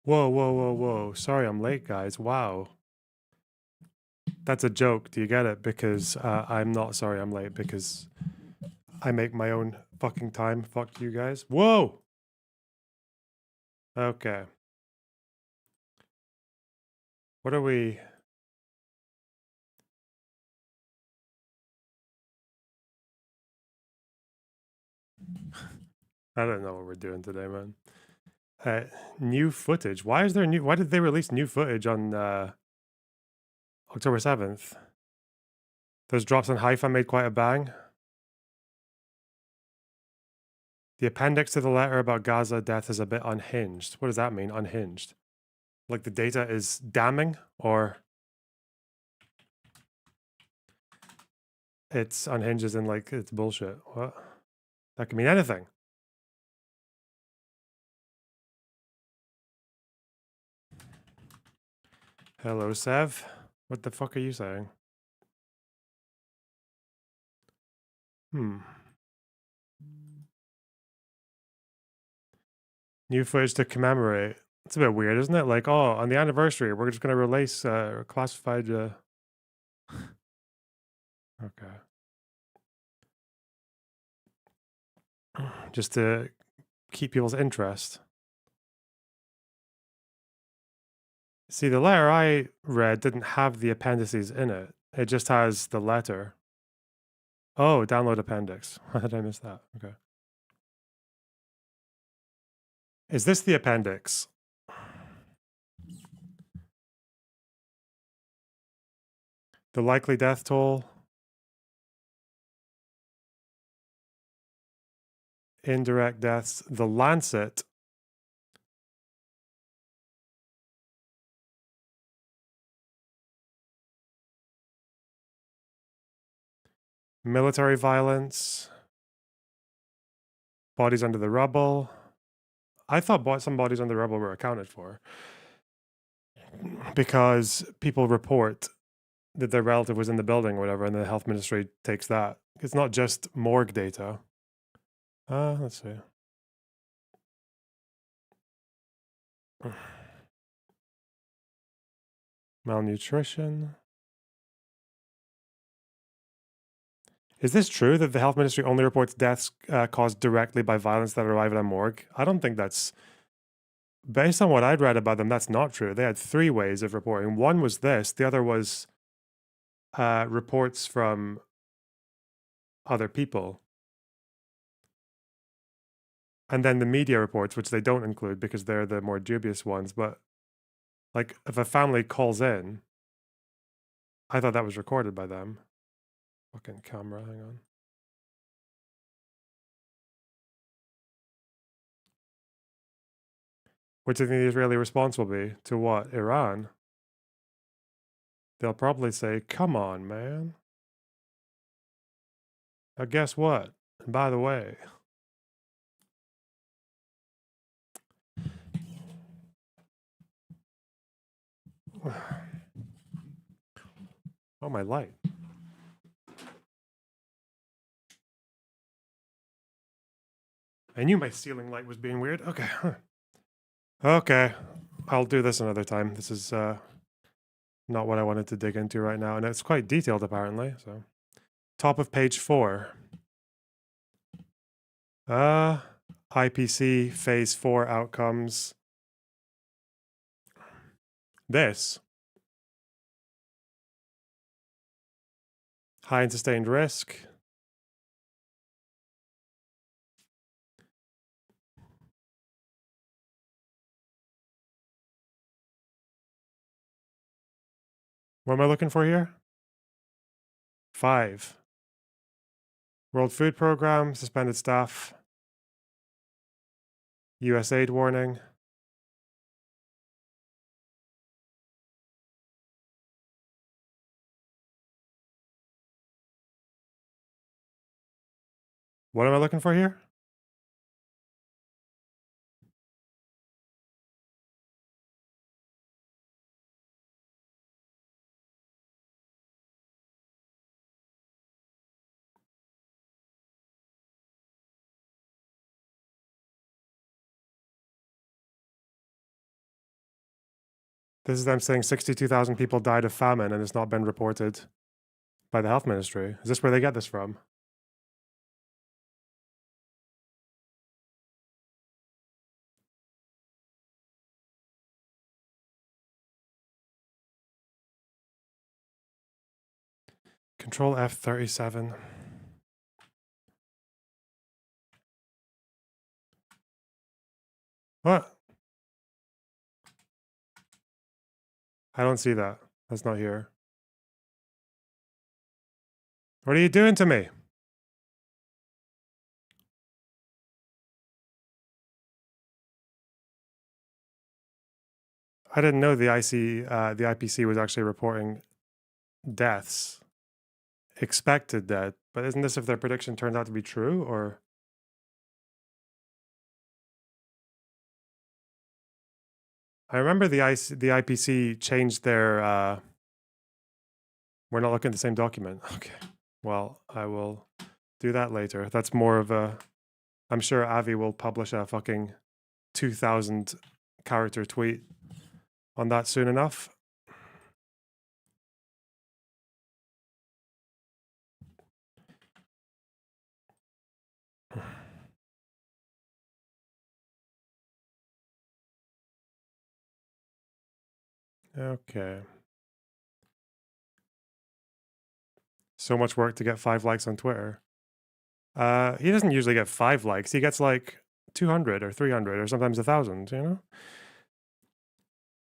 Whoa, whoa, whoa, whoa. Sorry I'm late, guys. Wow. That's a joke. Do you get it? Because I'm not sorry I'm late because I make my own fucking time. Fuck you guys. Whoa! Okay. What are we... I don't know what we're doing today, man. New footage. Why is there new... Why did they release new footage on October 7th? Those drops on Haifa made quite a bang. The appendix to the letter about Gaza death is a bit unhinged. What does that mean, unhinged? Like the data is damning, or it's unhinged as in like it's bullshit? What? That can mean anything. Hello, Sev. What the fuck are you saying? New footage to commemorate. It's a bit weird, isn't it? Like, oh, on the anniversary, we're just going to release classified. Okay. Just to keep people's interest. See, the letter I read didn't have the appendices in it. It just has the letter. Oh, download appendix. How did I miss that? Okay. Is this the appendix? The likely death toll? Indirect deaths? The Lancet? Military violence? Bodies under the rubble? I thought some bodies under the rubble were accounted for because people report that their relative was in the building or whatever, and the health ministry takes that. It's not just morgue data. Let's see. Malnutrition. Is this true that the health ministry only reports deaths caused directly by violence that arrive at a morgue? I don't think that's... Based on what I'd read about them, that's not true. They had 3 ways of reporting. One was this. The other was reports from other people. And then the media reports, which they don't include because they're the more dubious ones. But like if a family calls in, I thought that was recorded by them. Fucking camera, hang on. What do you think the Israeli response will be? To what? Iran? They'll probably say, come on, man. Now guess what? And by the way, oh, my light. I knew my ceiling light was being weird. Okay. Okay. I'll do this another time. This is not what I wanted to dig into right now. And it's quite detailed, apparently. So, top of page 4. IPC phase 4 outcomes. This. High and sustained risk. What am I looking for here? 5. World Food Program, suspended staff. USAID warning. What am I looking for here? This is them saying 62,000 people died of famine and it's not been reported by the health ministry. Is this where they get this from? Control F37. What? I don't see that. That's not here. What are you doing to me? I didn't know the IPC was actually reporting deaths, expected death. But isn't this if their prediction turned out to be true, or? I remember the IPC changed their. We're not looking at the same document. Okay. Well, I will do that later. That's more of a. I'm sure Avi will publish a fucking 2,000 character tweet on that soon enough. Okay. So much work to get 5 likes on Twitter. He doesn't usually get 5 likes. He gets like 200 or 300 or sometimes 1,000, you know?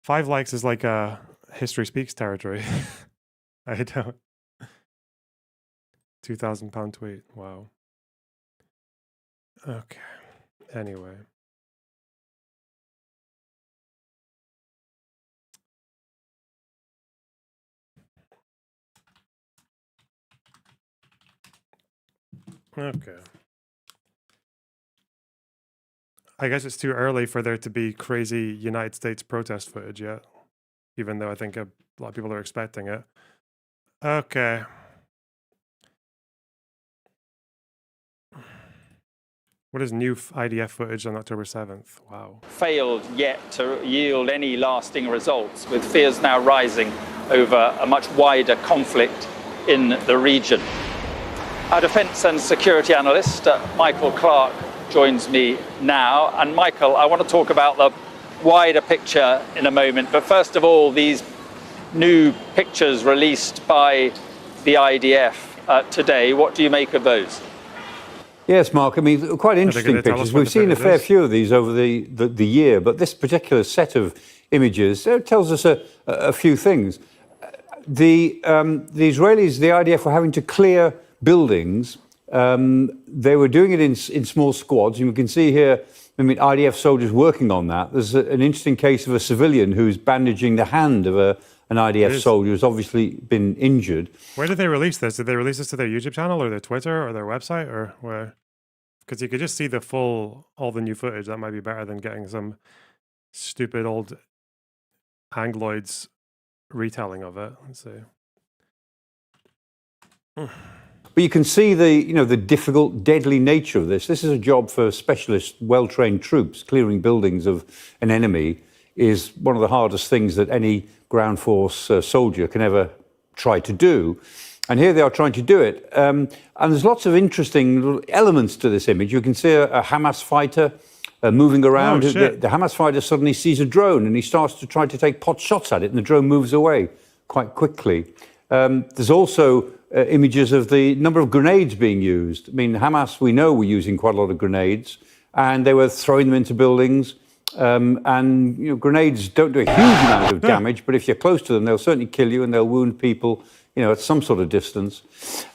5 likes is like a History Speaks territory. I don't. £2,000 tweet. Wow. Okay. Anyway. Okay. I guess it's too early for there to be crazy United States protest footage yet, even though I think a lot of people are expecting it. Okay. What is new IDF footage on October 7th? Wow. Failed yet to yield any lasting results, with fears now rising over a much wider conflict in the region. Our defence and security analyst, Michael Clark, joins me now. And Michael, I want to talk about the wider picture in a moment. But first of all, these new pictures released by the IDF today, what do you make of those? Yes, Mark, I mean, quite interesting pictures. We've seen a fair few of these over the year, but this particular set of images tells us a few things. The Israelis, the IDF, were having to clear buildings. They were doing it in small squads, and you can see here, I mean, IDF soldiers working on that. There's an interesting case of a civilian who's bandaging the hand of an IDF soldier who's obviously been injured. Where did they release this? Did they release this to their YouTube channel or their Twitter or their website, or where? Because you could just see all the new footage. That might be better than getting some stupid old Angloids retelling of it. Let's see. But you can see the difficult, deadly nature of this. This is a job for specialist, well-trained troops. Clearing buildings of an enemy is one of the hardest things that any ground force soldier can ever try to do. And here they are trying to do it. And there's lots of interesting elements to this image. You can see a Hamas fighter moving around. Oh, the Hamas fighter suddenly sees a drone and he starts to try to take pot shots at it, and the drone moves away quite quickly. There's also images of the number of grenades being used. I mean, Hamas, we know, were using quite a lot of grenades, and they were throwing them into buildings. And grenades don't do a huge amount of damage, but if you're close to them, they'll certainly kill you and they'll wound people, at some sort of distance.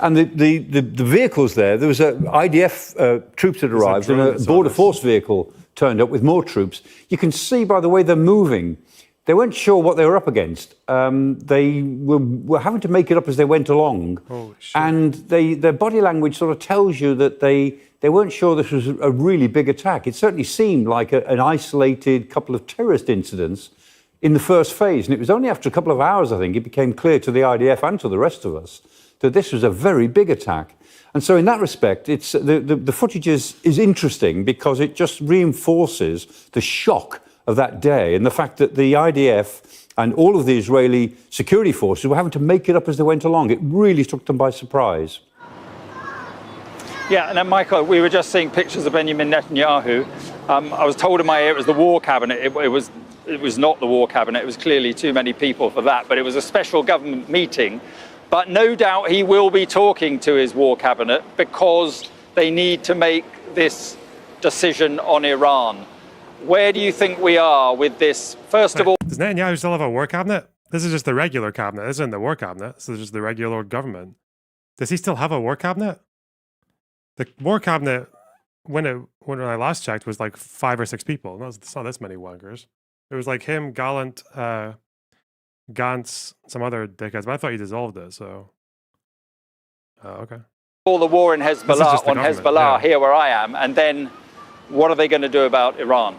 And the vehicles there was IDF troops had arrived, and a border force vehicle turned up with more troops. You can see by the way they're moving, they weren't sure what they were up against. They were having to make it up as they went along. Oh, shit. And their body language sort of tells you that they weren't sure this was a really big attack. It certainly seemed like an isolated couple of terrorist incidents in the first phase. And it was only after a couple of hours, I think, it became clear to the IDF and to the rest of us that this was a very big attack. And so in that respect, it's the footage is interesting because it just reinforces the shock of that day and the fact that the IDF And all of the Israeli security forces were having to make it up as they went along. It really took them by surprise. Yeah, and then Michael, we were just seeing pictures of Benjamin Netanyahu. I was told in my ear it was the war cabinet. It was not the war cabinet. It was clearly too many people for that, but it was a special government meeting. But no doubt he will be talking to his war cabinet because they need to make this decision on Iran. Where do you think we are with this? First of all, does Netanyahu still have a war cabinet? This is just the regular cabinet. This isn't the war cabinet. This is just the regular government. Does he still have a war cabinet? The war cabinet, when I last checked, was like 5 or 6 people. No, it's not this many wankers. It was like him, Gallant, Gantz, some other dickheads, but I thought he dissolved it, so... okay. all the war in Hezbollah on Hezbollah yeah. here where I am, and then what are they going to do about Iran?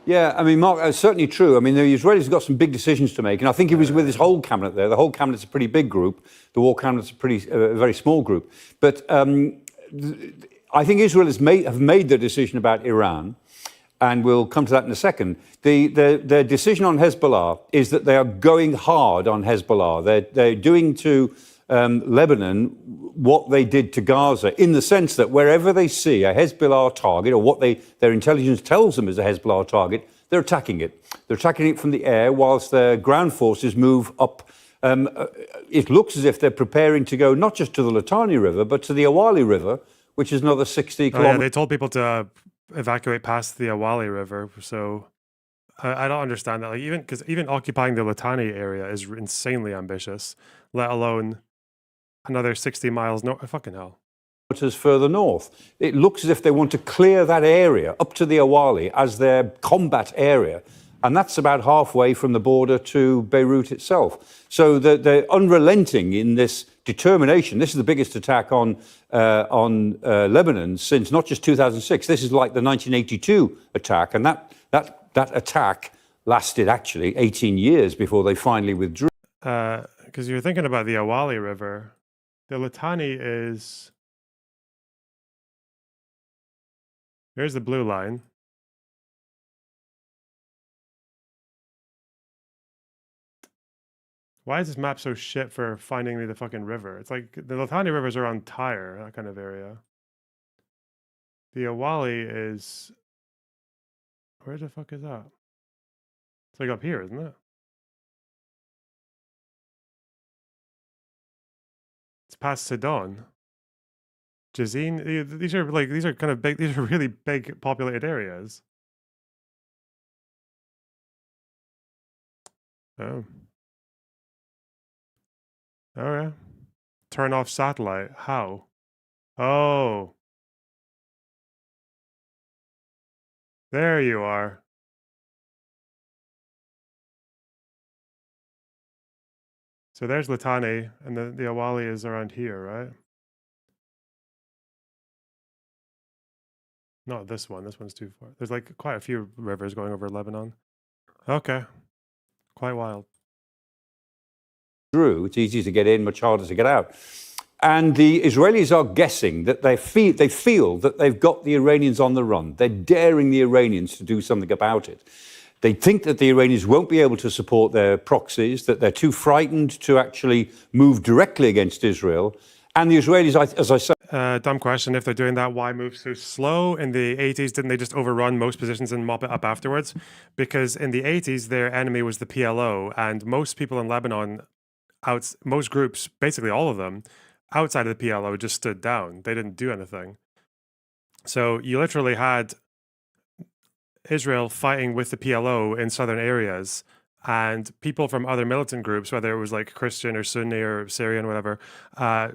Yeah, I mean, Mark, that's certainly true. I mean, the Israelis have got some big decisions to make, and I think he was with his whole cabinet there. The whole cabinet's a pretty big group. The war cabinet's a very small group. But I think Israel have made their decision about Iran, and we'll come to that in a second. Their decision on Hezbollah is that they are going hard on Hezbollah. They're doing to Lebanon what they did to Gaza, in the sense that wherever they see a Hezbollah target, or what their intelligence tells them is a Hezbollah target, they're attacking it. They're attacking it from the air whilst their ground forces move up. It looks as if they're preparing to go not just to the Litani River, but to the Awali River, which is another 60 kilometers. Yeah, they told people to evacuate past the Awali River, so I don't understand that. Like, even occupying the Litani area is insanely ambitious, let alone another 60 miles north. Fucking hell. Further north. It looks as if they want to clear that area up to the Awali as their combat area. And that's about halfway from the border to Beirut itself. So they're unrelenting in this determination. This is the biggest attack on Lebanon since not just 2006. This is like the 1982 attack. And that attack lasted actually 18 years before they finally withdrew. Because you're thinking about the Awali River. The Litani is... Here's the blue line. Why is this map so shit for finding me the fucking river? It's like the Litani rivers are on Tyre, that kind of area. The Awali is... Where the fuck is that? It's like up here, isn't it? It's past Sidon. Jazin. These are kind of big. These are really big populated areas. Oh. Oh yeah. Turn off satellite. How? Oh. There you are. So there's Litani, and the Awali is around here, right? Not this one. This one's too far. There's like quite a few rivers going over Lebanon. Okay. Quite wild. It's easy to get in, much harder to get out. And the Israelis are guessing that they feel that they've got the Iranians on the run. They're daring the Iranians to do something about it. They think that the Iranians won't be able to support their proxies, that they're too frightened to actually move directly against Israel. And the Israelis, as I said... dumb question. If they're doing that, why move so slow? In the 80s, didn't they just overrun most positions and mop it up afterwards? Because in the 80s, their enemy was the PLO, and most people in Lebanon, most groups, basically all of them, outside of the PLO just stood down. They didn't do anything. So you literally had Israel fighting with the PLO in southern areas, and people from other militant groups, whether it was like Christian or Sunni or Syrian, whatever,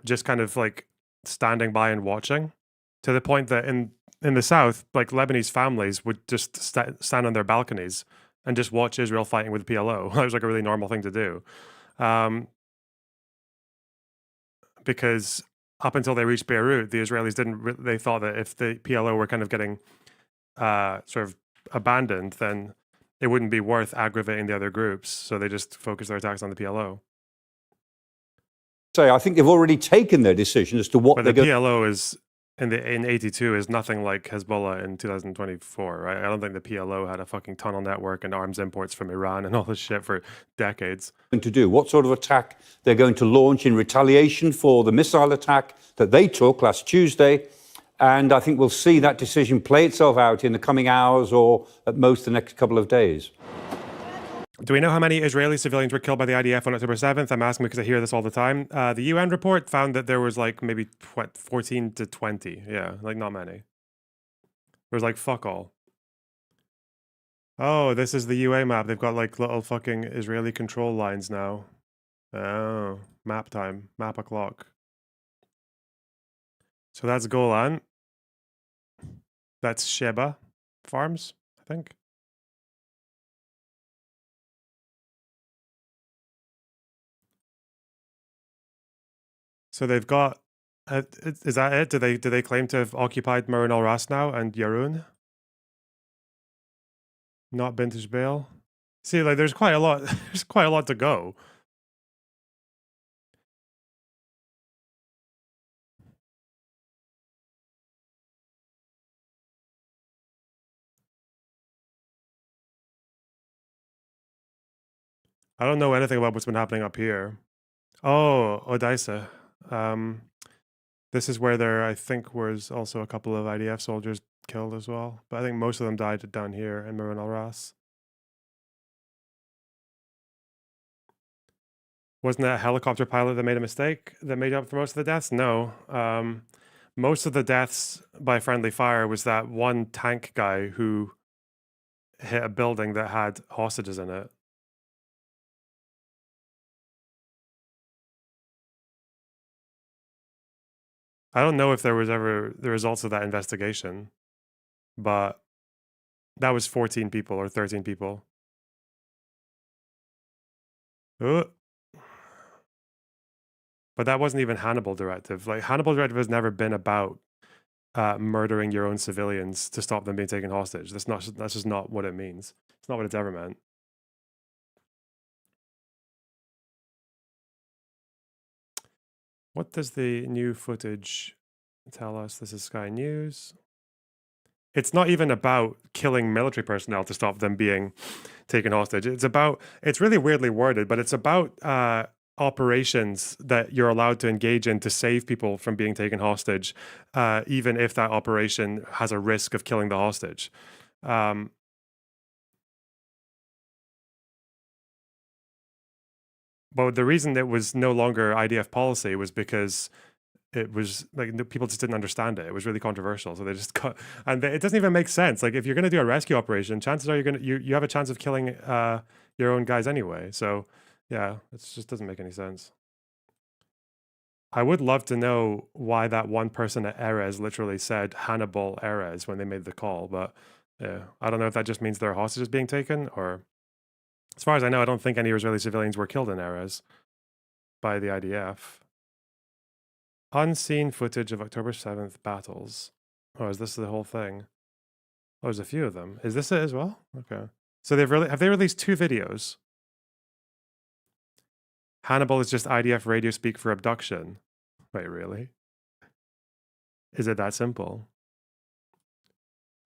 just kind of like standing by and watching, to the point that in the south, like Lebanese families would just stand on their balconies and just watch Israel fighting with the PLO. That was like a really normal thing to do. Because up until they reached Beirut, the Israelis they thought that if the PLO were kind of getting sort of abandoned, then it wouldn't be worth aggravating the other groups. So they just focused their attacks on the PLO. I think they've already taken their decision as to what but the PLO is in 82 is nothing like Hezbollah in 2024, right? I don't think the PLO had a fucking tunnel network and arms imports from Iran and all this shit for decades. Going to do, what sort of attack they're going to launch in retaliation for the missile attack that they took last Tuesday. And I think we'll see that decision play itself out in the coming hours or at most the next couple of days. Do we know how many Israeli civilians were killed by the IDF on October 7th? I'm asking because I hear this all the time. The UN report found that there was like maybe 14 to 20. Yeah, like not many. There was like fuck all. Oh, this is the UA map. They've got like little fucking Israeli control lines now. Oh, map time. Map o'clock. So that's Golan. That's Sheba Farms, I think. So they've got. Is that it? Do they claim to have occupied Marin al Ras now and Yarun? Not Bintish Bale. See, like there's quite a lot. There's quite a lot to go. I don't know anything about what's been happening up here. Oh, Odaisa. This is where there, I think, was also a couple of IDF soldiers killed as well. But I think most of them died down here in Marin al Ras. Wasn't that a helicopter pilot that made a mistake that made up for most of the deaths? No. Most of the deaths by friendly fire was that one tank guy who hit a building that had hostages in it. I don't know if there was ever the results of that investigation, but that was 14 people or 13 people. But that wasn't even Hannibal Directive. Like Hannibal Directive has never been about murdering your own civilians to stop them being taken hostage. That's just not what it means. It's not what it's ever meant. What does the new footage tell us? This is Sky News. It's not even about killing military personnel to stop them being taken hostage. It's really weirdly worded, but it's about operations that you're allowed to engage in to save people from being taken hostage, even if that operation has a risk of killing the hostage. But the reason it was no longer IDF policy was because it was like people just didn't understand it. It was really controversial, so they just cut. And it doesn't even make sense. Like if you're going to do a rescue operation, chances are you have a chance of killing your own guys anyway. So yeah, it just doesn't make any sense. I would love to know why that one person at Erez literally said Hannibal Erez when they made the call, but yeah, I don't know if that just means there are hostages being taken, or as far as I know, I don't think any Israeli civilians were killed in Erez by the IDF. Unseen footage of October 7th battles. Oh, is this the whole thing? Oh, there's a few of them. Is this it as well? Okay. So have they released 2 videos? Hannibal is just IDF radio speak for abduction. Wait, really? Is it that simple?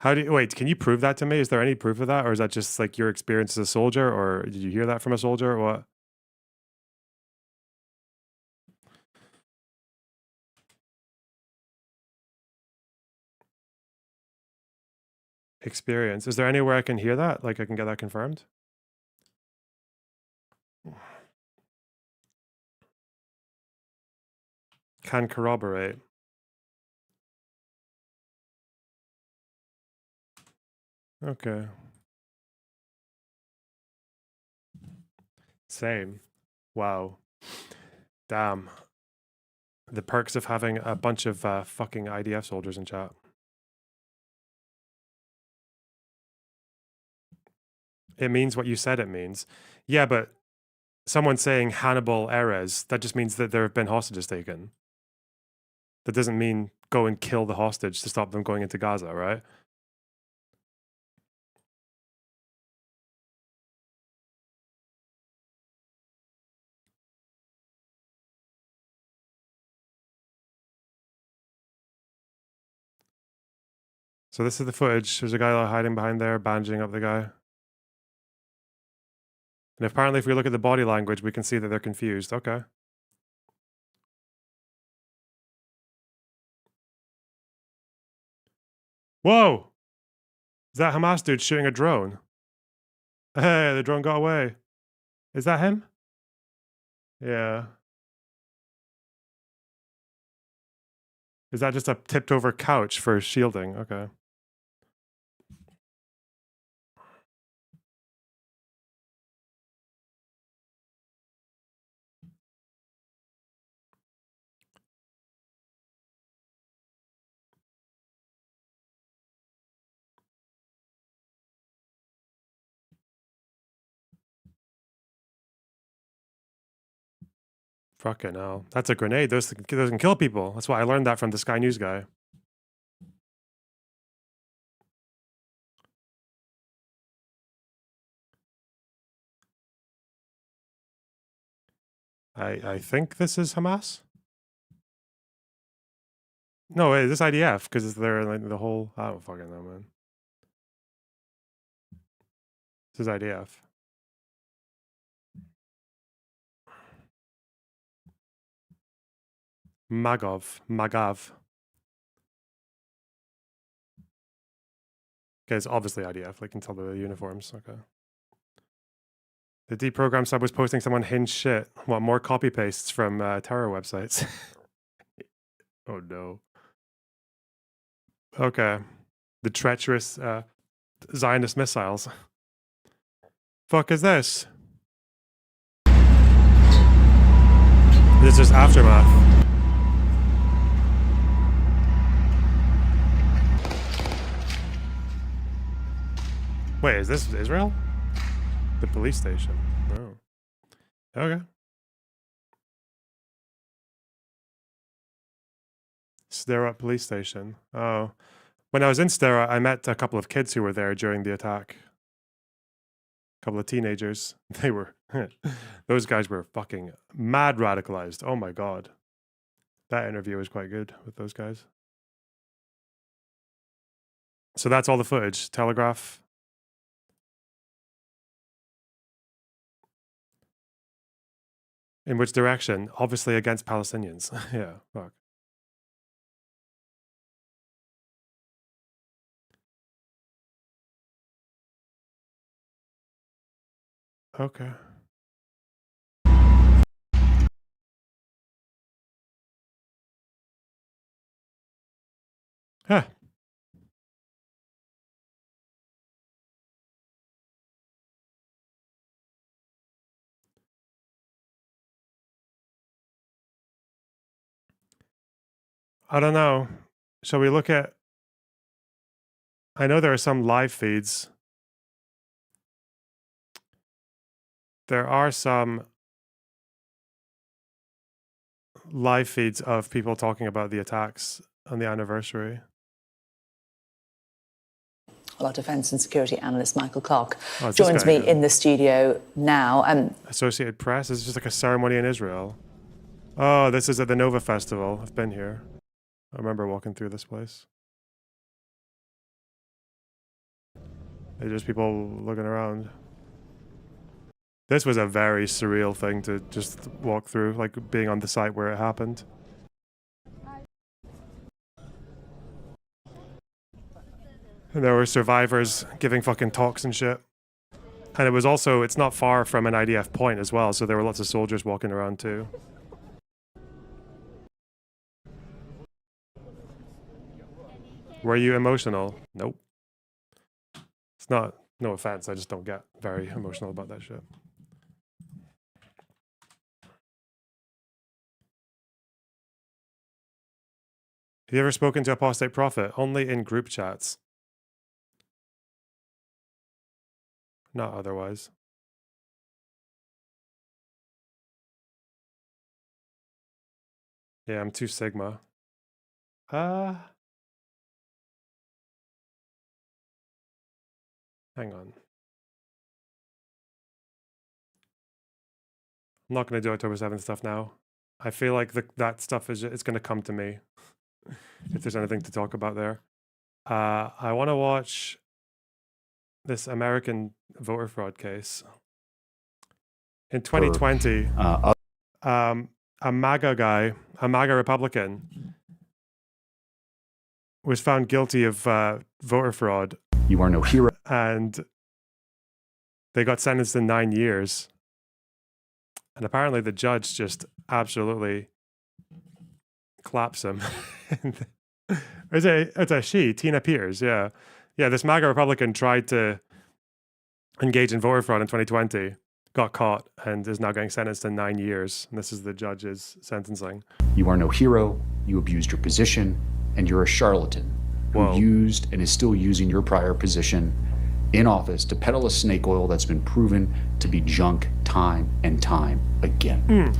Wait, can you prove that to me? Is there any proof of that? Or is that just like your experience as a soldier? Or did you hear that from a soldier or what? Experience. Is there anywhere I can hear that? Like I can get that confirmed? Can corroborate. Okay. Same. Wow. Damn. The perks of having a bunch of fucking IDF soldiers in chat. It means what you said it means. Yeah, but someone saying Hannibal Erez, that just means that there have been hostages taken. That doesn't mean go and kill the hostage to stop them going into Gaza, right? So this is the footage. There's a guy hiding behind there, bandaging up the guy. And apparently if we look at the body language, we can see that they're confused. Okay. Whoa! Is that Hamas dude shooting a drone? Hey, the drone got away. Is that him? Yeah. Is that just a tipped over couch for shielding? Okay. Fucking hell. That's a grenade. Those can kill people. That's why I learned that from the Sky News guy. I think this is Hamas. No, wait, this IDF because they're like the whole. I don't fucking know, man. This is IDF. Magav. Okay, it's obviously IDF. They can tell the uniforms. Okay. The deprogram sub was posting someone Hinge shit. What, more copy pastes from terror websites? Oh no. Okay. The treacherous Zionist missiles. Fuck is this? This is just aftermath. Wait, is this Israel? The police station. Oh. Okay. Sderot police station. Oh. When I was in Sderot, I met a couple of kids who were there during the attack. A couple of teenagers. They were... those guys were fucking mad radicalized. Oh my god. That interview was quite good with those guys. So that's all the footage. Telegraph. In which direction? Obviously against Palestinians. Yeah, fuck. Okay. Huh. I don't know. Shall we look at... I know there are some live feeds. There are some live feeds of people talking about the attacks on the anniversary. Our defence and security analyst Michael Clark Oh, joins me in the studio now. Associated Press? This is just like a ceremony in Israel. Oh, this is at the Nova Festival. I've been here. I remember walking through this place. There's just people looking around. This was a very surreal thing to just walk through, like being on the site where it happened. And there were survivors giving fucking talks and shit. And it was also, it's not far from an IDF point as well, so there were lots of soldiers walking around too. Were you emotional? Nope. It's not, no offense, I just don't get very emotional about that shit. Have you ever spoken to Apostate Prophet? Only in group chats. Not otherwise. Yeah, I'm 2 Sigma. Hang on. I'm not going to do October 7th stuff now. I feel like that stuff is it's going to come to me if there's anything to talk about there. I want to watch this American voter fraud case. In 2020, a MAGA guy, a MAGA Republican, was found guilty of voter fraud. You are no hero. And they got sentenced to 9 years. And apparently the judge just absolutely claps him. It's a she, Tina Peters, yeah. Yeah, this MAGA Republican tried to engage in voter fraud in 2020, got caught, and is now getting sentenced to 9 years. And this is the judge's sentencing. You are no hero. You abused your position, and you're a charlatan who used and is still using your prior position in office to peddle a snake oil that's been proven to be junk time and time again.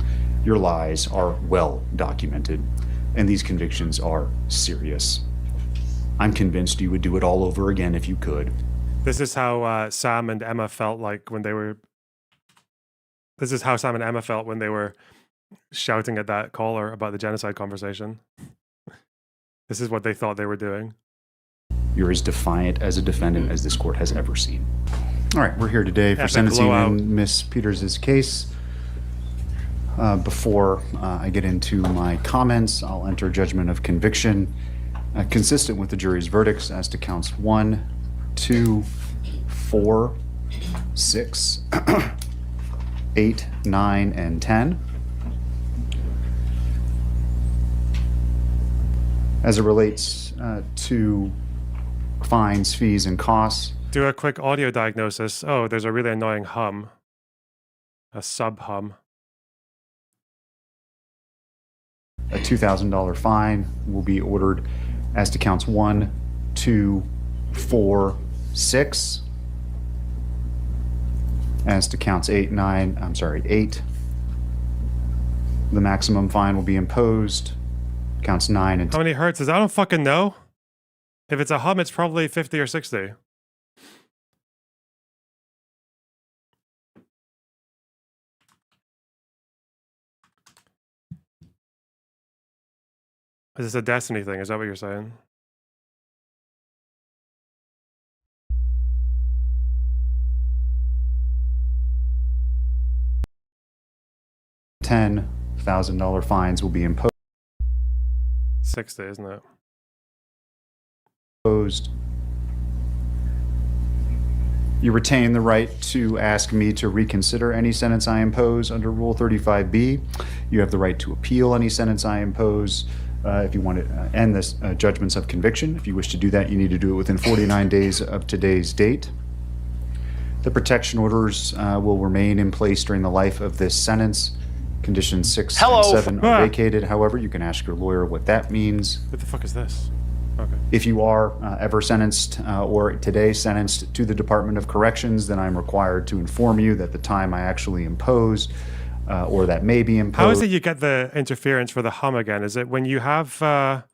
Your lies are well documented, and these convictions are serious. I'm convinced you would do it all over again if you could. This is how Sam and Emma felt like when they were. This is how Sam and Emma felt when they were shouting at that caller about the genocide conversation. This is what they thought they were doing. You're as defiant as a defendant as this court has ever seen. All right, we're here today for Epic sentencing blowout. in Miss Peters' case. Before I get into my comments, I'll enter judgment of conviction consistent with the jury's verdicts as to counts 1, 2, 4, 6, 8, 9, and 10. As it relates to fines, fees, and costs, Do a quick audio diagnosis. Oh, there's a really annoying hum. A sub hum. a $2,000 fine will be ordered as to counts 1, 2, 4, 6. As to counts 8, the maximum fine will be imposed. Counts 9 and How many hertz is that? I don't fucking know. If it's a hum, it's probably 50 or 60. Is this a Destiny thing? Is that what you're saying? $10,000 fines will be 60, isn't it? imposed. You retain the right to ask me to reconsider any sentence I impose under Rule 35B. You have the right to appeal any sentence I impose if you want to end this judgments of conviction. If you wish to do that, you need to do it within 49 days of today's date. The protection orders will remain in place during the life of this sentence. Conditions 6 and 7 are vacated. However, you can ask your lawyer what that means. What the fuck is this? Okay. If you are ever sentenced or today sentenced to the Department of Corrections, then I'm required to inform you that the time I actually impose or that may be imposed. How is it you get the interference for the hum again? Is it when you have, I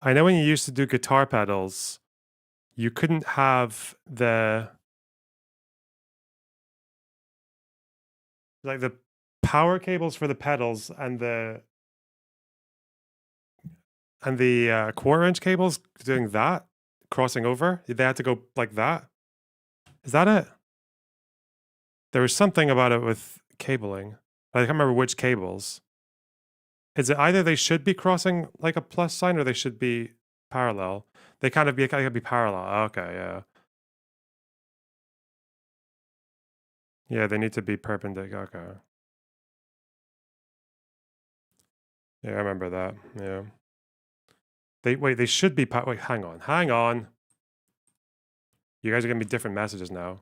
know when you used to do guitar pedals, you couldn't have the, like the power cables for the pedals and the quarter-inch cables doing that, crossing over. They had to go like that. Is that it? There was something about it with cabling. I can't remember which cables. Is it either they should be crossing like a plus sign or they should be parallel? They kind of be parallel. Okay, yeah. Yeah, they need to be perpendicular. Okay. Yeah, I remember that. Yeah. They should be, wait, hang on. You guys are giving me different messages now.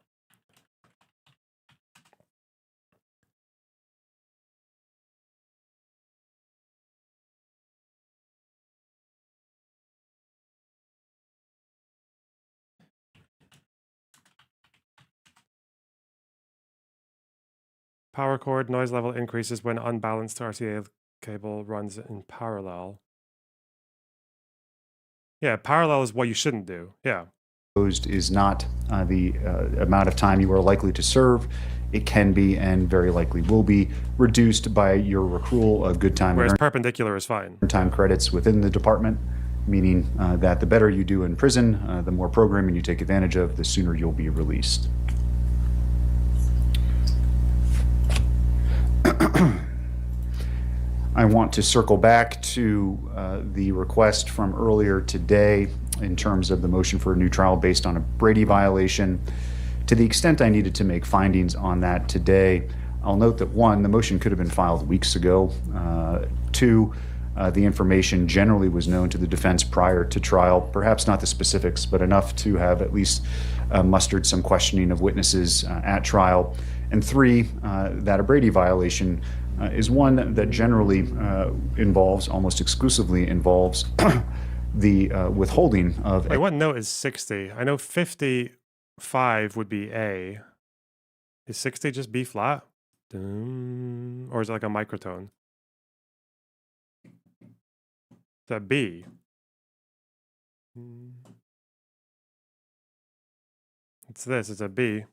Power cord noise level increases when unbalanced RCA cable runs in parallel. Yeah, parallel is what you shouldn't do. Yeah. Is not the amount of time you are likely to serve. It can be and very likely will be reduced by your accrual of good time Whereas and perpendicular is fine. earned time credits within the department. meaning that the better you do in prison, the more programming you take advantage of, the sooner you'll be released. I want to circle back to the request from earlier today in terms of the motion for a new trial based on a Brady violation. To the extent I needed to make findings on that today, I'll note that one, the motion could have been filed weeks ago. Two, the information generally was known to the defense prior to trial, perhaps not the specifics, but enough to have at least mustered some questioning of witnesses at trial. And three, that a Brady violation is one that generally involves, almost exclusively involves, the withholding of... Wait, what note is 60? I know 55 would be A. Is 60 just B flat? Or is it like a microtone? Is that B? It's this, it's a B.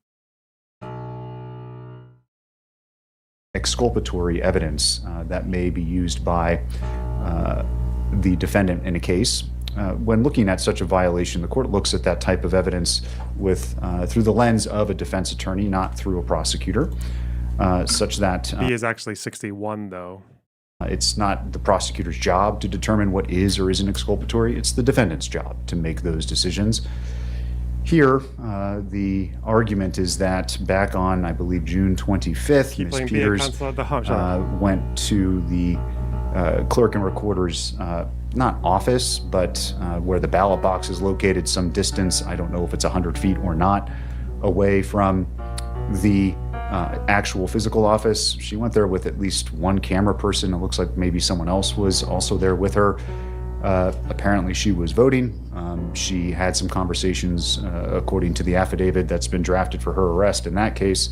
Exculpatory evidence that may be used by the defendant in a case. When looking at such a violation, the court looks at that type of evidence with through the lens of a defense attorney, not through a prosecutor, such that... B is actually 61, though. It's not the prosecutor's job to determine what is or isn't exculpatory. It's the defendant's job to make those decisions. Here, the argument is that back on, I believe, June 25th, Ms. Peters went to the clerk and recorder's, not office, but where the ballot box is located, some distance, I don't know if it's 100 feet or not, away from the actual physical office. She went there with at least one camera person. It looks like maybe someone else was also there with her. Apparently she was voting. She had some conversations, according to the affidavit that's been drafted for her arrest in that case.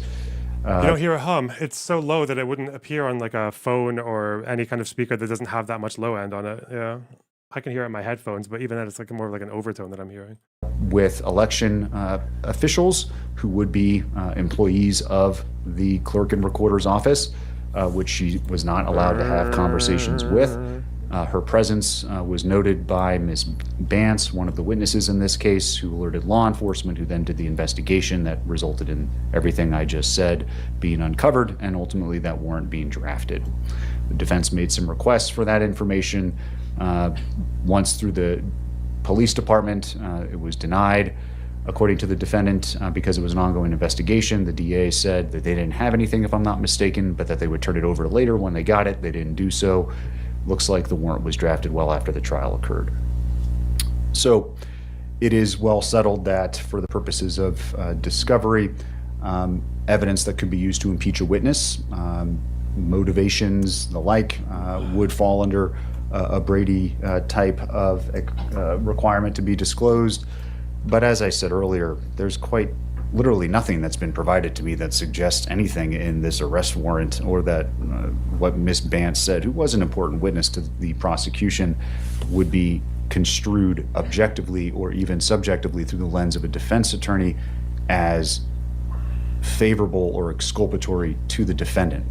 You don't hear a hum. It's so low that it wouldn't appear on like a phone or any kind of speaker that doesn't have that much low end on it. Yeah. I can hear it in my headphones, but even then it's like more of like an overtone that I'm hearing. With election officials who would be employees of the clerk and recorder's office, which she was not allowed to have conversations with. Her presence was noted by Ms. Bance, one of the witnesses in this case, who alerted law enforcement, who then did the investigation that resulted in everything I just said being uncovered and ultimately that warrant being drafted. The defense made some requests for that information. Once through the police department, it was denied. According to the defendant, because it was an ongoing investigation, the DA said that they didn't have anything, if I'm not mistaken, but that they would turn it over later when they got it. They didn't do so. Looks like the warrant was drafted well after the trial occurred. So it is well settled that for the purposes of discovery, evidence that could be used to impeach a witness, motivations, the like, would fall under a Brady type of requirement to be disclosed. But as I said earlier, there's quite literally nothing that's been provided to me that suggests anything in this arrest warrant or that what Ms. Bance said, who was an important witness to the prosecution, would be construed objectively or even subjectively through the lens of a defense attorney as favorable or exculpatory to the defendant,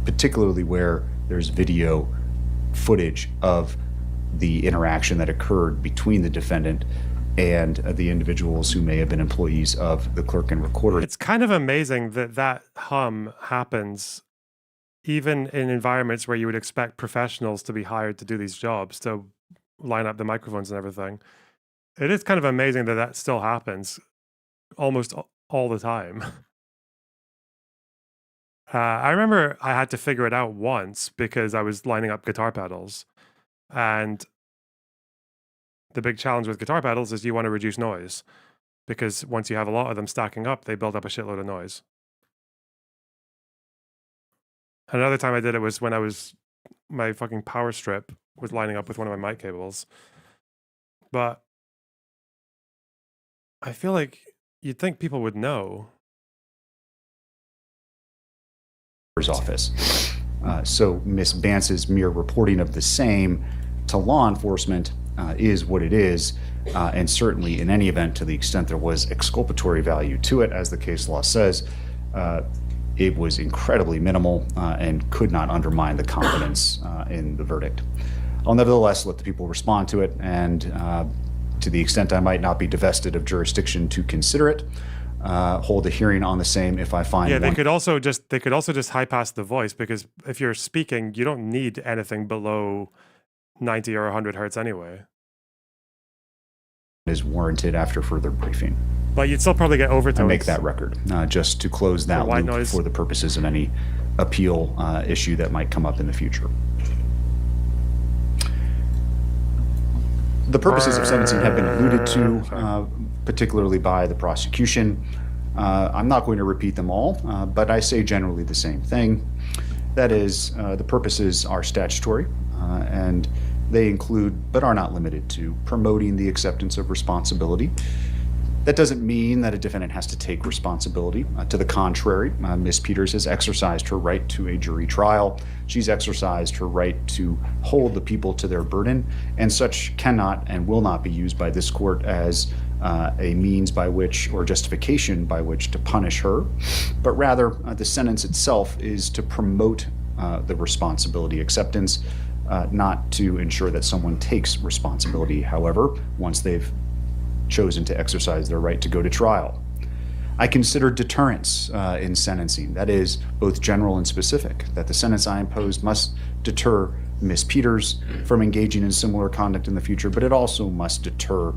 particularly where there's video footage of the interaction that occurred between the defendant and the individuals who may have been employees of the clerk and recorder. It's kind of amazing that that hum happens even in environments where you would expect professionals to be hired to do these jobs, to line up the microphones and everything. It is kind of amazing that that still happens almost all the time. I remember I had to figure it out once because I was lining up guitar pedals, and the big challenge with guitar pedals is you want to reduce noise, because once you have a lot of them stacking up, they build up a shitload of noise. Another time I did it was when my fucking power strip was lining up with one of my mic cables. But I feel like you'd think people would know. Office. So Ms. Bance's mere reporting of the same to law enforcement is what it is, and certainly in any event, to the extent there was exculpatory value to it, as the case law says, it was incredibly minimal and could not undermine the confidence in the verdict. I'll nevertheless let the people respond to it, and to the extent I might not be divested of jurisdiction to consider it, hold a hearing on the same if I find Yeah, one they could also just high pass the voice, because if you're speaking, you don't need anything below 90 or 100 hertz anyway. is warranted after further briefing. But you'd still probably get overtones. I make that record just to close that white loop noise. for the purposes of any appeal issue that might come up in the future. The purposes of sentencing have been alluded to, particularly by the prosecution. I'm not going to repeat them all, but I say generally the same thing. That is, the purposes are statutory, and they include, but are not limited to, promoting the acceptance of responsibility. That doesn't mean that a defendant has to take responsibility. To the contrary, Ms. Peters has exercised her right to a jury trial. She's exercised her right to hold the people to their burden, and such cannot and will not be used by this court as a means by which, or justification by which, to punish her, but rather the sentence itself is to promote the responsibility acceptance, not to ensure that someone takes responsibility, however, once they've chosen to exercise their right to go to trial. I consider deterrence in sentencing, that is, both general and specific, that the sentence I impose must deter Ms. Peters from engaging in similar conduct in the future, but it also must deter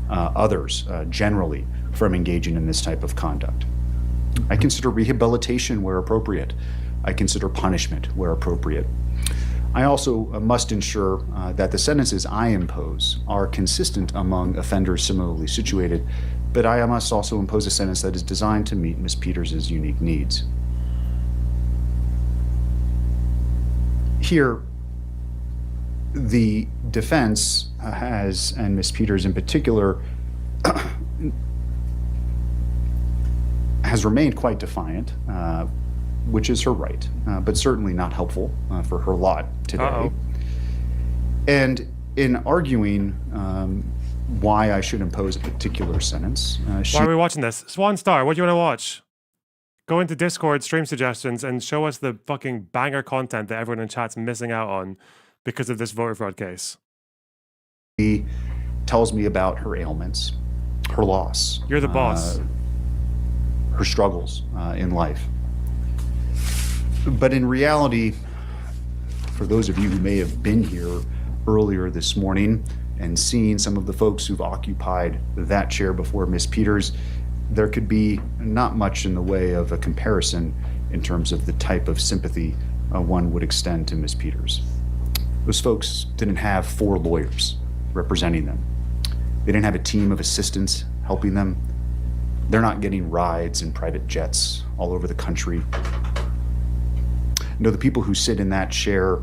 others generally from engaging in this type of conduct. I consider rehabilitation where appropriate. I consider punishment where appropriate. I also must ensure that the sentences I impose are consistent among offenders similarly situated, but I must also impose a sentence that is designed to meet Ms. Peters' unique needs. Here, the defense has, and Ms. Peters in particular, has remained quite defiant, which is her right, but certainly not helpful for her lot today. Uh-oh. And in arguing why I should impose a particular sentence, she Why are we watching this? Swan Star, what do you want to watch? Go into Discord, stream suggestions, and show us the fucking banger content that everyone in chat's missing out on because of this voter fraud case. tells me about her ailments, her loss. You're the boss. Her struggles in life. But in reality, for those of you who may have been here earlier this morning and seen some of the folks who've occupied that chair before Ms. Peters, there could be not much in the way of a comparison in terms of the type of sympathy one would extend to Ms. Peters. Those folks didn't have 4 lawyers representing them. They didn't have a team of assistants helping them. They're not getting rides in private jets all over the country. No, the people who sit in that chair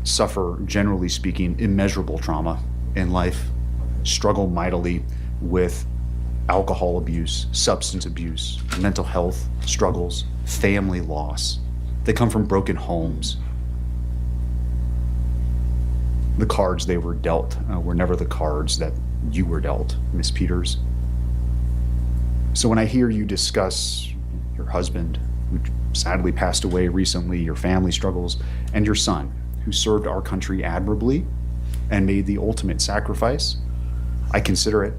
suffer, generally speaking, immeasurable trauma in life, struggle mightily with alcohol abuse, substance abuse, mental health struggles, family loss. They come from broken homes. The cards they were dealt were never the cards that you were dealt, Ms. Peters. So when I hear you discuss your husband, who sadly passed away recently, your family struggles, and your son, who served our country admirably and made the ultimate sacrifice, I consider it.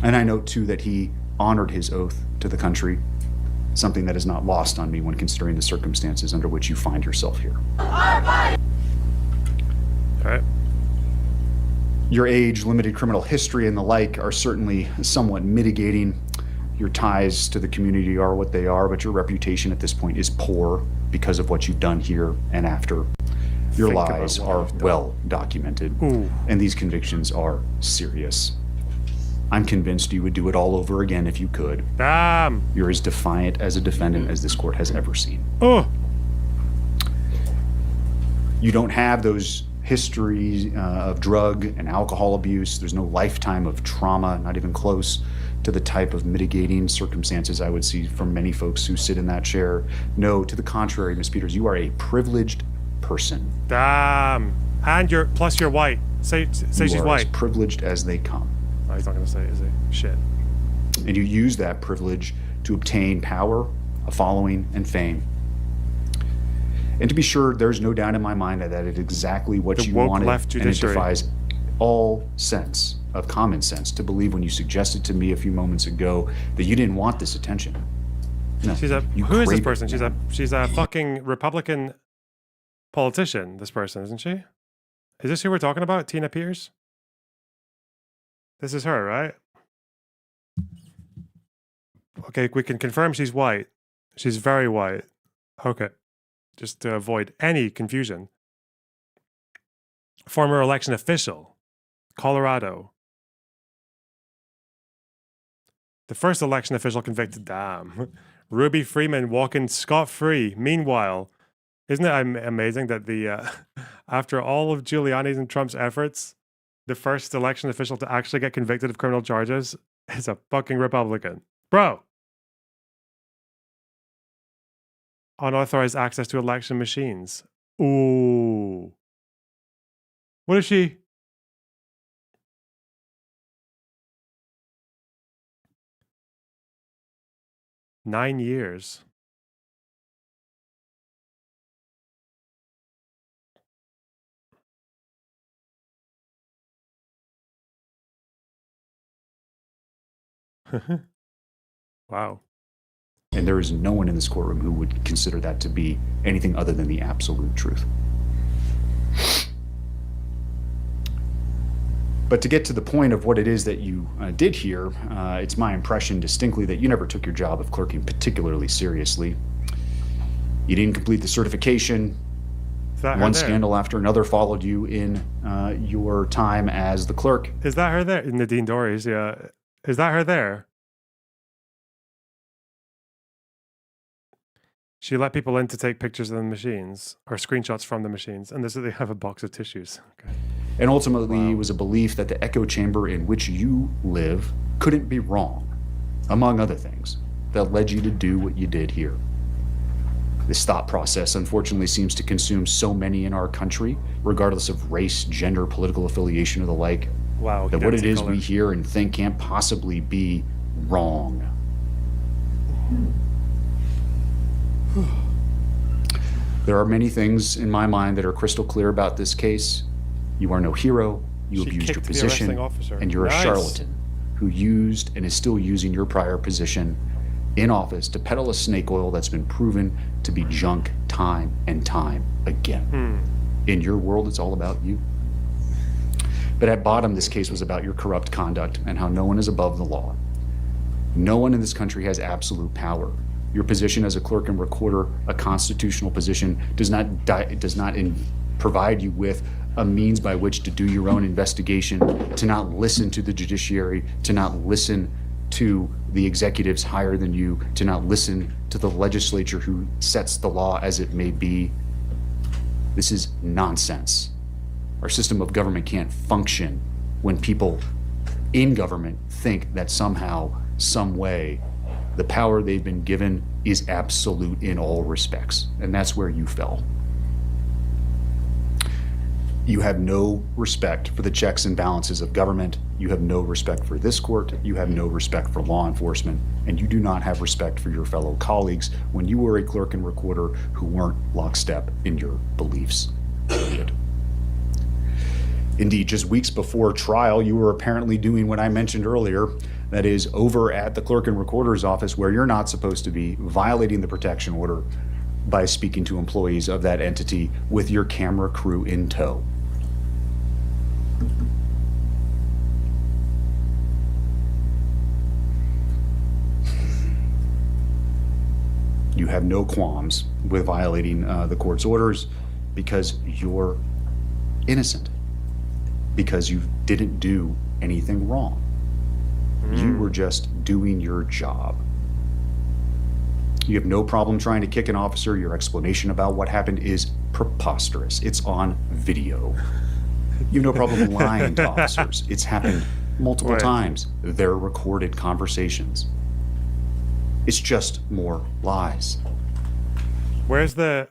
And I note, too, that he honored his oath to the country, something that is not lost on me when considering the circumstances under which you find yourself here. All right. Your age, limited criminal history, and the like are certainly somewhat mitigating. Your ties to the community are what they are, but your reputation at this point is poor because of what you've done here and after. Your Think about lies what are I've done. well documented, Ooh. and these convictions are serious. I'm convinced you would do it all over again if you could. Damn. You're as defiant as a defendant as this court has ever seen. Oh. You don't have those histories of drug and alcohol abuse. There's no lifetime of trauma, not even close to the type of mitigating circumstances I would see from many folks who sit in that chair. No, to the contrary, Ms. Peters, you are a privileged person. Damn. And you're white. Say You she's are as white. privileged as they come. Oh, he's not gonna say it, is he? Shit. And you use that privilege to obtain power, a following, and fame. And to be sure, there's no doubt in my mind that is exactly what The you woke wanted, left and it judiciary. defies all sense of common sense to believe when you suggested to me a few moments ago that you didn't want this attention. No, She's a you who is this crave it person? now. She's a fucking Republican politician. This person, isn't she? Is this who we're talking about? Tina Peters? This is her, right? Okay, we can confirm she's white. She's very white. Okay. Just to avoid any confusion. Former election official, Colorado. The first election official convicted. Damn. Ruby Freeman walking scot-free. Meanwhile, isn't it amazing that the after all of Giuliani's and Trump's efforts, the first election official to actually get convicted of criminal charges is a fucking Republican. Bro! Unauthorized access to election machines. Ooh. What is she? Nine years. Wow. And there is no one in this courtroom who would consider that to be anything other than the absolute truth. But to get to the point of what it is that you did here, it's my impression distinctly that you never took your job of clerking particularly seriously. You didn't complete the certification. Is that her One there? scandal after another followed you in your time as the clerk. Is that her there? Nadine Dorries, yeah. Is that her there? She let people in to take pictures of the machines or screenshots from the machines, and they have a box of tissues. Okay. And ultimately, it was a belief that the echo chamber in which you live couldn't be wrong, among other things, that led you to do what you did here. This thought process, unfortunately, seems to consume so many in our country, regardless of race, gender, political affiliation, or the like, Wow. that what it is color. we hear and think can't possibly be wrong. There are many things in my mind that are crystal clear about this case. You are no hero. You She abused your kicked the position, arresting officer. and you're Nice. a charlatan who used and is still using your prior position in office to peddle a snake oil that's been proven to be junk time and time again. In your world, it's all about you. But at bottom, this case was about your corrupt conduct and how no one is above the law. No one in this country has absolute power. Your position as a clerk and recorder, a constitutional position, does not provide you with a means by which to do your own investigation, to not listen to the judiciary, to not listen to the executives higher than you, to not listen to the legislature who sets the law as it may be. This is nonsense. Our system of government can't function when people in government think that somehow, some way, the power they've been given is absolute in all respects. And that's where you fell. You have no respect for the checks and balances of government. You have no respect for this court. You have no respect for law enforcement. And you do not have respect for your fellow colleagues when you were a clerk and recorder who weren't lockstep in your beliefs. Period. Indeed, just weeks before trial, you were apparently doing what I mentioned earlier, that is, over at the clerk and recorder's office where you're not supposed to be, violating the protection order by speaking to employees of that entity with your camera crew in tow. You have no qualms with violating the court's orders because you're innocent, because you didn't do anything wrong. You were just doing your job. You have no problem trying to kick an officer. Your explanation about what happened is preposterous. It's on video. You have no problem lying to officers. It's happened multiple Right. times. They're recorded conversations. It's just more lies. Where's the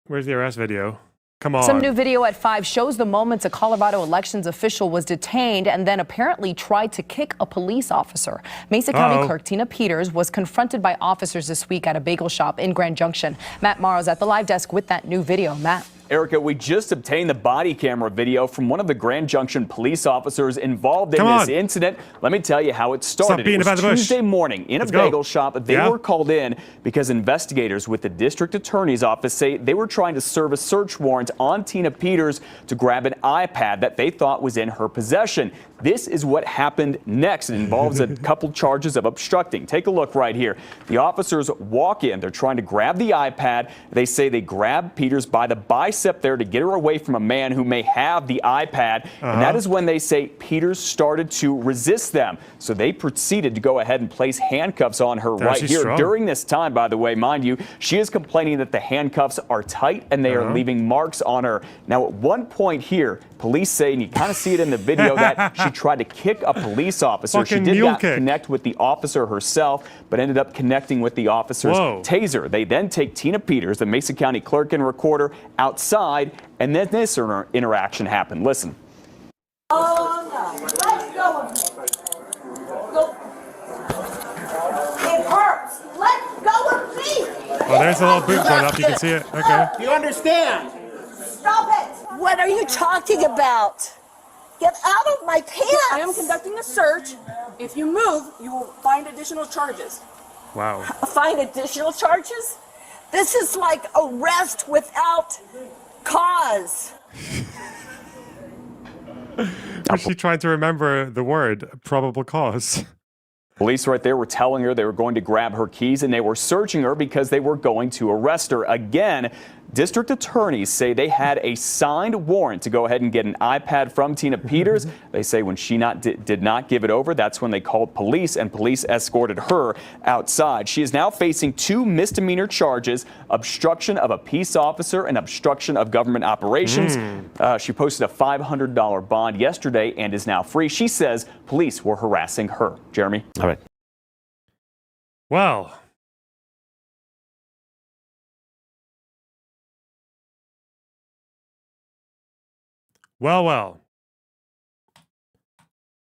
arrest video? Come on. Some new video at 5 shows the moments a Colorado elections official was detained and then apparently tried to kick a police officer. Mesa County Clerk Tina Peters was confronted by officers this week at a bagel shop in Grand Junction. Matt Morrow's at the live desk with that new video. Matt. Erica, we just obtained the body camera video from one of the Grand Junction police officers involved in this incident. Let me tell you how it started. It was Tuesday morning in a bagel shop. They were called in because investigators with the district attorney's office say they were trying to serve a search warrant on Tina Peters to grab an iPad that they thought was in her possession. This is what happened next. It involves a couple charges of obstructing. Take a look right here. The officers walk in. They're trying to grab the iPad. They say they grab Peters by the bicep there to get her away from a man who may have the iPad. And that is when they say Peters started to resist them. So they proceeded to go ahead and place handcuffs on her right here. Strong. During this time, by the way, mind you, she is complaining that the handcuffs are tight and they are leaving marks on her. Now, at one point here, police say, and you kind of see it in the video, that she tried to kick a police officer. She did not connect with the officer herself, but ended up connecting with the officer's taser. They then take Tina Peters, the Mesa County clerk and recorder, outside, and then this interaction happened. Listen. Oh, no. Let go of me. Go. It hurts. Let go of me. Oh, there's a little boot going up. You can see it. Okay. Do you understand? Stop it. What are you talking about? Get out of my pants. I am conducting a search. If you move, you will find additional charges. Wow. Find additional charges? This is like arrest without cause. Was she trying to remember the word probable cause? Police right there were telling her they were going to grab her keys and they were searching her because they were going to arrest her. Again, district attorneys say they had a signed warrant to go ahead and get an iPad from Tina Peters. They say when she did not give it over, that's when they called police and police escorted her outside. She is now facing 2 misdemeanor charges, obstruction of a peace officer and obstruction of government operations. She posted a $500 bond yesterday and is now free. She says police were harassing her. Jeremy? All right. Well. Well.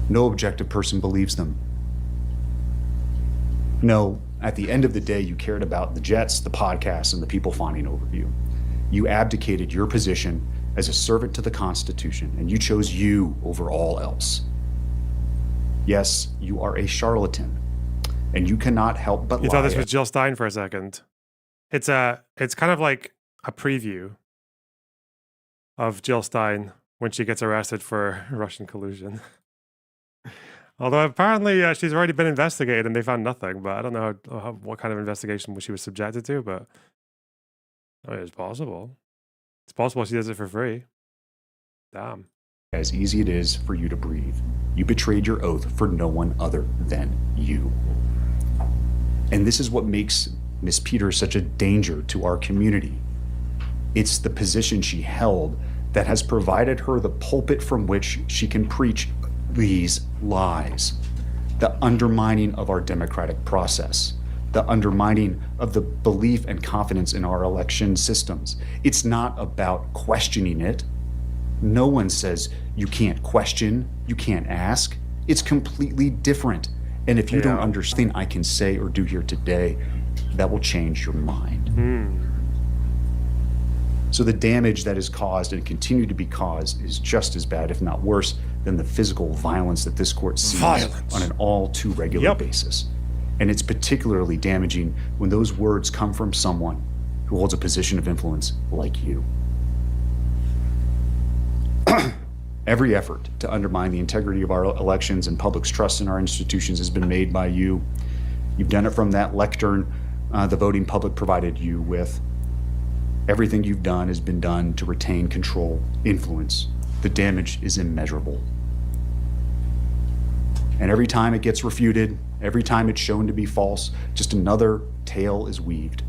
No objective person believes them. No, at the end of the day, you cared about the jets, the podcasts, and the people fawning over you. You abdicated your position as a servant to the Constitution, and you chose you over all else. Yes, you are a charlatan, and you cannot help but lie. You thought this was Jill Stein for a second. It's kind of like a preview of Jill Stein when she gets arrested for Russian collusion. Although apparently she's already been investigated and they found nothing, but I don't know what kind of investigation she was subjected to, but I mean, it's possible. It's possible she does it for free. Damn. As easy it is for you to breathe. You betrayed your oath for no one other than you. And this is what makes Miss Peters such a danger to our community. It's the position she held that has provided her the pulpit from which she can preach these lies. The undermining of our democratic process, the undermining of the belief and confidence in our election systems. It's not about questioning it. No one says you can't question, you can't ask. It's completely different. And if you don't understand I can say or do here today, that will change your mind. So the damage that is caused and continue to be caused is just as bad, if not worse, than the physical violence that this court sees on an all too regular basis. And it's particularly damaging when those words come from someone who holds a position of influence like you. Every effort to undermine the integrity of our elections and public's trust in our institutions has been made by you. You've done it from that lectern the voting public provided you with. Everything you've done has been done to retain control, influence. The damage is immeasurable. And every time it gets refuted, every time it's shown to be false, just another tale is weaved.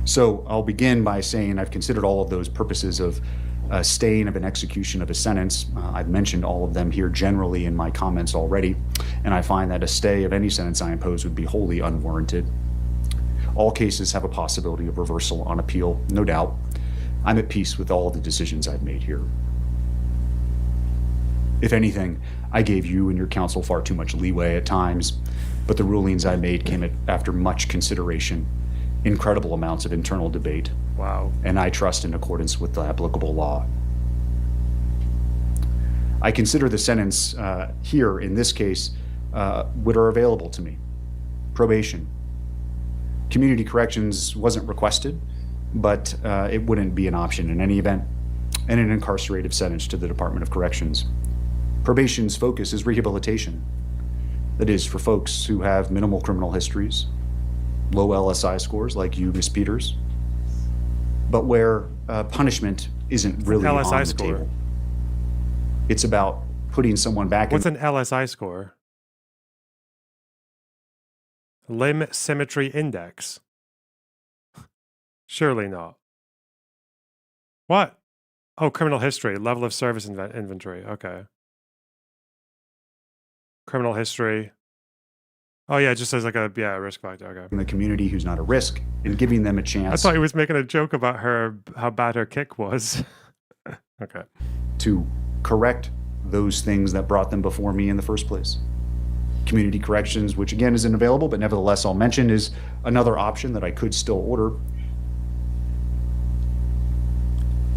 So I'll begin by saying I've considered all of those purposes of staying of an execution of a sentence. I've mentioned all of them here generally in my comments already, and I find that a stay of any sentence I impose would be wholly unwarranted. All cases have a possibility of reversal on appeal, no doubt. I'm at peace with all the decisions I've made here. If anything, I gave you and your counsel far too much leeway at times, but the rulings I made came after much consideration, incredible amounts of internal debate. Wow. And I trust in accordance with the applicable law. I consider the sentence here, in this case, what are available to me. Probation. Community corrections wasn't requested, but it wouldn't be an option in any event, and an incarcerative sentence to the Department of Corrections. Probation's focus is rehabilitation. That is, for folks who have minimal criminal histories, low LSI scores like you, Ms. Peters, but where punishment isn't really on the table. It's about putting someone back in. What's an LSI score? Limb Symmetry Index. Surely not. What? Oh, criminal history, level of service inventory. Okay. Criminal history. Oh yeah, it just says like a risk factor. Okay. In the community who's not a risk, and giving them a chance. I thought he was making a joke about her, how bad her kick was. Okay. To correct those things that brought them before me in the first place. Community corrections, which again isn't available, but nevertheless I'll mention, is another option that I could still order.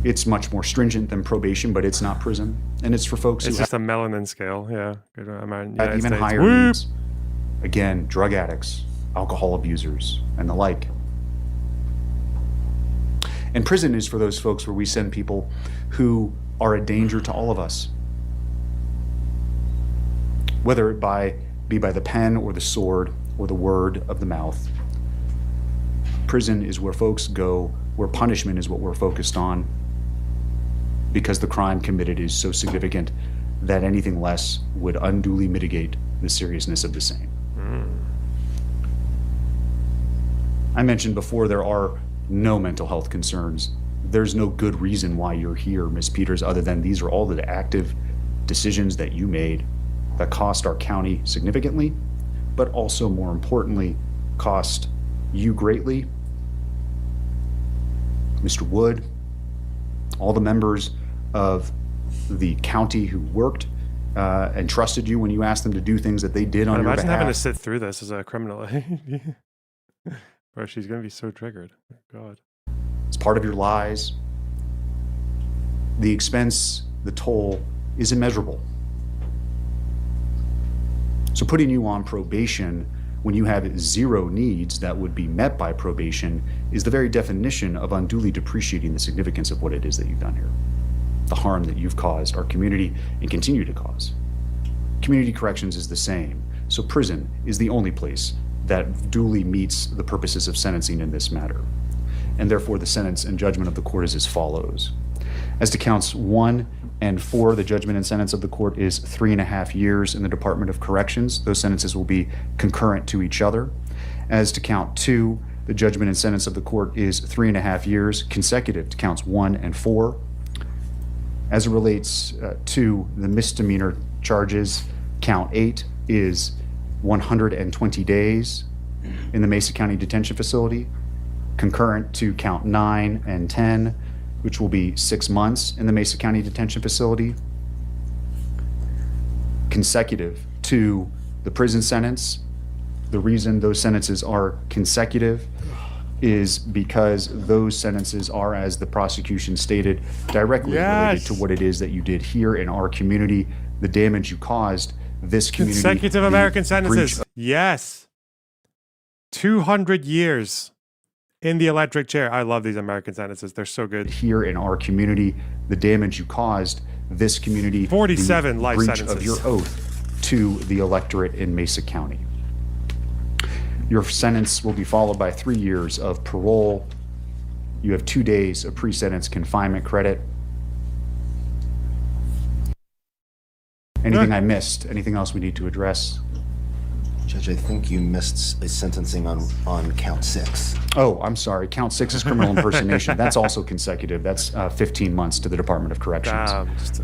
It's much more stringent than probation, but it's not prison, and it's for folks it's who just a melanin scale, yeah. have even higher needs. Again, drug addicts, alcohol abusers, and the like. And prison is for those folks where we send people who are a danger to all of us, whether it be by the pen or the sword or the word of the mouth. Prison is where folks go, where punishment is what we're focused on, because the crime committed is so significant that anything less would unduly mitigate the seriousness of the same. I mentioned before there are no mental health concerns. There's no good reason why you're here, Ms. Peters, other than these are all the active decisions that you made that cost our county significantly, but also more importantly, cost you greatly, Mr. Wood, all the members of the county who worked and trusted you when you asked them to do things that they did on your behalf. Imagine having to sit through this as a criminal. Bro, she's going to be so triggered. Oh, God. It's part of your lies. The expense, the toll is immeasurable. So putting you on probation when you have zero needs that would be met by probation is the very definition of unduly depreciating the significance of what it is that you've done here. The harm that you've caused our community and continue to cause. Community corrections is the same. So prison is the only place that duly meets the purposes of sentencing in this matter. And therefore the sentence and judgment of the court is as follows. As to counts 1 and 4, the judgment and sentence of the court is 3.5 years in the Department of Corrections. Those sentences will be concurrent to each other. As to count 2, the judgment and sentence of the court is 3.5 years consecutive to counts 1 and 4. As it relates to the misdemeanor charges, count 8 is 120 days in the Mesa County Detention Facility, concurrent to count 9 and 10, which will be 6 months in the Mesa County Detention Facility, consecutive to the prison sentence. The reason those sentences are consecutive is because those sentences are, as the prosecution stated, directly related to what it is that you did here in our community, the damage you caused this community. Consecutive American sentences. Yes. 200 years in the electric chair. I love these American sentences. They're so good. Here in our community, the damage you caused this community. 47 life breach sentences. Of your oath to the electorate in Mesa County. Your sentence will be followed by 3 years of parole. You have 2 days of pre-sentence confinement credit. Anything I missed? Anything else we need to address? Judge, I think you missed a sentencing on count 6. Oh, I'm sorry. Count 6 is criminal impersonation. That's also consecutive. That's 15 months to the Department of Corrections.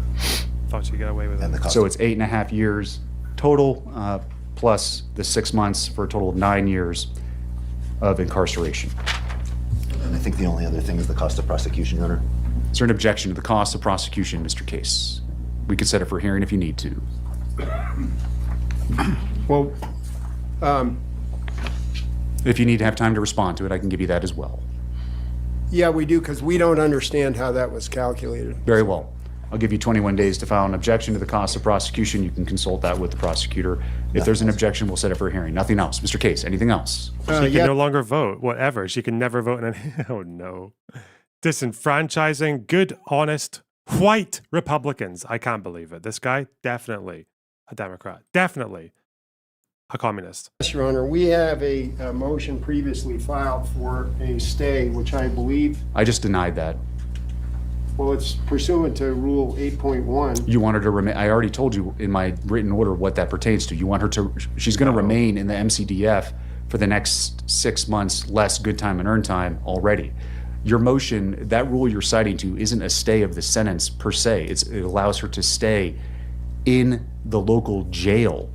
Thought you'd get away with it. So it's 8.5 years total, plus the 6 months for a total of 9 years. of incarceration. And I think the only other thing is the cost of prosecution, Your Honor. Is there an objection to the cost of prosecution, Mr. Case? We could set it for hearing if you need to. Well, if you need to have time to respond to it, I can give you that as well. yeah, we do, because we don't understand how that was calculated. Very well. I'll give you 21 days to file an objection to the cost of prosecution. You can consult that with the prosecutor. If there's an objection, we'll set it for a hearing. Nothing else. Mr. Case, anything else? She can no longer vote, whatever. She can never vote in any... Oh, no. Disenfranchising good, honest, white Republicans. I can't believe it. This guy, definitely a Democrat. Definitely a communist. Yes, Your Honor, we have a motion previously filed for a stay, which I believe, I just denied that. well, it's pursuant to Rule 8.1. You want her to remain, I already told you in my written order what that pertains to. You want her to, she's going to remain in the MCDF for the next 6 months, less good time and earn time already. Your motion, that rule you're citing to, isn't a stay of the sentence per se. It allows her to stay in the local jail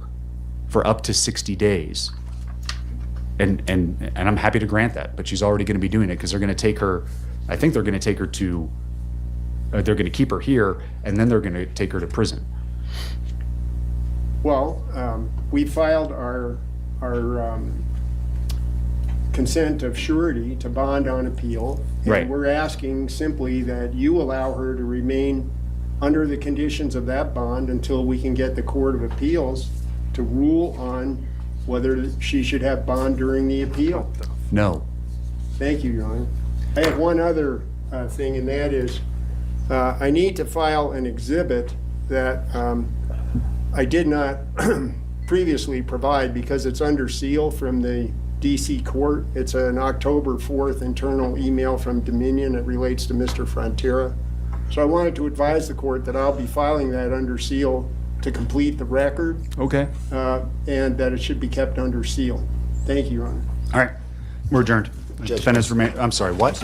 for up to 60 days. And I'm happy to grant that, but she's already going to be doing it because they're going to take her, I think they're going to take her to, they're going to keep her here, and then they're going to take her to prison. Well, we filed our consent of surety to bond on appeal. Right. And we're asking simply that you allow her to remain under the conditions of that bond until we can get the Court of Appeals to rule on whether she should have bond during the appeal. No. Thank you, Your Honor. I have one other thing, and that is I need to file an exhibit that I did not previously provide because it's under seal from the DC court. It's an October 4th internal email from Dominion. It relates to Mr. Frontera. So I wanted to advise the court that I'll be filing that under seal to complete the record. Okay. And that it should be kept under seal. Thank you, Your Honor. All right. We're adjourned. Defendants remain, I'm sorry, what?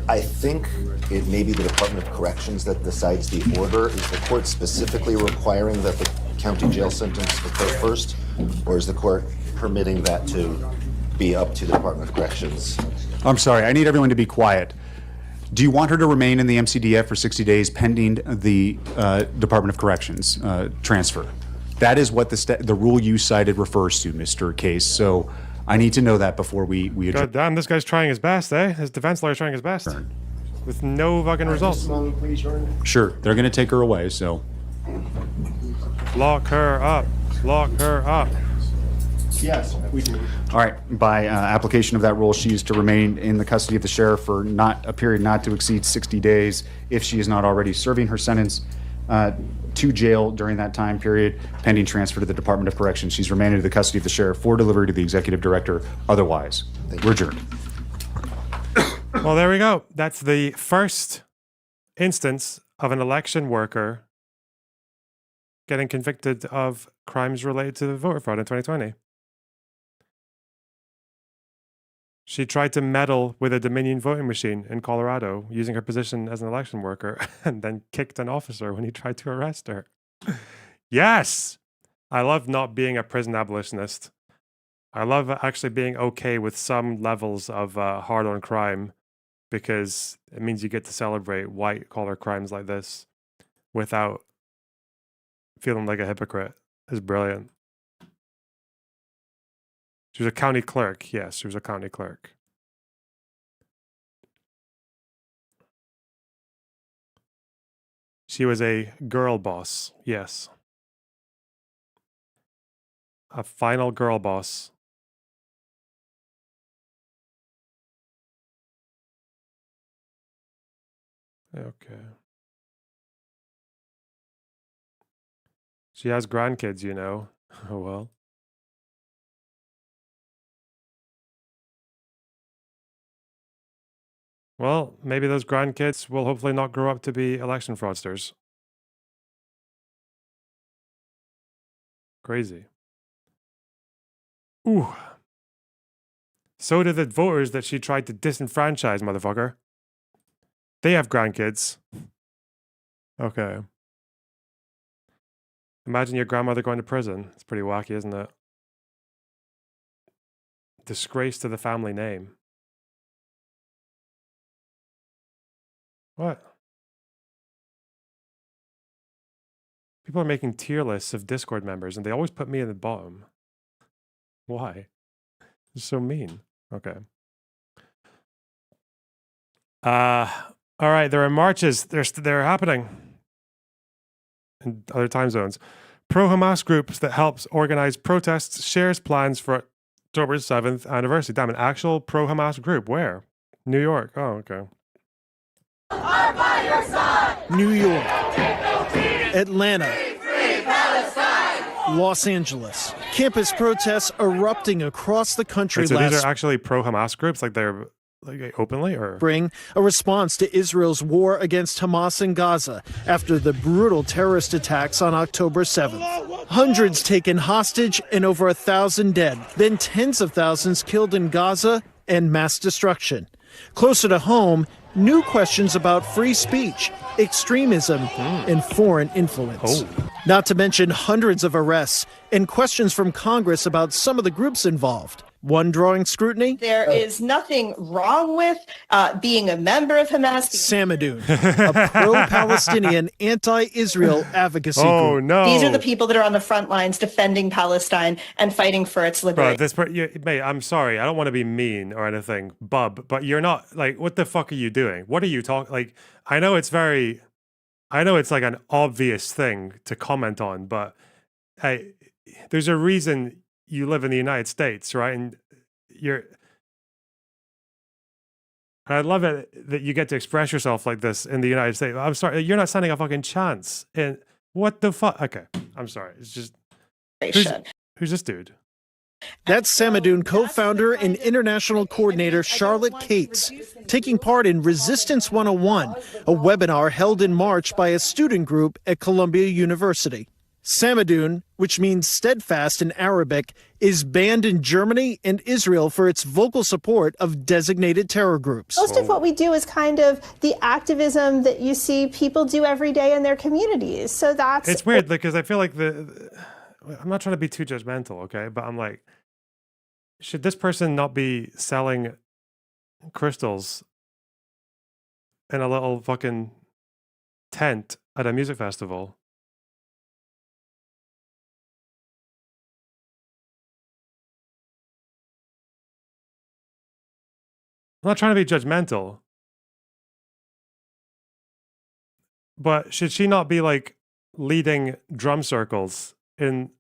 I think it may be the Department of Corrections that decides the order. Is the court specifically requiring that the county jail sentence occur first? Or is the court permitting that to be up to the Department of Corrections? I'm sorry, I need everyone to be quiet. Do you want her to remain in the MCDF for 60 days pending the Department of Corrections transfer? That is what the rule you cited refers to, Mr. Case. So I need to know that before we adjourn. God damn, this guy's trying his best, eh? His defense lawyer's trying his best. With no fucking results. Just a moment, please, Your Honor. Sure, they're going to take her away, so. Lock her up. Lock her up. Yes, we do. All right, by application of that rule, she is to remain in the custody of the sheriff for a period not to exceed 60 days if she is not already serving her sentence to jail during that time period, pending transfer to the Department of Corrections. She's remanded to the custody of the sheriff for delivery to the executive director. Otherwise, we're adjourned. Well, there we go. That's the first instance of an election worker getting convicted of crimes related to voter fraud in 2020. She tried to meddle with a Dominion voting machine in Colorado using her position as an election worker and then kicked an officer when he tried to arrest her. Yes! I love not being a prison abolitionist. I love actually being okay with some levels of hard-on crime because it means you get to celebrate white-collar crimes like this without feeling like a hypocrite. It's brilliant. She was a county clerk. Yes, she was a county clerk. She was a girl boss. Yes. A final girl boss. Okay. She has grandkids, you know. Oh, well. Well, maybe those grandkids will hopefully not grow up to be election fraudsters. Crazy. Ooh. So did the voters that she tried to disenfranchise, motherfucker. They have grandkids. Okay. Imagine your grandmother going to prison. It's pretty wacky, isn't it? disgrace to the family name. What? People are making tier lists of Discord members, and they always put me in the bottom. Why? It's so mean. Okay. All right, there are marches. They're happening in other time zones. Pro-Hamas groups that helps organize protests shares plans for October 7th anniversary. Damn, an actual pro-Hamas group. Where? New York. Oh, okay. New York, Atlanta, Los Angeles. Campus protests erupting across the country Wait, so last these are actually pro-Hamas groups? Like they're like openly, or spring, a response to Israel's war against Hamas in Gaza after the brutal terrorist attacks on October 7th. Hundreds taken hostage and over 1,000 dead, then tens of thousands killed in Gaza and mass destruction. Closer to home, new questions about free speech, extremism, and foreign influence. Not to mention hundreds of arrests and questions from Congress about some of the groups involved. One drawing scrutiny. There is nothing wrong with being a member of Hamas. Samadoun, a pro-Palestinian, anti-Israel advocacy group. Oh, no. These are the people that are on the front lines defending Palestine and fighting for its liberation. Mate, I'm sorry. I don't want to be mean or anything, bub, but you're not, like, what the fuck are you doing? What are you talking, like, I know it's like an obvious thing to comment on, but hey, there's a reason you live in the United States, right? And I love it that you get to express yourself like this in the United States. I'm sorry, you're not standing a fucking chance. And what the fuck? Okay, I'm sorry. It's just who's this dude? That's Samadoun co-founder and international coordinator Charlotte Cates, taking part in Resistance 101, a webinar held in March by a student group at Columbia University. Samadoun, which means steadfast in Arabic, is banned in Germany and Israel for its vocal support of designated terror groups. Most of what we do is kind of the activism that you see people do every day in their communities. So it's weird because I feel like I'm not trying to be too judgmental, okay? But I'm like, should this person not be selling crystals in a little fucking tent at a music festival? I'm not trying to be judgmental, but should she not be like leading drum circles in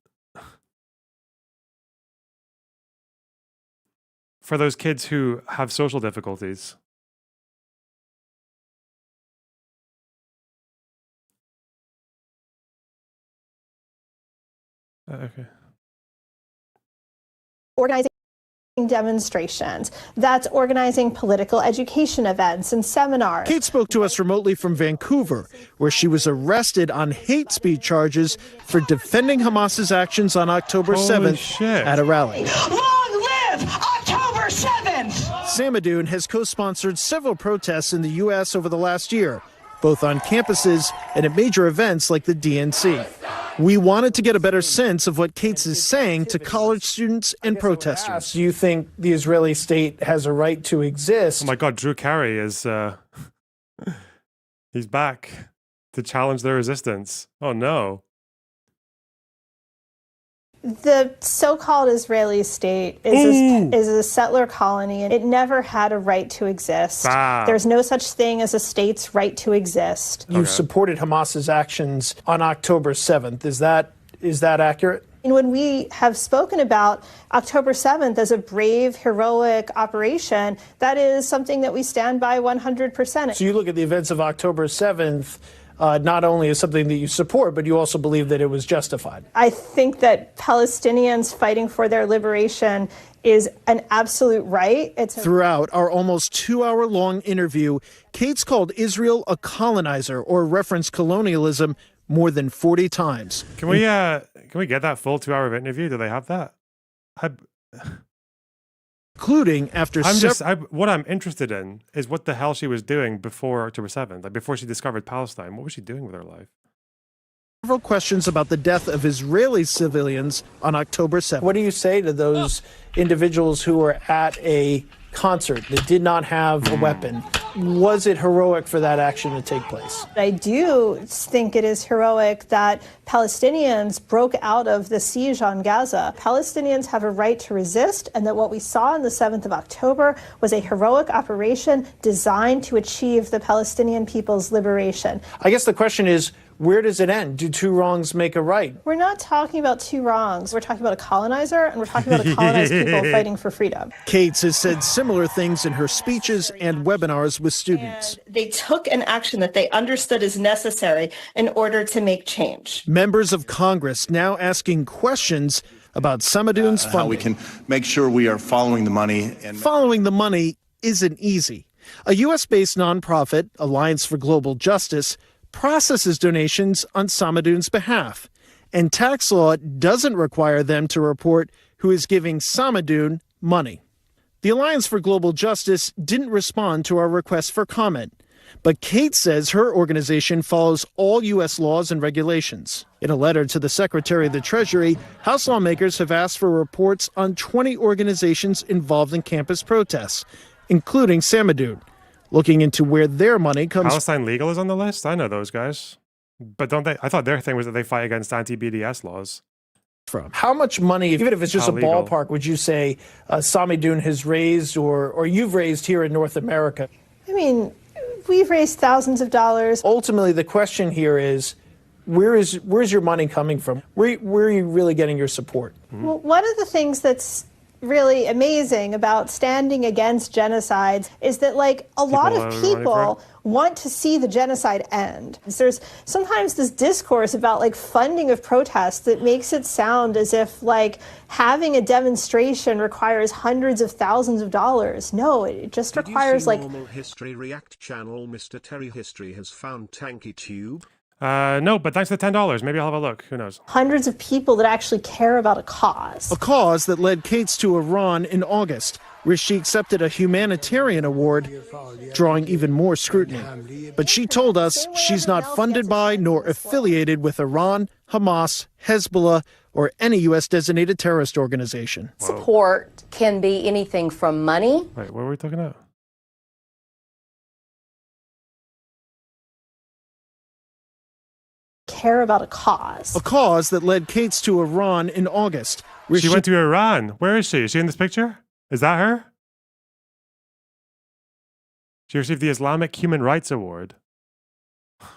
for those kids who have social difficulties? Okay. Organizing demonstrations, that's organizing political education events and seminars. Kate spoke to us remotely from Vancouver, where she was arrested on hate speech charges for defending Hamas's actions on October 7th at a rally. Long live October 7th! Samadoun has co-sponsored several protests in the U.S. over the last year, both on campuses and at major events like the DNC. We wanted to get a better sense of what Cates is saying to college students and protesters. Do you think the Israeli state has a right to exist? Oh my God, Drew Carey is, he's back to challenge their resistance. Oh no. The so-called Israeli state is a settler colony, and it never had a right to exist. There's no such thing as a state's right to exist. You've supported Hamas's actions on October 7th. Is that accurate? And when we have spoken about October 7th as a brave, heroic operation, that is something that we stand by 100%. So you look at the events of October 7th not only as something that you support, but you also believe that it was justified. I think that Palestinians fighting for their liberation is an absolute right. Throughout our almost 2-hour-long interview, Cates called Israel a colonizer or referenced colonialism more than 40 times. Can we get that full 2-hour interview? Do they have that? Including after what I'm interested in is what the hell she was doing before October 7th, like before she discovered Palestine. What was she doing with her life? Several questions about the death of Israeli civilians on October 7th. What do you say to those individuals who were at a concert that did not have a weapon? Was it heroic for that action to take place? I do think it is heroic that Palestinians broke out of the siege on Gaza. Palestinians have a right to resist, and that what we saw on the 7th of October was a heroic operation designed to achieve the Palestinian people's liberation. I guess the question is, where does it end? Do two wrongs make a right? We're not talking about two wrongs. We're talking about a colonizer, and we're talking about a colonized people fighting for freedom. Cates has said similar things in her speeches and webinars with students. And they took an action that they understood is necessary in order to make change. Members of Congress now asking questions about Samadoun's funding. How we can make sure we are following the money. And following the money isn't easy. A U.S.-based nonprofit, Alliance for Global Justice, processes donations on Samadoun's behalf, and tax law doesn't require them to report who is giving Samadoun money. The Alliance for Global Justice didn't respond to our request for comment, but Kate says her organization follows all U.S. laws and regulations. In a letter to the Secretary of the Treasury, House lawmakers have asked for reports on 20 organizations involved in campus protests, including Samadoun, looking into where their money comes. Palestine Legal is on the list? I know those guys. But don't they? I thought their thing was that they fight against anti-BDS laws. From how much money, even if it's just a legal. ballpark, would you say Samadoun has raised or you've raised here in North America? I mean, we've raised thousands of dollars. Ultimately, the question here is, where's your money coming from? Where are you really getting your support? Well, one of the things that's really amazing about standing against genocides is that, like, a lot of people want to see the genocide end. There's sometimes this discourse about, like, funding of protests that makes it sound as if, like, having a demonstration requires hundreds of thousands of dollars. No, it just requires, like... Normal History React channel Mr. Terry History has found Tanky Tube. No, but thanks to $10. Maybe I'll have a look. Who knows? Hundreds of people that actually care about a cause. A cause that led Cates to Iran in August, where she accepted a humanitarian award, drawing even more scrutiny. But she told us she's not funded by nor affiliated with Iran, Hamas, Hezbollah, or any U.S. designated terrorist organization. Support can be anything from money. Wait, what were we talking about? Care about a cause. A cause that led Cates to Iran in August. Where She went to Iran. Where is she? Is she in this picture? Is that her? She received the Islamic Human Rights Award.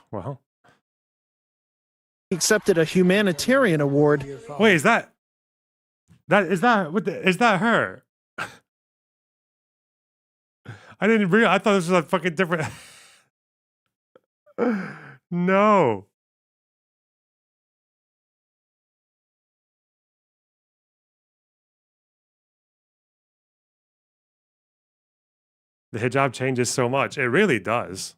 Well. Accepted a humanitarian award. Wait, is that her? I didn't realize. I thought this was a fucking different. No. The hijab changes so much. It really does.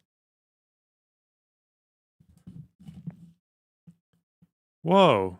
Whoa.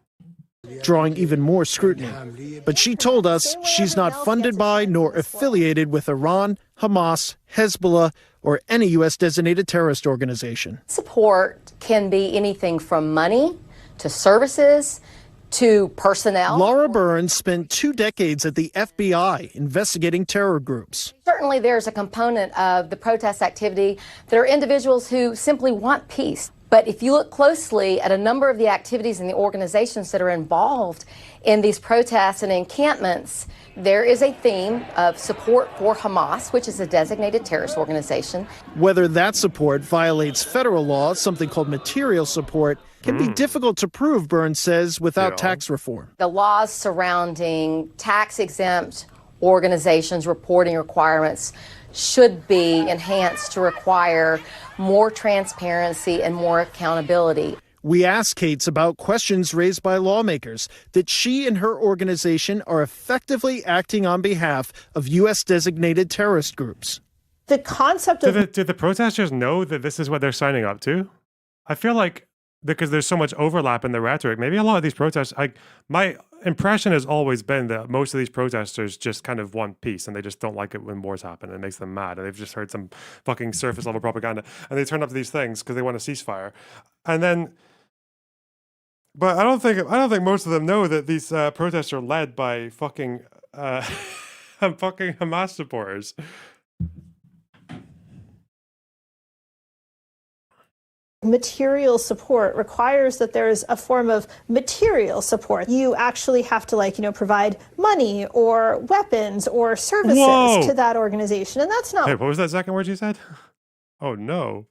Drawing even more scrutiny. But she told us she's not funded by nor affiliated with Iran, Hamas, Hezbollah, or any U.S. designated terrorist organization. Support can be anything from money to services to personnel. Laura Burns spent 2 decades at the FBI investigating terror groups. Certainly there's a component of the protest activity that are individuals who simply want peace. But if you look closely at a number of the activities and the organizations that are involved in these protests and encampments, there is a theme of support for Hamas, which is a designated terrorist organization. Whether that support violates federal law, something called material support, can be difficult to prove, Burns says, without tax reform. The laws surrounding tax-exempt organizations' reporting requirements should be enhanced to require more transparency and more accountability. We asked Cates about questions raised by lawmakers that she and her organization are effectively acting on behalf of U.S. designated terrorist groups. The concept of... Did the protesters know that this is what they're signing up to? I feel like because there's so much overlap in the rhetoric, maybe a lot of these protests, my impression has always been that most of these protesters just kind of want peace and they just don't like it when wars happen and it makes them mad and they've just heard some fucking surface level propaganda and they turn up to these things because they want a ceasefire. And then But I don't think most of them know that these protests are led by fucking fucking Hamas supporters. Material support requires that there is a form of material support. You actually have to provide money or weapons or services to that organization. And that's not... Hey, what was that second word you said? Oh, no.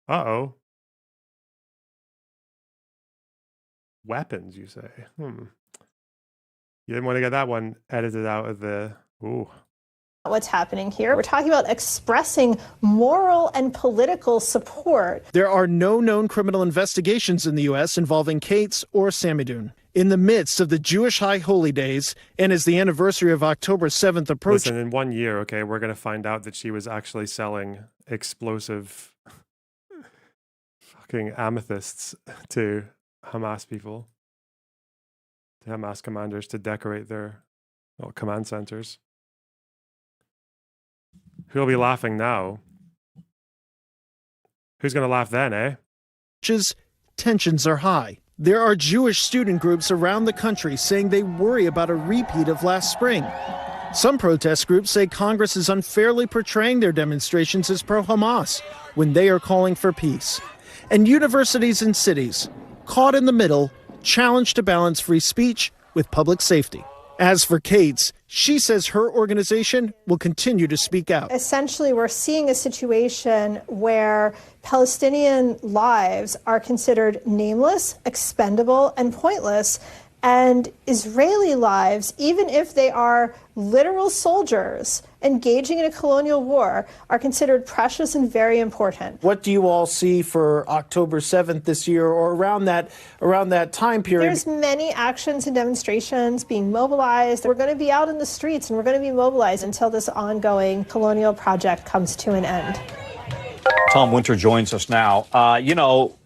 Uh-oh. Weapons, you say? You didn't want to get that one edited out of the... Ooh. What's happening here. We're talking about expressing moral and political support. There are no known criminal investigations in the U.S. involving Kate's or Samidoun. In the midst of the Jewish High Holy Days, and as the anniversary of October 7th approaches... Listen, in 1 year, okay, we're going to find out that she was actually selling explosive fucking amethysts to Hamas people, to Hamas commanders to decorate their command centers. Who'll be laughing now? Who's going to laugh then, eh? Tensions are high. There are Jewish student groups around the country saying they worry about a repeat of last spring. Some protest groups say Congress is unfairly portraying their demonstrations as pro-Hamas when they are calling for peace. And universities and cities, caught in the middle, challenge to balance free speech with public safety. As for Kate's, she says her organization will continue to speak out. Essentially, we're seeing a situation where Palestinian lives are considered nameless, expendable, and pointless. And Israeli lives, even if they are literal soldiers engaging in a colonial war, are considered precious and very important. What do you all see for October 7th this year, or around that time period? There's many actions and demonstrations being mobilized. We're going to be out in the streets and we're going to be mobilized until this ongoing colonial project comes to an end. Tom Winter joins us now.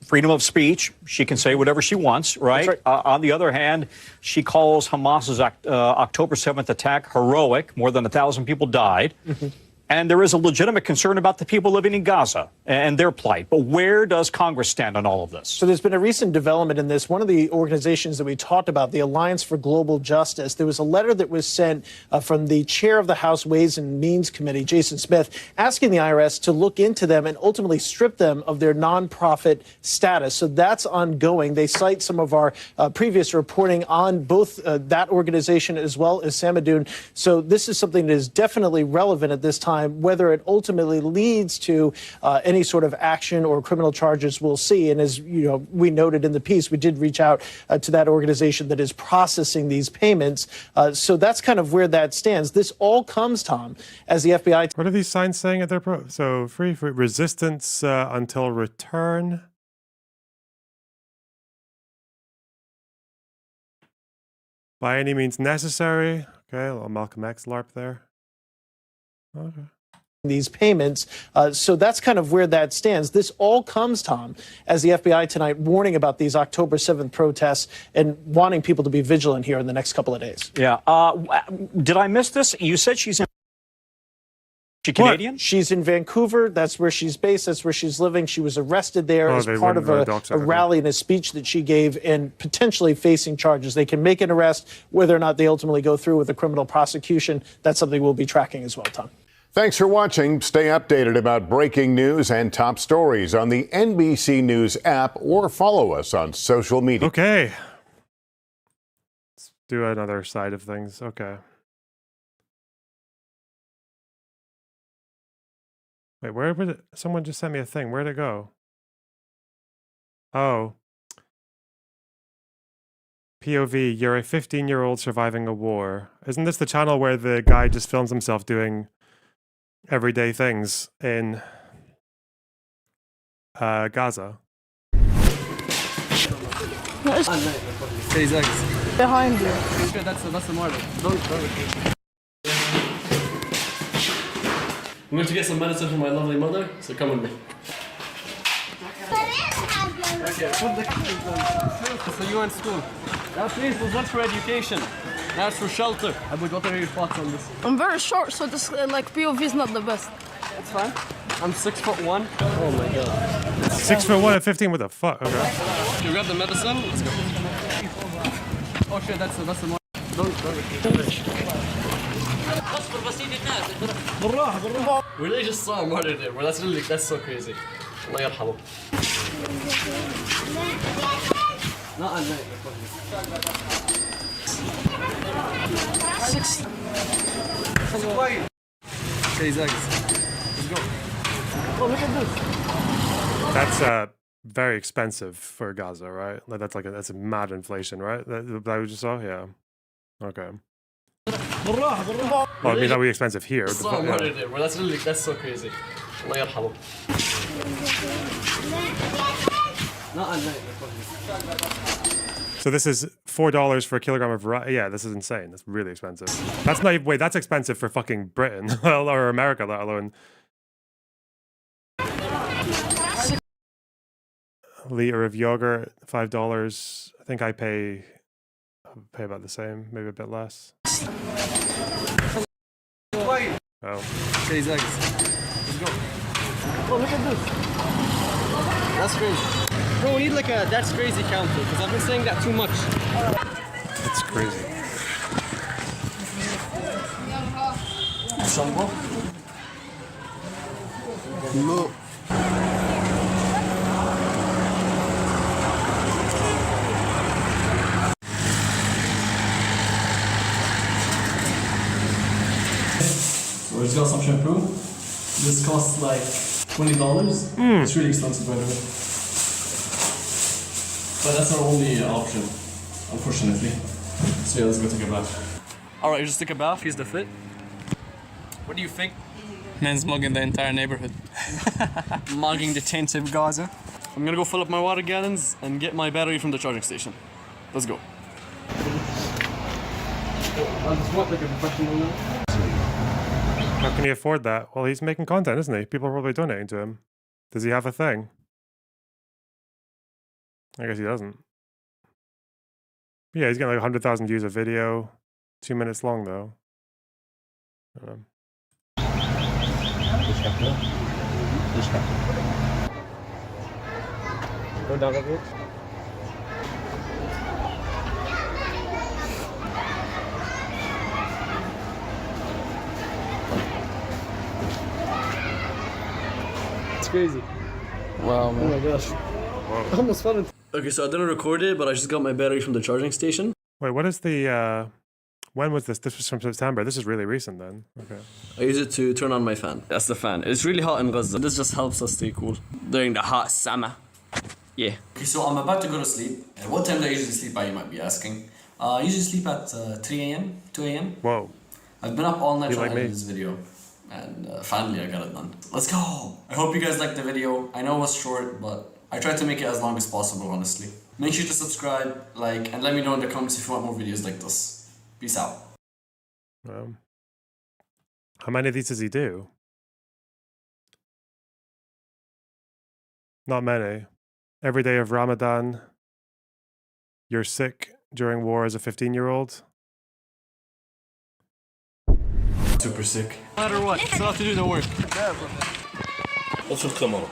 Freedom of speech. She can say whatever she wants, right? That's right. On the other hand, she calls Hamas's October 7th attack heroic. More than 1,000 people died. Mm-hmm. And there is a legitimate concern about the people living in Gaza and their plight. But where does Congress stand on all of this? So there's been a recent development in this. One of the organizations that we talked about, the Alliance for Global Justice, there was a letter that was sent from the chair of the House Ways and Means Committee, Jason Smith, asking the IRS to look into them and ultimately strip them of their nonprofit status. So that's ongoing. They cite some of our previous reporting on both that organization as well as Samidoun. So this is something that is definitely relevant at this time. Whether it ultimately leads to any sort of action or criminal charges, we'll see. And as we noted in the piece, we did reach out to that organization that is processing these payments. So that's kind of where that stands. This all comes, Tom, as the FBI... What are these signs saying at their So free resistance until return. By any means necessary. Okay, a little Malcolm X LARP there. Okay. These payments. So that's kind of where that stands. This all comes, Tom, as the FBI tonight warning about these October 7th protests and wanting people to be vigilant here in the next couple of days. Yeah. Did I miss this? You said she's in... She Canadian? What? She's in Vancouver. That's where she's based. That's where she's living. She was arrested there as part of a rally and a speech that she gave and potentially facing charges. They can make an arrest. Whether or not they ultimately go through with a criminal prosecution, that's something we'll be tracking as well, Tom. Thanks for watching. Stay updated about breaking news and top stories on the NBC News app or follow us on social media. Okay. Let's do another side of things. Okay. Wait, where was it? Someone just sent me a thing. Where'd it go? Oh. POV, you're a 15-year-old surviving a war. Isn't this the channel where the guy just films himself doing everyday things in Gaza? Behind you. Okay, that's the murder. Don't. I'm going to get some medicine for my lovely mother, so come with me. Okay, put the kids so you in school. That place was not for education. That's for shelter. What are your thoughts on this? I'm very short, so this POV is not the best. It's fine. I'm 6'1". Oh my god. 6'1" at 15. What the fuck? Okay. You grab the medicine. Let's go. Oh shit, that's the one. Don't. We really just saw a murder there. Well, that's so crazy. Allah yarhamu. Not at night. 6. Okay, Zags. Let's go. Oh, look at this. That's very expensive for Gaza, right? Like that's a mad inflation, right? That we just saw, yeah. Okay. Well, I mean that would be expensive here. That's so crazy. Allah yarhamu. Not at night. So this is $4 for a kilogram of rice. Yeah, this is insane. That's really expensive. That's not even, wait, that's expensive for fucking Britain or America, let alone. A liter of yogurt, $5. I think I'll pay about the same, maybe a bit less. Oh. Okay, Zags. Let's go. Oh, look at this. That's crazy. Bro, we need like a that's crazy counter, because I've been saying that too much. That's crazy. Shampoo? No. So we just got some shampoo. This costs like $20. It's really expensive, by the way. But that's our only option, unfortunately. So yeah, let's go take a bath. Alright, just take a bath, here's the fit. What do you think? Man's mugging the entire neighborhood. Mugging the tent of Gaza. I'm gonna go fill up my water gallons and get my battery from the charging station. Let's go. I'll just walk like a professional now. How can he afford that? Well, he's making content, isn't he? People are probably donating to him. Does he have a thing? I guess he doesn't. Yeah, he's getting like 100,000 views a video. 2 minutes long, though. Go down a bit. It's crazy. Wow, man. Oh my gosh. Whoa. Almost fun. Okay, so I didn't record it, but I just got my battery from the charging station. Wait, what is the, when was this? This was from September. This is really recent then. Okay. I use it to turn on my fan. That's the fan. It's really hot in Gaza. This just helps us stay cool during the hot summer. Yeah. Okay, so I'm about to go to sleep. What time do I usually sleep by, you might be asking? I usually sleep at 3 a.m., 2 a.m. Whoa. I've been up all night trying like to edit this video. And finally I got it done. Let's go! I hope you guys liked the video. I know it was short, but I tried to make it as long as possible, honestly. Make sure to subscribe, like, and let me know in the comments if you want more videos like this. Peace out. How many of these does he do? Not many. Every day of Ramadan. You're sick during war as a 15-year-old. Super sick. No matter what, still have to do the work. What's your camera?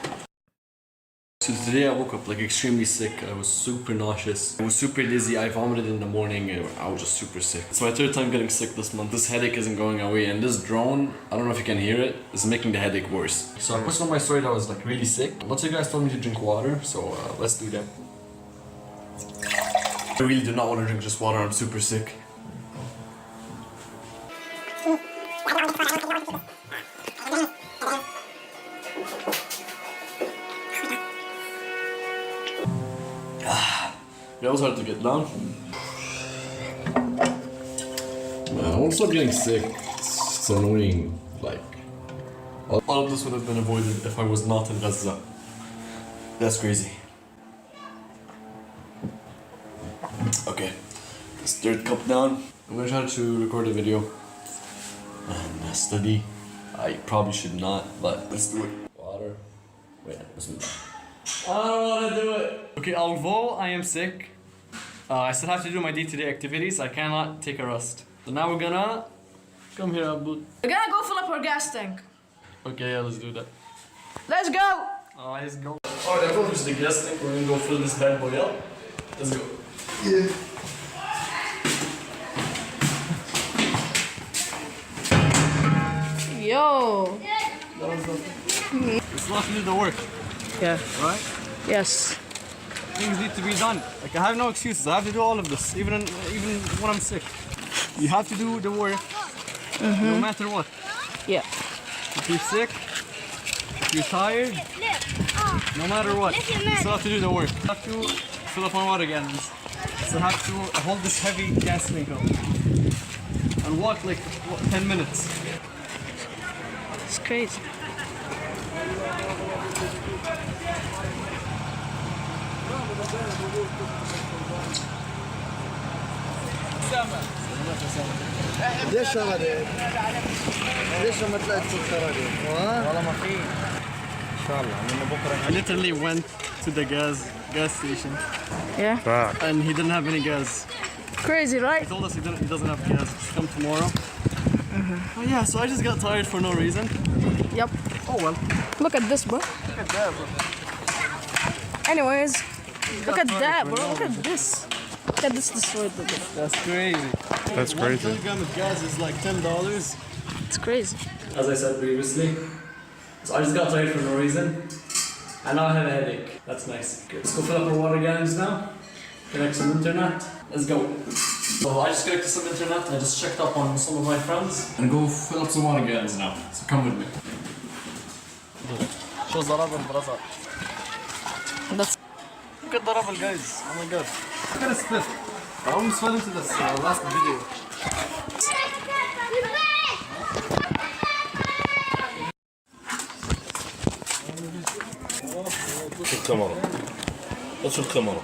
So today I woke up like extremely sick. I was super nauseous. I was super dizzy. I vomited in the morning. I was just super sick. It's my third time getting sick this month. This headache isn't going away, and this drone, I don't know if you can hear it, is making the headache worse. So I posted on my story that I was like really sick. Lots of you guys told me to drink water, so let's do that. I really do not want to drink just water. I'm super sick. It was hard to get down. Man, I won't stop getting sick. It's annoying. Like, all of this would have been avoided if I was not in Gaza. That's crazy. Okay, this third cup down. I'm gonna try to record a video and study. I probably should not, but let's do it. Water. Wait, let's move. I don't want to do it. Okay, although I am sick, I still have to do my day-to-day activities. I cannot take a rest. So now we're gonna come here, Abdul. We're gonna go fill up our gas tank. Okay, yeah, let's do that. Let's go! Oh, let's go. Alright, everyone who's the guest link, we're gonna go fill this bad boy up. Let's go. Yeah. Yo! It's not to do the work. Yeah. Right? Yes. Things need to be done. Like, I have no excuses. I have to do all of this, even when I'm sick. You have to do the work, no matter what. Yeah. If you're sick, if you're tired, no matter what, you still have to do the work. You have to fill up my water gallons. So I have to hold this heavy gas tank up and walk like 10 minutes. It's crazy. ليش شغلت؟ ليش ما طلعت سكر هذه؟ والله ما في. إن شاء الله من بكرة. I literally went to the gas station. Yeah. Fuck. And he didn't have any gas. Crazy, right? He told us he doesn't have gas. Just come tomorrow. Oh yeah, so I just got tired for no reason. Yep. Oh well. Look at this, bro. Look at that, bro. Anyways, look at that, bro. Look at this. Look at this destroyed, bro. That's crazy. That's crazy. 1 kilogram of gas is like $10. It's crazy. As I said previously, so I just got tired for no reason. And now I have a headache. That's nice. Okay, let's go fill up our water gallons now. Connect some internet. Let's go. So I just connected some internet. I just checked up on some of my friends. And go fill up some water gallons now. So come with me. Show Zarab and Brazza. Look at the rubble, guys. Oh my god. Look at this split. I almost fell into this last video. شو الكاميرا؟ شو الكاميرا؟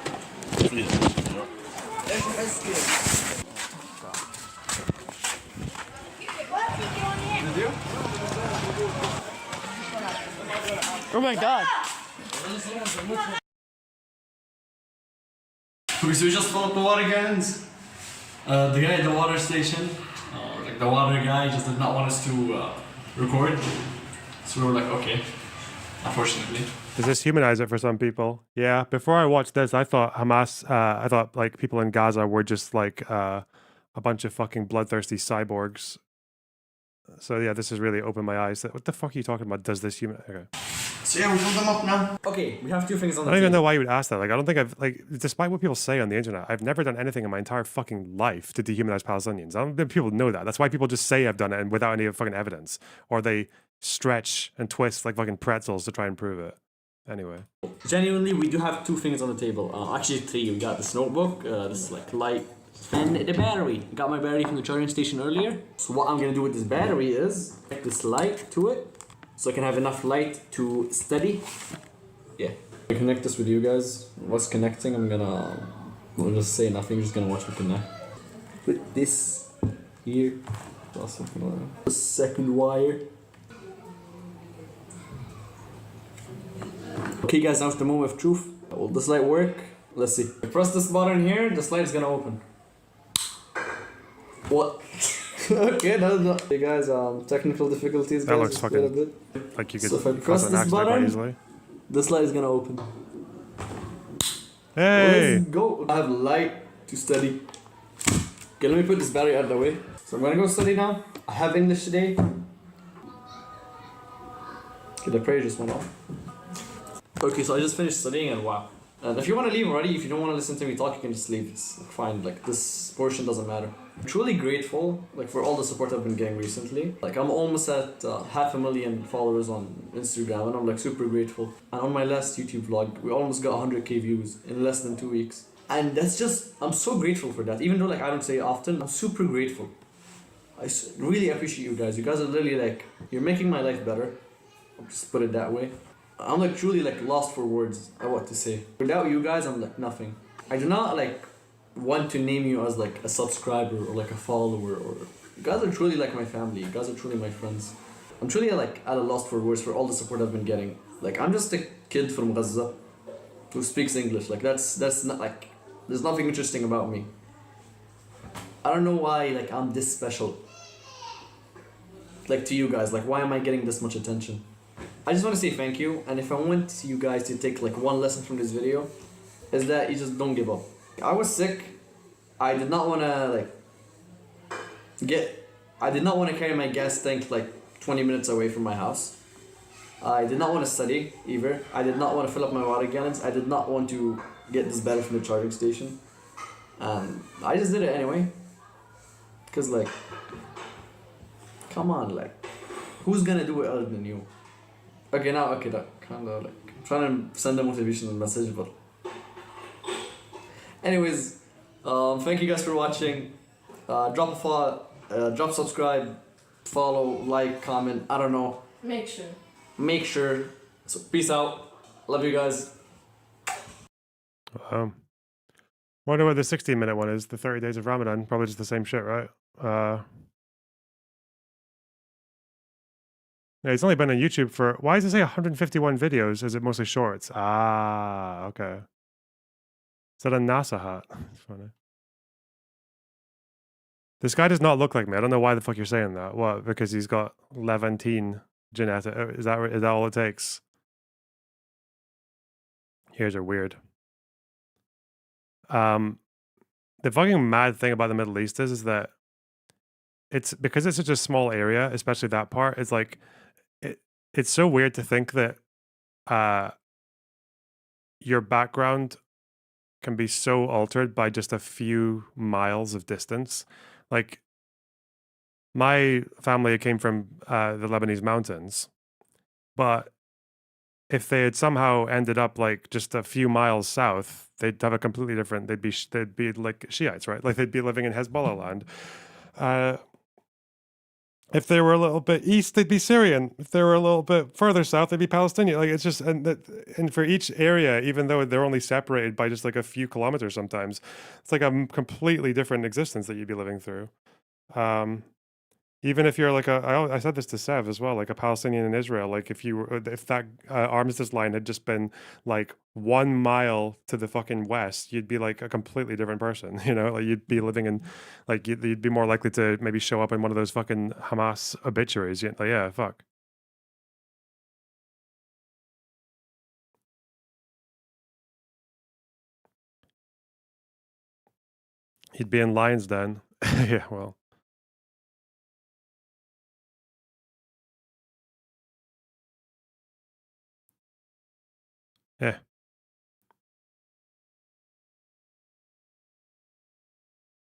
Oh my god. Okay, so we just filled up the water gallons. The guy at the water station, like the water guy, just did not want us to record. So we were like, okay, unfortunately. Does this humanize it for some people? Yeah. Before I watched this, I thought Hamas, I thought like people in Gaza were just like a bunch of fucking bloodthirsty cyborgs. So yeah, this has really opened my eyes. What the fuck are you talking about? Does this human? Okay. So yeah, we filled them up now. Okay, we have 2 things on the I don't even know why you would ask that. Like, I don't think I've, like, despite what people say on the internet, I've never done anything in my entire fucking life to dehumanize Palestinians. I don't think people know that. That's why people just say I've done it and without any fucking evidence. Or they stretch and twist like fucking pretzels to try and prove it. Anyway. Genuinely, we do have 2 things on the table. Actually 3. We got this notebook, this like light, and the battery. I got my battery from the charging station earlier. So what I'm gonna do with this battery is connect this light to it, so I can have enough light to study. Yeah. I connect this with you guys. What's connecting? We'll just say nothing. You're just gonna watch me connect. Put this here. The second wire. Okay, guys, now's the moment of truth. Will this light work? Let's see. I press this button here. This light is gonna open. What? Okay, that's not. Hey guys, technical difficulties. That guys, looks fucking a bit. like you could So if I cause press an this accident quite button, easily. this light is gonna open. Hey! Let's go. I have light to study. Okay, let me put this battery out of the way. So I'm gonna go study now. I have English today. Okay, the prayer just went off. Okay, so I just finished studying and wow. And if you want to leave already, if you don't want to listen to me talk, you can just leave. It's fine, like this portion doesn't matter. I'm truly grateful, like for all the support I've been getting recently. Like I'm almost at 500,000 followers on Instagram and I'm like super grateful. And on my last YouTube vlog, we almost got 100k views in less than 2 weeks. And that's just, I'm so grateful for that. Even though like I don't say it often, I'm super grateful. I really appreciate you guys. You guys are literally like, you're making my life better. I'll just put it that way. I'm like truly like lost for words at what to say. Without you guys, I'm like nothing. I do not like want to name you as like a subscriber or like a follower, or you guys are truly like my family. You guys are truly my friends. I'm truly like at a loss for words for all the support I've been getting. Like I'm just a kid from Gaza who speaks English. Like that's not like, there's nothing interesting about me. I don't know why like I'm this special. like to you guys, like why am I getting this much attention? I just want to say thank you, and if I want you guys to take like one lesson from this video, is that you just don't give up. I was sick. I did not want to I did not want to carry my gas tank like 20 minutes away from my house. I did not want to study either. I did not want to fill up my water gallons. I did not want to get this battery from the charging station. I just did it anyway. Cause like, come on, like, who's gonna do it other than you? Okay, now, okay, that kind of like, I'm trying to send a motivational message, but anyways, thank you guys for watching. Drop subscribe, follow, like, comment, I don't know. Make sure. So peace out. Love you guys. Wonder what the 16-minute one is. The 30 days of Ramadan. Probably just the same shit, right? Yeah, he's only been on YouTube for... Why does it say 151 videos? Is it mostly shorts? Ah, okay. Is that a NASA hat? It's funny. This guy does not look like me. I don't know why the fuck you're saying that. What? Because he's got Levantine genetic. Is that all it takes? Here's are weird. The fucking mad thing about the Middle East is that it's because it's such a small area, especially that part. It's like it's so weird to think that your background can be so altered by just a few miles of distance. Like my family came from the Lebanese mountains, but if they had somehow ended up like just a few miles south, they'd have a completely different. They'd be like Shiites, right? Like they'd be living in Hezbollah land. If they were a little bit east, they'd be Syrian. If they were a little bit further south, they'd be Palestinian. Like it's just and for each area, even though they're only separated by just like a few kilometers, sometimes it's like a completely different existence that you'd be living through. Even if you're like I said this to Sev as well, like a Palestinian in Israel, like if that armistice line had just been like 1 mile to the fucking west, you'd be like a completely different person, you know? Like you'd be living in, like you'd be more likely to maybe show up in one of those fucking Hamas obituaries. Like, yeah, fuck. He'd be in Lion's Den. Yeah, well. Yeah.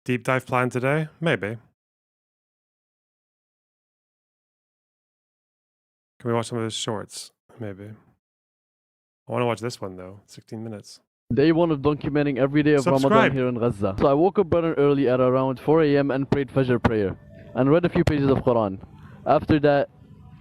Deep dive plan today? Maybe. Can we watch some of his shorts? Maybe. I want to watch this one though. 16 minutes. Day one of documenting every day of Ramadan here in Gaza. So I woke up bright and early at around 4 a.m. and prayed Fajr prayer and read a few pages of Quran. After that,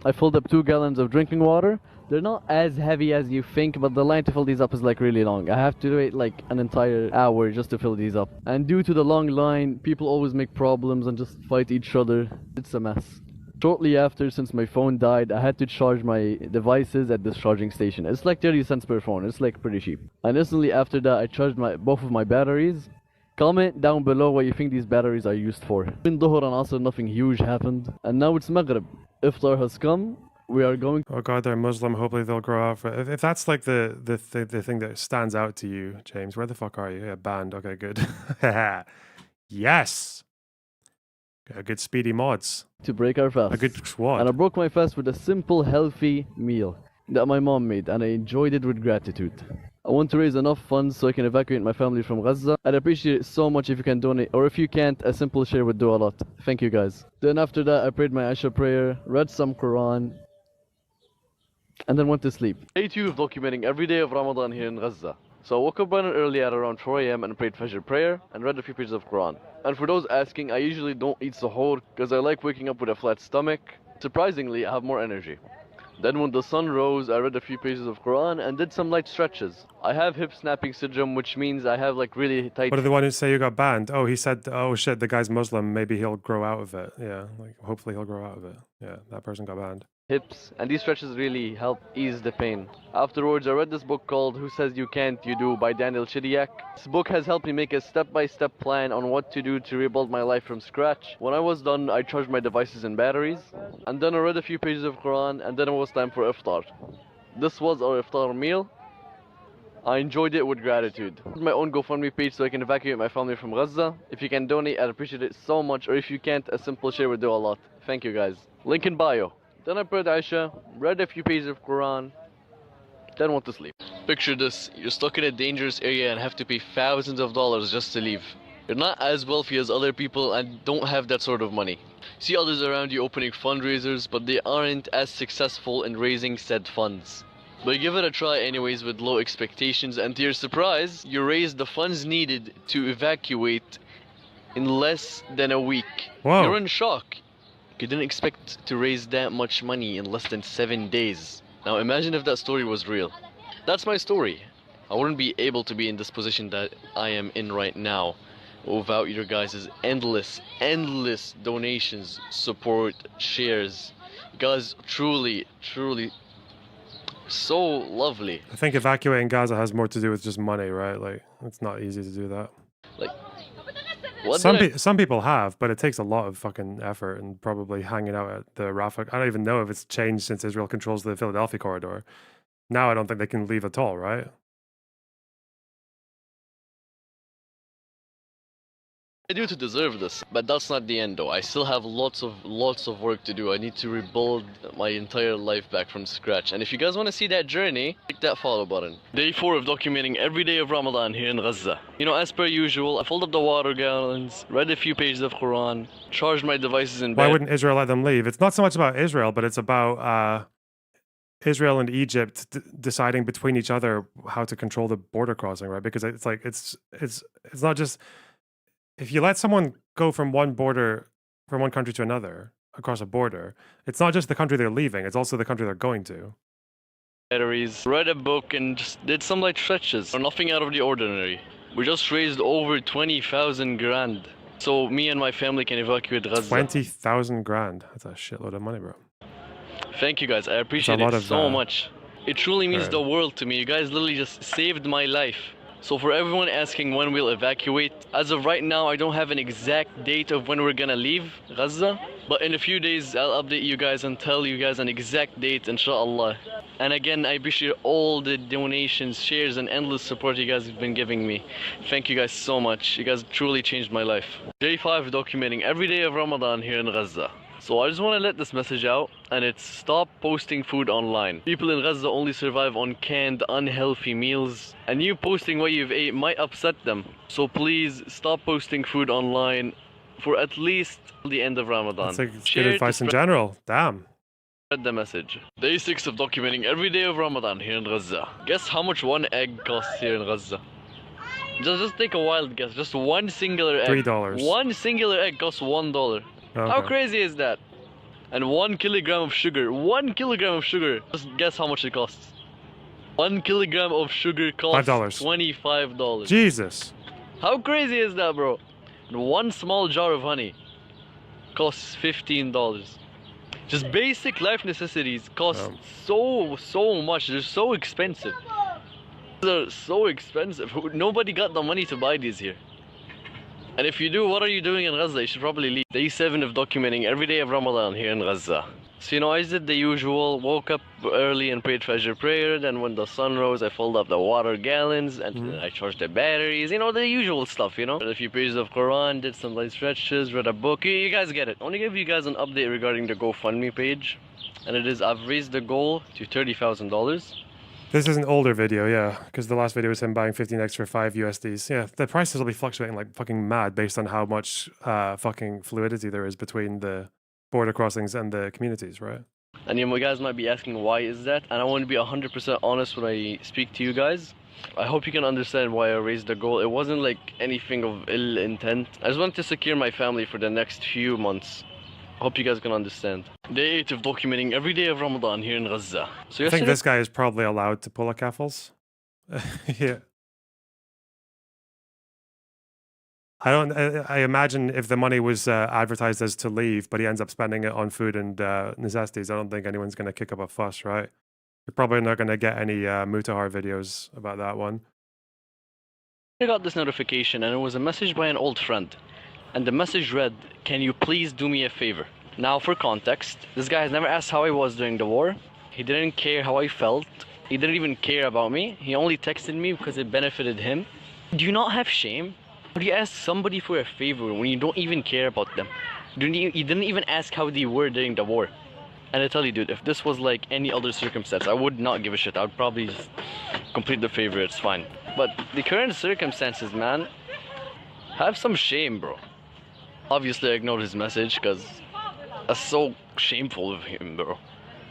I filled up 2 gallons of drinking water. They're not as heavy as you think, but the line to fill these up is like really long. I have to wait like an entire hour just to fill these up. And due to the long line, people always make problems and just fight each other. It's a mess. Shortly after, since my phone died, I had to charge my devices at this charging station. It's like 30 cents per phone. It's like pretty cheap. And instantly after that, I charged both of my batteries. Comment down below what you think these batteries are used for. In Dhuhr and Asr, nothing huge happened. And now it's Maghrib. Iftar has come. We are going. Oh God, they're Muslim. Hopefully they'll grow up. If that's like the thing that stands out to you, James, where the fuck are you? Yeah, banned. Okay, good. Yes. Good speedy mods. To break our fast. A good squad. And I broke my fast with a simple, healthy meal that my mom made, and I enjoyed it with gratitude. I want to raise enough funds so I can evacuate my family from Gaza. I'd appreciate it so much if you can donate, or if you can't, a simple share would do a lot. Thank you guys. Then after that, I prayed my Isha prayer, read some Quran, and then went to sleep. Day 2 of documenting every day of Ramadan here in Gaza. So I woke up bright and early at around 4 a.m. and prayed Fajr prayer and read a few pages of Quran. And for those asking, I usually don't eat suhoor because I like waking up with a flat stomach. Surprisingly, I have more energy. Then when the sun rose, I read a few pages of Quran and did some light stretches. I have hip snapping syndrome, which means I have like really tight... What did the one who say you got banned? Oh, he said, oh shit, the guy's Muslim, maybe he'll grow out of it. Yeah, like hopefully he'll grow out of it. Yeah, that person got banned. hips, and these stretches really help ease the pain. Afterwards, I read this book called Who Says You Can't, You Do by Daniel Chidiak. This book has helped me make a step-by-step plan on what to do to rebuild my life from scratch. When I was done, I charged my devices and batteries, and then I read a few pages of Quran, and then it was time for iftar. This was our iftar meal. I enjoyed it with gratitude. My own GoFundMe page so I can evacuate my family from Gaza. If you can donate, I'd appreciate it so much, or if you can't, a simple share would do a lot. Thank you guys. Link in bio. Then I prayed Aisha, read a few pages of Quran, then went to sleep. Picture this, you're stuck in a dangerous area and have to pay thousands of dollars just to leave. You're not as wealthy as other people and don't have that sort of money. See others around you opening fundraisers, but they aren't as successful in raising said funds. But give it a try anyways with low expectations, and to your surprise, you raised the funds needed to evacuate in less than a week. Wow. You're in shock. You didn't expect to raise that much money in less than 7 days. Now imagine if that story was real. That's my story. I wouldn't be able to be in this position that I am in right now without your guys' endless donations, support, shares. You guys truly so lovely. I think evacuating Gaza has more to do with just money, right? Like, it's not easy to do that. Like, some people have, but it takes a lot of fucking effort and probably hanging out at the Rafah. I don't even know if it's changed since Israel controls the Philadelphia corridor. Now I don't think they can leave at all, right? I do to deserve this, but that's not the end though. I still have lots of work to do. I need to rebuild my entire life back from scratch. And if you guys want to see that journey, click that follow button. Day 4 of documenting every day of Ramadan here in Gaza. You know, as per usual, I filled up the water gallons, read a few pages of Quran, charged my devices in bed. Why wouldn't Israel let them leave? It's not so much about Israel, but it's about Israel and Egypt deciding between each other how to control the border crossing, right? Because it's like it's not just. If you let someone go from one country to another across a border, it's not just the country they're leaving, it's also the country they're going to. Batteries, read a book and just did some light stretches. Nothing out of the ordinary. We just raised over 20,000 grand. So me and my family can evacuate Gaza. 20,000 grand. That's a shitload of money, bro. Thank you guys. I appreciate it so much. It truly means the world to me. You guys literally just saved my life. So for everyone asking when we'll evacuate, as of right now, I don't have an exact date of when we're gonna leave Gaza. But in a few days, I'll update you guys and tell you guys an exact date, inshallah. And again, I appreciate all the donations, shares, and endless support you guys have been giving me. Thank you guys so much. You guys truly changed my life. Day 5 documenting every day of Ramadan here in Gaza. So I just want to let this message out, and it's stop posting food online. People in Gaza only survive on canned, unhealthy meals, and you posting what you've ate might upset them. So please stop posting food online for at least the end of Ramadan. That's like good advice in general. Damn. Spread the message. Day 6 of documenting every day of Ramadan here in Gaza. Guess how much one egg costs here in Gaza? Just take a wild guess. Just one singular egg. $3. One singular egg costs $1. Okay. How crazy is that? And 1 kilogram of sugar. 1 kilogram of sugar. Just guess how much it costs. 1 kilogram of sugar costs $25. Jesus. How crazy is that, bro? And 1 small jar of honey costs $15. Just basic life necessities cost so much. They're so expensive. They're so expensive. Nobody got the money to buy these here. And if you do, what are you doing in Gaza? You should probably leave. Day 7 of documenting every day of Ramadan here in Gaza. So, you know, I did the usual, woke up early and prayed Fajr prayer. Then when the sun rose, I filled up the water gallons and I charged the batteries. You know, the usual stuff, you know. Read a few pages of Quran, did some light stretches, read a book. You guys get it. I want to give you guys an update regarding the GoFundMe page. And it is, I've raised the goal to $30,000. This is an older video, yeah, because the last video was him buying 15x for 5 USDs. Yeah, the prices will be fluctuating like fucking mad based on how much fucking fluidity there is between the border crossings and the communities, right? And you guys might be asking why is that? And I want to be 100% honest when I speak to you guys. I hope you can understand why I raised the goal. It wasn't like anything of ill intent. I just wanted to secure my family for the next few months. Hope you guys can understand. Day 8 of documenting every day of Ramadan here in Gaza. So I think this guy is probably allowed to pull a kafels. Yeah. I imagine if the money was advertised as to leave, but he ends up spending it on food and necessities, I don't think anyone's going to kick up a fuss, right? You're probably not going to get any Mutahar videos about that one. I got this notification and it was a message by an old friend. And the message read, "Can you please do me a favor?" Now for context, this guy has never asked how I was during the war. He didn't care how I felt. He didn't even care about me. He only texted me because it benefited him. Do you not have shame? How do you ask somebody for a favor when you don't even care about them? You didn't even ask how they were during the war. And I tell you, dude, if this was like any other circumstance, I would not give a shit. I would probably just complete the favor, it's fine. But the current circumstances, man, have some shame, bro. Obviously, I ignored his message because that's so shameful of him, bro.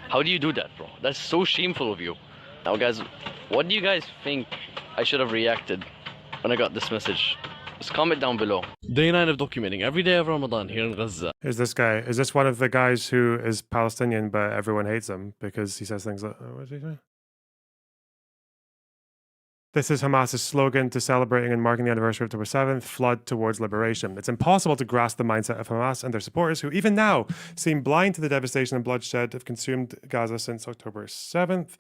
How do you do that, bro? That's so shameful of you. Now, guys, what do you guys think I should have reacted when I got this message? Just comment down below. Day 9 of documenting every day of Ramadan here in Gaza. Is this guy? Is this one of the guys who is Palestinian but everyone hates him because he says things like, what did he say? This is Hamas's slogan to celebrating and marking the anniversary of October 7th, flood towards liberation. It's impossible to grasp the mindset of Hamas and their supporters who even now seem blind to the devastation and bloodshed that have consumed Gaza since October 7th.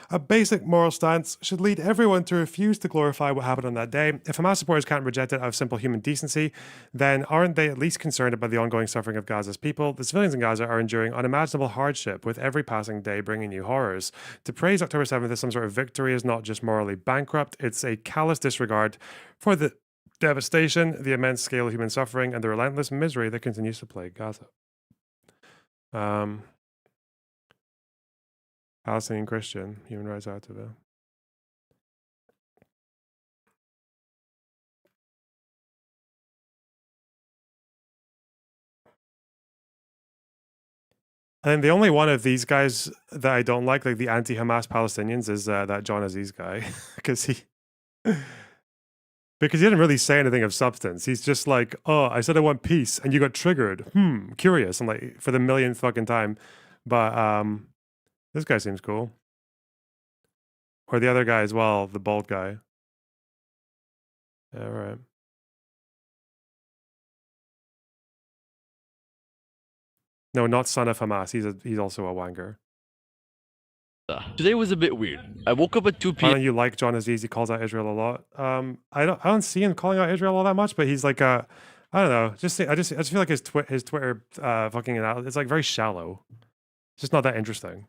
A basic moral stance should lead everyone to refuse to glorify what happened on that day. If Hamas supporters can't reject it out of simple human decency, then aren't they at least concerned about the ongoing suffering of Gaza's people? The civilians in Gaza are enduring unimaginable hardship, with every passing day bringing new horrors. To praise October 7th as some sort of victory is not just morally bankrupt, it's a callous disregard for the devastation, the immense scale of human suffering, and the relentless misery that continues to plague Gaza. Palestinian Christian, human rights activist. And the only one of these guys that I don't like the anti-Hamas Palestinians, is that John Aziz guy, because he didn't really say anything of substance. He's just like, "Oh, I said I want peace, and you got triggered. Curious." I'm like, for the millionth fucking time. But this guy seems cool. Or the other guy as well, the bald guy. All right. No, not son of Hamas. He's also a wanker. Today was a bit weird. I woke up at 2 p.m. Why don't you like John Aziz? He calls out Israel a lot. I don't see him calling out Israel all that much, but he's like I don't know. I just feel like his Twitter fucking it's like very shallow. It's just not that interesting.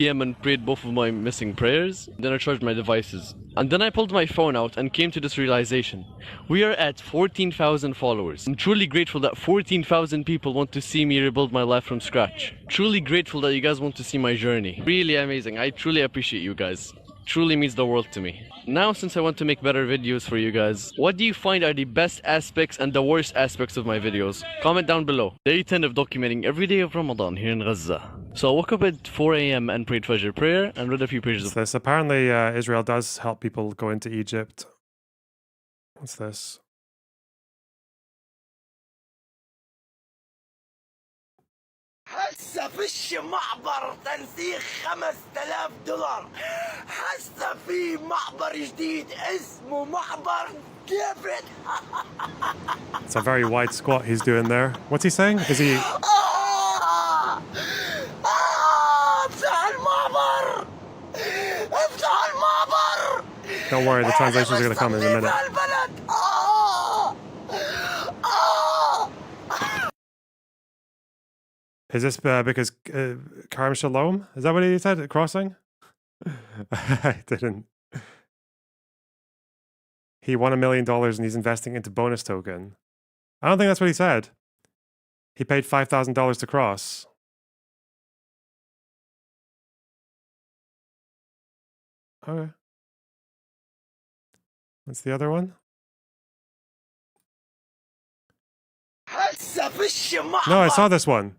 And prayed both of my missing prayers. Then I charged my devices. And then I pulled my phone out and came to this realization. We are at 14,000 followers. I'm truly grateful that 14,000 people want to see me rebuild my life from scratch. Truly grateful that you guys want to see my journey. Really amazing. I truly appreciate you guys. Truly means the world to me. Now, since I want to make better videos for you guys, what do you find are the best aspects and the worst aspects of my videos? Comment down below. Day 10 of documenting every day of Ramadan here in Gaza. So I woke up at 4 a.m. and prayed Fajr prayer and read a few pages of this. Apparently, Israel does help people go into Egypt. What's this? هسه فيش معبر تنسيق $5000. هسه في معبر جديد اسمه معبر ديفيد. It's a very wide squat he's doing there. What's he saying? Is he... افتح المعبر. افتح المعبر. Don't worry, the translations are going to come in a minute. Is this because Karam Shalom? Is that what he said? Crossing? I didn't. He won $1 million and he's investing into bonus token. I don't think that's what he said. He paid $5,000 to cross. Okay. What's the other one? No, I saw this one.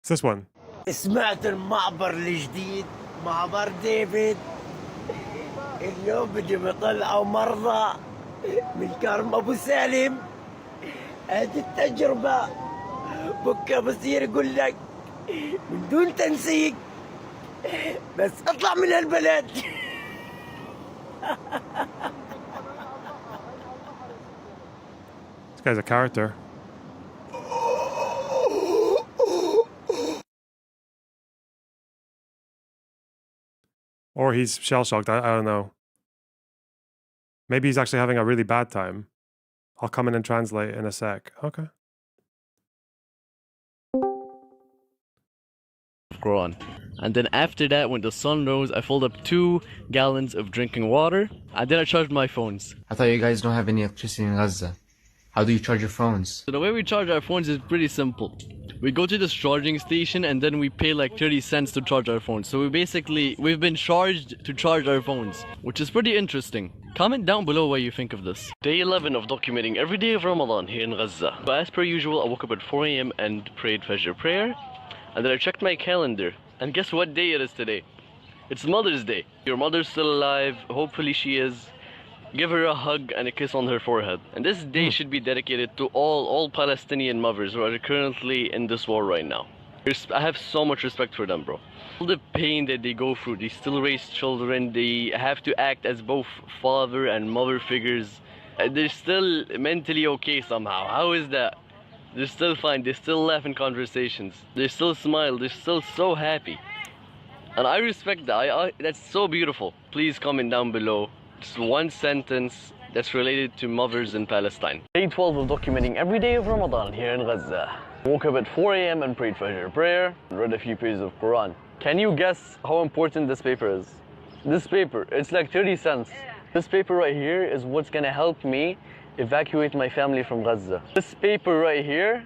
It's this one. سمعت المعبر الجديد معبر ديفيد. اليوم بدهم يطلعوا مرضى من كرم ابو سالم. هذه التجربة بكره بصير يقول لك من دون تنسيق بس اطلع من هالبلد. This guy's a character. Or he's shell-shocked. I don't know. Maybe he's actually having a really bad time. I'll come in and translate in a sec. Okay. Quran. And then after that, when the sun rose, I filled up 2 gallons of drinking water. And then I charged my phones. I thought you guys don't have any electricity in Gaza. How do you charge your phones? So the way we charge our phones is pretty simple. We go to this charging station and then we pay like 30 cents to charge our phones. So we've been charged to charge our phones, which is pretty interesting. Comment down below what you think of this. Day 11 of documenting every day of Ramadan here in Gaza. But as per usual, I woke up at 4 a.m. and prayed Fajr prayer. And then I checked my calendar. And guess what day it is today? It's Mother's Day. Your mother's still alive. Hopefully she is. Give her a hug and a kiss on her forehead. And this day should be dedicated to all Palestinian mothers who are currently in this war right now. I have so much respect for them, bro. All the pain that they go through, they still raise children, they have to act as both father and mother figures. They're still mentally okay somehow. How is that? They're still fine, they still laugh in conversations. They still smile, they're still so happy. And I respect that, that's so beautiful. Please comment down below. Just one sentence that's related to mothers in Palestine. Day 12 of documenting every day of Ramadan here in Gaza. Woke up at 4 a.m. and prayed Fajr prayer, and read a few pages of Quran. Can you guess how important this paper is? This paper, it's like 30 cents. This paper right here is what's gonna help me evacuate my family from Gaza. This paper right here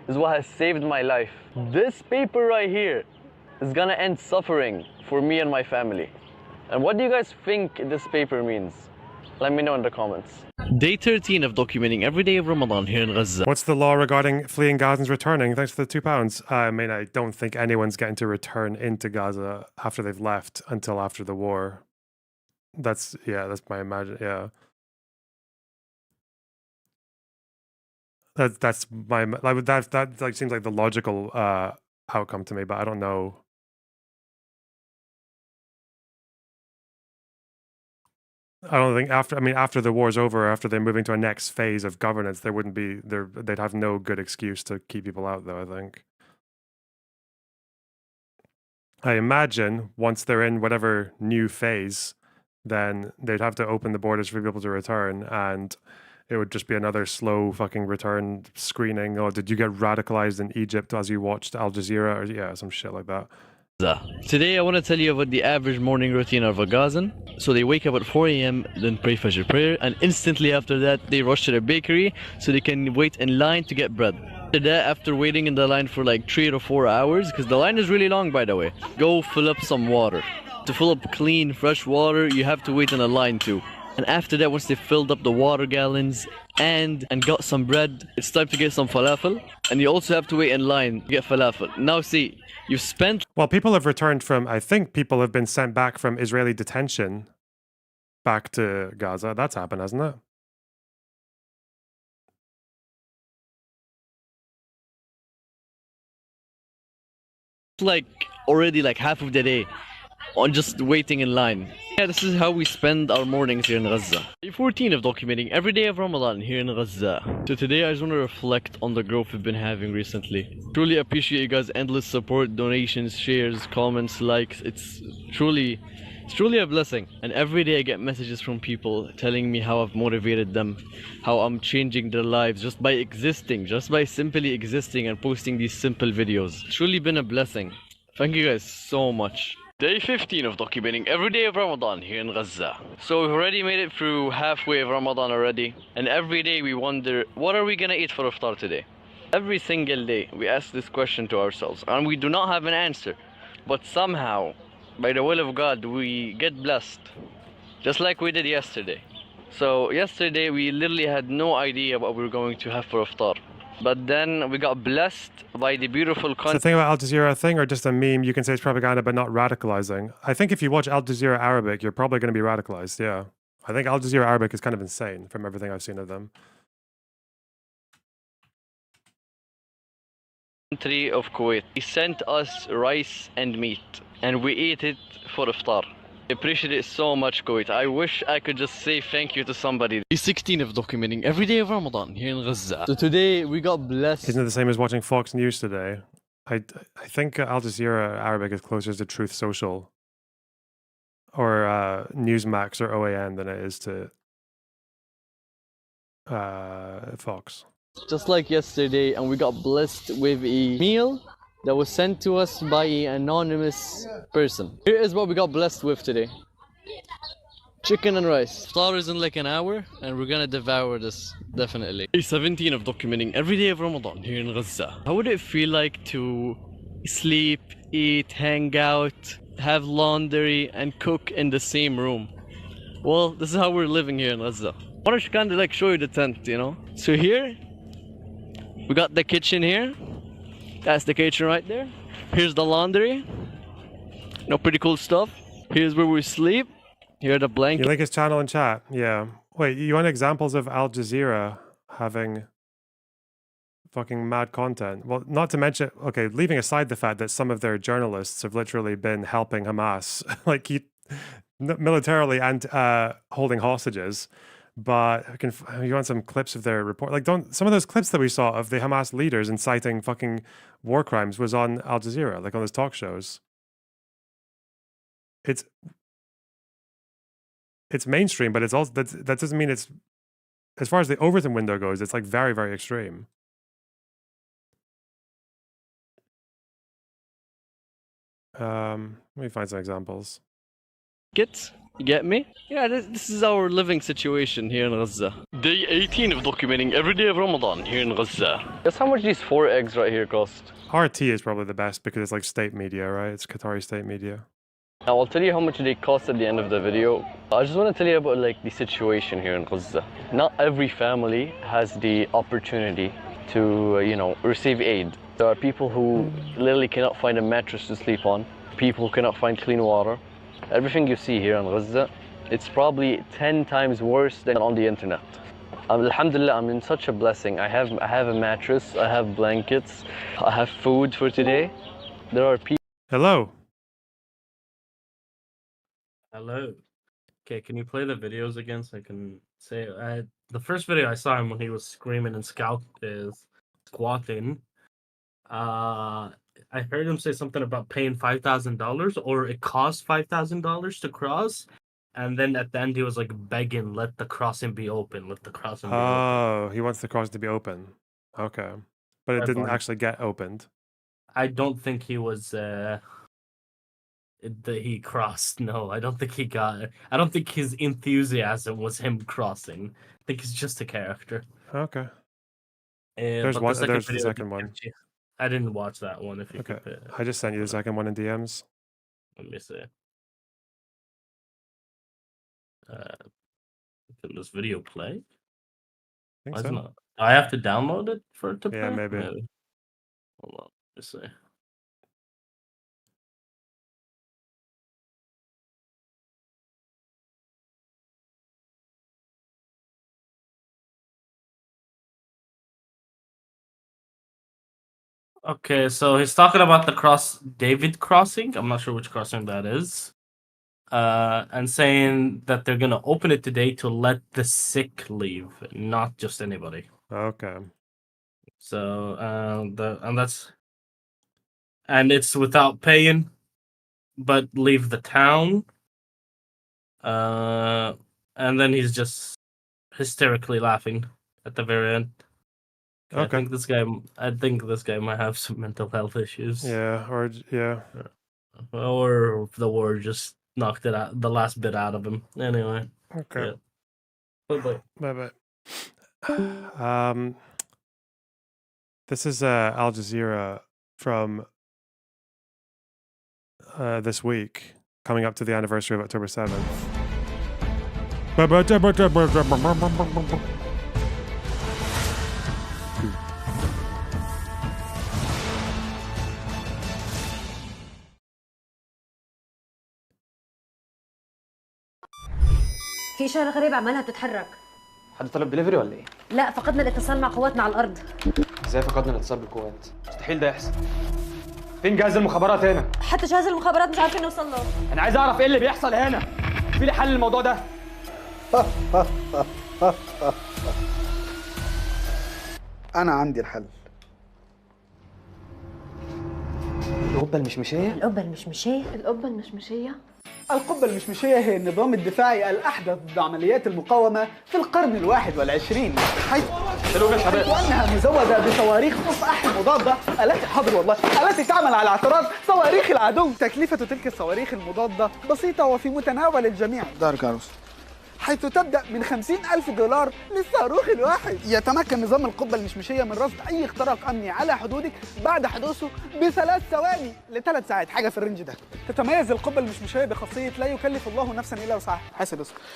is what has saved my life. This paper right here is gonna end suffering for me and my family. And what do you guys think this paper means? Let me know in the comments. Day 13 of documenting every day of Ramadan here in Gaza. What's the law regarding fleeing Gazans returning? Thanks for the £2. I mean, I don't think anyone's getting to return into Gaza after they've left until after the war. That's my imagine. That's my that like seems like the logical outcome to me, but I don't know. I don't think after the war's over, after they're moving to a next phase of governance, they'd have no good excuse to keep people out, though, I think. I imagine once they're in whatever new phase, then they'd have to open the borders for people to return, and it would just be another slow fucking return screening. Oh, did you get radicalized in Egypt as you watched Al Jazeera? Or some shit like that. Today I want to tell you about the average morning routine of a Gazan. So they wake up at 4 a.m, then pray Fajr prayer, and instantly after that they rush to their bakery so they can wait in line to get bread. After that, after waiting in the line for like 3 to 4 hours, because the line is really long by the way, go fill up some water. To fill up clean, fresh water, you have to wait in a line too. And after that, once they filled up the water gallons and got some bread, it's time to get some falafel. And you also have to wait in line to get falafel. Now see, you've spent... Well, people have returned from... I think people have been sent back from Israeli detention back to Gaza. That's happened, hasn't it? Like already like half of the day on just waiting in line. Yeah, this is how we spend our mornings here in Gaza. Day 14 of documenting every day of Ramadan here in Gaza. So today I just want to reflect on the growth we've been having recently. Truly appreciate you guys' endless support, donations, shares, comments, likes. It's truly a blessing. And every day I get messages from people telling me how I've motivated them, how I'm changing their lives just by existing, just by simply existing and posting these simple videos. It's truly been a blessing. Thank you guys so much. Day 15 of documenting every day of Ramadan here in Gaza. So we've already made it through halfway of Ramadan already. And every day we wonder, what are we gonna eat for iftar today? Every single day we ask this question to ourselves and we do not have an answer. But somehow, by the will of God, we get blessed. Just like we did yesterday. So yesterday we literally had no idea what we were going to have for iftar. But then we got blessed by the beautiful content. So the thing about Al Jazeera thing, or just a meme, you can say it's propaganda, but not radicalizing. I think if you watch Al Jazeera Arabic, you're probably going to be radicalized, yeah. I think Al Jazeera Arabic is kind of insane from everything I've seen of them. Country of Kuwait. He sent us rice and meat, and we ate it for iftar. I appreciate it so much, Kuwait. I wish I could just say thank you to somebody. Day 16 of documenting every day of Ramadan here in Gaza. So today we got blessed. Isn't it the same as watching Fox News today? I think Al Jazeera Arabic is closer to Truth Social or Newsmax or OAN than it is to Fox. Just like yesterday, and we got blessed with a meal that was sent to us by an anonymous person. Here is what we got blessed with today. Chicken and rice. Iftar is in like an hour, and we're gonna devour this, definitely. Day 17 of documenting every day of Ramadan here in Gaza. How would it feel like to sleep, eat, hang out, have laundry, and cook in the same room? Well, this is how we're living here in Gaza. I want to kind of like show you the tent, you know? So here, we got the kitchen here. That's the kitchen right there. Here's the laundry. You know, pretty cool stuff. Here's where we sleep. Here are the blankets. You like his channel and chat? Yeah. Wait, you want examples of Al Jazeera having fucking mad content? Well, not to mention, okay, leaving aside the fact that some of their journalists have literally been helping Hamas, like militarily and holding hostages. But you want some clips of their report? Like, some of those clips that we saw of the Hamas leaders inciting fucking war crimes was on Al Jazeera, like on those talk shows. It's mainstream, but it's also that doesn't mean it's, as far as the Overton window goes, it's like very, very extreme. Let me find some examples. You get me? Yeah, this is our living situation here in Gaza. Day 18 of documenting every day of Ramadan here in Gaza. Guess how much these 4 eggs right here cost? RT is probably the best because it's like state media, right? It's Qatari state media. Now I'll tell you how much they cost at the end of the video. I just want to tell you about like the situation here in Gaza. Not every family has the opportunity to, receive aid. There are people who literally cannot find a mattress to sleep on. People who cannot find clean water. Everything you see here in Gaza, it's probably 10 times worse than on the internet. Alhamdulillah, I'm in such a blessing. I have a mattress, I have blankets, I have food for today. There are people. Hello. Hello. Okay, can you play the videos again so I can say the first video I saw him when he was screaming and squatting. I heard him say something about paying $5,000, or it cost $5,000 to cross, and then at the end he was like begging, "Let the crossing be open. Let the crossing be open." Oh, he wants the crossing to be open. Okay, but it didn't actually get opened. I don't think he was. He crossed. No, I don't think he got. I don't think his enthusiasm was him crossing. I think he's just a character. Okay. There's the second one. I didn't watch that one. If you okay, could, I just sent you the second one in DMs. Let me see. Can this video play? I think so. Not? I have to download it for it to play. Yeah, maybe. Hold on. Let's see. Okay, so he's talking about the David crossing. I'm not sure which crossing that is. And saying that they're gonna open it today to let the sick leave, not just anybody. Okay. So and it's without paying, but leave the town. And then he's just hysterically laughing at the very end. Okay. I think this guy might have some mental health issues. Yeah, or the war just knocked the last bit out of him. Anyway. Okay. Yeah. Bye. This is Al Jazeera from this week, coming up to the anniversary of October 7th. في إشارة غريبة عمالها بتتحرك. حد طلب دليفري ولا ايه؟ لا، فقدنا الاتصال مع قواتنا على الأرض. ازاي فقدنا الاتصال بالقوات؟ مستحيل ده يحصل. فين جهاز المخابرات هنا؟ حتى جهاز المخابرات مش عارفين نوصل له. انا عايز اعرف ايه اللي بيحصل هنا. في لي حل للموضوع ده؟ انا عندي الحل. القبة المشمشية؟ القبة المشمشية؟ القبة المشمشية؟ القبة المشمشية هي النظام الدفاعي الأحدث ضد عمليات المقاومة في القرن ال21 حيث أنها مزودة بصواريخ مصاح مضادة التي حاضر والله التي تعمل على اعتراض صواريخ العدو. تكلفة تلك الصواريخ المضادة بسيطة وفي متناول الجميع. دار كاروس. حيث تبدأ من $50,000 للصاروخ الواحد. يتمكن نظام القبة المشمشية من رصد أي اختراق أمني على حدودك بعد حدوثه ب3 ثواني ل3 ساعات، حاجة في الرينج ده. تتميز القبة المشمشية بخاصية لا يكلف الله نفسا إلا وسعها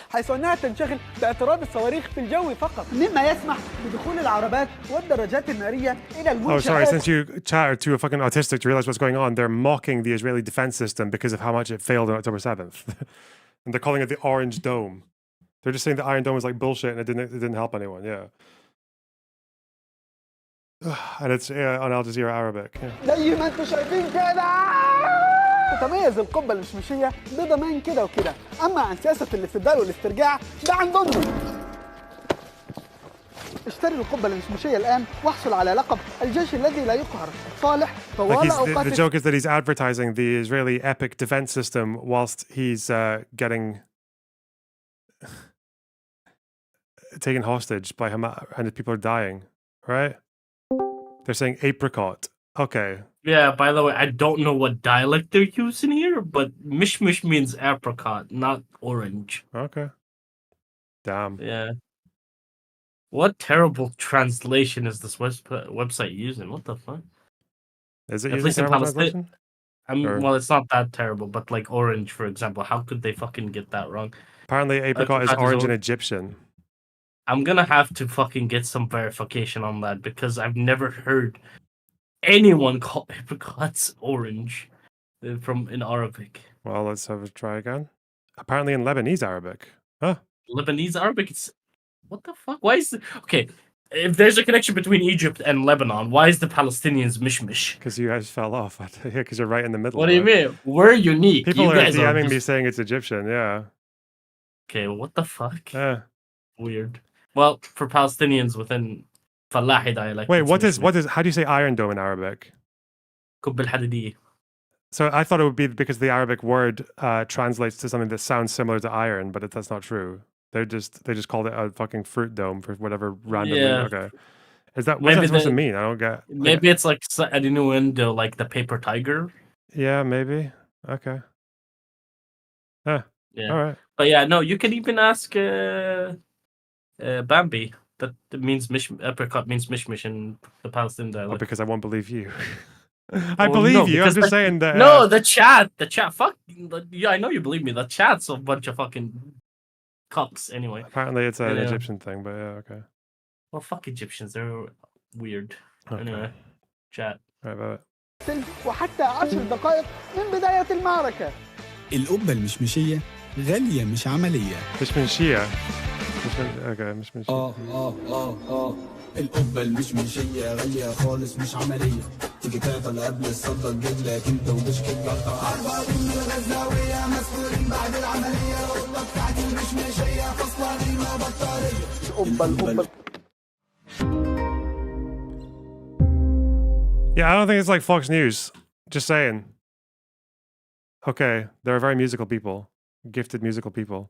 حيث أنها تنشغل باعتراض الصواريخ في الجو فقط، مما يسمح بدخول العربات والدراجات النارية إلى المنشآت. Oh, sorry, since you chattered to a fucking autistic to realize what's going on, they're mocking the Israeli defense system because of how much it failed on October 7th. And they're calling it the Orange Dome. They're just saying the Iron Dome was like bullshit and it didn't help anyone. Yeah. And it's on Al Jazeera Arabic. Yeah. زي ما انتم شايفين كده تتميز القبة المشمشية بضمان كده وكده. أما عن سياسة الاستبدال والاسترجاع ده عن ضمن. اشتري القبة المشمشية الآن واحصل على لقب الجيش الذي لا يقهر صالح طوال أوقات. The joke is that he's advertising the Israeli epic defense system whilst he's getting taken hostage by Hamas and people are dying, right? They're saying apricot. Okay. Yeah, by the way, I don't know what dialect they're using here, but mishmish means apricot, not orange. Okay. Damn. Yeah. What terrible translation is this website using? What the fuck? Is it At using least in terrible Palestine? translation? Well, it's not that terrible, but like orange, for example, how could they fucking get that wrong? Apparently apricot is orange in Egyptian. I'm gonna have to fucking get some verification on that because I've never heard anyone call apricots orange from in Arabic. Well, let's have a try again. Apparently in Lebanese Arabic. Huh? Lebanese Arabic? It's what the fuck? Why is the okay? If there's a connection between Egypt and Lebanon, why is the Palestinians mishmish? Because you guys fell off. Yeah, because you're right in the middle. What do you mean? We're unique. People you are guys DMing just... me saying it's Egyptian. Yeah. Okay, what the fuck? Yeah. Weird. Well, for Palestinians within Falahi dialect. Wait, what is how do you say Iron Dome in Arabic? Kubb al-Hadidi. So I thought it would be because the Arabic word translates to something that sounds similar to iron, but that's not true. They just called it a fucking fruit dome for whatever random reason. Okay. Is that what's that supposed to mean? I don't get. Maybe it's like an innuendo, like the paper tiger. Yeah, maybe. Okay. Huh. Yeah. All right. But yeah, no, you can even ask Bambi. That means apricot means mishmish in the Palestinian dialect. Oh, because I won't believe you. I believe you. I'm just saying that. No, the chat. Fuck. Yeah, I know you believe me. The chat's a bunch of fucking cocks anyway. Apparently, it's an Egyptian thing, but yeah, okay. Well, fuck Egyptians. They're weird. Okay. Anyway, chat. Right about it. وحتى 10 دقائق من بداية المعركة. القبة المشمشية غالية مش عملية. مشمشية. مشمشية. القبة المشمشية غالية خالص مش عملية. تيجي تاكل قبل الصدى تجيب لك انت وبشكل قطع. 4 من الغزاوية مسؤولين بعد العملية. القبة بتاعت المشمشية فصلانين وبطارية. القبة. Yeah, I don't think it's like Fox News. Just saying. Okay, they're very musical people. Gifted musical people.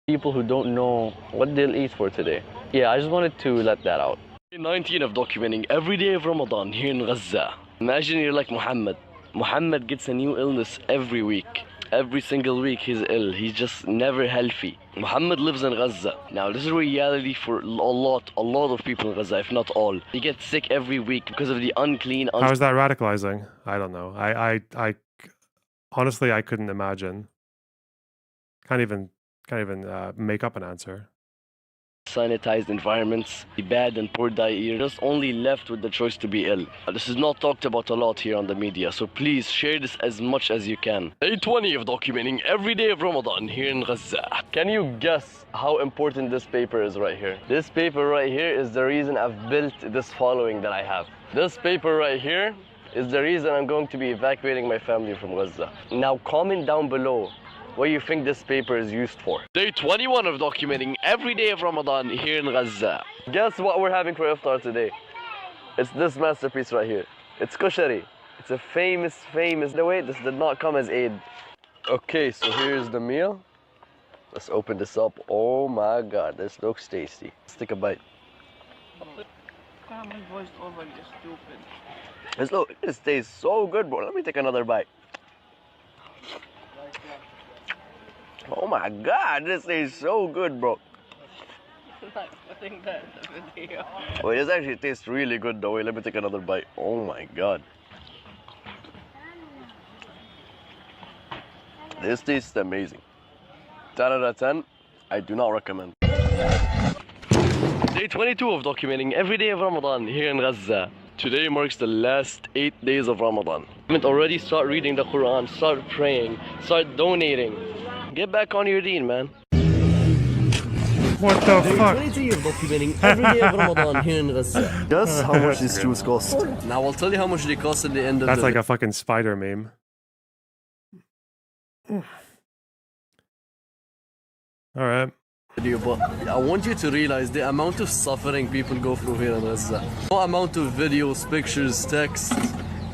People who don't know what they'll eat for today. Yeah, I just wanted to let that out. 19 of documenting every day of Ramadan here in Gaza. Imagine you're like Muhammad. Muhammad gets a new illness every week. Every single week he's ill. He's just never healthy. Muhammad lives in Gaza. Now this is a reality for a lot of people in Gaza, if not all. He gets sick every week because of the unclean. How is that radicalizing? I don't know. I honestly I couldn't imagine. Can't even make up an answer. Sanitized environments, bad and poor diet, you're just only left with the choice to be ill. This is not talked about a lot here on the media, so please share this as much as you can. Day 20 of documenting every day of Ramadan here in Gaza. Can you guess how important this paper is right here? This paper right here is the reason I've built this following that I have. This paper right here is the reason I'm going to be evacuating my family from Gaza. Now comment down below what you think this paper is used for. Day 21 of documenting every day of Ramadan here in Gaza. Guess what we're having for iftar today? It's this masterpiece right here. It's kushari. It's a famous, no wait, this did not come as aid. Okay, so here's the meal. Let's open this up. Oh my god, this looks tasty. Let's take a bite. This tastes so good, bro. Let me take another bite. Oh my god, this tastes so good, bro. Wait, this actually tastes really good though. Wait, let me take another bite. Oh my god. This tastes amazing. 10 out of 10, I do not recommend. Day 22 of documenting every day of Ramadan here in Gaza. Today marks the last 8 days of Ramadan. Already start reading the Quran, start praying, start donating. Get back on your deen, man. What the fuck? Day 23 of documenting every day of Ramadan here in Gaza. Guess how much these shoes cost. Now I'll tell you how much they cost at the end of That's like a fucking spider meme. Alright. Video, but I want you to realize the amount of suffering people go through here in Gaza. No amount of videos, pictures, text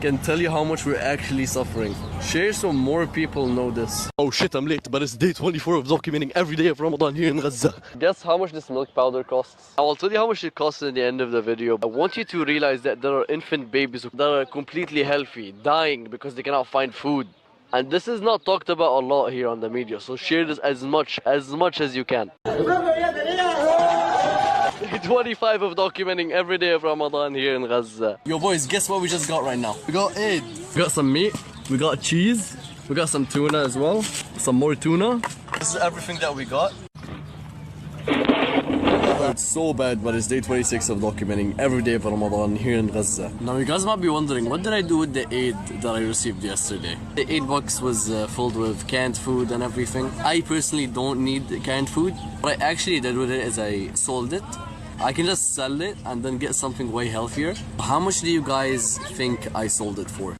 can tell you how much we're actually suffering. Share so more people know this. Oh shit, I'm late, but it's day 24 of documenting every day of Ramadan here in Gaza. Guess how much this milk powder costs? I will tell you how much it costs at the end of the video. I want you to realize that there are infant babies that are completely healthy, dying because they cannot find food. And this is not talked about a lot here on the media, so share this as much as you can. 25 of documenting every day of Ramadan here in Gaza. Yo boys, guess what we just got right now? We got Eid. We got some meat, we got cheese, we got some tuna as well, some more tuna. This is everything that we got. It's so bad, but it's day 26 of documenting every day of Ramadan here in Gaza. Now you guys might be wondering, what did I do with the aid that I received yesterday? The aid box was filled with canned food and everything. I personally don't need canned food. What I actually did with it is I sold it. I can just sell it and then get something way healthier. How much do you guys think I sold it for?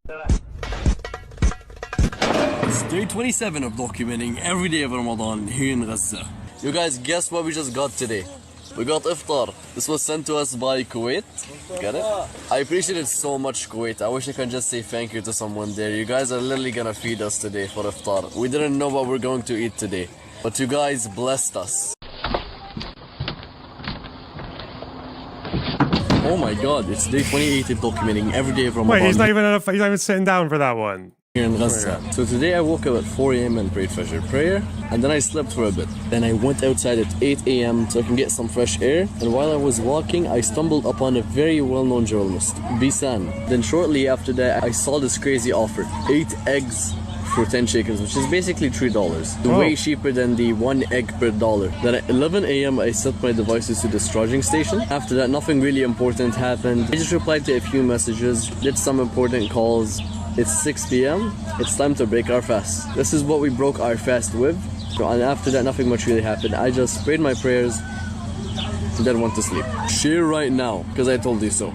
It's day 27 of documenting every day of Ramadan here in Gaza. You guys, guess what we just got today? We got iftar. This was sent to us by Kuwait. Get it? I appreciate it so much, Kuwait. I wish I could just say thank you to someone there. You guys are literally gonna feed us today for iftar. We didn't know what we're going to eat today, but you guys blessed us. Oh my god, it's day 28 of documenting every day of Ramadan. Wait, he's not even sitting down for that one. Here in Gaza. So today I woke up at 4 a.m. and prayed Fajr prayer, and then I slept for a bit. Then I went outside at 8 a.m. so I can get some fresh air, and while I was walking, I stumbled upon a very well-known journalist, Bisan. Then shortly after that, I saw this crazy offer, 8 eggs for 10 shekels, which is basically $3. Way cheaper than the 1 egg per dollar. Then at 11 a.m. I set my devices to this charging station. After that, nothing really important happened. I just replied to a few messages, did some important calls. It's 6 p.m. It's time to break our fast. This is what we broke our fast with. And after that, nothing much really happened. I just prayed my prayers and then went to sleep. Share right now, because I told you so.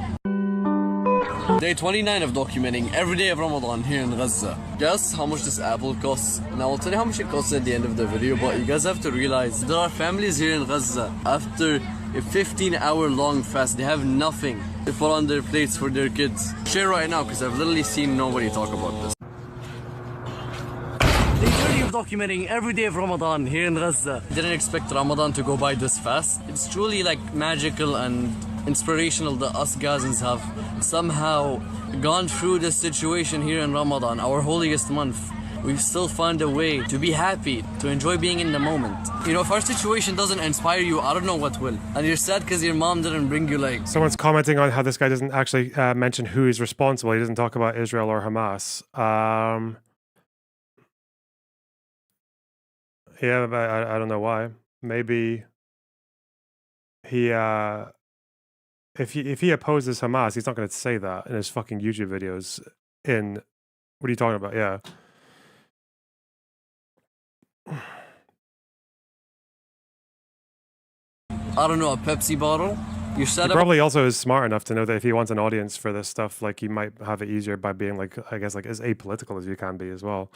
Day 29 of documenting every day of Ramadan here in Gaza. Guess how much this apple costs? Now I'll tell you how much it costs at the end of the video, but you guys have to realize there are families here in Gaza. After a 15-hour long fast, they have nothing to put on their plates for their kids. Share right now, because I've literally seen nobody talk about this. Day 30 of documenting every day of Ramadan here in Gaza. I didn't expect Ramadan to go by this fast. It's truly like magical and inspirational that us Gazans have somehow gone through this situation here in Ramadan, our holiest month. We've still found a way to be happy, to enjoy being in the moment. You know, if our situation doesn't inspire you, I don't know what will. And you're sad because your mom didn't bring you like... Someone's commenting on how this guy doesn't actually mention who is responsible. He doesn't talk about Israel or Hamas. Yeah, but I don't know why. Maybe he... If he opposes Hamas, he's not going to say that in his fucking YouTube videos. What are you talking about? Yeah. I don't know, a Pepsi bottle? You He probably also is smart enough to know that if he wants an audience for this stuff, like he might have it easier by being like, I guess, like as apolitical as you can be as well.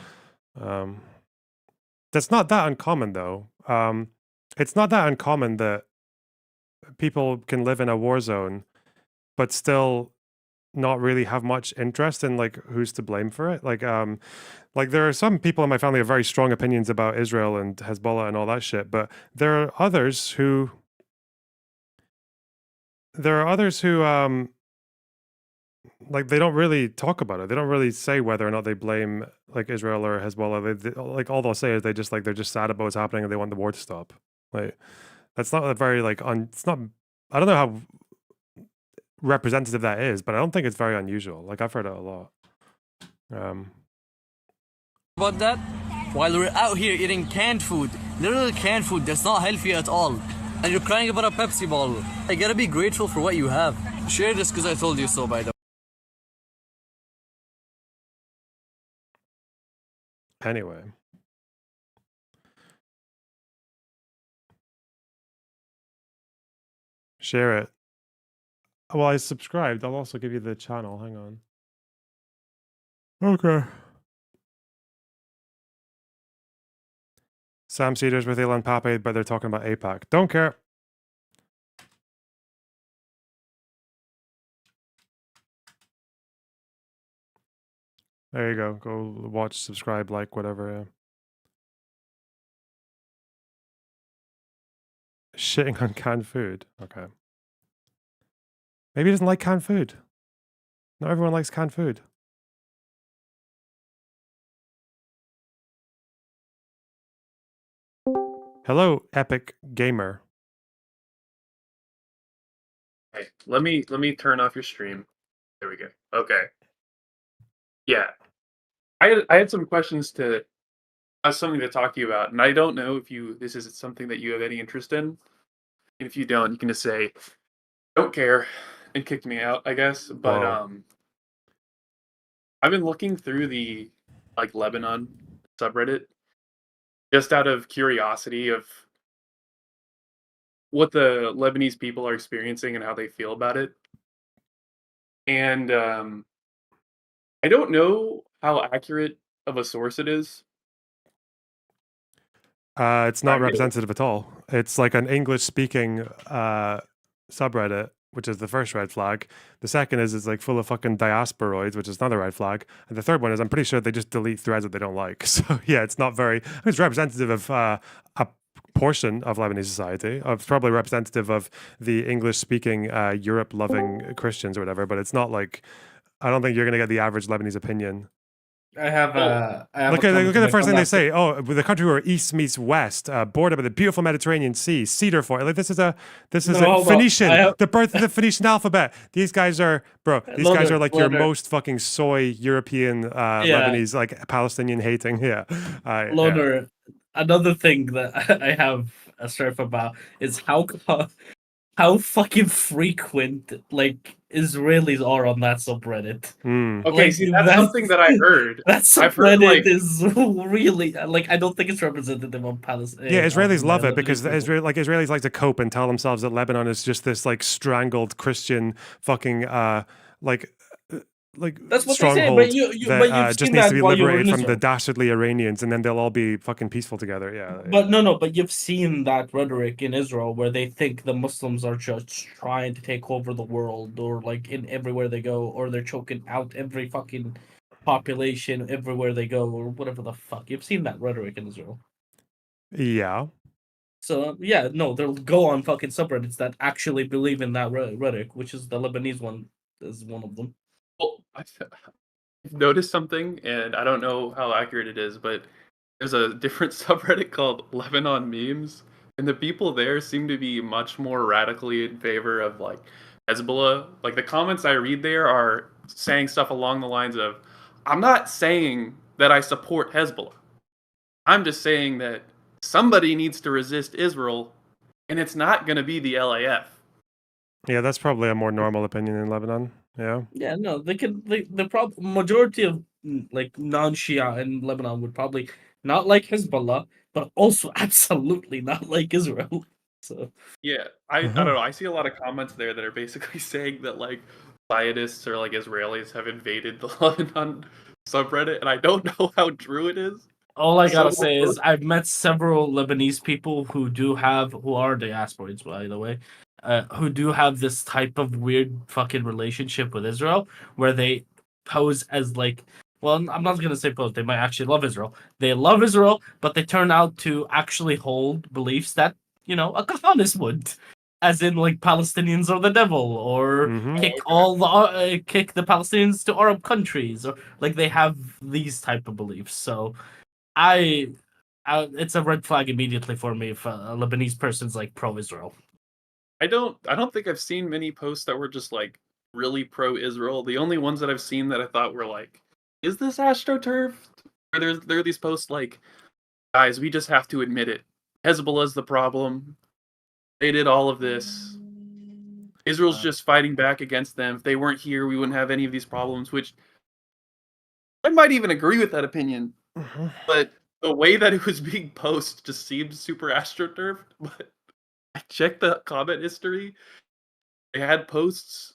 That's not that uncommon though. It's not that uncommon that people can live in a war zone, but still not really have much interest in like who's to blame for it. Like there are some people in my family have very strong opinions about Israel and Hezbollah and all that shit, but there are others who like they don't really talk about it. They don't really say whether or not they blame like Israel or Hezbollah. They like all they'll say is they're just sad about what's happening and they want the war to stop. Like that's not a very like it's not. I don't know how representative that is, but I don't think it's very unusual. Like I've heard it a lot. About that, while we're out here eating canned food, literal canned food that's not healthy at all, and you're crying about a Pepsi bottle. You gotta be grateful for what you have. Share this because I told you so, by the way. Anyway. Share it. Well, I subscribed. I'll also give you the channel. Hang on. Okay. Sam Cedars with Ilan Pape, but they're talking about APAC. Don't care. There you go. Go watch, subscribe, like, whatever. Yeah. Shitting on canned food. Okay. Maybe he doesn't like canned food. Not everyone likes canned food. Hello, Epic Gamer. Hey, let me turn off your stream. There we go. Okay. Yeah. I had some questions to something to talk to you about, and I don't know if this is something that you have any interest in. And if you don't, you can just say don't care and kick me out, I guess. But I've been looking through the like Lebanon subreddit just out of curiosity of what the Lebanese people are experiencing and how they feel about it. And I don't know how accurate of a source it is. It's not representative at all. It's like an English-speaking subreddit, which is the first red flag. The second is it's like full of fucking diasporoids, which is another red flag. And the third one is I'm pretty sure they just delete threads that they don't like. So yeah, it's not very. It's representative of a portion of Lebanese society. It's probably representative of the English-speaking, Europe-loving Christians or whatever. But it's not like I don't think you're gonna get the average Lebanese opinion. I have look at the first thing they say. Oh, the country where east meets west, bordered by the beautiful Mediterranean Sea, cedar forest. Like this is a Phoenician, the birth of the Phoenician alphabet. These guys are, bro. These guys are like your most fucking soy European Lebanese, like Palestinian hating. Yeah, Loner. Another thing that I have a strife about is how fucking frequent like Israelis are on that subreddit. Okay, like, see, that's something that I heard. That subreddit is really like I don't think it's representative of Palestine. Yeah, Israelis love it because Israelis like to cope and tell themselves that Lebanon is just this like strangled Christian fucking that's what stronghold they say, but just needs to be liberated from the dastardly Iranians, and then they'll all be fucking peaceful together. Yeah. But you've seen that rhetoric in Israel where they think the Muslims are just trying to take over the world, or like in everywhere they go, or they're choking out every fucking population everywhere they go, or whatever the fuck. You've seen that rhetoric in Israel. Yeah. So yeah, no, they'll go on fucking subreddits that actually believe in that rhetoric, which is the Lebanese one is one of them. Well, I've noticed something, and I don't know how accurate it is, but there's a different subreddit called Lebanon Memes, and the people there seem to be much more radically in favor of like Hezbollah. Like the comments I read there are saying stuff along the lines of, I'm not saying that I support Hezbollah. I'm just saying that somebody needs to resist Israel, and it's not going to be the LAF. Yeah, that's probably a more normal opinion in Lebanon. Yeah. Yeah, no, the majority of like non-Shia in Lebanon would probably not like Hezbollah, but also absolutely not like Israel. So Yeah, I don't know. I see a lot of comments there that are basically saying that like Zionists or like Israelis have invaded the Lebanon subreddit, and I don't know how true it is. all I gotta Some say is posts- I've met several Lebanese people who are diasporans, by the way, who do have this type of weird fucking relationship with Israel, where they pose as like, well, I'm not gonna say pose. They might actually love Israel. They love Israel, but they turn out to actually hold beliefs that a Kahanis would, as in like Palestinians are the devil, or kick the Palestinians to Arab countries, or like they have these type of beliefs. So it's a red flag immediately for me if a Lebanese person's like pro-Israel. I don't think I've seen many posts that were just like really pro-Israel. The only ones that I've seen that I thought were like, is this AstroTurf? Or there are these posts like, guys, we just have to admit it. Hezbollah's the problem. They did all of this. Israel's just fighting back against them. If they weren't here, we wouldn't have any of these problems, which I might even agree with that opinion. But the way that it was being posted just seemed super AstroTurf. But I checked the comment history. They had posts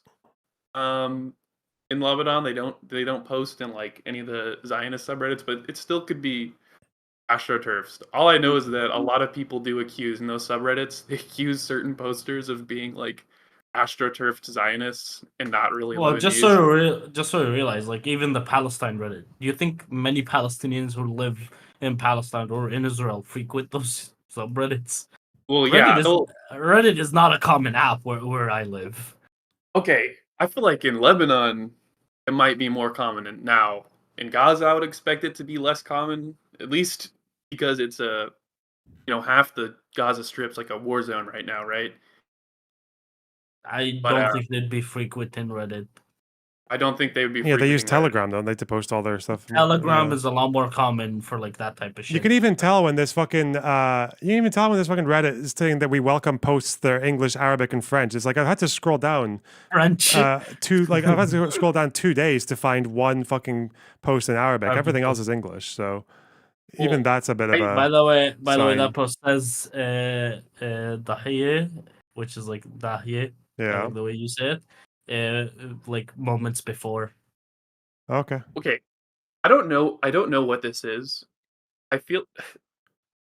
in Lebanon. They don't post in like any of the Zionist subreddits, but it still could be AstroTurfs. All I know is that a lot of people do accuse in those subreddits. They accuse certain posters of being like AstroTurf Zionists and not really. Well, Lebanese. just so you realize, like even the Palestine Reddit. Do you think many Palestinians who live in Palestine or in Israel frequent those subreddits? Well, yeah, Reddit is not a common app where I live. Okay, I feel like in Lebanon it might be more common now. In Gaza, I would expect it to be less common, at least because it's half the Gaza Strip's like a war zone right now, right? I don't think they'd be frequenting Reddit. I don't think they would be. Yeah, they use Telegram, don't they, to post all their stuff? Telegram is a lot more common for like that type of shit. You can even tell when this fucking Reddit is saying that we welcome posts that are English, Arabic, and French. It's like I've had to scroll down French. I've had to scroll down 2 days to find one fucking post in Arabic. Everything else is English. So even that's a bit of a. By the way, that post says Dahiye, which is like Dahiye. Yeah. The way you say it. Like moments before. Okay. I don't know what this is. I feel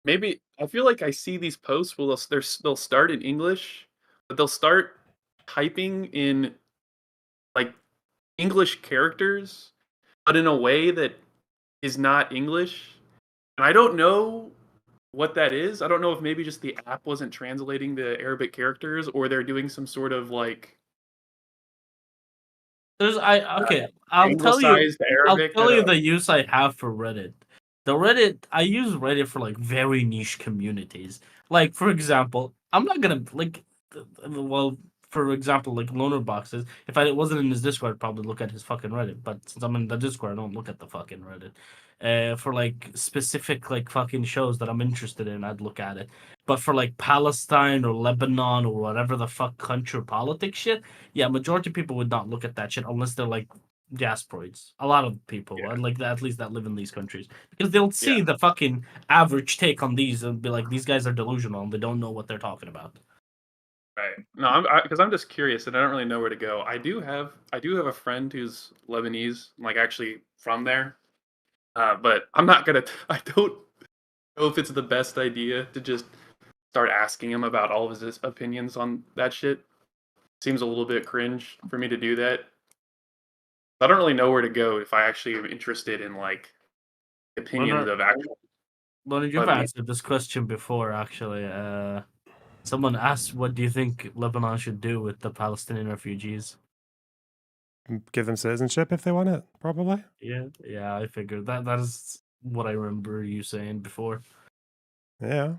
like I see these posts. Well, they'll start in English, but they'll start typing in like English characters, but in a way that is not English. And I don't know what that is. I don't know if maybe just the app wasn't translating the Arabic characters, or they're doing some sort of like. I'll tell you the use I have for Reddit. I use Reddit for like very niche communities. Like for example, I'm not gonna like, for example, like Loner Boxes. If I wasn't in his Discord, I'd probably look at his fucking Reddit. But since I'm in the Discord, I don't look at the fucking Reddit. For like specific like fucking shows that I'm interested in, I'd look at it. But for like Palestine or Lebanon or whatever the fuck country politics shit, yeah, majority of people would not look at that shit unless they're like diasporids. A lot of people, like that, at least that live in these countries, because they'll see the fucking average take on these and be like, these guys are delusional and they don't know what they're talking about. Right. No, because I'm just curious and I don't really know where to go. I do have a friend who's Lebanese, like actually from there, but I'm not gonna. I don't know if it's the best idea to just start asking him about all of his opinions on that shit. Seems a little bit cringe for me to do that. I don't really know where to go if I actually am interested in like opinions of actual. Well, you've answered this question before, actually. Someone asked, "What do you think Lebanon should do with the Palestinian refugees?" Give them citizenship if they want it, probably. Yeah, I figured that is what I remember you saying before. Yeah.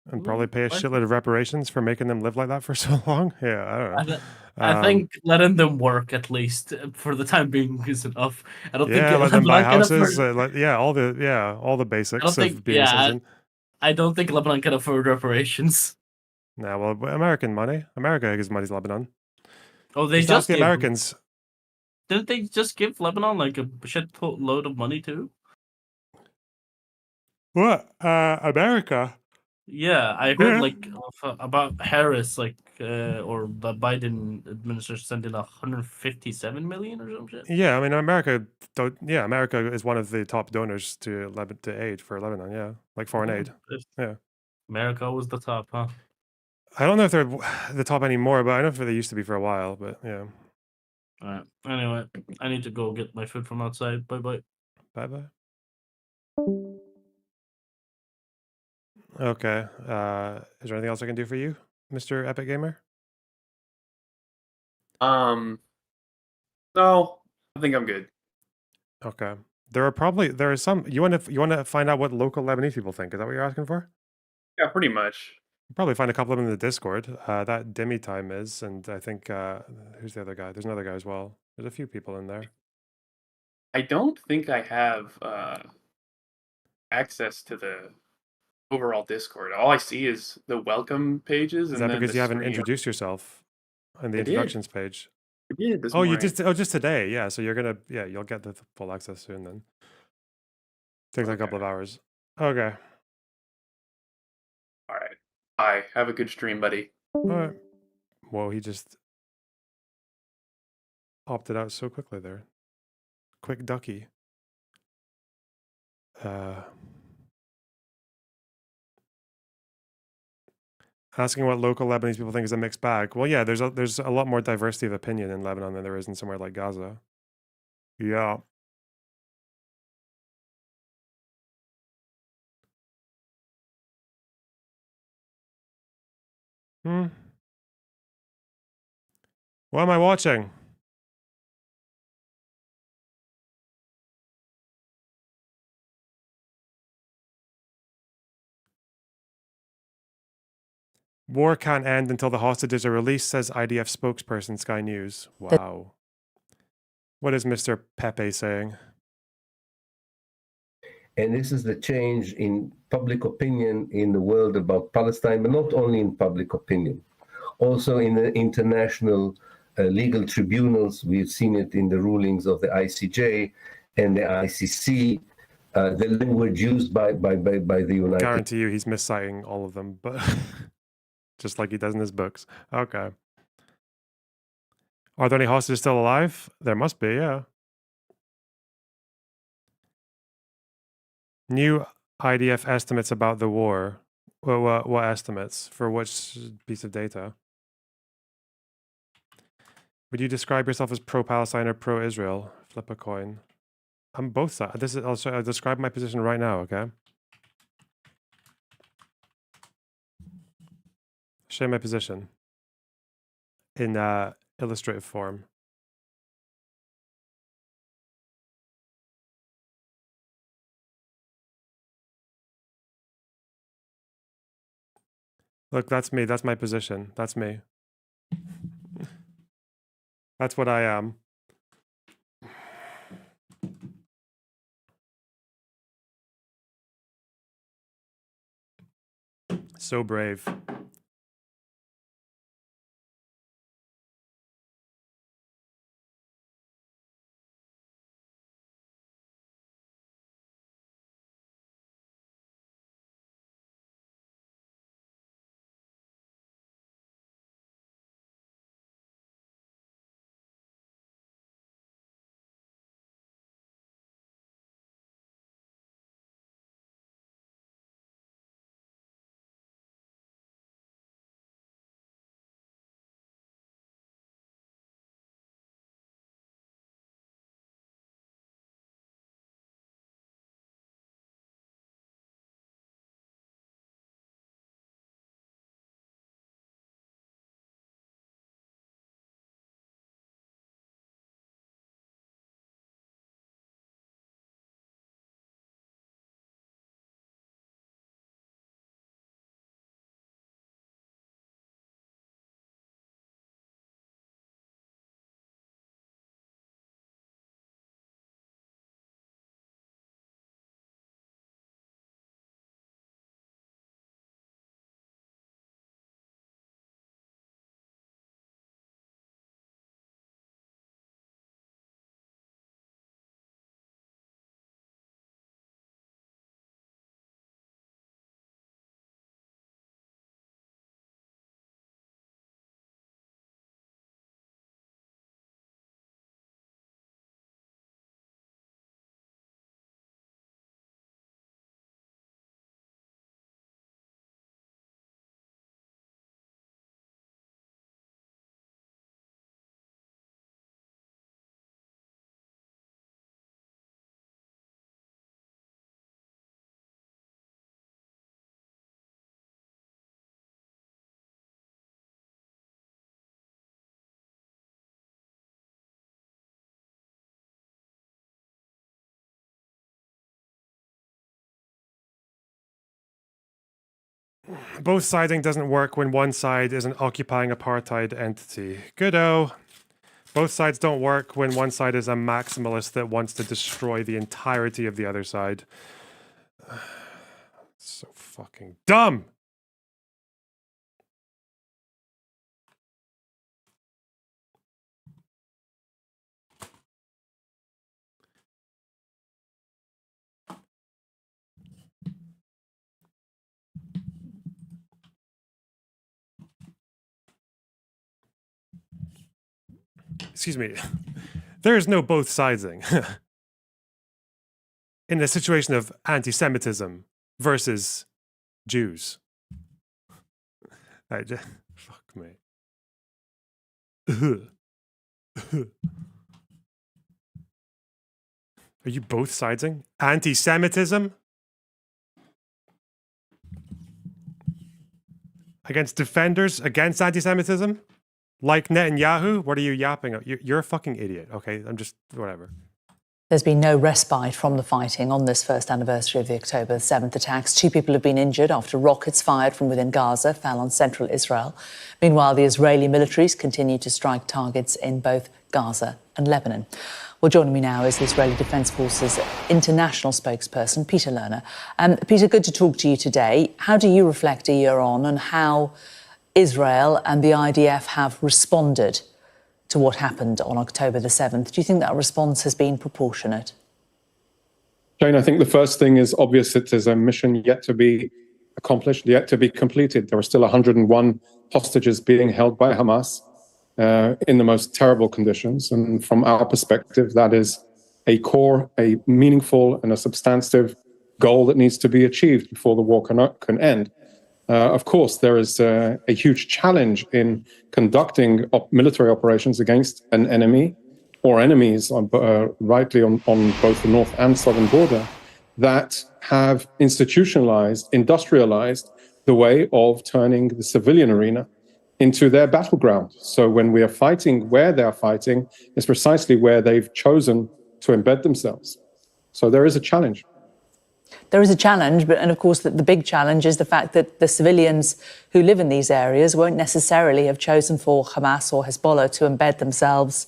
And probably pay a shitload of reparations for making them live like that for so long. Yeah, I don't know. I think letting them work at least for the time being is enough. I don't think let them buy houses. All the basics of being a citizen. I don't think Lebanon can afford reparations. Nah, well, American money. America gives money to Lebanon. Oh, they just the Americans. Didn't they just give Lebanon like a shit load of money too? What? America? Yeah, I heard like about Harris, like or the Biden administration sending 157 million or some shit. Yeah, I mean America. America is one of the top donors to aid for Lebanon. Yeah, like foreign aid. Yeah, America was the top, huh? I don't know if they're the top anymore, but I know if they used to be for a while. But yeah. All right. Anyway, I need to go get my food from outside. Bye bye. Bye bye. Okay. Is there anything else I can do for you, Mr. Epic Gamer? No, I think I'm good. Okay. There are some. You want to find out what local Lebanese people think? Is that what you're asking for? Yeah, pretty much. You'll probably find a couple of them in the Discord. That Demi Time is, and I think who's the other guy? There's another guy as well. There's a few people in there. I don't think I have access to the overall Discord. All I see is the welcome pages. Is that because you haven't introduced yourself on the introductions page? I did this Oh, you morning. just today. Yeah, so you'll get the full access soon then. Takes like a couple of hours. Okay. All right. Bye. Have a good stream, buddy. All right. Whoa, he just opted out so quickly there. Quick ducky. Asking what local Lebanese people think is a mixed bag. Well, yeah, there's a lot more diversity of opinion in Lebanon than there is in somewhere like Gaza. Yeah. What am I watching? War can't end until the hostages are released, says IDF spokesperson Sky News. Wow. What is Mr. Pepe saying? And this is the change in public opinion in the world about Palestine, but not only in public opinion. Also in the international legal tribunals, we've seen it in the rulings of the ICJ and the ICC, the language used by the United States. I guarantee you he's misciting all of them, but just like he does in his books. Okay. Are there any hostages still alive? There must be, yeah. New IDF estimates about the war. What estimates? For which piece of data? Would you describe yourself as pro-Palestine or pro-Israel? Flip a coin. I'm both sides. I'll describe my position right now, okay? Show my position in illustrative form. Look, that's me. That's my position. That's me. That's what I am. So brave. Both siding doesn't work when one side is an occupying apartheid entity. Good-o. Both sides don't work when one side is a maximalist that wants to destroy the entirety of the other side. So fucking dumb! Excuse me. There is no both siding. In the situation of anti-Semitism versus Jews. Fuck me. Are you both siding? Anti-Semitism? Against defenders against anti-Semitism? Like Netanyahu? What are you yapping? You're a fucking idiot, okay? I'm just, whatever. There's been no respite from the fighting on this first anniversary of the October 7th attacks. 2 people have been injured after rockets fired from within Gaza fell on central Israel. Meanwhile, the Israeli militaries continue to strike targets in both Gaza and Lebanon. Well, joining me now is the Israeli Defense Forces international spokesperson, Peter Lerner. Peter, good to talk to you today. How do you reflect a year on how Israel and the IDF have responded to what happened on October the 7th? Do you think that response has been proportionate? Jane, I think the first thing is obvious. It is a mission yet to be accomplished, yet to be completed. There are still 101 hostages being held by Hamas in the most terrible conditions. And from our perspective, that is a core, a meaningful and a substantive goal that needs to be achieved before the war can end. Of course, there is a huge challenge in conducting military operations against an enemy or enemies rightly on both the north and southern border that have institutionalized, industrialized the way of turning the civilian arena into their battleground. So when we are fighting where they are fighting is precisely where they've chosen to embed themselves. So there is a challenge. There is a challenge, and of course the big challenge is the fact that the civilians who live in these areas won't necessarily have chosen for Hamas or Hezbollah to embed themselves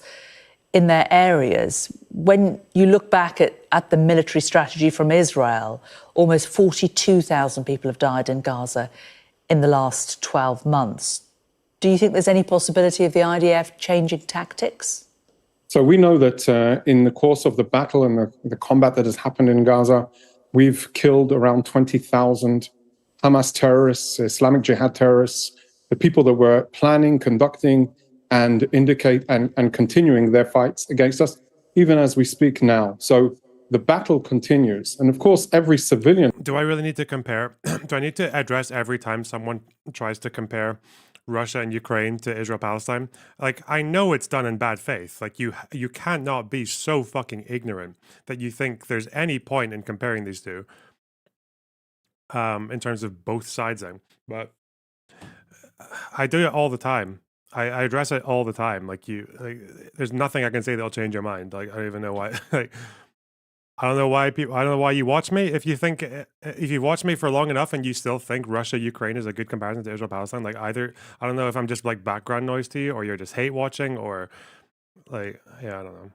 in their areas. When you look back at the military strategy from Israel, almost 42,000 people have died in Gaza in the last 12 months. Do you think there's any possibility of the IDF changing tactics? So we know that in the course of the battle and the combat that has happened in Gaza, we've killed around 20,000 Hamas terrorists, Islamic Jihad terrorists, the people that were planning, conducting, and continuing their fights against us, even as we speak now. So the battle continues. And of course, every civilian... Do I really need to compare? Do I need to address every time someone tries to compare Russia and Ukraine to Israel-Palestine? Like, I know it's done in bad faith. Like, you cannot be so fucking ignorant that you think there's any point in comparing these two in terms of both sidesing. But I do it all the time. I address it all the time. Like, there's nothing I can say that'll change your mind. Like, I don't even know why. Like, I don't know why you watch me. If you watch me for long enough and you still think Russia, Ukraine is a good comparison to Israel, Palestine, like either, I don't know if I'm just like background noise to you, or you're just hate watching, or like, yeah, I don't know.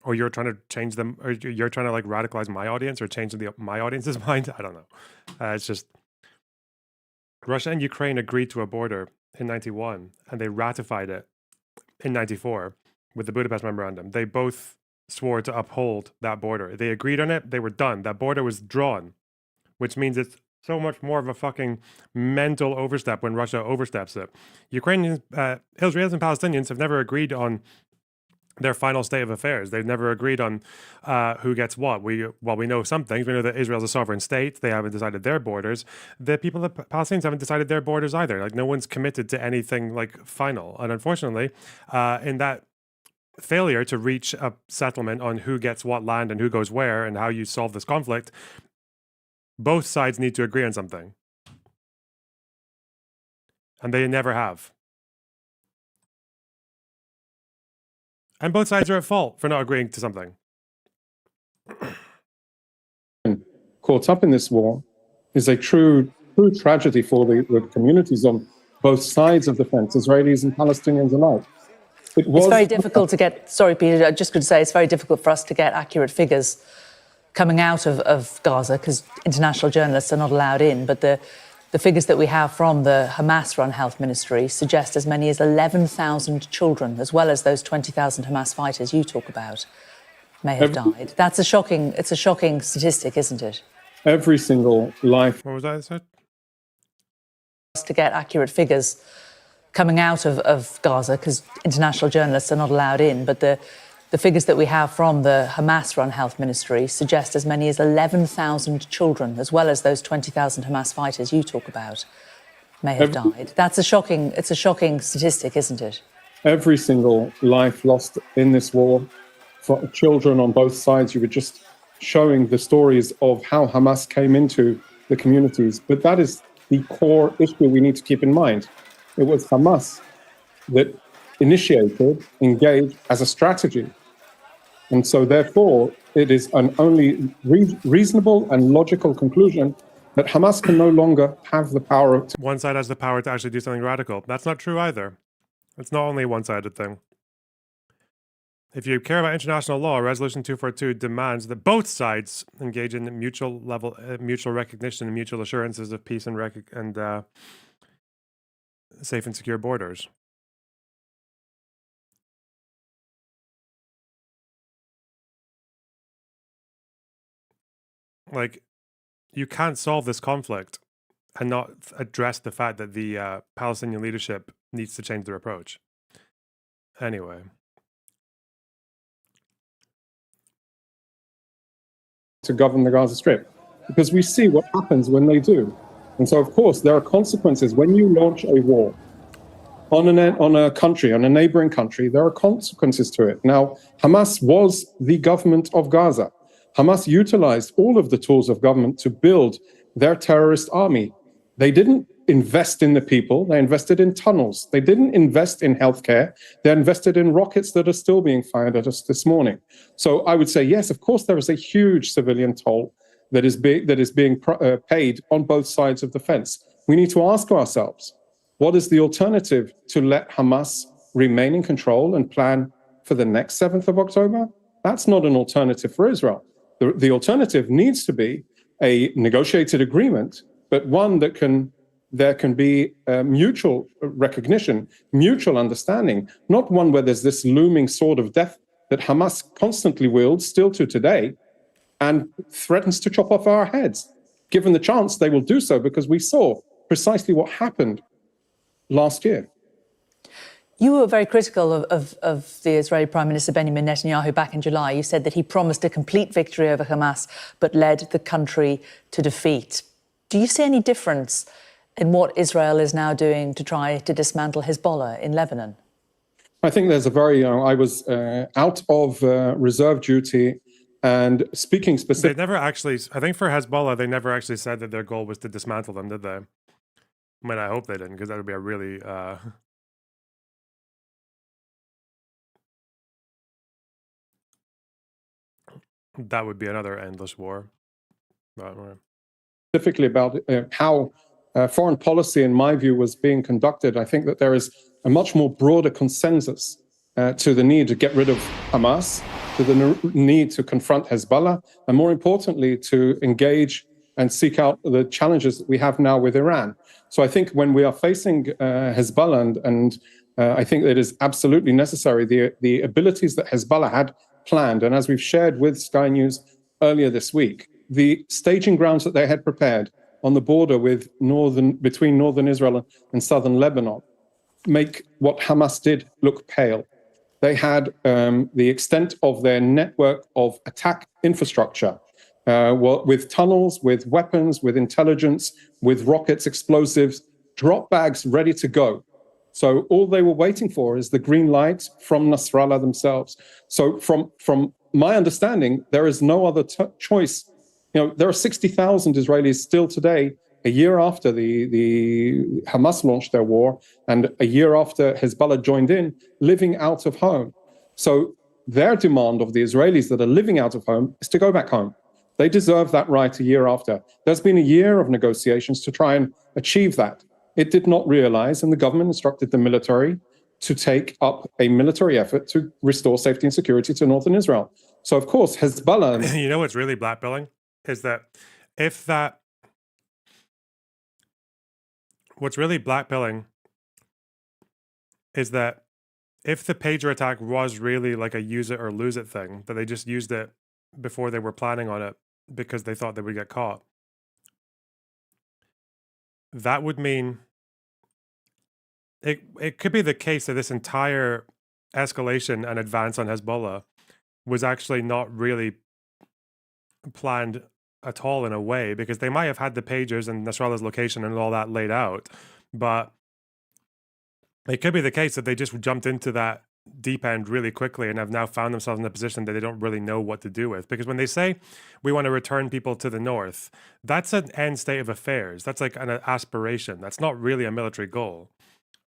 Or you're trying to change them, or you're trying to like radicalize my audience or change my audience's mind. I don't know. It's just, Russia and Ukraine agreed to a border in 91 and they ratified it in 94 with the Budapest Memorandum. They both swore to uphold that border. They agreed on it. They were done. That border was drawn, which means it's so much more of a fucking mental overstep when Russia oversteps it. Ukrainians, Israelis and Palestinians have never agreed on their final state of affairs. They've never agreed on who gets what. We know some things. We know that Israel's a sovereign state. They haven't decided their borders. The people of Palestinians haven't decided their borders either. Like, no one's committed to anything like final. And unfortunately, in that failure to reach a settlement on who gets what land and who goes where and how you solve this conflict, both sides need to agree on something. And they never have. And both sides are at fault for not agreeing to something. Caught up in this war is a true true tragedy for the communities on both sides of the fence, Israelis and Palestinians alike. It's very difficult to get, sorry, Peter, I'm just going to say it's very difficult for us to get accurate figures coming out of Gaza because international journalists are not allowed in. But the figures that we have from the Hamas-run health ministry suggest as many as 11,000 children, as well as those 20,000 Hamas fighters you talk about, may have died. It's a shocking statistic, isn't it? Every single life. What was that said? To get accurate figures coming out of Gaza, because international journalists are not allowed in, but the figures that we have from the Hamas-run health ministry suggest as many as 11,000 children, as well as those 20,000 Hamas fighters you talk about, may have died. It's a shocking statistic, isn't it? Every single life lost in this war, for children on both sides. You were just showing the stories of how Hamas came into the communities, but that is the core issue we need to keep in mind. It was Hamas that initiated, engaged as a strategy. And so therefore, it is an only reasonable and logical conclusion that Hamas can no longer have the power. One side has the power to actually do something radical. That's not true either. It's not only a one-sided thing. If you care about international law, Resolution 242 demands that both sides engage in mutual recognition and mutual assurances of peace and safe and secure borders. Like, you can't solve this conflict and not address the fact that the Palestinian leadership needs to change their approach. Anyway. To govern the Gaza Strip, because we see what happens when they do. And so, of course, there are consequences when you launch a war on a country, on a neighboring country. There are consequences to it. Now, Hamas was the government of Gaza. Hamas utilized all of the tools of government to build their terrorist army. They didn't invest in the people, they invested in tunnels. They didn't invest in healthcare, they invested in rockets that are still being fired at us this morning. So I would say, yes, of course, there is a huge civilian toll that is being paid on both sides of the fence. We need to ask ourselves, what is the alternative to let Hamas remain in control and plan for the next 7th of October? That's not an alternative for Israel. The alternative needs to be a negotiated agreement, but one that there can be mutual recognition, mutual understanding, not one where there's this looming sword of death that Hamas constantly wields still to today and threatens to chop off our heads. Given the chance, they will do so because we saw precisely what happened last year. You were very critical of the Israeli Prime Minister Benjamin Netanyahu back in July. You said that he promised a complete victory over Hamas, but led the country to defeat. Do you see any difference in what Israel is now doing to try to dismantle Hezbollah in Lebanon? I think there's I was out of reserve duty and speaking specifically. They never actually, I think for Hezbollah, they never actually said that their goal was to dismantle them, did they? I mean, I hope they didn't, because that would be a really... that would be another endless war. Specifically about how foreign policy, in my view, was being conducted, I think that there is a much more broader consensus to the need to get rid of Hamas, to the need to confront Hezbollah, and more importantly, to engage and seek out the challenges that we have now with Iran. So I think when we are facing Hezbollah, and I think it is absolutely necessary, the abilities that Hezbollah had planned, and as we've shared with Sky News earlier this week, the staging grounds that they had prepared on the border between northern Israel and southern Lebanon make what Hamas did look pale. They had the extent of their network of attack infrastructure, with tunnels, with weapons, with intelligence, with rockets, explosives, drop bags ready to go. So all they were waiting for is the green light from Nasrallah themselves. So from my understanding, there is no other choice. You know, there are 60,000 Israelis still today, a year after the Hamas launched their war and a year after Hezbollah joined in, living out of home. So their demand of the Israelis that are living out of home is to go back home. They deserve that right a year after. There's been a year of negotiations to try and achieve that. It did not realize, and the government instructed the military to take up a military effort to restore safety and security to northern Israel. So, of course, Hezbollah... You know what's really blackpilling? Is that if that... What's really blackpilling is that if the pager attack was really like a use it or lose it thing, that they just used it before they were planning on it because they thought they would get caught, that would mean it could be the case that this entire escalation and advance on Hezbollah was actually not really planned at all in a way, because they might have had the pagers and Nasrallah's location and all that laid out, but it could be the case that they just jumped into that deep end really quickly and have now found themselves in a position that they don't really know what to do with. Because when they say we want to return people to the north, that's an end state of affairs. That's like an aspiration. That's not really a military goal.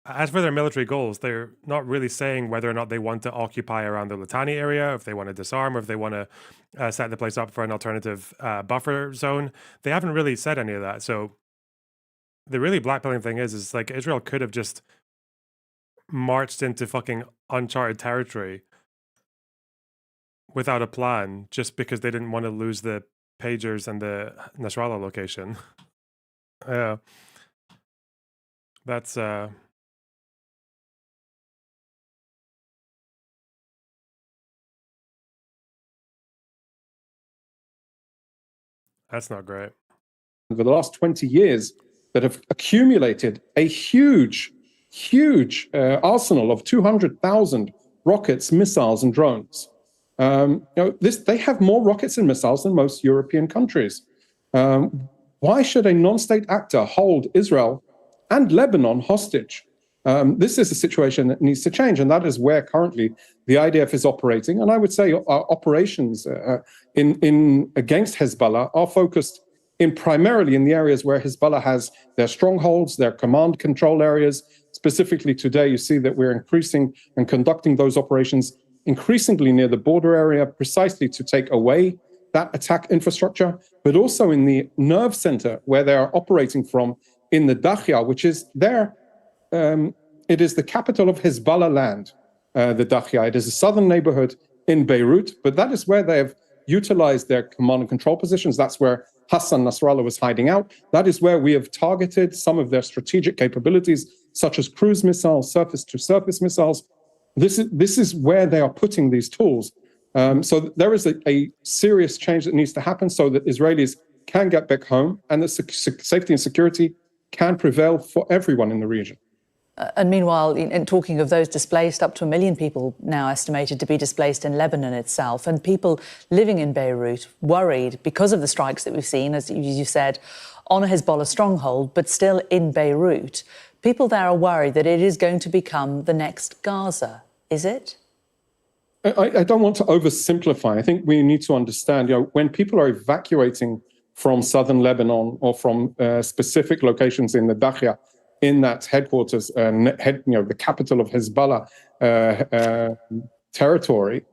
As for their military goals, they're not really saying whether or not they want to occupy around the Litani area, if they want to disarm, or if they want to set the place up for an alternative buffer zone. They haven't really said any of that. So the really blackpilling thing is like Israel could have just marched into fucking uncharted territory without a plan, just because they didn't want to lose the pagers and the Nasrallah location. Yeah, that's not great. Over the last 20 years that have accumulated a huge arsenal of 200,000 rockets, missiles, and drones. They have more rockets and missiles than most European countries. Why should a non-state actor hold Israel and Lebanon hostage? This is a situation that needs to change, and that is where currently the IDF is operating. And I would say our operations against Hezbollah are focused primarily in the areas where Hezbollah has their strongholds, their command control areas. Specifically today, you see that we're increasing and conducting those operations increasingly near the border area, precisely to take away that attack infrastructure, but also in the nerve center where they are operating from in the Dakhia, which is there. It is the capital of Hezbollah land, the Dakhia. It is a southern neighborhood in Beirut, but that is where they have utilized their command and control positions. That's where Hassan Nasrallah was hiding out. That is where we have targeted some of their strategic capabilities, such as cruise missiles, surface-to-surface missiles. This is where they are putting these tools. So there is a serious change that needs to happen so that Israelis can get back home and that safety and security can prevail for everyone in the region. And meanwhile, in talking of those displaced, up to 1 million people now estimated to be displaced in Lebanon itself, and people living in Beirut worried because of the strikes that we've seen, as you said, on a Hezbollah stronghold, but still in Beirut. People there are worried that it is going to become the next Gaza. Is it? I don't want to oversimplify. I think we need to understand, when people are evacuating from southern Lebanon or from specific locations in the Dakhia, in that headquarters, the capital of Hezbollah territory,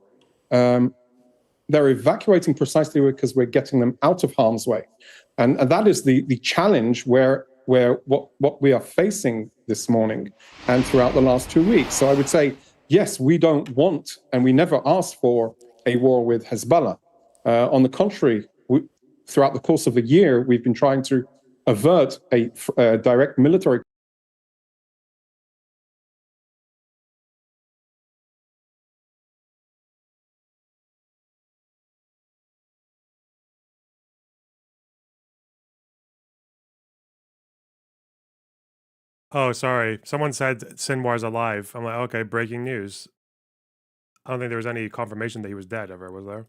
they're evacuating precisely because we're getting them out of harm's way. And that is the challenge where what we are facing this morning and throughout the last 2 weeks. So I would say, yes, we don't want, and we never asked for a war with Hezbollah. On the contrary, throughout the course of a year, we've been trying to avert a direct military Oh, sorry. Someone said Sinwar's alive. I'm like, okay, breaking news. I don't think there was any confirmation that he was dead ever, was there?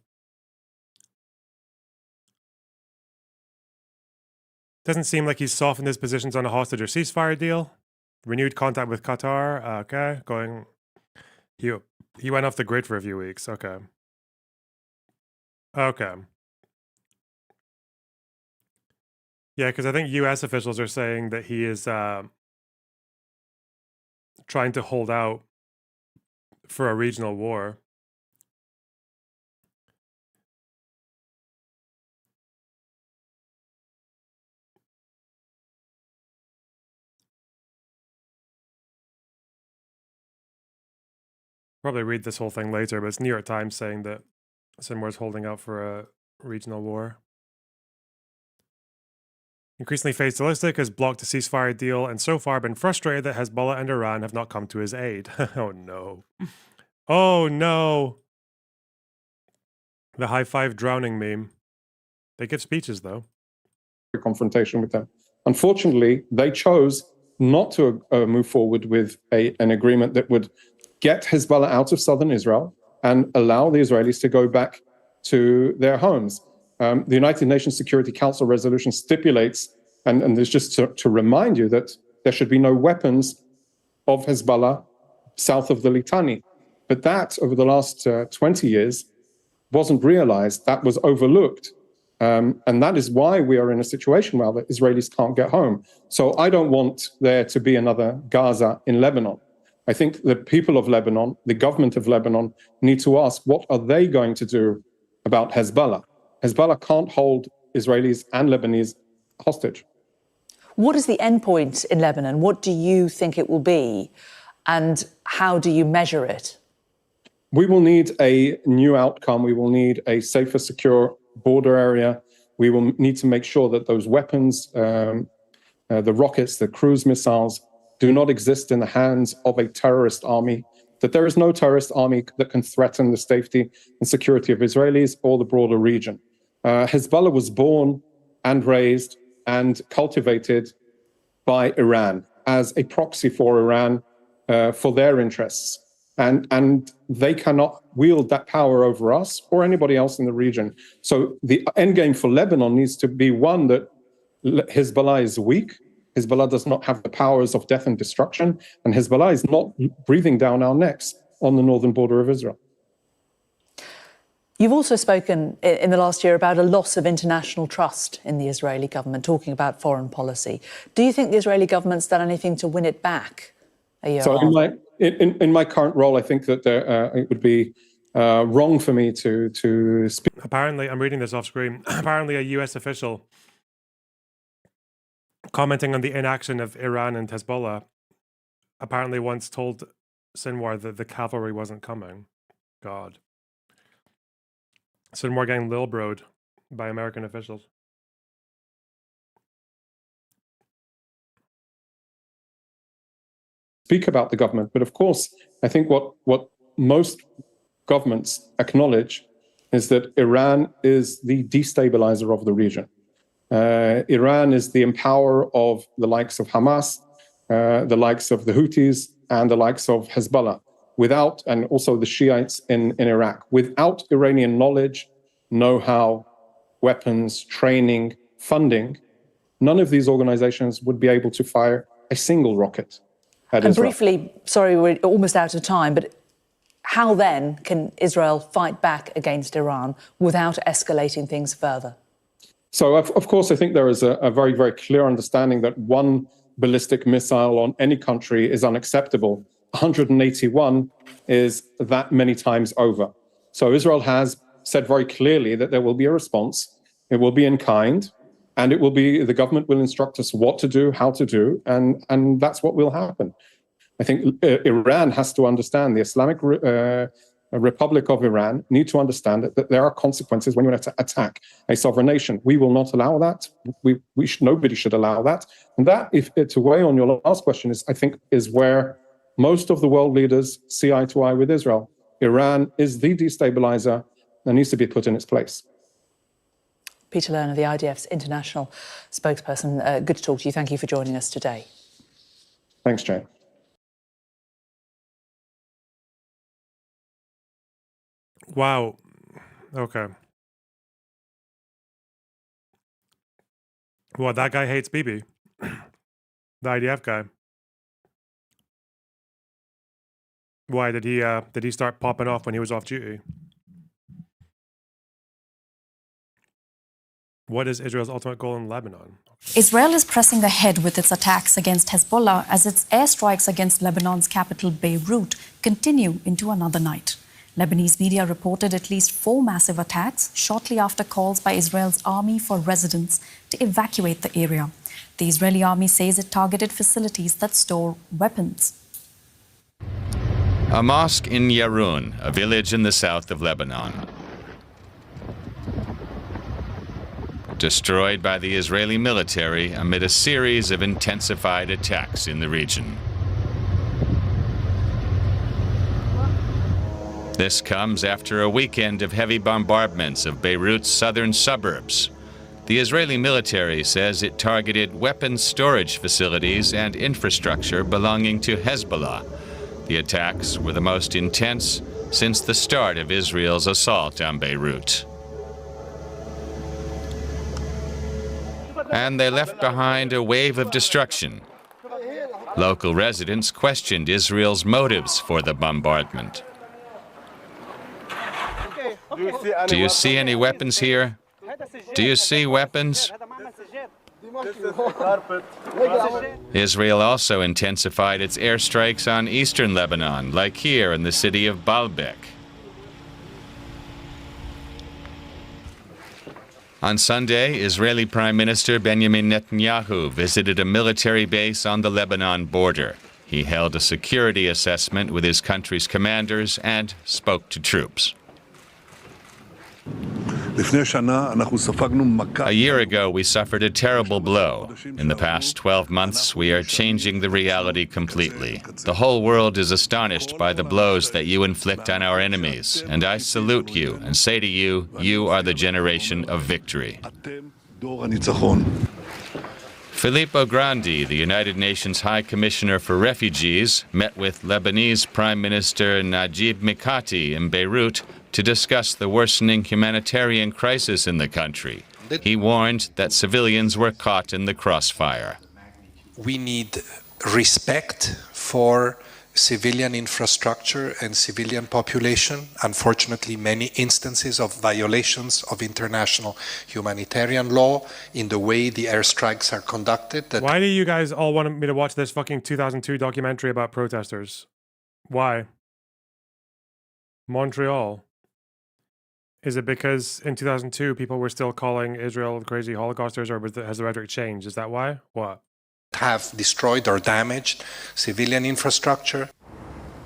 Doesn't seem like he's softened his positions on a hostage or ceasefire deal. Renewed contact with Qatar. Okay, going... He went off the grid for a few weeks. Okay. Okay. Yeah, because I think U.S. officials are saying that he is... trying to hold out for a regional war. Probably read this whole thing later, but it's New York Times saying that Sinwar is holding out for a regional war. Increasingly fatalistic, has blocked a ceasefire deal and so far been frustrated that Hezbollah and Iran have not come to his aid. Oh no. Oh no. The high five drowning meme. They give speeches though. Confrontation with them. Unfortunately, they chose not to move forward with an agreement that would get Hezbollah out of southern Israel and allow the Israelis to go back to their homes. The United Nations Security Council resolution stipulates, and there's just to remind you that there should be no weapons of Hezbollah south of the Litani. But that, over the last 20 years, wasn't realized. That was overlooked. And that is why we are in a situation where the Israelis can't get home. So I don't want there to be another Gaza in Lebanon. I think the people of Lebanon, the government of Lebanon, need to ask, what are they going to do about Hezbollah? Hezbollah can't hold Israelis and Lebanese hostage. What is the end point in Lebanon? What do you think it will be? And how do you measure it? We will need a new outcome. We will need a safer, secure border area. We will need to make sure that those weapons, the rockets, the cruise missiles, do not exist in the hands of a terrorist army, that there is no terrorist army that can threaten the safety and security of Israelis or the broader region. Hezbollah was born and raised and cultivated by Iran as a proxy for Iran for their interests. And they cannot wield that power over us or anybody else in the region. So the end game for Lebanon needs to be one that Hezbollah is weak. Hezbollah does not have the powers of death and destruction. And Hezbollah is not breathing down our necks on the northern border of Israel. You've also spoken in the last year about a loss of international trust in the Israeli government, talking about foreign policy. Do you think the Israeli government's done anything to win it back a year So on? in my current role, I think that it would be wrong for me to speak. Apparently, I'm reading this off screen. Apparently, a US official commenting on the inaction of Iran and Hezbollah apparently once told Sinwar that the cavalry wasn't coming. God. Sinwar getting lil broed by American officials. Speak about the government, but of course, I think what most governments acknowledge is that Iran is the destabilizer of the region. Iran is the empower of the likes of Hamas, the likes of the Houthis, and the likes of Hezbollah, and also the Shiites in Iraq. Without Iranian knowledge, know-how, weapons, training, funding, none of these organizations would be able to fire a single rocket. And briefly, sorry, we're almost out of time, but how then can Israel fight back against Iran without escalating things further? So, of course, I think there is a very, very clear understanding that one ballistic missile on any country is unacceptable. 181 is that many times over. So Israel has said very clearly that there will be a response. It will be in kind. And it will be, the government will instruct us what to do, how to do, and that's what will happen. I think Iran has to understand, the Islamic Republic of Iran need to understand that there are consequences when you attack a sovereign nation. We will not allow that. Nobody should allow that. And that, to weigh on your last question, I think is where most of the world leaders see eye to eye with Israel. Iran is the destabilizer that needs to be put in its place. Peter Lerner, the IDF's international spokesperson. Good to talk to you. Thank you for joining us today. Thanks, Jane. Wow. Okay. Well, that guy hates Bibi. The IDF guy. Why did he start popping off when he was off duty? What is Israel's ultimate goal in Lebanon? Israel is pressing ahead with its attacks against Hezbollah as its airstrikes against Lebanon's capital Beirut continue into another night. Lebanese media reported at least 4 massive attacks shortly after calls by Israel's army for residents to evacuate the area. The Israeli army says it targeted facilities that store weapons. A mosque in Yarun, a village in the south of Lebanon. Destroyed by the Israeli military amid a series of intensified attacks in the region. This comes after a weekend of heavy bombardments of Beirut's southern suburbs. The Israeli military says it targeted weapons storage facilities and infrastructure belonging to Hezbollah. The attacks were the most intense since the start of Israel's assault on Beirut. And they left behind a wave of destruction. Local residents questioned Israel's motives for the bombardment. Do you see any weapons here? Do you see weapons? Israel also intensified its airstrikes on eastern Lebanon, like here in the city of Baalbek. On Sunday, Israeli Prime Minister Benjamin Netanyahu visited a military base on the Lebanon border. He held a security assessment with his country's commanders and spoke to troops. A year ago, we suffered a terrible blow. In the past 12 months, we are changing the reality completely. The whole world is astonished by the blows that you inflict on our enemies, and I salute you and say to you, you are the generation of victory. Filippo Grandi, the United Nations High Commissioner for Refugees, met with Lebanese Prime Minister Najib Mikati in Beirut to discuss the worsening humanitarian crisis in the country. He warned that civilians were caught in the crossfire. We need respect for civilian infrastructure and civilian population. Unfortunately, many instances of violations of international humanitarian law in the way the airstrikes are conducted. Why do you guys all want me to watch this fucking 2002 documentary about protesters? Why? Montreal. Is it because in 2002 people were still calling Israel crazy Holocausters, or has the rhetoric changed? Is that why? What? Have destroyed or damaged civilian infrastructure.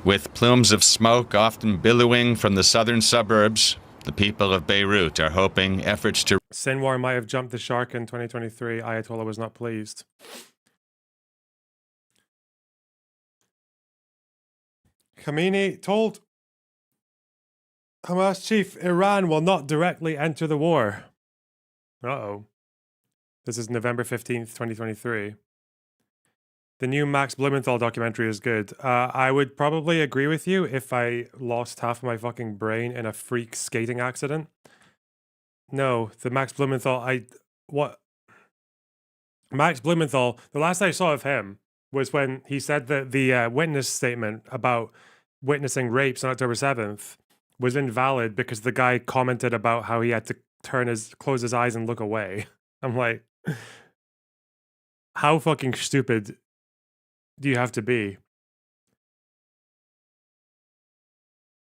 With plumes of smoke often billowing from the southern suburbs, the people of Beirut are hoping efforts to... Sinwar might have jumped the shark in 2023. Ayatollah was not pleased. Khamenei told Hamas chief Iran will not directly enter the war. Uh-oh. This is November 15th, 2023. The new Max Blumenthal documentary is good. I would probably agree with you if I lost half of my fucking brain in a freak skating accident. No, the Max Blumenthal, Max Blumenthal, the last I saw of him was when he said that the witness statement about witnessing rapes on October 7th was invalid because the guy commented about how he had to close his eyes and look away. I'm like, how fucking stupid do you have to be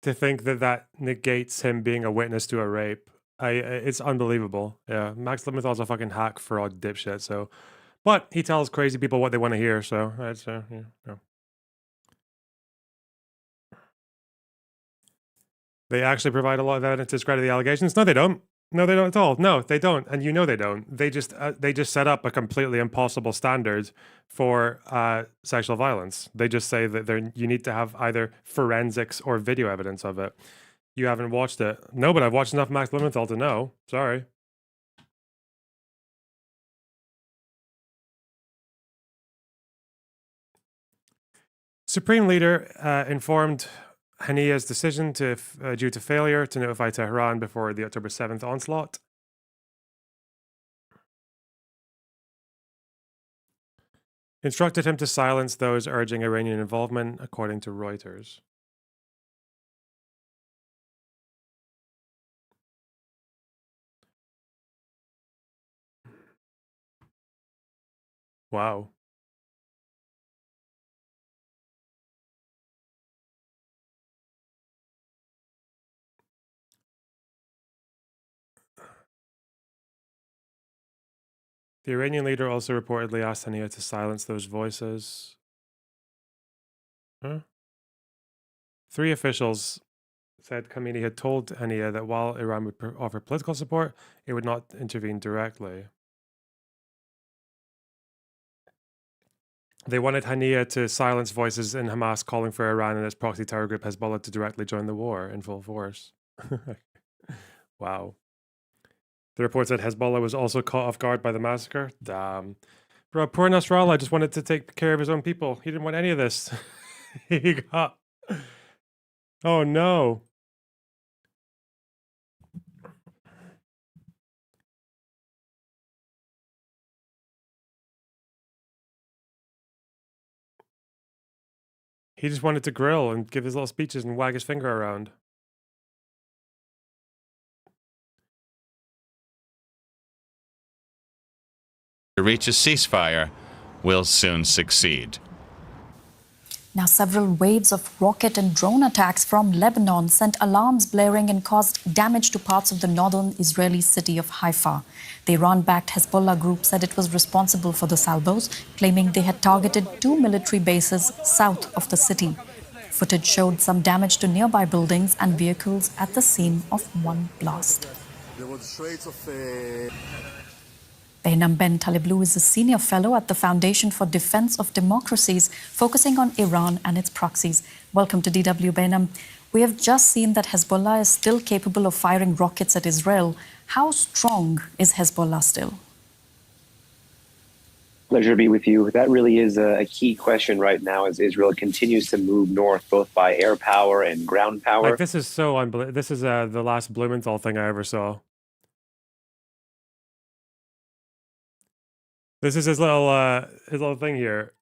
to think that that negates him being a witness to a rape? It's unbelievable. Yeah, Max Blumenthal's a fucking hack fraud dipshit. So, but he tells crazy people what they want to hear. So that's yeah. They actually provide a lot of evidence to discredit the allegations. No, they don't. No, they don't at all. No, they don't, and you know they don't. They just set up a completely impossible standard for sexual violence. They just say that you need to have either forensics or video evidence of it. You haven't watched it. No, but I've watched enough Max Blumenthal to know. Sorry. Supreme Leader informed Haniya's decision due to failure to notify Tehran before the October 7th onslaught. Instructed him to silence those urging Iranian involvement, according to Reuters. Wow. The Iranian leader also reportedly asked Haniya to silence those voices. Huh? 3 officials said Khamenei had told Haniya that while Iran would offer political support, it would not intervene directly. They wanted Haniya to silence voices in Hamas calling for Iran and its proxy terror group Hezbollah to directly join the war in full force. Wow. The report said Hezbollah was also caught off guard by the massacre. Damn. Bro, poor Nasrallah just wanted to take care of his own people. He didn't want any of this. He got... Oh, no. He just wanted to grill and give his little speeches and wag his finger around. To reach a ceasefire will soon succeed. Now, several waves of rocket and drone attacks from Lebanon sent alarms blaring and caused damage to parts of the northern Israeli city of Haifa. The Iran-backed Hezbollah group said it was responsible for the salvos, claiming they had targeted 2 military bases south of the city. Footage showed some damage to nearby buildings and vehicles at the scene of one blast. There was traits of Behnam Ben Taleblu is a senior fellow at the Foundation for Defense of Democracies, focusing on Iran and its proxies. Welcome to DW, Behnam. We have just seen that Hezbollah is still capable of firing rockets at Israel. How strong is Hezbollah still? Pleasure to be with you. That really is a key question right now as Israel continues to move north, both by air power and ground power. Like, this is so unbelievable. This is the last Blumenthal thing I ever saw. This is his little thing here.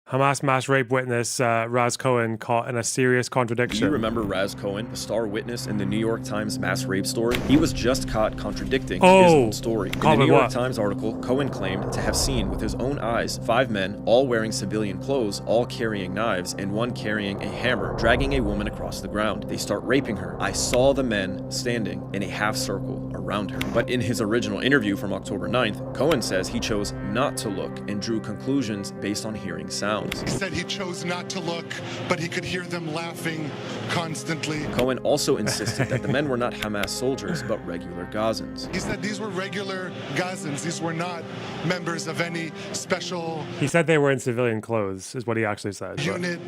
Hamas mass rape witness Raz Cohen caught in a serious contradiction. Do you remember Raz Cohen, a star witness in the New York Times mass rape story? He was just caught contradicting his own story. In the New York Times article, Cohen claimed to have seen with his own eyes 5 men, all wearing civilian clothes, all carrying knives, and one carrying a hammer, dragging a woman across the ground. They start raping her. I saw the men standing in a half circle around her. But in his original interview from October 9th, Cohen says he chose not to look and drew conclusions based on hearing sounds. He said he chose not to look, but he could hear them laughing constantly. Cohen also insisted that the men were not Hamas soldiers, but regular Gazans. He said these were regular Gazans. These were not members of any special... He said they were in civilian clothes, is what he actually said.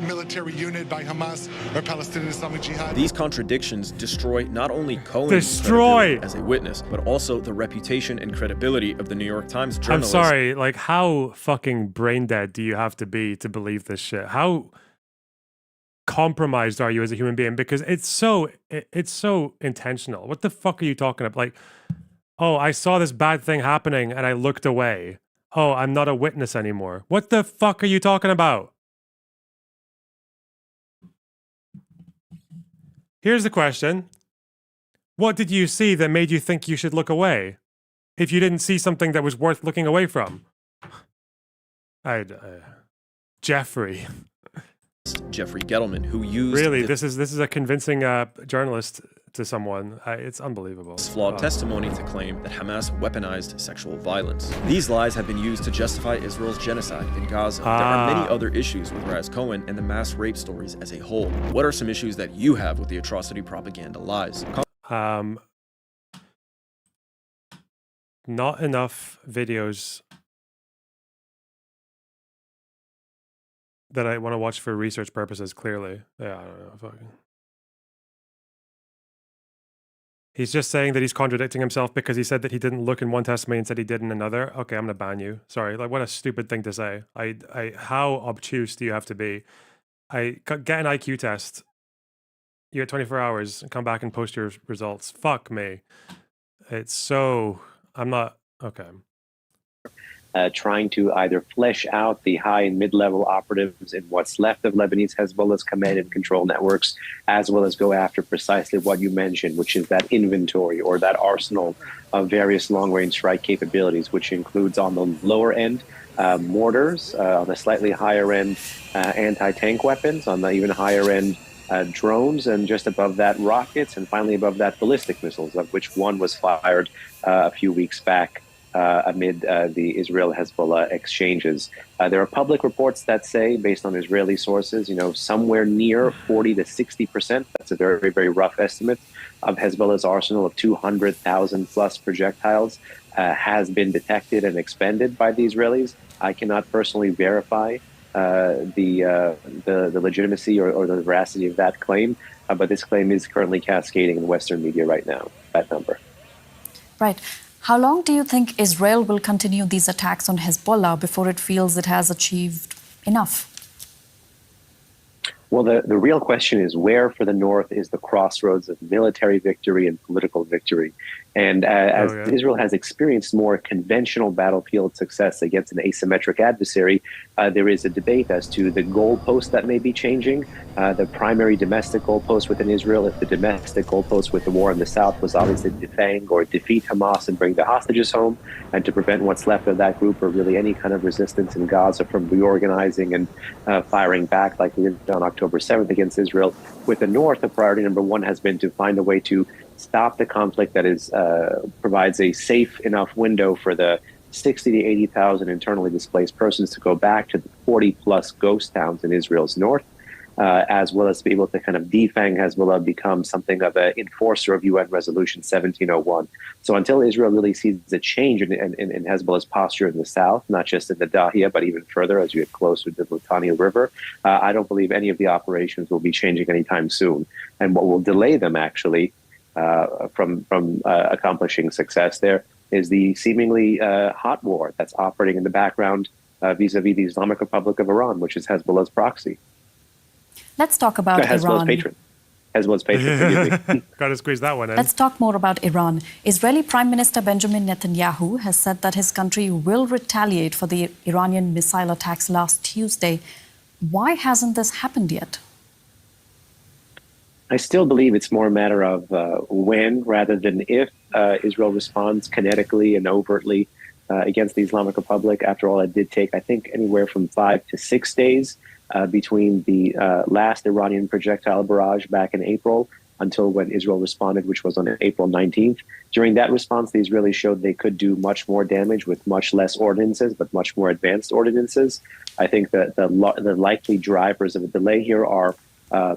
Military unit by Hamas or Palestinian Islamic Jihad. These contradictions destroy not only Cohen's credibility as a witness, but also the reputation and credibility of the New York Times journalist. I'm sorry, like, how fucking brain dead do you have to be to believe this shit? How compromised are you as a human being? Because it's so intentional. What the fuck are you talking about? Like, oh, I saw this bad thing happening and I looked away. Oh, I'm not a witness anymore. What the fuck are you talking about? Here's the question. What did you see that made you think you should look away? If you didn't see something that was worth looking away from? Jeffrey Gettleman, who used really this is a convincing journalist to someone. It's unbelievable. Flawed testimony to claim that Hamas weaponized sexual violence. These lies have been used to justify Israel's genocide in Gaza. There are many other issues with Raz Cohen and the mass rape stories as a whole. What are some issues that you have with the atrocity propaganda lies? Not enough videos that I want to watch for research purposes, clearly. Yeah, I don't know. Fucking. He's just saying that he's contradicting himself because he said that he didn't look in one testimony and said he did in another. Okay, I'm gonna ban you. Sorry, like, what a stupid thing to say. How obtuse do you have to be? Get an IQ test. You get 24 hours and come back and post your results. Fuck me. It's so... I'm not... Okay. Trying to either flesh out the high and mid-level operatives in what's left of Lebanese Hezbollah's command and control networks, as well as go after precisely what you mentioned, which is that inventory or that arsenal of various long-range strike capabilities, which includes on the lower end mortars, on the slightly higher end anti-tank weapons, on the even higher end drones, and just above that rockets, and finally above that ballistic missiles, of which one was fired a few weeks back amid the Israel-Hezbollah exchanges. There are public reports that say, based on Israeli sources, somewhere near 40 to 60%, that's a very, very rough estimate, of Hezbollah's arsenal of 200,000 plus projectiles has been detected and expended by the Israelis. I cannot personally verify the legitimacy or the veracity of that claim, but this claim is currently cascading in Western media right now, that number. Right. How long do you think Israel will continue these attacks on Hezbollah before it feels it has achieved enough? Well, the real question is where for the North is the crossroads of military victory and political victory? And as Israel has experienced more conventional battlefield success against an asymmetric adversary, there is a debate as to the goalpost that may be changing. The primary domestic goalpost within Israel, if the domestic goalpost with the war in the south was obviously defang or defeat Hamas and bring the hostages home, and to prevent what's left of that group or really any kind of resistance in Gaza from reorganizing and firing back like we did on October 7th against Israel. With the North, the priority number one has been to find a way to stop the conflict that is provides a safe enough window for the 60 to 80,000 internally displaced persons to go back to the 40 plus ghost towns in Israel's north, as well as to be able to kind of defang Hezbollah, become something of an enforcer of UN Resolution 1701. So until Israel really sees a change in Hezbollah's posture in the south, not just in the Dahia, but even further as you get closer to the Litani River, I don't believe any of the operations will be changing anytime soon. And what will delay them actually from accomplishing success there is the seemingly hot war that's operating in the background vis-a-vis the Islamic Republic of Iran, which is Hezbollah's proxy. Let's talk about Hezbollah's Iran. Patron. Hezbollah's patron, forgive me. Got to squeeze that one in. Let's talk more about Iran. Israeli Prime Minister Benjamin Netanyahu has said that his country will retaliate for the Iranian missile attacks last Tuesday. Why hasn't this happened yet? I still believe it's more a matter of when rather than if Israel responds kinetically and overtly against the Islamic Republic. After all, it did take, I think, anywhere from 5 to 6 days between the last Iranian projectile barrage back in April until when Israel responded, which was on April 19th. During that response, the Israelis showed they could do much more damage with much less ordinances, but much more advanced ordinances. I think that the likely drivers of a delay here are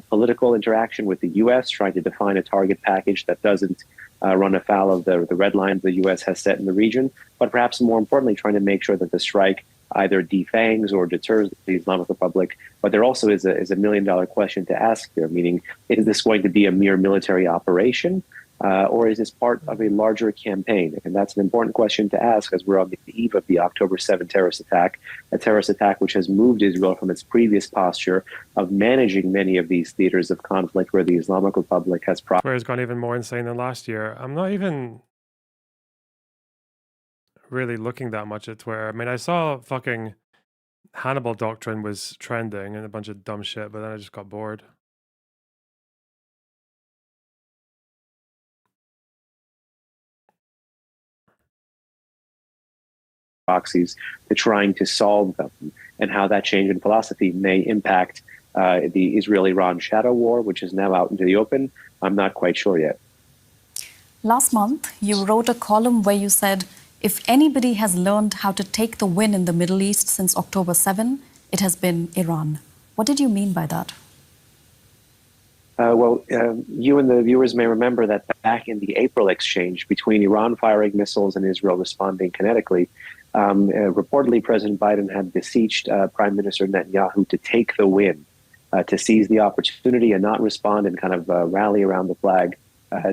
political interaction with the U.S., trying to define a target package that doesn't run afoul of the red lines the U.S. has set in the region, but perhaps more importantly, trying to make sure that the strike either defangs or deters the Islamic Republic. But there also is a million-dollar question to ask here, meaning, is this going to be a mere military operation, or is this part of a larger campaign? And that's an important question to ask as we're on the eve of the October 7th terrorist attack, a terrorist attack which has moved Israel from its previous posture of managing many of these theaters of conflict where the Islamic Republic has... Where it's gone even more insane than last year. I'm not even really looking that much at Twitter. I mean, I saw fucking Hannibal Doctrine was trending and a bunch of dumb shit, but then I just got bored. Proxies to trying to solve them, and how that change in philosophy may impact the Israel-Iran shadow war, which is now out into the open. I'm not quite sure yet. Last month, you wrote a column where you said, if anybody has learned how to take the win in the Middle East since October 7, it has been Iran. What did you mean by that? You and the viewers may remember that back in the April exchange between Iran firing missiles and Israel responding kinetically, reportedly President Biden had beseeched Prime Minister Netanyahu to take the win, to seize the opportunity and not respond and kind of rally around the flag,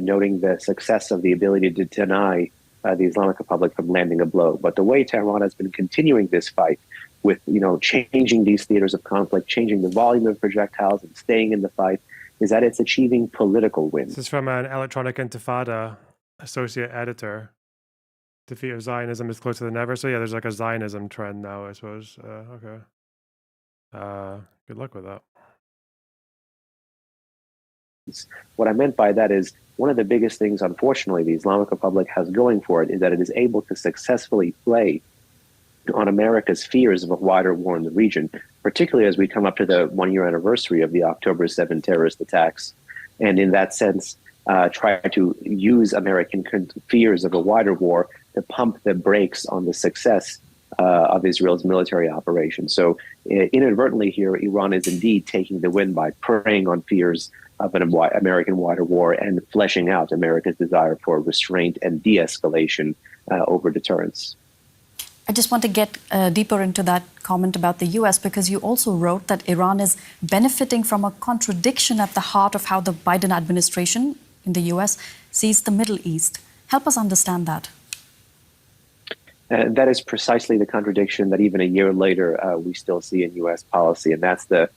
noting the success of the ability to deny the Islamic Republic from landing a blow. But the way Tehran has been continuing this fight with, changing these theaters of conflict, changing the volume of projectiles and staying in the fight, is that it's achieving political wins. This is from an Electronic Intifada associate editor. Defeat of Zionism is closer than ever. So yeah, there's like a Zionism trend now, I suppose. Okay. Good luck with that. What I meant by that is one of the biggest things, unfortunately, the Islamic Republic has going for it is that it is able to successfully play on America's fears of a wider war in the region, particularly as we come up to the one-year anniversary of the October 7 terrorist attacks. And in that sense, try to use American fears of a wider war to pump the brakes on the success of Israel's military operation. So inadvertently here, Iran is indeed taking the win by preying on fears of an American wider war and fleshing out America's desire for restraint and de-escalation over deterrence. I just want to get deeper into that comment about the US, because you also wrote that Iran is benefiting from a contradiction at the heart of how the Biden administration in the US sees the Middle East. Help us understand that. That is precisely the contradiction that even a year later we still see in US policy, and that's the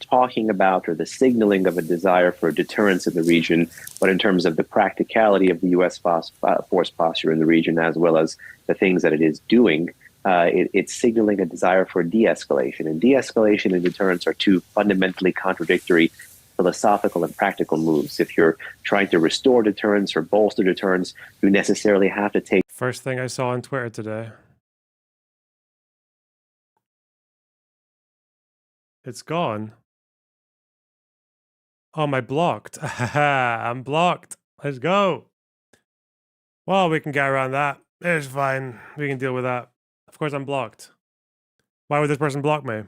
talking about or the signaling of a desire for deterrence in the region, but in terms of the practicality of the US force posture in the region, as well as the things that it is doing, it's signaling a desire for de-escalation. And de-escalation and deterrence are two fundamentally contradictory philosophical and practical moves. If you're trying to restore deterrence or bolster deterrence, you necessarily have to take... First thing I saw on Twitter today. It's gone. Oh, am I blocked? I'm blocked. Let's go. Well, we can get around that. It's fine. We can deal with that. Of course, I'm blocked. Why would this person block me?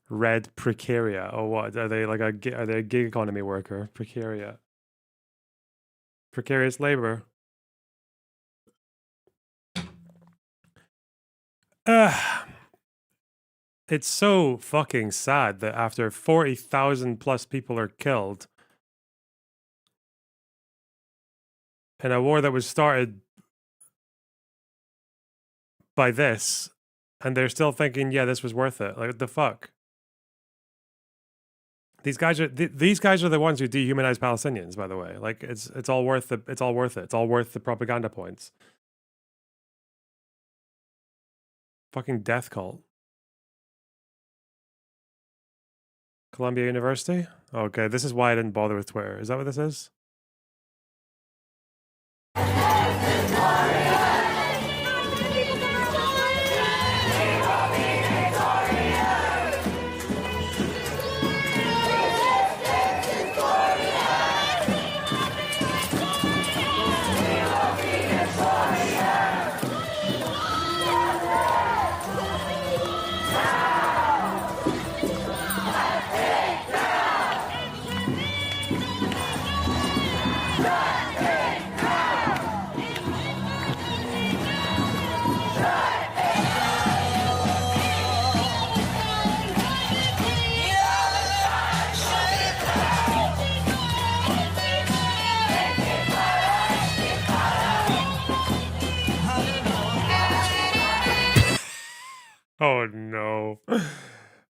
Red precaria. Oh, what? Are they like are they a gig economy worker? Precaria. Precarious labor. It's so fucking sad that after 40,000 plus people are killed in a war that was started by this, and they're still thinking, yeah, this was worth it. Like, what the fuck? These guys are the ones who dehumanize Palestinians, by the way. Like, it's all worth it. It's all worth it. It's all worth the propaganda points. Fucking death cult. Columbia University? Okay, this is why I didn't bother with Twitter. Is that what this is? Oh no.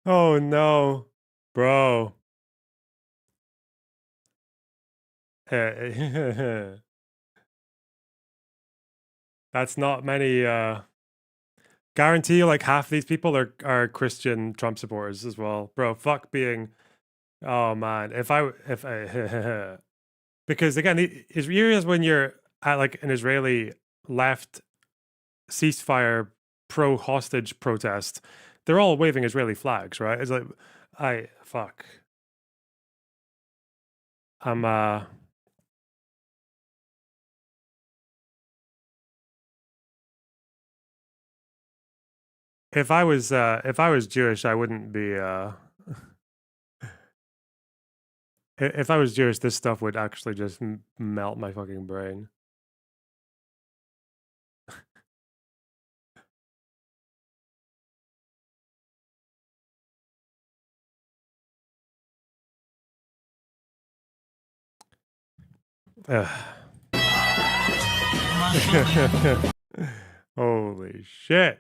Oh no. Bro. That's not many guarantee you like half these people are Christian Trump supporters as well. Bro, fuck being oh man. If I because again, here's when you're at like an Israeli left ceasefire pro-hostage protest, they're all waving Israeli flags, right? It's like, fuck. If I was Jewish, I wouldn't be, if I was Jewish, this stuff would actually just melt my fucking brain. Holy shit.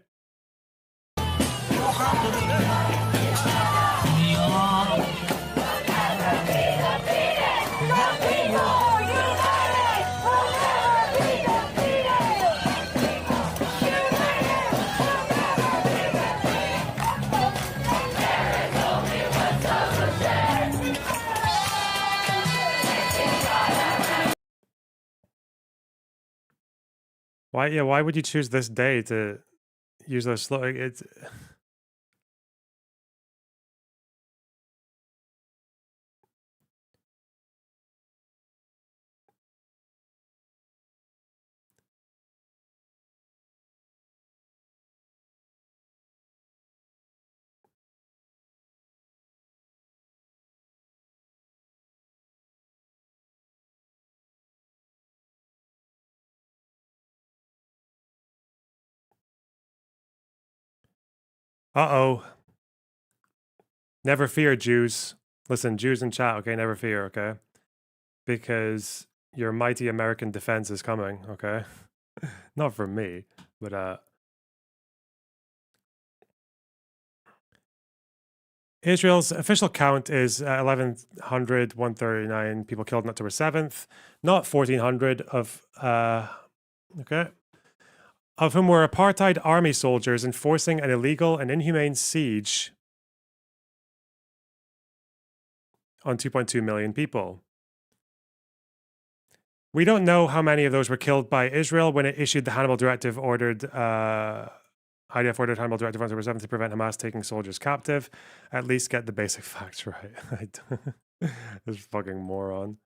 Why would you choose this day to use those slow? It's Uh-oh. Never fear, Jews. Listen, Jews in chat, okay? Never fear, okay? Because your mighty American defense is coming, okay? Not from me, but Israel's official count is 1,139 people killed on October 7th, not 1,400 of, okay, of whom were apartheid army soldiers enforcing an illegal and inhumane siege on 2.2 million people. We don't know how many of those were killed by Israel when it issued the Hannibal Directive IDF ordered Hannibal Directive on October 7th to prevent Hamas taking soldiers captive. At least get the basic facts right. This fucking moron.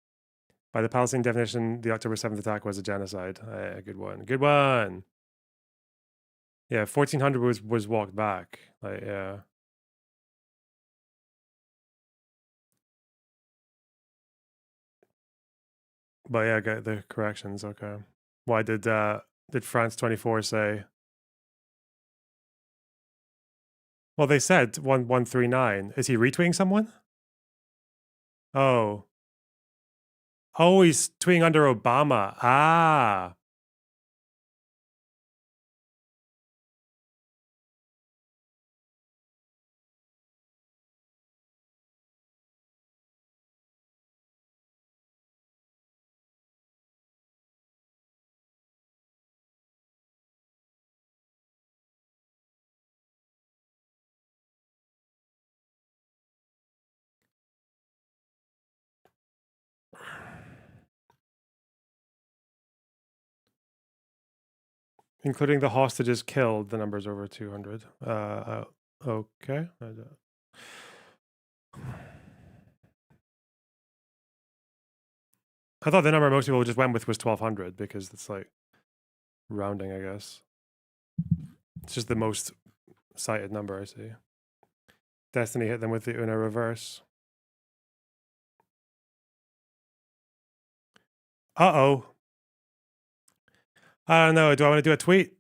By the Palestinian definition, the October 7th attack was a genocide. Good one. Good one. Yeah, 1,400 was walked back. Like, yeah. But yeah, get the corrections. Okay. Why did France 24 say? Well, they said 1139. Is he retweeting someone? Oh. Oh, he's tweeting under Obama. Ah. Including the hostages killed, the number's over 200. Okay. I thought the number most people just went with was 1,200 because it's like rounding, I guess. It's just the most cited number I see. Destiny hit them with the Uno reverse. Uh-oh. I don't know. Do I want to do a tweet?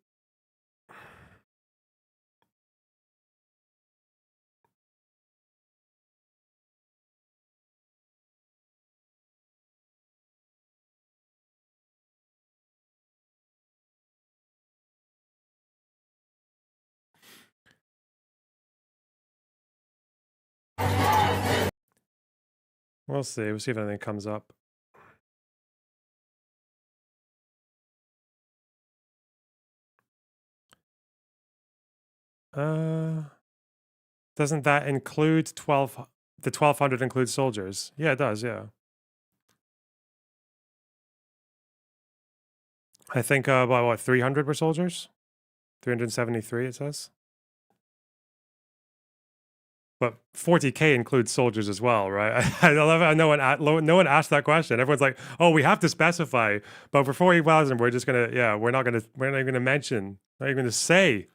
We'll see. We'll see if anything comes up. Doesn't that include the 1,200 includes soldiers? Yeah, it does, yeah. I think about what, 300 were soldiers? 373 it says. But 40K includes soldiers as well, right? I love it. No one asked that question. Everyone's like, "Oh, we have to specify." But for 40,000, we're just gonna, yeah, we're not even gonna mention, not even gonna say.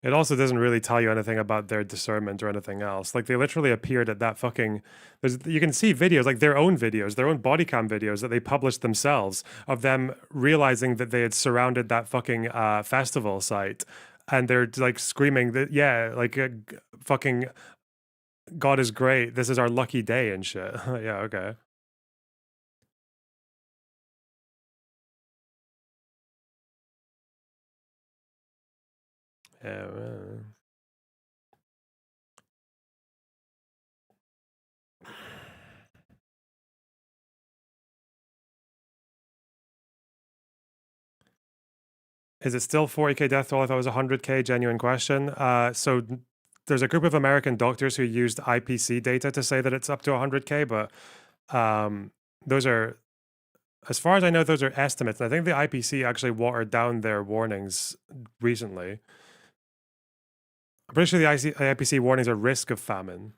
It also doesn't really tell you anything about their discernment or anything else. Like, they literally appeared at that fucking... you can see videos, like their own videos, their own body cam videos that they published themselves of them realizing that they had surrounded that fucking festival site. And they're, like, screaming that, yeah, like, fucking... God is great. This is our lucky day and shit. Yeah, okay. Yeah, man. Is it still 40K death toll? I thought it was 100K. Genuine question. So there's a group of American doctors who used IPC data to say that it's up to 100K, but those are, as far as I know, those are estimates. And I think the IPC actually watered down their warnings recently. I'm pretty sure the IPC warnings are risk of famine,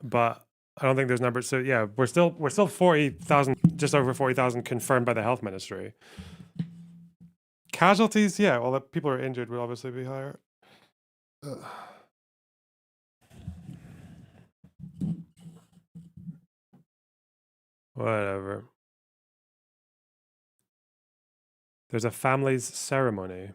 but I don't think there's numbers. So yeah, we're still 40,000, just over 40,000 confirmed by the health ministry. Casualties, yeah. Well, if people are injured, will obviously be higher. Whatever. There's a family's ceremony.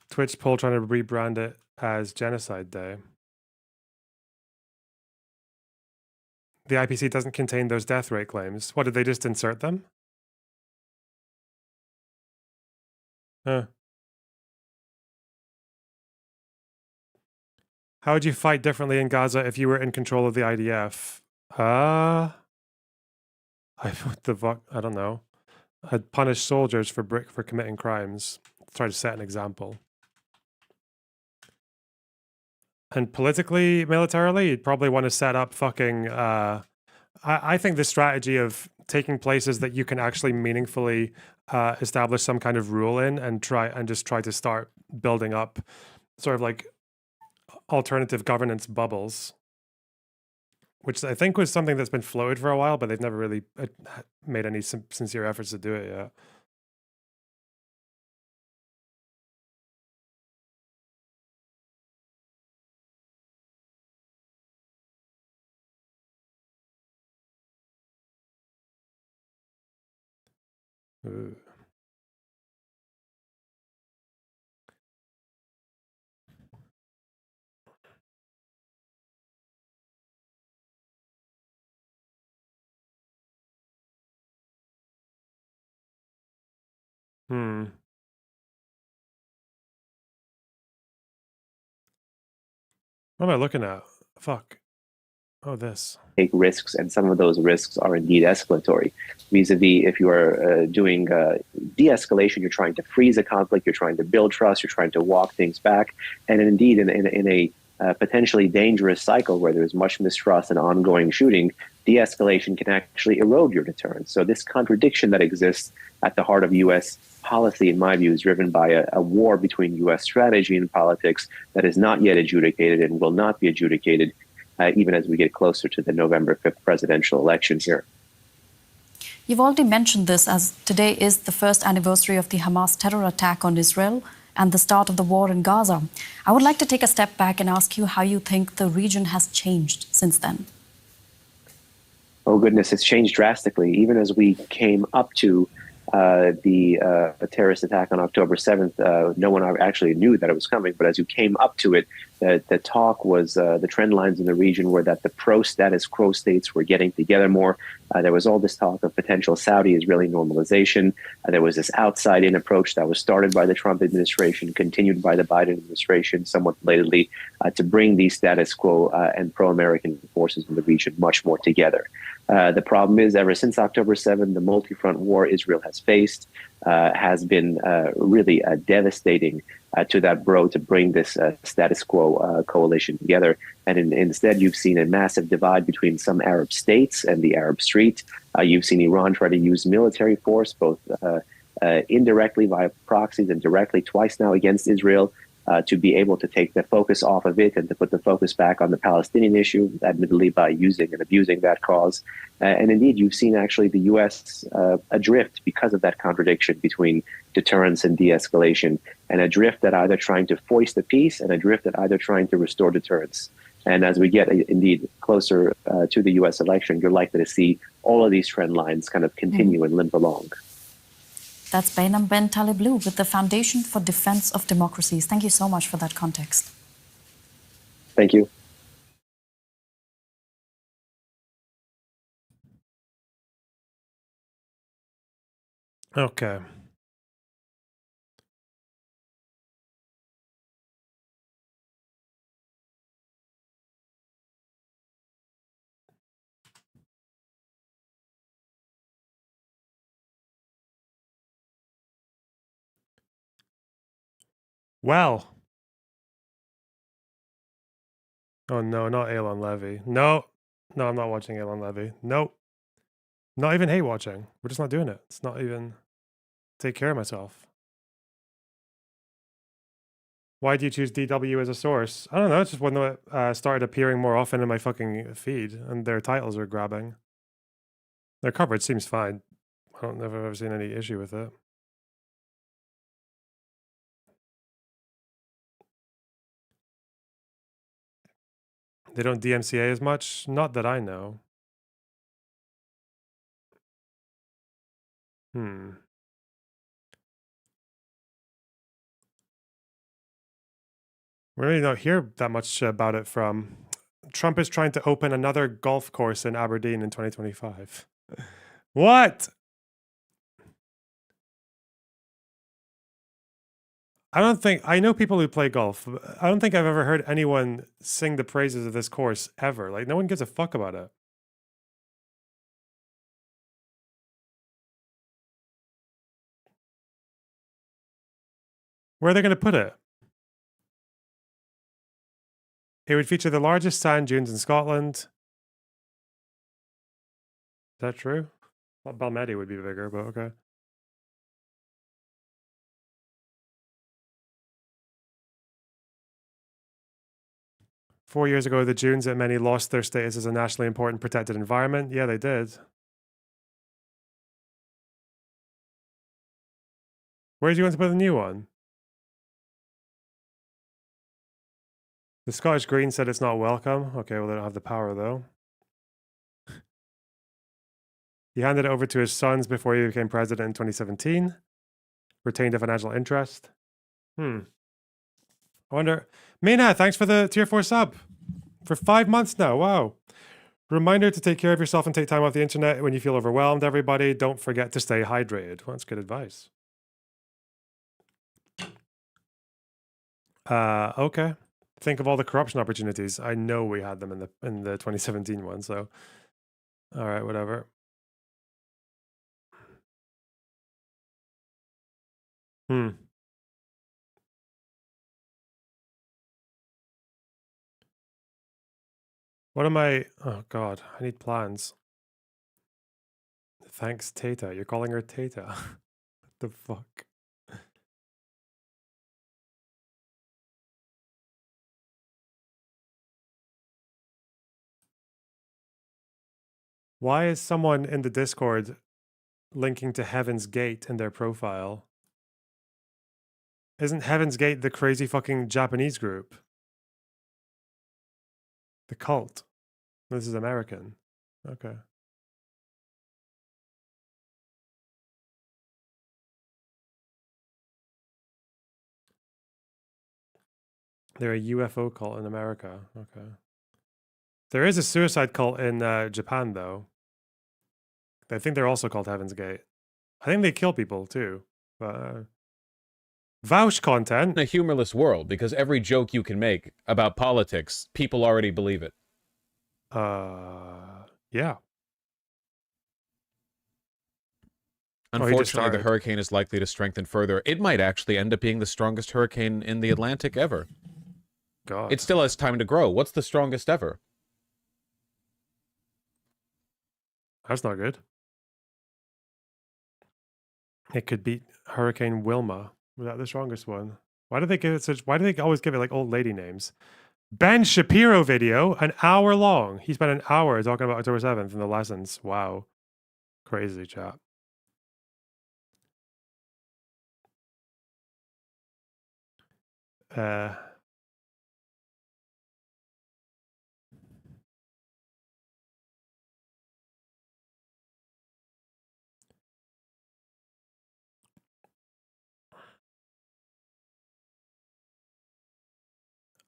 Twitch poll trying to rebrand it as Genocide Day. The IPC doesn't contain those death rate claims. What, did they just insert them? Huh. How would you fight differently in Gaza if you were in control of the IDF? What the fuck? I don't know. I'd punish soldiers for committing crimes. Try to set an example. And politically, militarily, you'd probably want to set up fucking... I think the strategy of taking places that you can actually meaningfully establish some kind of rule in and try to start building up sort of like alternative governance bubbles, which I think was something that's been floated for a while, but they've never really made any sincere efforts to do it yet. Ooh. What am I looking at? Fuck. Oh, this. Take risks, and some of those risks are indeed escalatory. Vis-a-vis, if you are doing de-escalation, you're trying to freeze a conflict, you're trying to build trust, you're trying to walk things back, and indeed in a potentially dangerous cycle where there's much mistrust and ongoing shooting, de-escalation can actually erode your deterrence. So this contradiction that exists at the heart of U.S. policy, in my view, is driven by a war between U.S. strategy and politics that is not yet adjudicated and will not be adjudicated even as we get closer to the November 5th presidential election here. You've already mentioned this, as today is the first anniversary of the Hamas terror attack on Israel and the start of the war in Gaza. I would like to take a step back and ask you how you think the region has changed since then. Oh, goodness, it's changed drastically. Even as we came up to the terrorist attack on October 7th, no one actually knew that it was coming. But as you came up to it, the talk was, the trend lines in the region were that the pro-status quo states were getting together more. There was all this talk of potential Saudi-Israeli normalization. There was this outside-in approach that was started by the Trump administration, continued by the Biden administration, somewhat belatedly, to bring these status quo and pro-American forces in the region much more together. The problem is, ever since October 7th, the multi-front war Israel has faced has been really devastating to that to bring this status quo coalition together. And instead, you've seen a massive divide between some Arab states and the Arab street. You've seen Iran try to use military force, both indirectly via proxies and directly twice now against Israel, to be able to take the focus off of it and to put the focus back on the Palestinian issue, admittedly by using and abusing that cause. And indeed, you've seen actually the U.S. Adrift because of that contradiction between deterrence and de-escalation, and a drift at either trying to foist the peace and a drift at either trying to restore deterrence. And as we get indeed closer to the U.S. election, you're likely to see all of these trend lines kind of continue and limp along. That's Bainam Ben Taleblu with the Foundation for Defense of Democracies. Thank you so much for that context. Thank you. Okay. Well. Oh no, not Eilon Levy. No, I'm not watching Eilon Levy. Nope. Not even hate watching. We're just not doing it. It's not even take care of myself. Why do you choose DW as a source? I don't know. It's just one that started appearing more often in my fucking feed, and their titles are grabbing. Their coverage seems fine. I don't know if I've ever seen any issue with it. They don't DMCA as much? Not that I know. We really don't hear that much about it from. Trump is trying to open another golf course in Aberdeen in 2025. What? I know people who play golf. But I don't think I've ever heard anyone sing the praises of this course ever. Like, no one gives a fuck about it. Where are they going to put it? It would feature the largest sand dunes in Scotland. Is that true? Well, Balmedi would be bigger, but okay. Four years ago, the dunes at Many lost their status as a nationally important protected environment. Yeah, they did. Where do you want to put the new one? The Scottish Green said it's not welcome. Okay, well, they don't have the power, though. He handed it over to his sons before he became president in 2017. Retained a financial interest. I wonder... Mina, thanks for the tier 4 sub. For 5 months now. Wow. Reminder to take care of yourself and take time off the internet when you feel overwhelmed, everybody. Don't forget to stay hydrated. Well, that's good advice. Okay. Think of all the corruption opportunities. I know we had them in the 2017 one, so all right, whatever. What am I? Oh God, I need plans. Thanks, Tata. You're calling her Tata. What the fuck? Why is someone in the Discord linking to Heaven's Gate in their profile? Isn't Heaven's Gate the crazy fucking Japanese group? The cult. This is American. Okay. They're a UFO cult in America. Okay. There is a suicide cult in Japan, though. I think they're also called Heaven's Gate. I think they kill people, too. But, Vouch content. In a humorless world, because every joke you can make about politics, people already believe it. Yeah. Unfortunately, the hurricane is likely to strengthen further. It might actually end up being the strongest hurricane in the Atlantic ever. God. It still has time to grow. What's the strongest ever? That's not good. It could beat Hurricane Wilma. Was that the strongest one? Why do they give it such? Why do they always give it like old lady names? Ben Shapiro video, an hour long. He spent an hour talking about October 7th and the lessons. Wow. Crazy chat.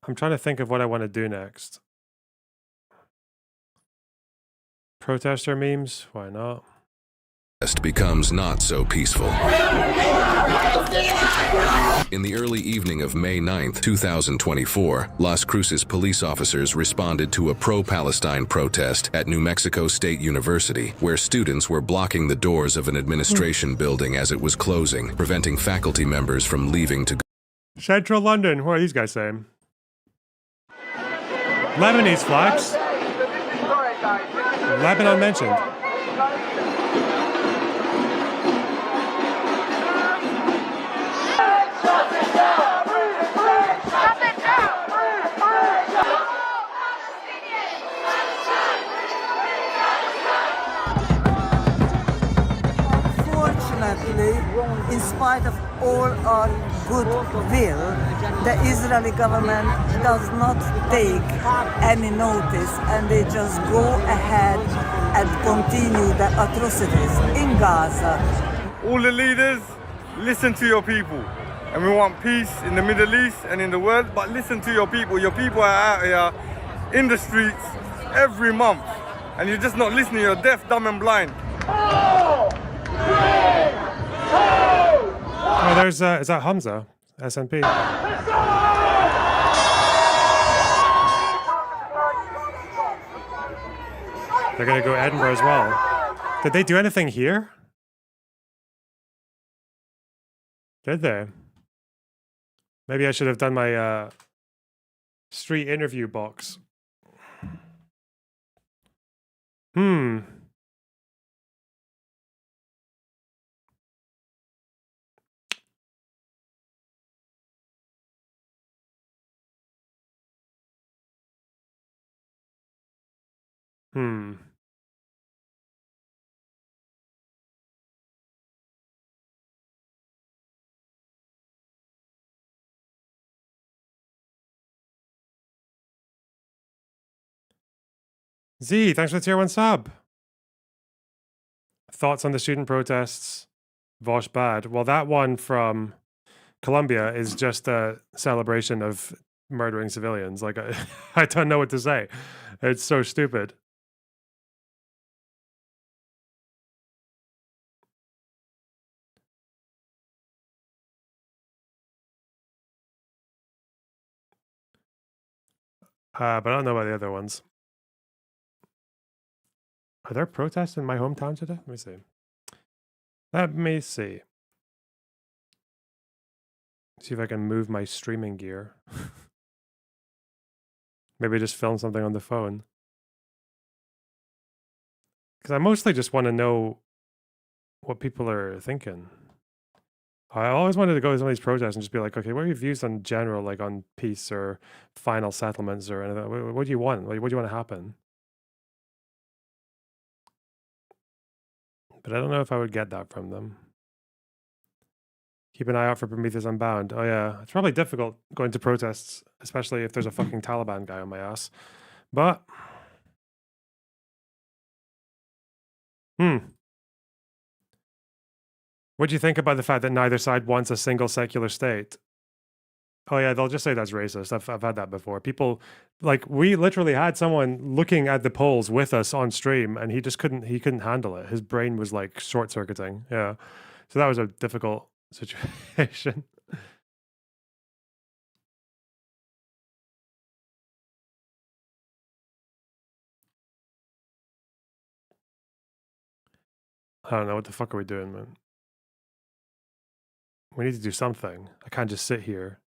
I'm trying to think of what I want to do next. Protester memes? Why not? Becomes not so peaceful. In the early evening of May 9th, 2024, Las Cruces police officers responded to a pro-Palestine protest at New Mexico State University, where students were blocking the doors of an administration building as it was closing, preventing faculty members from leaving to go. Central London, what are these guys saying? Lebanese flags. Lebanon mentioned. Unfortunately, in spite of all our goodwill, the Israeli government does not take any notice, and they just go ahead and continue the atrocities in Gaza. All the leaders, listen to your people. And we want peace in the Middle East and in the world, but listen to your people. Your people are out here in the streets every month, and you're just not listening. You're deaf, dumb, and blind. Oh, there's is that Hamza, SNP? They're gonna go Edinburgh as well. Did they do anything here? Did they? Maybe I should have done my street interview box. Hmm. Hmm. Z, thanks for the tier 1 sub. Thoughts on the student protests? Vosh bad. Well, that one from Colombia is just a celebration of murdering civilians. Like, I don't know what to say. It's so stupid. But I don't know about the other ones. Are there protests in my hometown today? Let me see. Let me see. See if I can move my streaming gear. Maybe just film something on the phone. Because I mostly just want to know what people are thinking. I always wanted to go to some of these protests and just be like, okay, what are your views on general, like on peace or final settlements or anything? What do you want? Like, what do you want to happen? But I don't know if I would get that from them. Keep an eye out for Prometheus Unbound. Oh yeah, it's probably difficult going to protests, especially if there's a fucking Taliban guy on my ass. But what do you think about the fact that neither side wants a single secular state? Oh yeah, they'll just say that's racist. I've had that before. People, like, we literally had someone looking at the polls with us on stream, and he just couldn't handle it. His brain was like short circuiting. Yeah, so that was a difficult situation. I don't know, what the fuck are we doing, man? We need to do something. I can't just sit here.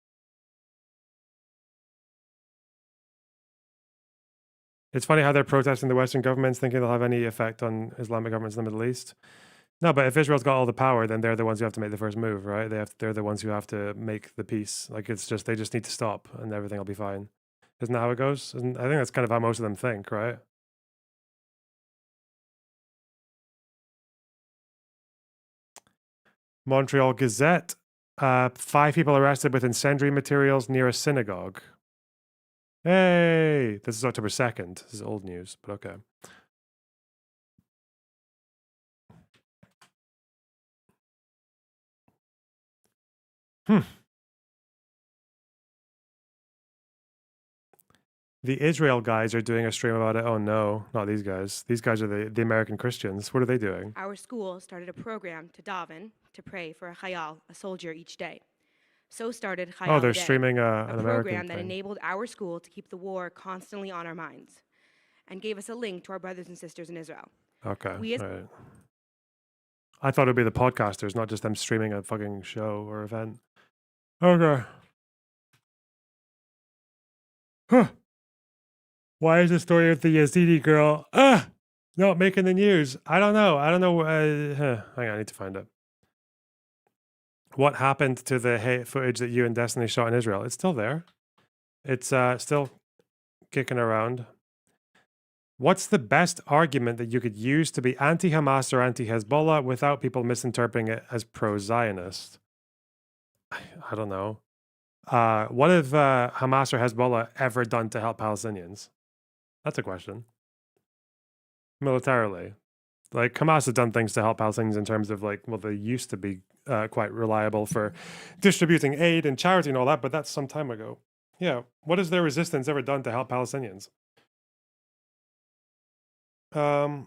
It's funny how they're protesting the Western governments, thinking they'll have any effect on Islamic governments in the Middle East. No, but if Israel's got all the power, then they're the ones who have to make the first move, right? They're the ones who have to make the peace. Like, it's just, they just need to stop and everything will be fine. Isn't that how it goes? I think that's kind of how most of them think, right? Montreal Gazette. 5 people arrested with incendiary materials near a synagogue. Hey, this is October 2nd. This is old news, but okay. The Israel guys are doing a stream about it. Oh no, not these guys. These guys are the American Christians. What are they doing? Our school started a program to daven, to pray for a chayal, a soldier, each day. So started Chayal Oh, they're Day, streaming a an American program that thing. enabled our school to keep the war constantly on our minds and gave us a link to our brothers and sisters in Israel. Okay, We as- right. I thought it would be the podcasters, not just them streaming a fucking show or event. Okay. Huh. Why is the story of the Yazidi girl not making the news? I don't know. Hang on, I need to find it. What happened to the hate footage that you and Destiny shot in Israel? It's still there. It's still kicking around. What's the best argument that you could use to be anti-Hamas or anti-Hezbollah without people misinterpreting it as pro-Zionist? I don't know. What have Hamas or Hezbollah ever done to help Palestinians? That's a question. Militarily. Like, Hamas has done things to help Palestinians in terms of, like, well, they used to be quite reliable for distributing aid and charity and all that, but that's some time ago. Yeah. What has their resistance ever done to help Palestinians? So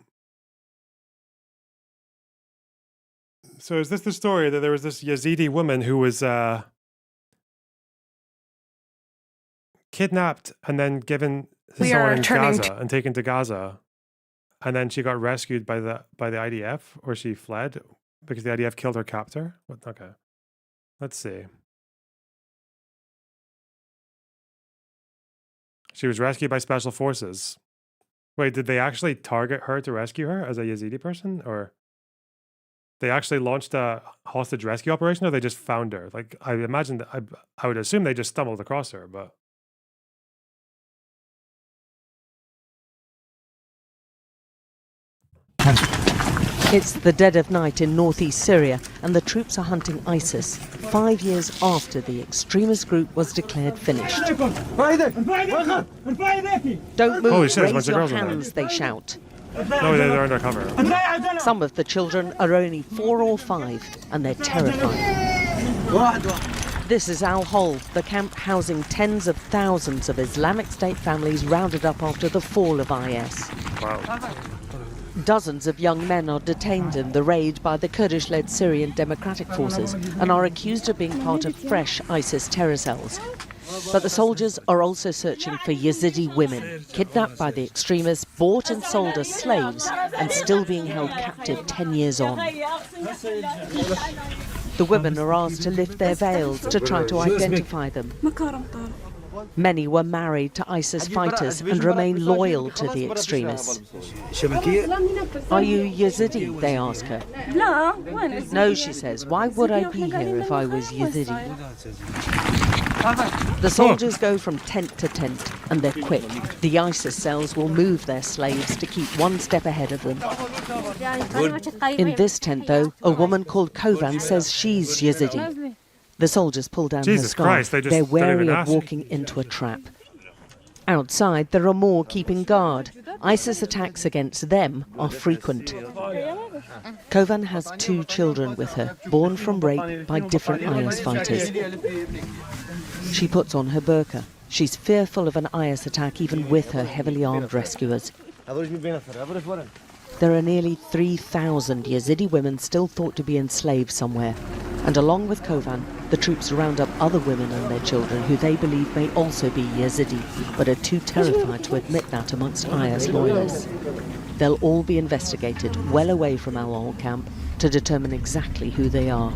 is this the story that there was this Yazidi woman who was kidnapped and then given to someone in Gaza and taken to Gaza, and then she got rescued by the IDF, or she fled because the IDF killed her captor? What? Okay, let's see. She was rescued by special forces. Wait, did they actually target her to rescue her as a Yazidi person? Or they actually launched a hostage rescue operation, or they just found her? Like, I imagine that I would assume they just stumbled across her, but... It's the dead of night in northeast Syria, and the troops are hunting ISIS 5 years after the extremist group was declared finished. Don't move, raise your hands, they shout. No, they're undercover. Some of the children are only 4 or 5, and they're terrified. This is Al-Hol, the camp housing tens of thousands of Islamic State families rounded up after the fall of IS. Wow. Dozens of young men are detained in the raid by the Kurdish-led Syrian Democratic Forces and are accused of being part of fresh ISIS terror cells. But the soldiers are also searching for Yazidi women, kidnapped by the extremists, bought and sold as slaves, and still being held captive 10 years on. The women are asked to lift their veils to try to identify them. Many were married to ISIS fighters and remain loyal to the extremists. Are you Yazidi? They ask her. No, she says. Why would I be here if I was Yazidi? The soldiers go from tent to tent, and they're quick. The ISIS cells will move their slaves to keep one step ahead of them. In this tent, though, a woman called Kovan says she's Yazidi. The soldiers pull down her scarf. They're wary of walking into a trap. Outside, there are more keeping guard. ISIS attacks against them are frequent. Kovan has 2 children with her, born from rape by different IS fighters. She puts on her burqa. She's fearful of an IS attack even with her heavily armed rescuers. There are nearly 3,000 Yazidi women still thought to be enslaved somewhere. And along with Kovan, the troops round up other women and their children who they believe may also be Yazidi, but are too terrified to admit that amongst IS loyalists. They'll all be investigated well away from Al-Hol camp to determine exactly who they are.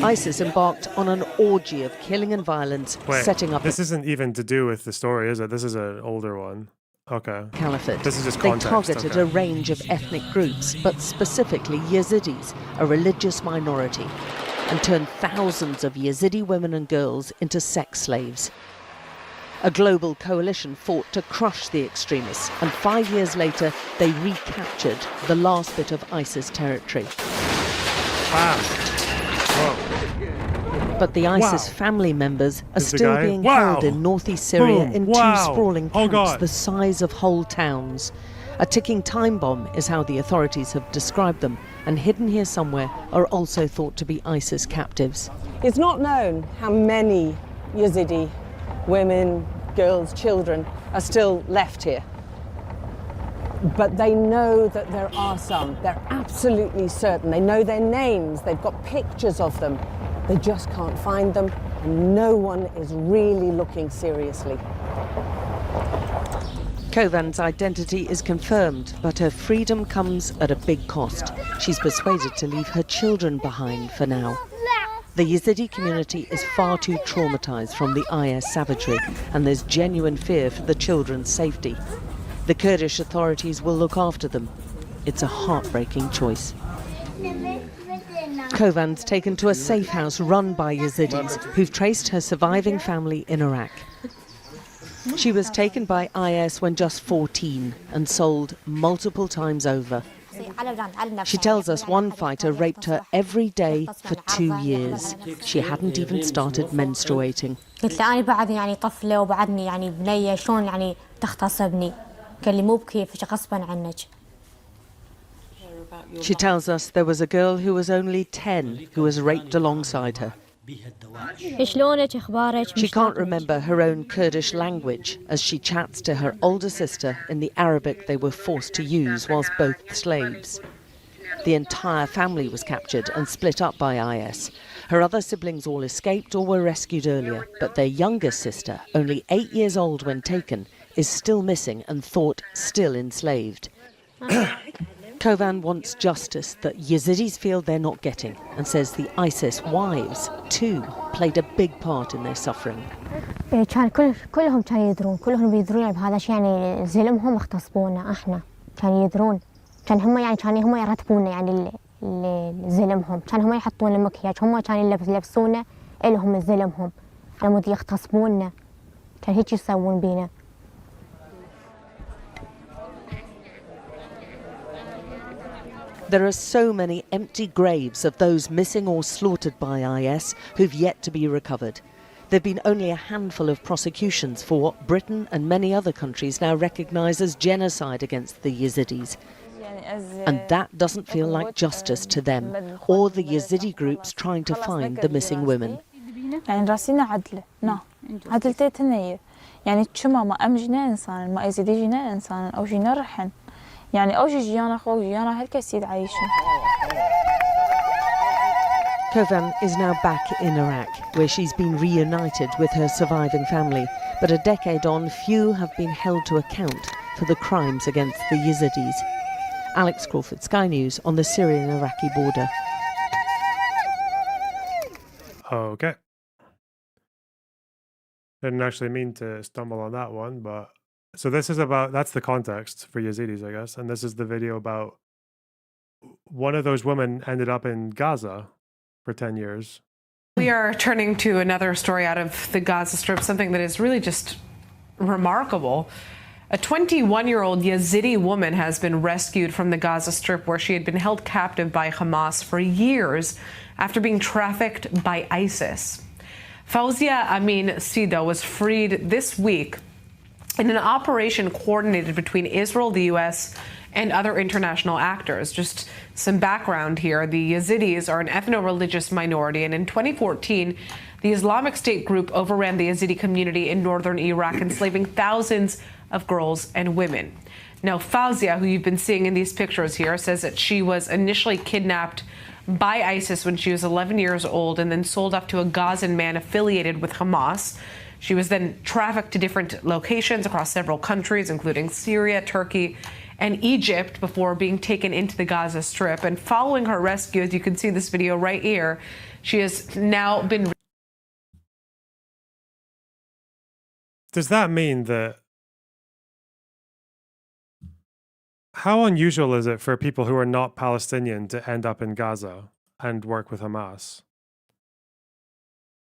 ISIS embarked on an orgy of killing and violence, setting up... This isn't even to do with the story, is it? This is an older one. Okay. Caliphate. This is just they context. targeted a range of ethnic groups, but specifically Yazidis, a religious minority, and turned thousands of Yazidi women and girls into sex slaves. A global coalition fought to crush the extremists, and 5 years later they recaptured the last bit of ISIS territory. But the ISIS family members are still being held in northeast Syria in 2 sprawling camps the size of whole towns. A ticking time bomb is how the authorities have described them, and hidden here somewhere are also thought to be ISIS captives. It's not known how many Yazidi women, girls, children are still left here. But they know that there are some. They're absolutely certain. They know their names. They've got pictures of them. They just can't find them, and no one is really looking seriously. Kovan's identity is confirmed, but her freedom comes at a big cost. She's persuaded to leave her children behind for now. The Yazidi community is far too traumatized from the IS savagery, and there's genuine fear for the children's safety. The Kurdish authorities will look after them. It's a heartbreaking choice. Kovan's taken to a safe house run by Yazidis who've traced her surviving family in Iraq. She was taken by IS when just 14 and sold multiple times over. She tells us one fighter raped her every day for 2 years. She hadn't even started menstruating. قلت له أنا بعد يعني طفلة وبعدني يعني بنية شلون يعني تغتصبني؟ قال لي مو بكيفك غصبا عنك. She tells us there was a girl who was only 10 who was raped alongside her. شلونك أخبارك؟ She can't remember her own Kurdish language as she chats to her older sister in the Arabic they were forced to use whilst both slaves. The entire family was captured and split up by IS. Her other siblings all escaped or were rescued earlier, but their youngest sister, only 8 years old when taken, is still missing and thought still enslaved. Kovan wants justice that Yazidis feel they're not getting and says the ISIS wives, too, played a big part in their suffering. كان كلهم كانوا يدرون بيدرون بهذا الشيء يعني ظلمهم اغتصبونا احنا كانوا يدرون كان هم يعني كانوا هم يرتبونا يعني ظلمهم كان هم يحطون المكياج هم كانوا يلبسونا لهم ظلمهم على مود يغتصبونا كان هيك يسوون بينا. There are so many empty graves of those missing or slaughtered by IS who've yet to be recovered. There have been only a handful of prosecutions for what Britain and many other countries now recognise as genocide against the Yazidis. And that doesn't feel like justice to them or the Yazidi groups trying to find the missing women. يعني راسينا عدله نعم عدلتي تنية يعني شما ما أم جنا إنسان ما يزيد جنا إنسان أو جنا رحن يعني أو جيانا خو جيانا هالكسيد عايشين. Kovan is now back in Iraq, where she's been reunited with her surviving family. But a decade on, few have been held to account for the crimes against the Yazidis. Alex Crawford, Sky News, on the Syrian-Iraqi border. Okay. Didn't actually mean to stumble on that one, but... So this is about... That's the context for Yazidis, I guess. And this is the video about... One of those women ended up in Gaza for 10 years. We are turning to another story out of the Gaza Strip, something that is really just remarkable. A 21-year-old Yazidi woman has been rescued from the Gaza Strip, where she had been held captive by Hamas for years after being trafficked by ISIS. Fauzia Amin Sida was freed this week in an operation coordinated between Israel, the U.S., and other international actors. Just some background here. The Yazidis are an ethno-religious minority, and in 2014, the Islamic State group overran the Yazidi community in northern Iraq, enslaving thousands of girls and women. Now, Fauzia, who you've been seeing in these pictures here, says that she was initially kidnapped by ISIS when she was 11 years old and then sold off to a Gazan man affiliated with Hamas. She was then trafficked to different locations across several countries, including Syria, Turkey, and Egypt, before being taken into the Gaza Strip. And following her rescue, as you can see this video right here, she has now been... Does that mean that... How unusual is it for people who are not Palestinian to end up in Gaza and work with Hamas?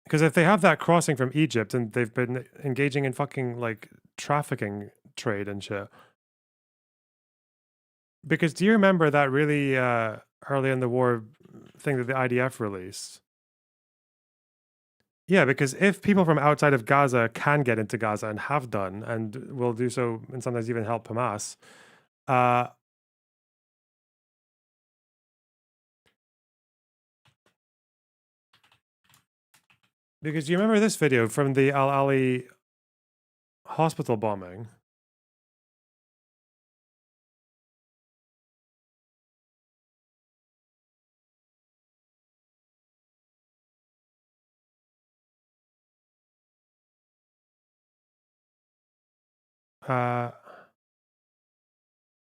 Because if they have that crossing from Egypt and they've been engaging in fucking, like, trafficking trade and shit... Because do you remember that really early in the war thing that the IDF released? Yeah, because if people from outside of Gaza can get into Gaza and have done and will do so and sometimes even help Hamas, because you remember this video from the Al Ali hospital bombing?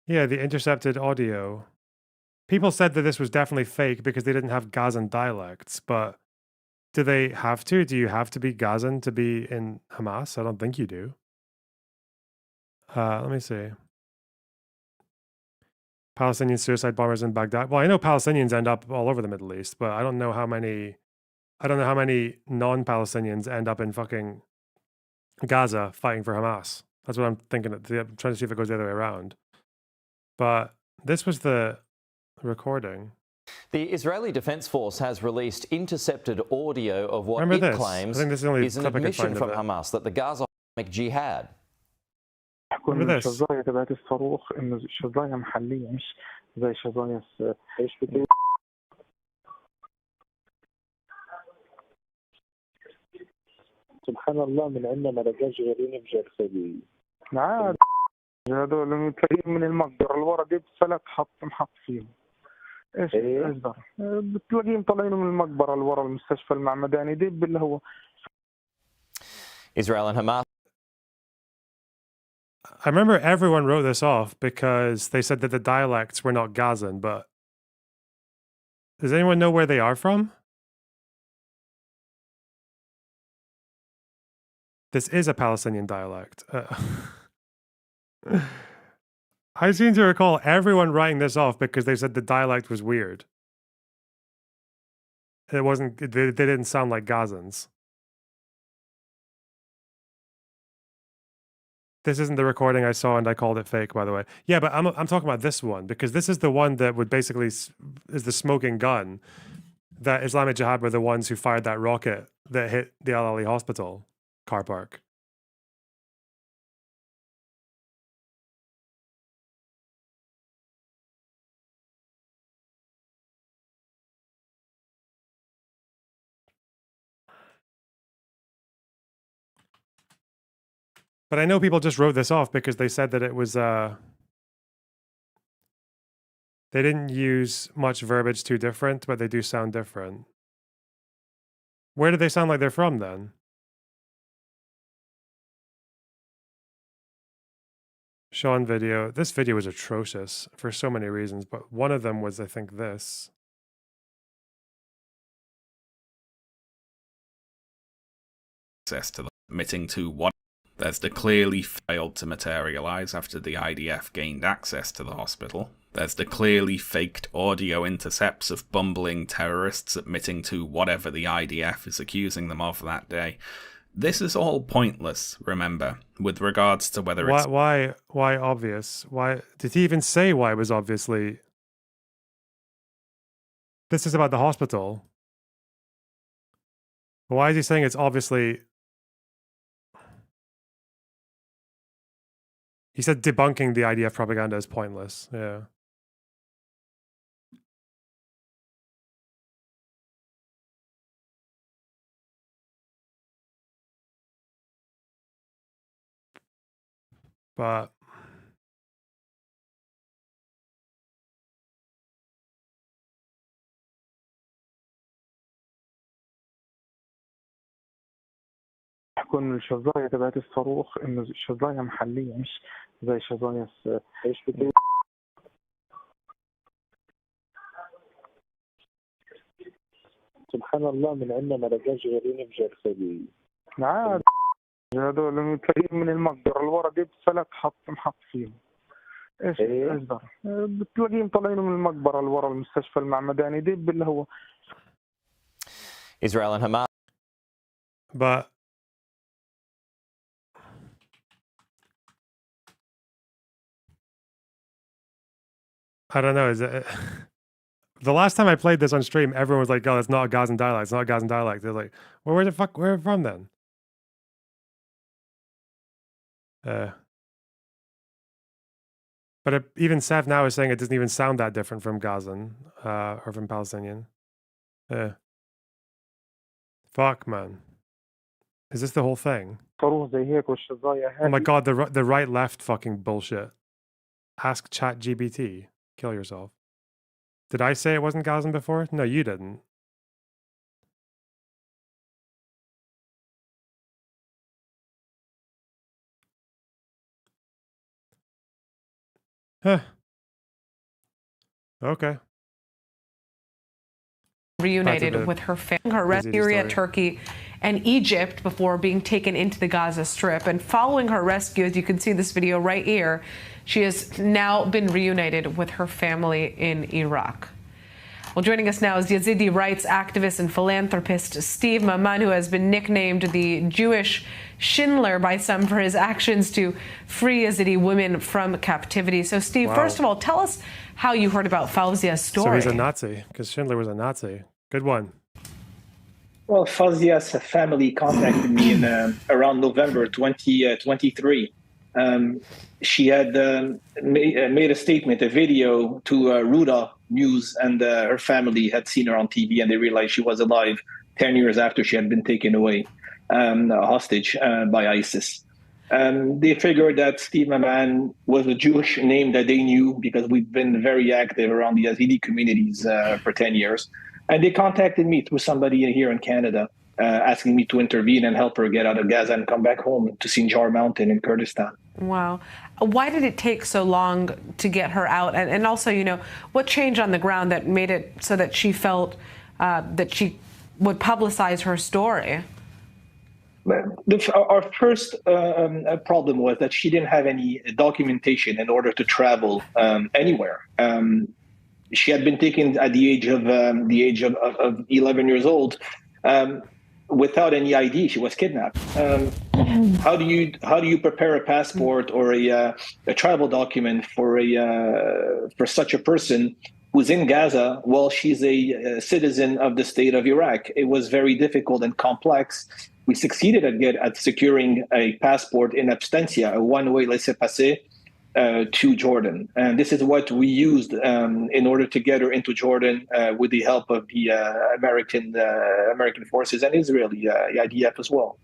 Yeah, the intercepted audio. People said that this was definitely fake because they didn't have Gazan dialects, but do they have to? Do you have to be Gazan to be in Hamas? I don't think you do. Let me see. Palestinian suicide bombers in Baghdad. Well, I know Palestinians end up all over the Middle East, but I don't know how many non-Palestinians end up in fucking Gaza fighting for Hamas. That's what I'm thinking. I'm trying to see if it goes the other way around. But this was the recording. The Israeli Defense Force has released intercepted audio of what Remember it this? claims I think this is the only is an clip I can admission find from of it. Hamas that the Gaza Islamic Jihad Remember this? الشظايا تبعت الصاروخ انه شظايا محليه مش زي شظايا ايش بدي سبحان الله من عندنا ما لقاش غيرين بجرثبي عاد هذول تلاقيهم من المقبره الورق بفلت محط فيهم ايش اصدر بتلاقيهم طالعين من المقبره الورا المستشفى المعمداني دب اللي هو Israel and Hamas. I remember everyone wrote this off because they said that the dialects were not Gazan, but does anyone know where they are from? This is a Palestinian dialect. I seem to recall everyone writing this off because they said the dialect was weird. It wasn't, they didn't sound like Gazans. This isn't the recording I saw and I called it fake, by the way. Yeah, but I'm talking about this one because this is the one that would basically is the smoking gun that Islamic Jihad were the ones who fired that rocket that hit the Al Ali Hospital car park. But I know people just wrote this off because they said that it was, they didn't use much verbiage too different, but they do sound different. Where do they sound like they're from then? Sean video. This video was atrocious for so many reasons, but one of them was, I think, this. Access to admitting to what there's the clearly failed to materialize after the IDF gained access to the hospital. There's the clearly faked audio intercepts of bumbling terrorists admitting to whatever the IDF is accusing them of that day. This is all pointless, remember, with regards to whether it's... Why obvious? Why did he even say why it was obviously... This is about the hospital. Why is he saying it's obviously... He said debunking the IDF propaganda is pointless. Yeah. But يحكون الشظايا تبعت الصاروخ انه شظايا محليه مش زي شظايا ايش بدي سبحان الله من عندنا ما لقاش غيرين بجرثبي عاد هذول تلاقيهم من المقبره الورق بفلت محط فيهم ايش اصدر بتلاقيهم طالعين من المقبره الورا المستشفى المعمداني دب اللي هو Israel and Hamas. But I don't know. Is it the last time I played this on stream? Everyone was like, "Oh, it's not a Gazan dialect. It's not a Gazan dialect." They're like, "Well, where are it from then?" But even Seth now is saying it doesn't even sound that different from Gazan or from Palestinian. Fuck, man. Is this the whole thing? Oh my god, the right left fucking bullshit. Ask ChatGPT. Kill yourself. Did I say it wasn't Gazan before? No, you didn't. Huh. Okay. Reunited with her family, her rescue Syria, Turkey, and Egypt before being taken into the Gaza Strip. And following her rescue, as you can see this video right here, she has now been reunited with her family in Iraq. Well, joining us now is Yazidi rights activist and philanthropist Steve Maman, who has been nicknamed the Jewish Schindler by some for his actions to free Yazidi women from captivity. So, Steve, first of all, tell us how you heard about Fawzia's story. So he's a Nazi, because Schindler was a Nazi. Good one. Well, Fawzia's family contacted me in around November 2023. She had made a statement, a video to Ruda News, and her family had seen her on TV, and they realized she was alive 10 years after she had been taken away hostage by ISIS. They figured that Steve Maman was a Jewish name that they knew because we've been very active around the Yazidi communities for 10 years. And they contacted me through somebody here in Canada, asking me to intervene and help her get out of Gaza and come back home to Sinjar Mountain in Kurdistan. Wow. Why did it take so long to get her out? And also, you know, what changed on the ground that made it so that she felt that she would publicize her story? Our first problem was that she didn't have any documentation in order to travel anywhere. She had been taken at the age of 11 years old without any ID. She was kidnapped. How do you prepare a passport or a travel document for such a person who's in Gaza while she's a citizen of the state of Iraq? It was very difficult and complex. We succeeded at securing a passport in absentia, a one-way laissez-passer to Jordan. And this is what we used in order to get her into Jordan with the help of the American forces and Israeli IDF as well.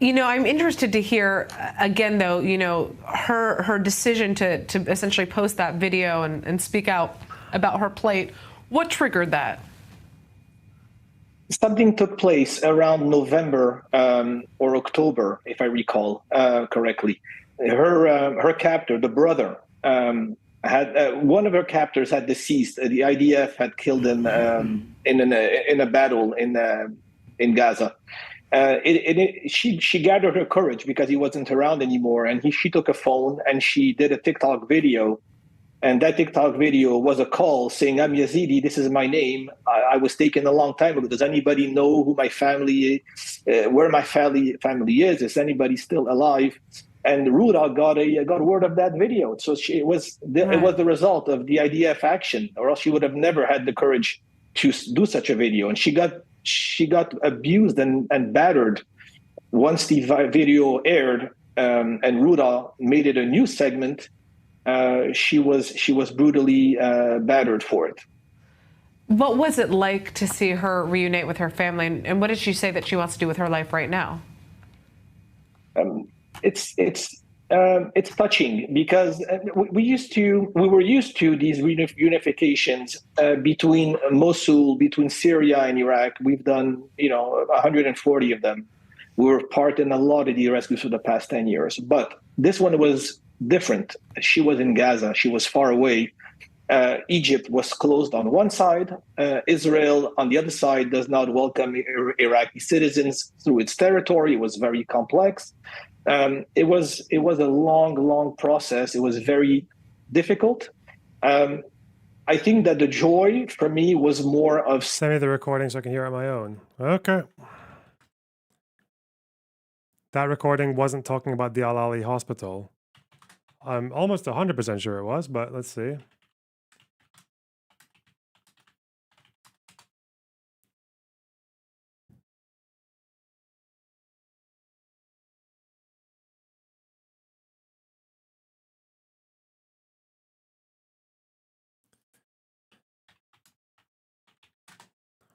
You know, I'm interested to hear, again, though, you know, her decision to essentially post that video and speak out about her plight. What triggered that? Something took place around November or October, if I recall correctly. Her captor, the brother, had one of her captors had deceased. The IDF had killed him in a battle in Gaza. She gathered her courage because he wasn't around anymore, and she took a phone and she did a TikTok video. And that TikTok video was a call saying, "I'm Yazidi. This is my name. I was taken a long time ago. Does anybody know who my family, where my family is? Is anybody still alive?" And Ruda got word of that video. So it was the result of the IDF action, or else she would have never had the courage to do such a video. And she got abused and battered once the video aired, and Ruda made it a news segment. She was brutally battered for it. What was it like to see her reunite with her family, and what did she say that she wants to do with her life right now? It's touching because we were used to these reunifications between Mosul, between Syria and Iraq. We've done 140 of them. We were part in a lot of the rescues for the past 10 years, but this one was different. She was in Gaza. She was far away. Egypt was closed on one side. Israel on the other side does not welcome Iraqi citizens through its territory. It was very complex. It was a long process. It was very difficult. I think that the joy for me was more of... Send me the recording so I can hear it on my own. Okay. That recording wasn't talking about the Al-Ali hospital. I'm almost 100% sure it was, but let's see.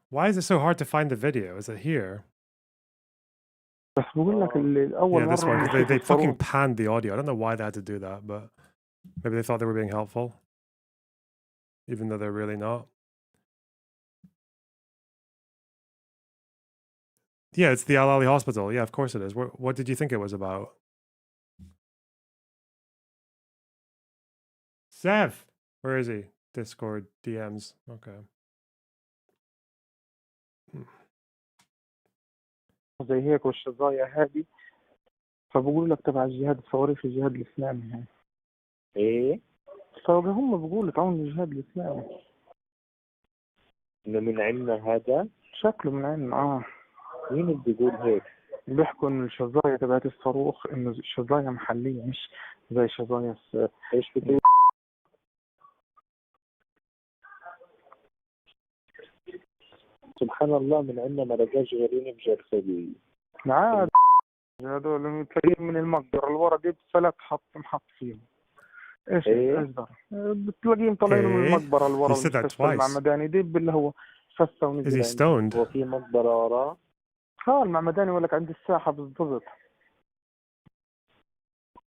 Why is it so hard to find the video? Is it here? Yeah, this one. They fucking panned the audio. I don't know why they had to do that, but maybe they thought they were being helpful, even though they're really not. Yeah, it's the Al-Ali hospital. Yeah, of course it is. What did you think it was about? Sev! Where is he? Discord DMs. Okay. زي هيك والشظايا هذه فبقول لك تبع الجهاد الثوري في الجهاد الإسلامي هاي. إيه؟ فهم بقولوا تعاون الجهاد الإسلامي. إنه من عندنا هذا شكله من عندنا مين اللي بيقول هيك؟ بيحكوا إنه الشظايا تبعت الصاروخ إنه شظايا محلية مش زي شظايا إيش بتقول؟ سبحان الله من عندنا ما لقاش غيرين بجرثومة. عاد هذول تلاقيهم من المقدرة الورا دي بثلاث محط فيهم. ايش ده؟ بتلاقيهم طالعين من المقبرة الورا المستشفى المعمداني دي اللي هو فسه ونزل. Is he stoned? وفي مقبرة وراه. المعمداني يقول لك عند الساحة بالضبط.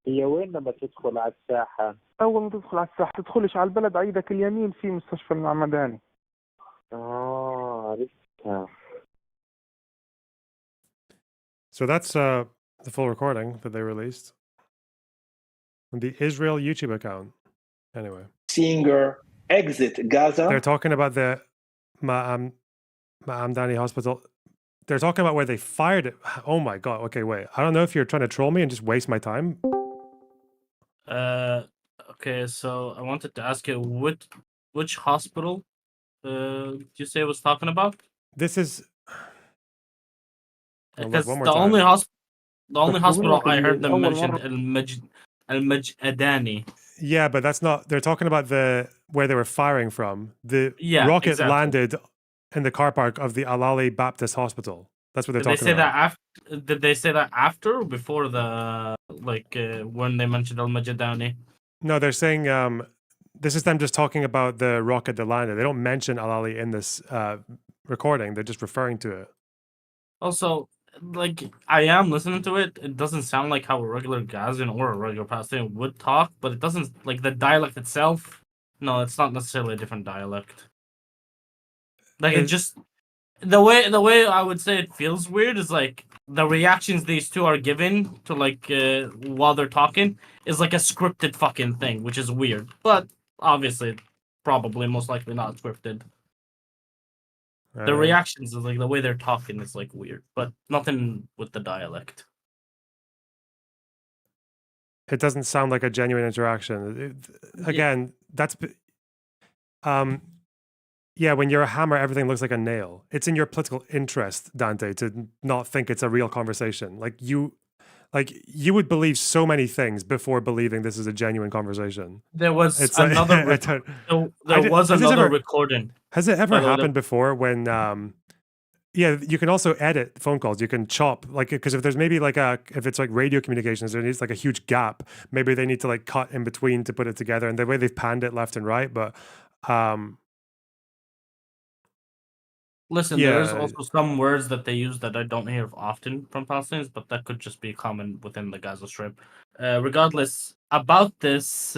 هي وين لما تدخل على الساحة؟ أول ما تدخل على الساحة تدخلش على البلد على ايدك اليمين في مستشفى المعمداني. عرفتها. So that's the full recording that they released on the Israel YouTube account. Anyway, seeing her exit Gaza. They're talking about the Ma'amdani hospital. They're talking about where they fired it. Oh my god. Okay, wait. I don't know if you're trying to troll me and just waste my time. Okay, so I wanted to ask you which hospital did you say it was talking about? This is because the only hospital I heard them mention Al-Majadani. Yeah, but that's not. They're talking about where they were firing from. The rocket landed in the car park of the Al-Ali Baptist Hospital. That's what they're talking about. Did they say that after or before when they mentioned Al-Majadani? No, they're saying this is them just talking about the rocket that landed. They don't mention Al-Ali in this recording. They're just referring to it. Also, I am listening to it. It doesn't sound like how a regular Gazan or a regular Palestinian would talk, but it doesn't, the dialect itself. No, it's not necessarily a different dialect. It just the way I would say it feels weird is the reactions these two are giving to while they're talking is like a scripted fucking thing, which is weird. But obviously, probably most likely not scripted. The reactions is the way they're talking is weird, but nothing with the dialect. It doesn't sound like a genuine interaction. Again, that's yeah, when you're a hammer, everything looks like a nail. It's in your political interest, Dante, to not think it's a real conversation. You would believe so many things before believing this is a genuine conversation. There was another recording. Has it ever happened before when yeah, you can also edit phone calls. You can chop, because if there's maybe if it's radio communications, there needs a huge gap. Maybe they need to cut in between to put it together. And the way they've panned it left and right, but listen, there's also some words that they use that I don't hear often from Palestinians, but that could just be common within the Gaza Strip. Regardless, about this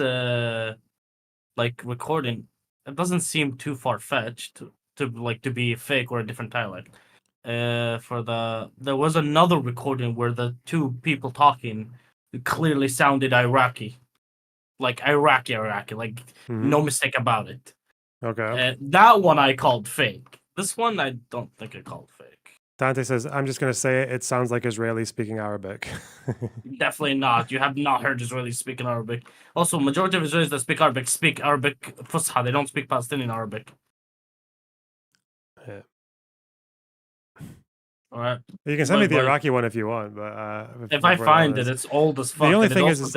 recording, it doesn't seem too far-fetched to be fake or a different dialect. There was another recording where the two people talking clearly sounded Iraqi. Iraqi, no mistake about it. Okay. That one I called fake. This one I don't think I called fake. Dante says, I'm just going to say it. It sounds like Israelis speaking Arabic. Definitely not. You have not heard Israelis speaking Arabic. Also, majority of Israelis that speak Arabic Fusha. They don't speak Palestinian Arabic. Yeah. All right. You can send me the Iraqi one if you want, but if I find it, it's old as fuck. The only thing is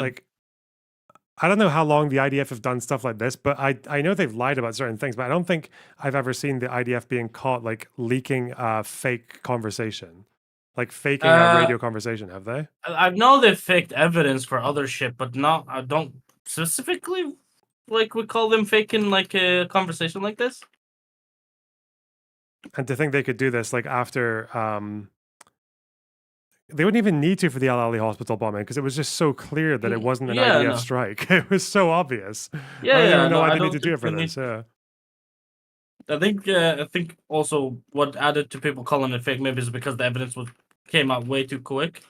I don't know how long the IDF have done stuff like this, but I know they've lied about certain things, but I don't think I've ever seen the IDF being caught leaking a fake conversation, faking a radio conversation. Have they? I know they've faked evidence for other shit, but I don't specifically we call them faking a conversation like this. And to think they could do this after they wouldn't even need to for the Al-Ali hospital bombing because it was just so clear that it wasn't an IDF strike. It was so obvious. I don't even know why they need to do it for this. Yeah. I think also what added to people calling it fake maybe is because the evidence came out way too quick.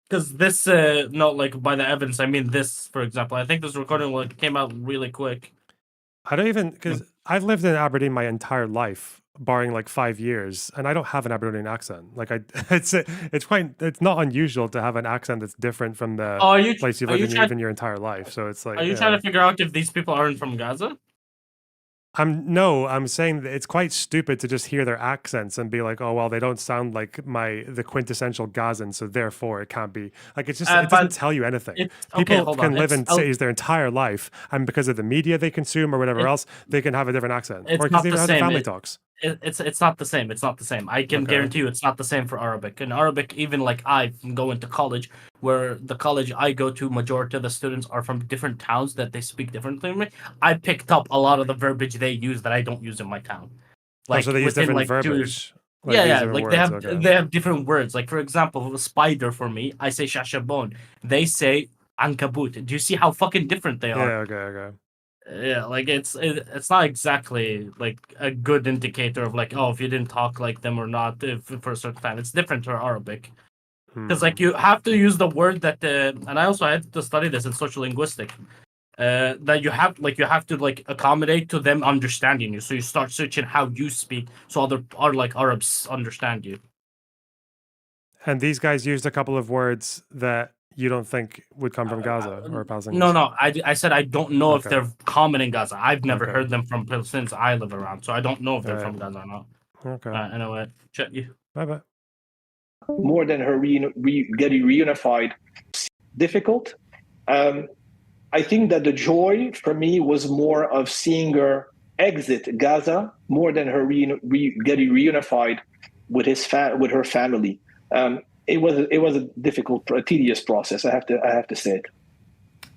Because this, not by the evidence, I mean this, for example. I think this recording came out really quick. I don't even, because I've lived in Aberdeen my entire life, barring 5 years, and I don't have an Aberdeen accent. It's not unusual to have an accent that's different from the place you've lived in even your entire life. So it's Are you trying to figure out if these people aren't from Gaza? I'm saying that it's quite stupid to just hear their accents and be like, oh well, they don't sound like the quintessential Gazan, so therefore it can't be like it doesn't tell you anything. People can live in cities their entire life, and because of the media they consume or whatever else, they can have a different accent. It's Or not because they the have same. family talks. It's not the same. It's not the same. I can guarantee you it's not the same for Arabic. In Arabic, even like I go into college, where the college I go to, majority of the students are from different towns that they speak differently than me. I picked up a lot of the verbiage they use that I don't use in my town. Like so they use within, different like, 2 verbiage. Like, yeah, different like words, they have different words. Like for example, spider for me, I say shashabon. They say ankabut. Do you see how fucking different they are? Yeah, okay. Yeah, like it's not exactly like a good indicator of like, oh, if you didn't talk like them or not for a certain time. It's different for Arabic because like you have to use the word that and I also had to study this in social linguistics that you have to like accommodate to them understanding you. So you start searching how you speak so other Arabs understand you. And these guys used a couple of words that you don't think would come from Gaza or Palestinians. No. I said I don't know if Okay. they're common in Gaza. I've never Okay. heard them from since I live around, so I don't know if they're from Alright. Gaza or not. Okay. Anyway, check you. Bye. More than her getting reunified, difficult. I think that the joy for me was more of seeing her exit Gaza more than her getting reunified with her family. It was a difficult, tedious process. I have to say it.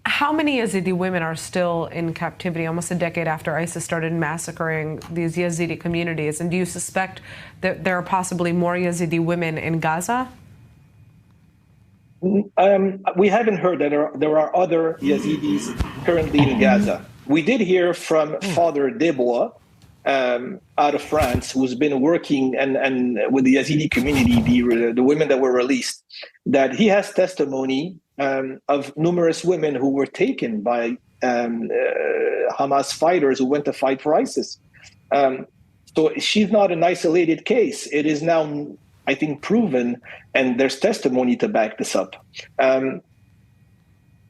How many Yazidi women are still in captivity almost a decade after ISIS started massacring these Yazidi communities? And do you suspect that there are possibly more Yazidi women in Gaza? We haven't heard that there are other Yazidis currently in Gaza. We did hear from Father Debois out of France, who's been working and with the Yazidi community, the women that were released, that he has testimony of numerous women who were taken by Hamas fighters who went to fight for ISIS. So she's not an isolated case. It is now, I think, proven, and there's testimony to back this up.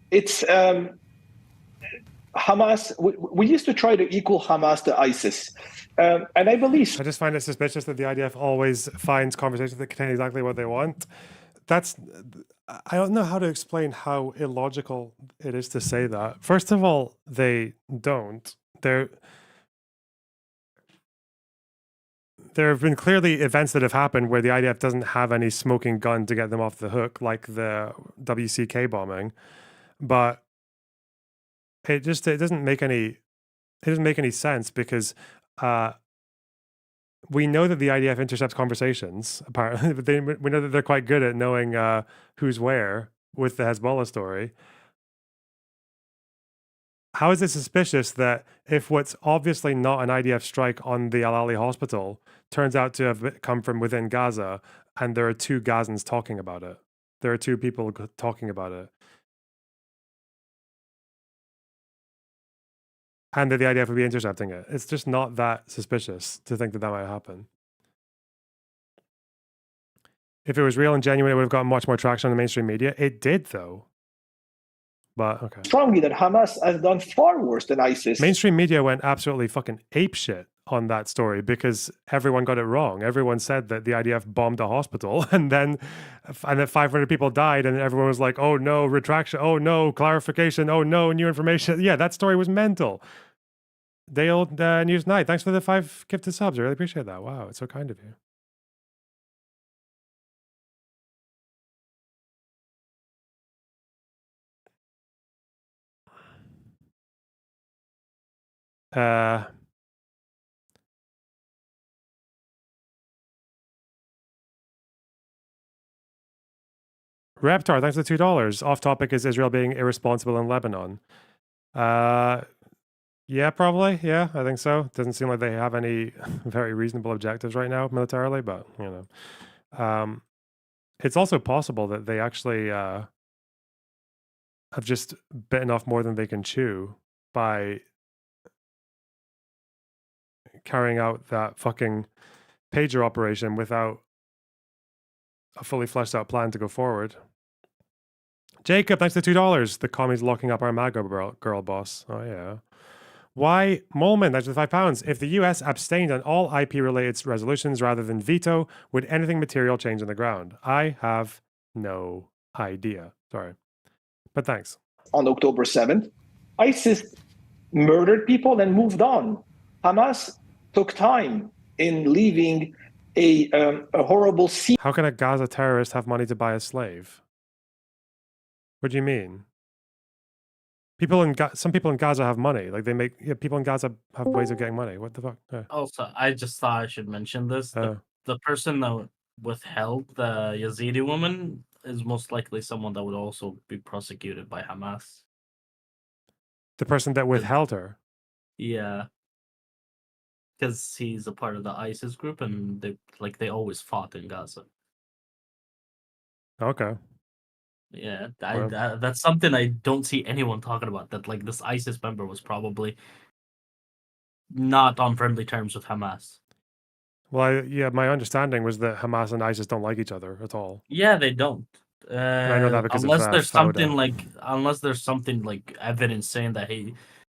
It's Hamas. We used to try to equal Hamas to ISIS, and I believe. I just find it suspicious that the IDF always finds conversations that contain exactly what they want. I don't know how to explain how illogical it is to say that. First of all, they don't. There have been clearly events that have happened where the IDF doesn't have any smoking gun to get them off the hook, like the WCK bombing. But it doesn't make any sense because we know that the IDF intercepts conversations. Apparently, but we know that they're quite good at knowing who's where with the Hezbollah story. How is it suspicious that if what's obviously not an IDF strike on the Al Ali hospital turns out to have come from within Gaza, and there are two Gazans talking about it? There are two people talking about it. And that the IDF would be intercepting it. It's just not that suspicious to think that might happen. If it was real and genuine, it would have gotten much more traction on the mainstream media. It did, though. But, okay. Strongly that Hamas has done far worse than ISIS. Mainstream media went absolutely fucking apeshit on that story because everyone got it wrong. Everyone said that the IDF bombed a hospital and that 500 people died, and everyone was like, oh no, retraction, oh no, clarification, oh no, new information. Yeah, that story was mental. Dale News Night, thanks for the 5 gifted subs. I really appreciate that. Wow, it's so kind of you. Reptar, thanks for the $2. Off topic is Israel being irresponsible in Lebanon. Yeah, probably. Yeah, I think so. Doesn't seem like they have any very reasonable objectives right now militarily, but you know, it's also possible that they actually have just bitten off more than they can chew by carrying out that fucking pager operation without a fully fleshed out plan to go forward. Jacob, thanks for the $2. The commies locking up our MAGA girl boss. Oh yeah. Why, Molman, that's £5. If the US abstained on all IP-related resolutions rather than veto, would anything material change on the ground? I have no idea. Sorry. But thanks. On October 7th, ISIS murdered people and moved on. Hamas took time in leaving a horrible scene. How can a Gaza terrorist have money to buy a slave? What do you mean? Some people in Gaza have money. Like they make people in Gaza have ways of getting money. What the fuck? Yeah. Also, I just thought I should mention this. The person that withheld the Yazidi woman is most likely someone that would also be prosecuted by Hamas. The person that withheld her. Yeah. Because he's a part of the ISIS group and they always fought in Gaza. Okay. Yeah, that's something I don't see anyone talking about. That like this ISIS member was probably not on friendly terms with Hamas. Well, my understanding was that Hamas and ISIS don't like each other at all. Yeah, they don't. I know that because unless of, there's Fauda. unless there's something like evidence saying that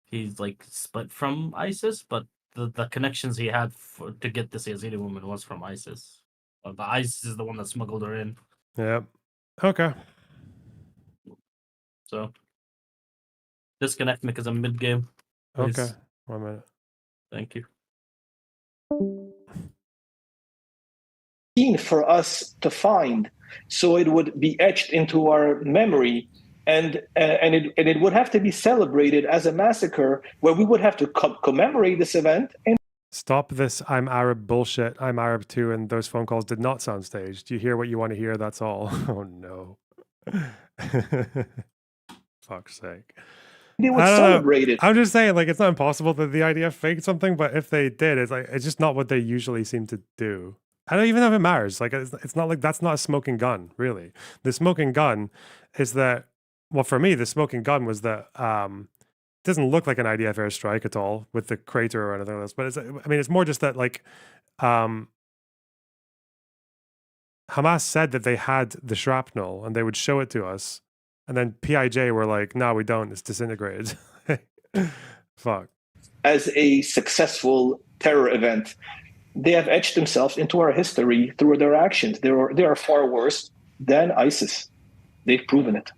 he's like split from ISIS, but the connections he had to get this Yazidi woman was from ISIS. The ISIS is the one that smuggled her in. Yeah. Okay. So disconnect me because I'm mid game. Okay. 1 minute. Thank you. For us to find, so it would be etched into our memory, and it would have to be celebrated as a massacre where we would have to commemorate this event. And stop this I'm Arab bullshit. I'm Arab too, and those phone calls did not sound staged. You hear what you want to hear, that's all. Oh no. Fuck's sake. They would celebrate it. I'm just saying, like, it's not impossible that the IDF faked something, but if they did, it's just not what they usually seem to do. I don't even know if it matters. Like, it's not like that's not a smoking gun, really. The smoking gun is that, well, for me, the smoking gun was that it doesn't look like an IDF airstrike at all with the crater or anything like this. But it's more just that, like, Hamas said that they had the shrapnel and they would show it to us. And then PIJ were like, no, we don't. It's disintegrated. Fuck. As a successful terror event, they have etched themselves into our history through their actions. They are far worse than ISIS. They've proven it.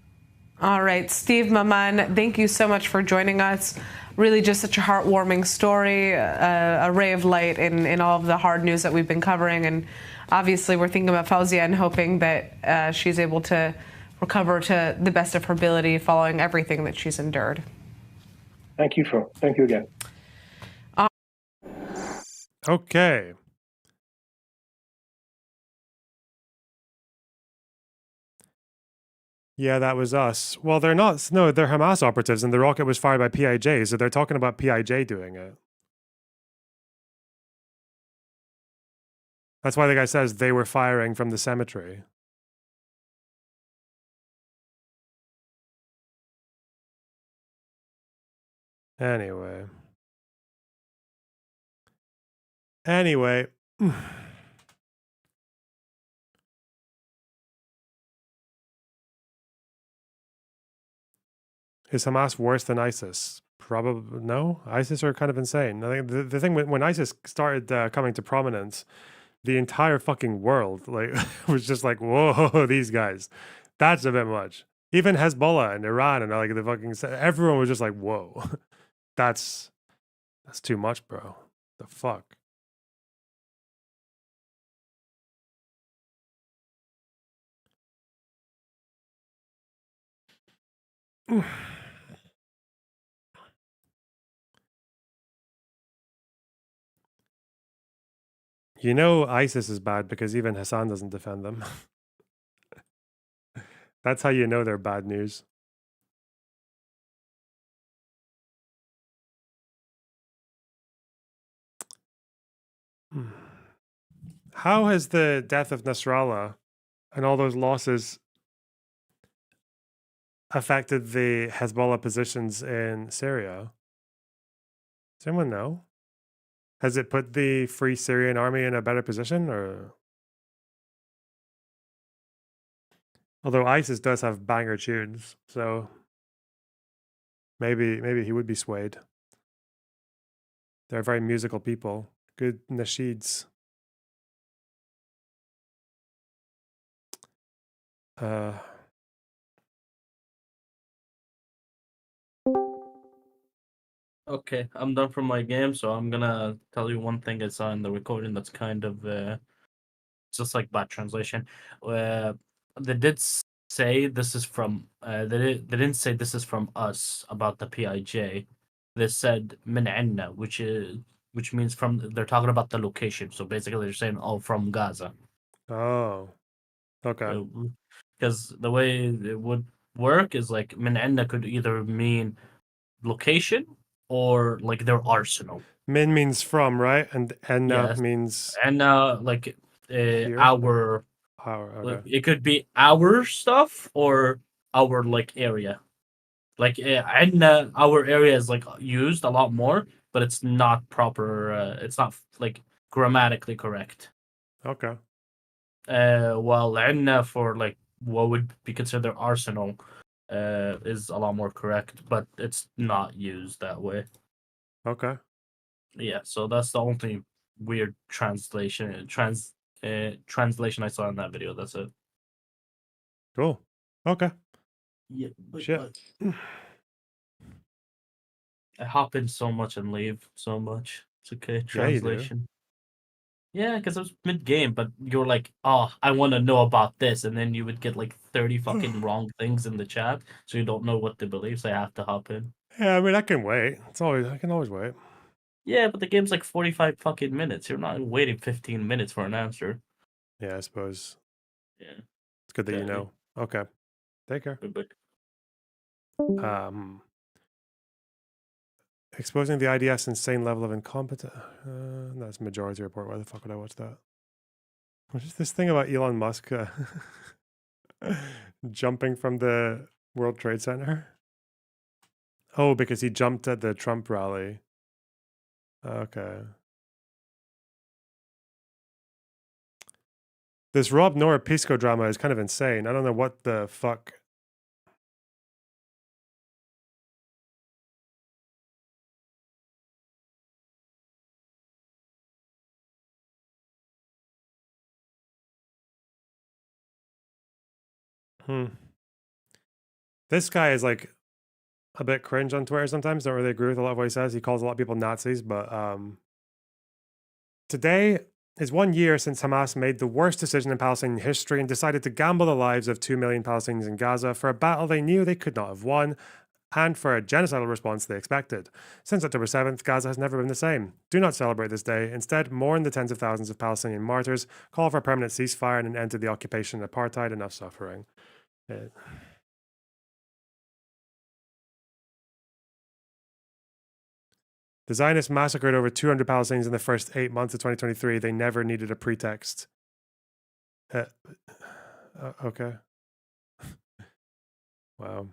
All right, Steve Maman, thank you so much for joining us. Really just such a heartwarming story, a ray of light in all of the hard news that we've been covering. And obviously we're thinking about Fauzia and hoping that she's able to recover to the best of her ability following everything that she's endured. Thank you again. Okay. Yeah, that was us. Well, they're not. No, they're Hamas operatives, and the rocket was fired by PIJ, so they're talking about PIJ doing it. That's why the guy says they were firing from the cemetery. Anyway. Is Hamas worse than ISIS? Probably no. ISIS are kind of insane. I think the thing when ISIS started coming to prominence, the entire fucking world was just like, whoa, these guys, that's a bit much. Even Hezbollah and Iran and like the fucking everyone was just like, whoa, that's too much, bro. The fuck. You know ISIS is bad because even Hassan doesn't defend them. That's how you know they're bad news. How has the death of Nasrallah and all those losses affected the Hezbollah positions in Syria? Does anyone know? Has it put the Free Syrian Army in a better position, or? Although ISIS does have banger tunes, so maybe he would be swayed. They're very musical people. Good nasheeds. Okay, I'm done from my game, so I'm gonna tell you one thing I saw in the recording that's kind of just like bad translation. They did say this is from they didn't say this is from us about the PIJ. They said min anna, which means from, they're talking about the location. So basically they're saying, oh, from Gaza. Oh. Okay. Because the way it would work is like min anna could either mean location or like their arsenal. Min means from, right? And enna Yes. means And like here? our Okay. it could be our stuff or our like area. Like and our area is like used a lot more, but it's not proper. It's not like grammatically correct. Okay. While and for like what would be considered arsenal, is a lot more correct, but it's not used that way. Okay. Yeah, so that's the only weird translation I saw in that video. That's it. Cool. Okay. Yeah. Shit. I hop in so much and leave so much. It's okay. Yeah, you do. Translation. Yeah, because I was mid game, but you're like, oh, I want to know about this, and then you would get like 30 fucking wrong things in the chat, so you don't know what to believe. So I have to hop in. Yeah, I mean, I can wait. I can always wait. Yeah, but the game's like 45 fucking minutes. You're not waiting 15 minutes for an answer. Yeah, I suppose. Yeah. It's good that you know. Okay. Take care. Exposing the IDS insane level of incompetence. That's Majority Report. Why the fuck would I watch that? What is this thing about Elon Musk jumping from the World Trade Center? Oh, because he jumped at the Trump rally. Okay. This Rob Nora Pisco drama is kind of insane. I don't know what the fuck. This guy is like a bit cringe on Twitter sometimes. Don't really agree with a lot of what he says. He calls a lot of people Nazis, but today is 1 year since Hamas made the worst decision in Palestinian history and decided to gamble the lives of 2 million Palestinians in Gaza for a battle they knew they could not have won, and for a genocidal response they expected. Since October 7th, Gaza has never been the same. Do not celebrate this day. Instead, mourn the tens of thousands of Palestinian martyrs, call for a permanent ceasefire and an end to the occupation and apartheid. Enough suffering. The Zionists massacred over 200 Palestinians in the first 8 months of 2023. They never needed a pretext. Okay. Wow.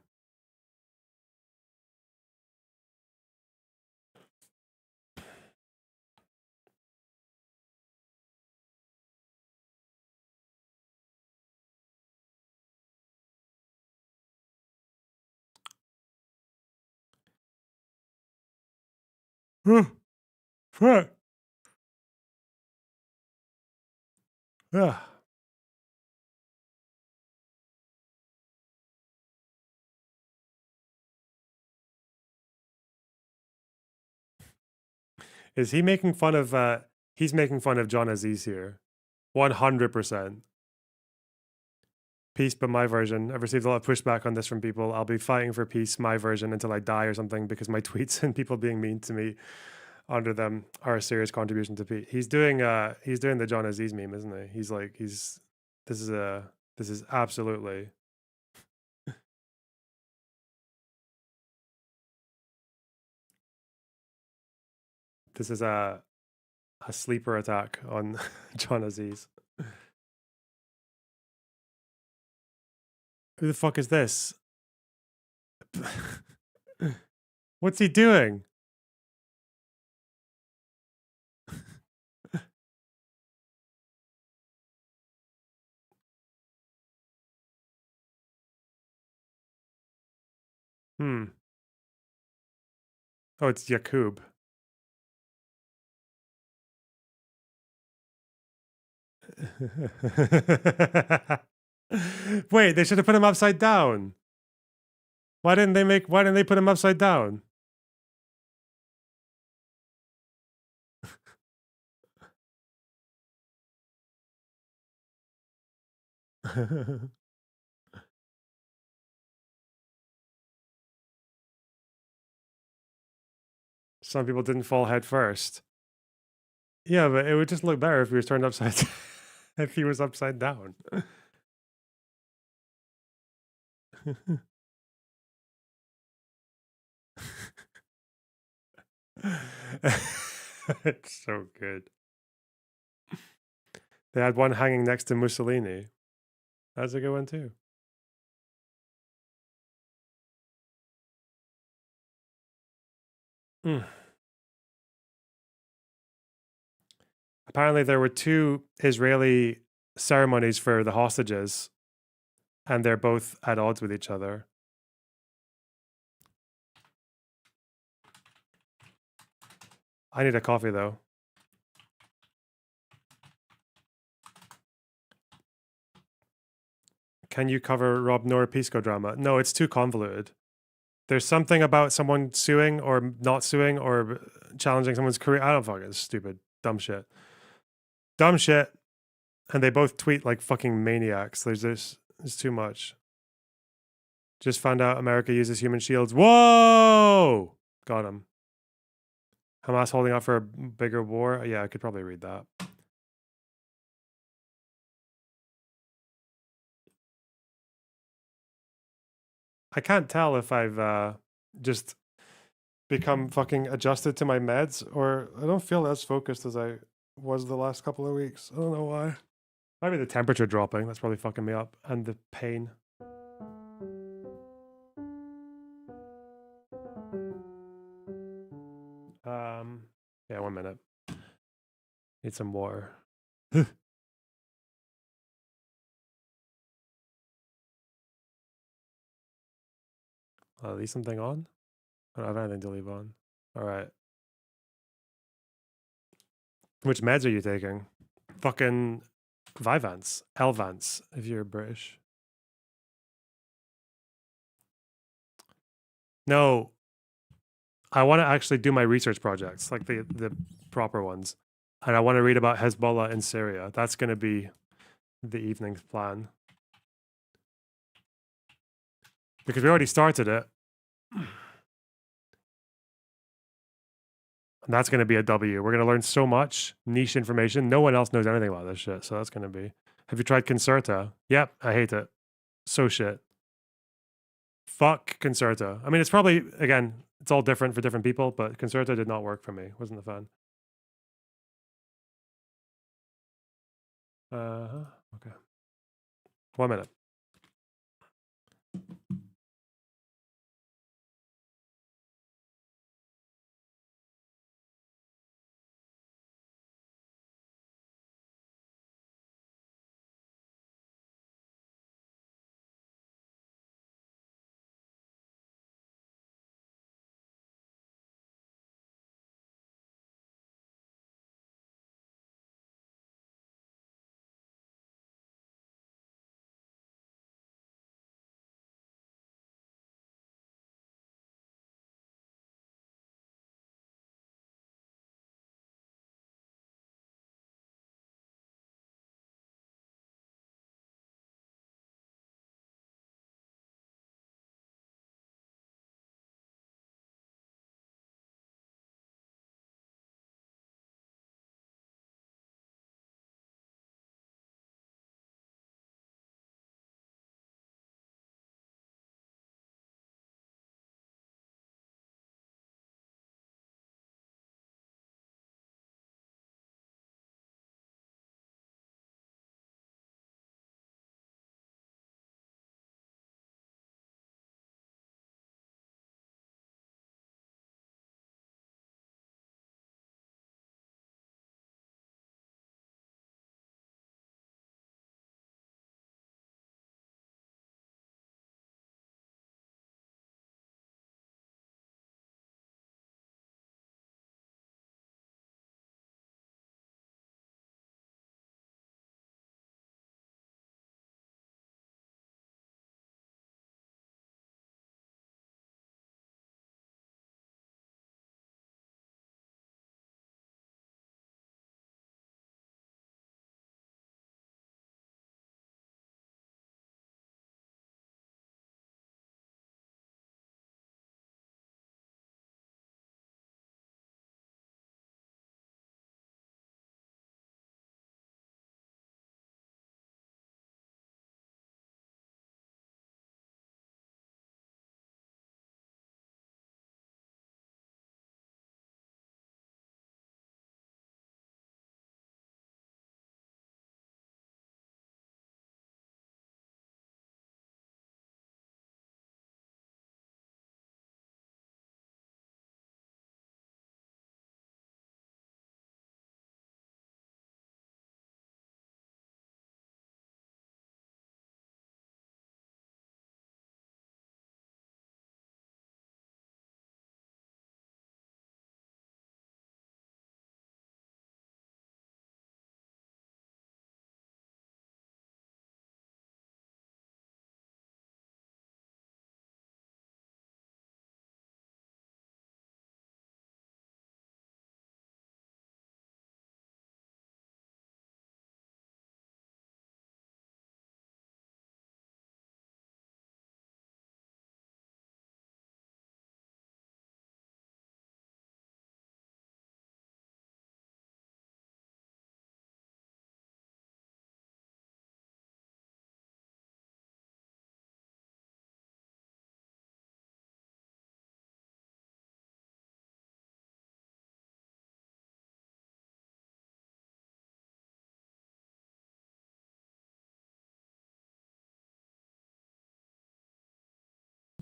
Fuck. Is he making fun of he's making fun of John Aziz here. 100%. Peace, but my version. I've received a lot of pushback on this from people. I'll be fighting for peace, my version, until I die or something, because my tweets and people being mean to me under them are a serious contribution to peace. He's doing the John Aziz meme, isn't he? This is absolutely this is a sleeper attack on John Aziz. Who the fuck is this? What's he doing? Oh, it's Yakub. Wait, they should have put him upside down. Why didn't they put him upside down? Some people didn't fall head first. Yeah, but it would just look better if he was turned upside if he was upside down. It's so good. They had one hanging next to Mussolini. That's a good one too. Mm. Apparently, there were 2 Israeli ceremonies for the hostages, and they're both at odds with each other. I need a coffee though. Can you cover Rob Noor Pisco drama? No, it's too convoluted. There's something about someone suing or not suing or challenging someone's career. I don't fucking, it's stupid. Dumb shit. Dumb shit. And they both tweet like fucking maniacs. There's too much. Just found out America uses human shields. Whoa! Got him. Hamas holding out for a bigger war. Yeah, I could probably read that. I can't tell if I've just become fucking adjusted to my meds, or I don't feel as focused as I was the last couple of weeks. I don't know why. Maybe the temperature dropping. That's probably fucking me up. And the pain. Yeah, 1 minute. Need some water. Leave something on? I don't have anything to leave on. All right. Which meds are you taking? Fucking Vyvanse. Elvanse, if you're British. No. I want to actually do my research projects, like the proper ones. And I want to read about Hezbollah in Syria. That's going to be the evening's plan. Because we already started it. And that's going to be a W. We're going to learn so much niche information. No one else knows anything about this shit. So that's going to be. Have you tried Concerta? Yep, I hate it. So shit. Fuck Concerta. I mean, it's probably, again, it's all different for different people, but Concerta did not work for me. Wasn't a fan. Okay. 1 minute.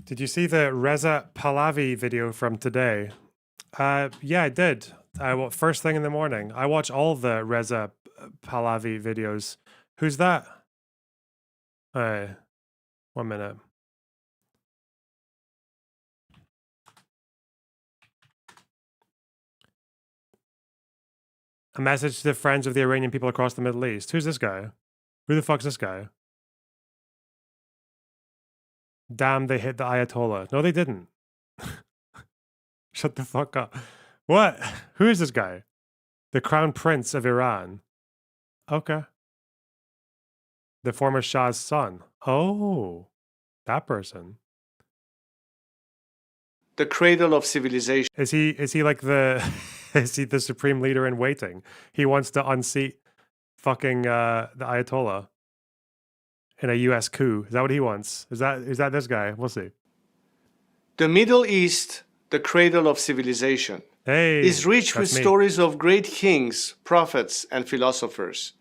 Did you see the Reza Pahlavi video from today? Yeah, I did. First thing in the morning. I watch all the Reza Pahlavi videos. Who's that? 1 minute. A message to the friends of the Iranian people across the Middle East. Who's this guy? Who the fuck's this guy? Damn, they hit the Ayatollah. No, they didn't. Shut the fuck up. What? Who is this guy? The Crown Prince of Iran. Okay. The former Shah's son. Oh, that person. The cradle of civilization. Is he like the is he the supreme leader in waiting? He wants to unseat fucking the Ayatollah in a US coup. Is that what he wants? Is that this guy? We'll see. The Middle East, the cradle of civilization, is rich with stories of great kings, prophets, and philosophers.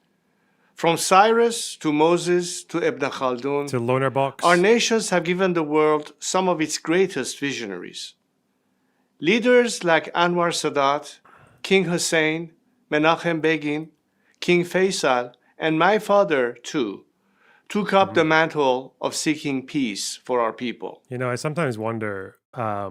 From Cyrus to Moses to Ibn Khaldun to Loner Box, our nations have given the world some of its greatest visionaries. Leaders like Anwar Sadat, King Hussein, Menachem Begin, King Faisal, and my father, too, took up the mantle of seeking peace for our people. You know, I sometimes wonder, I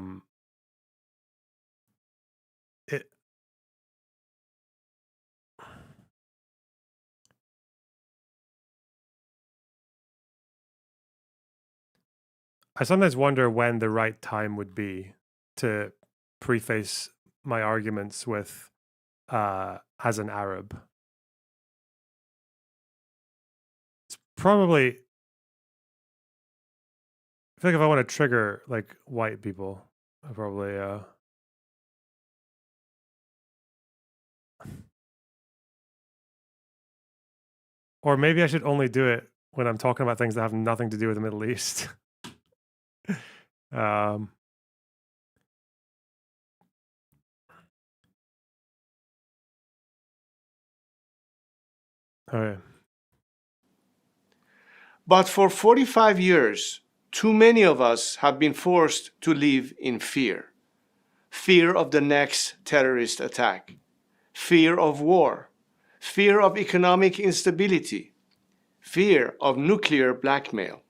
sometimes wonder when the right time would be to preface my arguments with as an Arab. It's probably, I feel like if I want to trigger like white people, I probably or maybe I should only do it when I'm talking about things that have nothing to do with the Middle East. Okay. But for 45 years, too many of us have been forced to live in fear. Fear of the next terrorist attack, fear of war, fear of economic instability, fear of nuclear blackmail.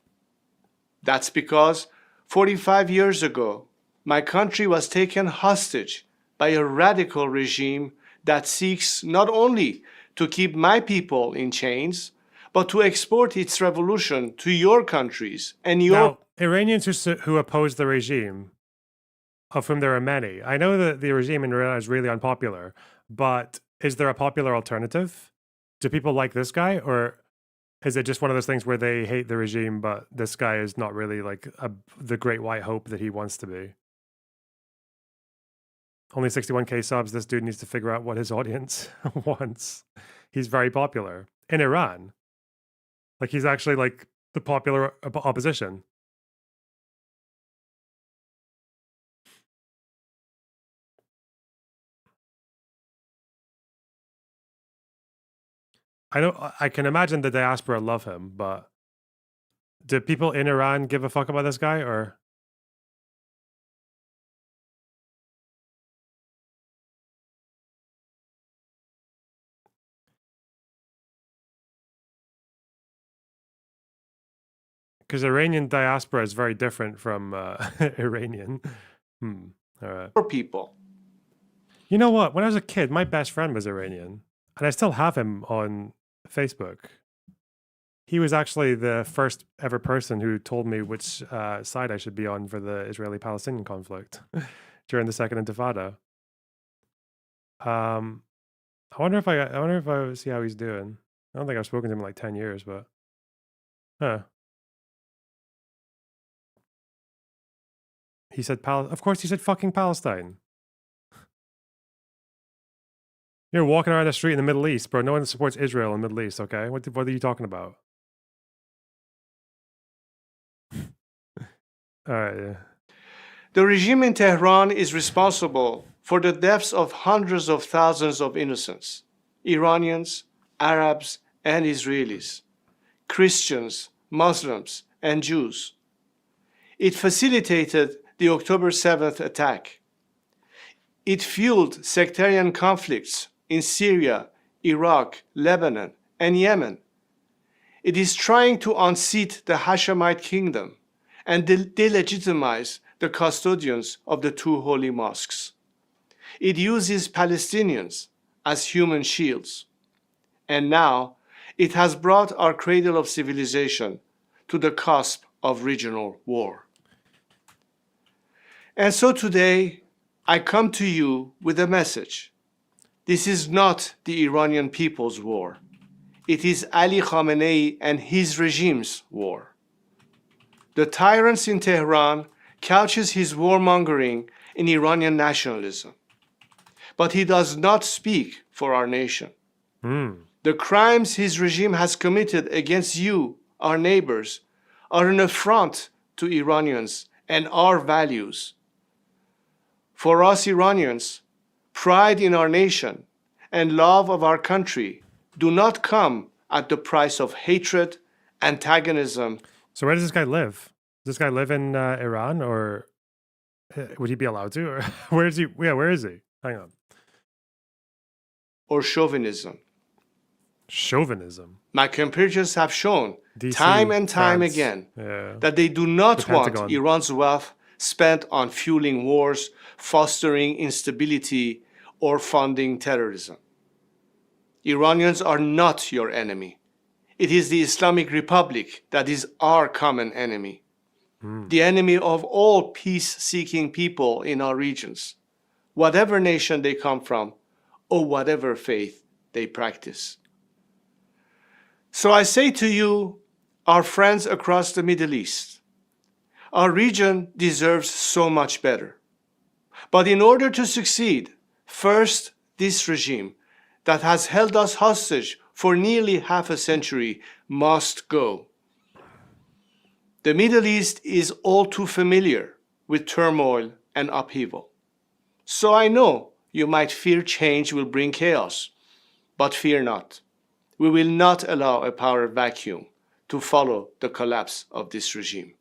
That's because 45 years ago, my country was taken hostage by a radical regime that seeks not only to keep my people in chains, but to export its revolution to your countries and your... Now, Iranians who oppose the regime, of whom there are many, I know that the regime in Iran is really unpopular, but is there a popular alternative? Do people like this guy, or is it just one of those things where they hate the regime, but this guy is not really like the great white hope that he wants to be? Only 61K subs. This dude needs to figure out what his audience wants. He's very popular in Iran. Like, he's actually like the popular opposition. I can imagine the diaspora love him, but do people in Iran give a fuck about this guy, or? Because Iranian diaspora is very different from Iranian. All right. For people. You know what? When I was a kid, my best friend was Iranian, and I still have him on Facebook. He was actually the first ever person who told me which side I should be on for the Israeli-Palestinian conflict during the Second Intifada. I wonder if I see how he's doing. I don't think I've spoken to him in like 10 years, but huh. He said of course he said fucking Palestine. You're walking around the street in the Middle East, bro. No one supports Israel in the Middle East, okay? What are you talking about? All right, yeah. The regime in Tehran is responsible for the deaths of hundreds of thousands of innocents, Iranians, Arabs, and Israelis, Christians, Muslims, and Jews. It facilitated the October 7th attack. It fueled sectarian conflicts in Syria, Iraq, Lebanon, and Yemen. It is trying to unseat the Hashemite kingdom and delegitimize the custodians of the two holy mosques. It uses Palestinians as human shields. And now it has brought our cradle of civilization to the cusp of regional war. And so today, I come to you with a message. This is not the Iranian people's war. It is Ali Khamenei and his regime's war. The tyrant in Tehran couches his warmongering in Iranian nationalism. But he does not speak for our nation. The crimes his regime has committed against you, our neighbors, are an affront to Iranians and our values. For us Iranians, pride in our nation and love of our country do not come at the price of hatred, antagonism. So where does this guy live? Does this guy live in Iran, or would he be allowed to? Or where is he? Yeah, where is he? Hang on. Or chauvinism. Chauvinism. My compatriots have shown DC, time and time France. again Yeah. that they do not The want Pentagon. Iran's wealth spent on fueling wars, fostering instability, or funding terrorism. Iranians are not your enemy. It is the Islamic Republic that is our common enemy, the enemy of all peace-seeking people in our regions, whatever nation they come from or whatever faith they practice. So I say to you, our friends across the Middle East, our region deserves so much better. But in order to succeed, first, this regime that has held us hostage for nearly half a century must go. The Middle East is all too familiar with turmoil and upheaval. So I know you might fear change will bring chaos, but fear not. We will not allow a power vacuum to follow the collapse of this regime.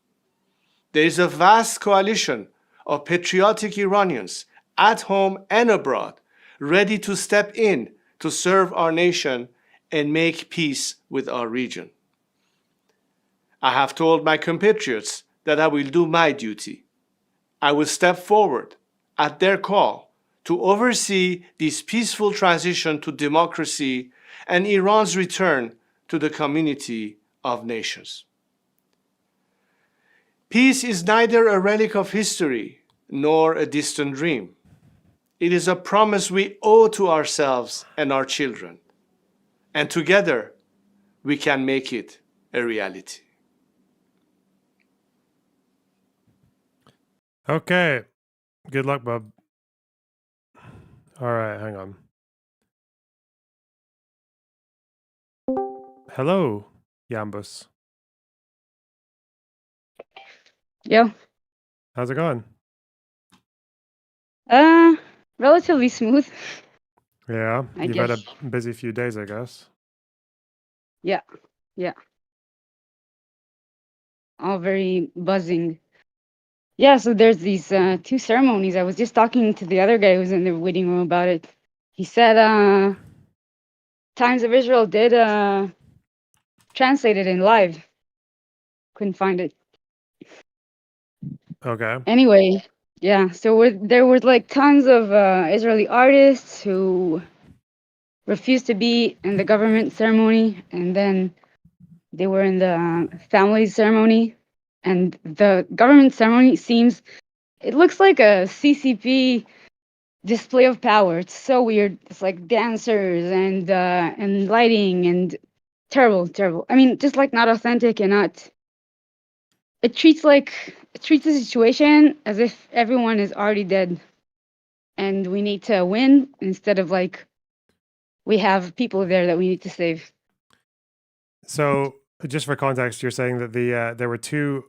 There is a vast coalition of patriotic Iranians at home and abroad, ready to step in to serve our nation and make peace with our region. I have told my compatriots that I will do my duty. I will step forward at their call to oversee this peaceful transition to democracy and Iran's return to the community of nations. Peace is neither a relic of history nor a distant dream. It is a promise we owe to ourselves and our children. And together, we can make it a reality. Okay. Good luck, bub. All right, hang on. Hello, Yambus. Yo. How's it going? Relatively smooth. Yeah, I you've had a guess. busy few days, I guess. Yeah, yeah. All very buzzing. Yeah, so there's these two ceremonies. I was just talking to the other guy who was in the waiting room about it. He said Times of Israel did translate it in live. Couldn't find it. Okay. Anyway, yeah, so there were like tons of Israeli artists who refused to be in the government ceremony, and then they were in the family ceremony. And the government ceremony it looks like a CCP display of power. It's so weird. It's like dancers and lighting and terrible, terrible. I mean, just like not authentic and not. It treats the situation as if everyone is already dead, and we need to win instead of like we have people there that we need to save. So, just for context, you're saying that there were two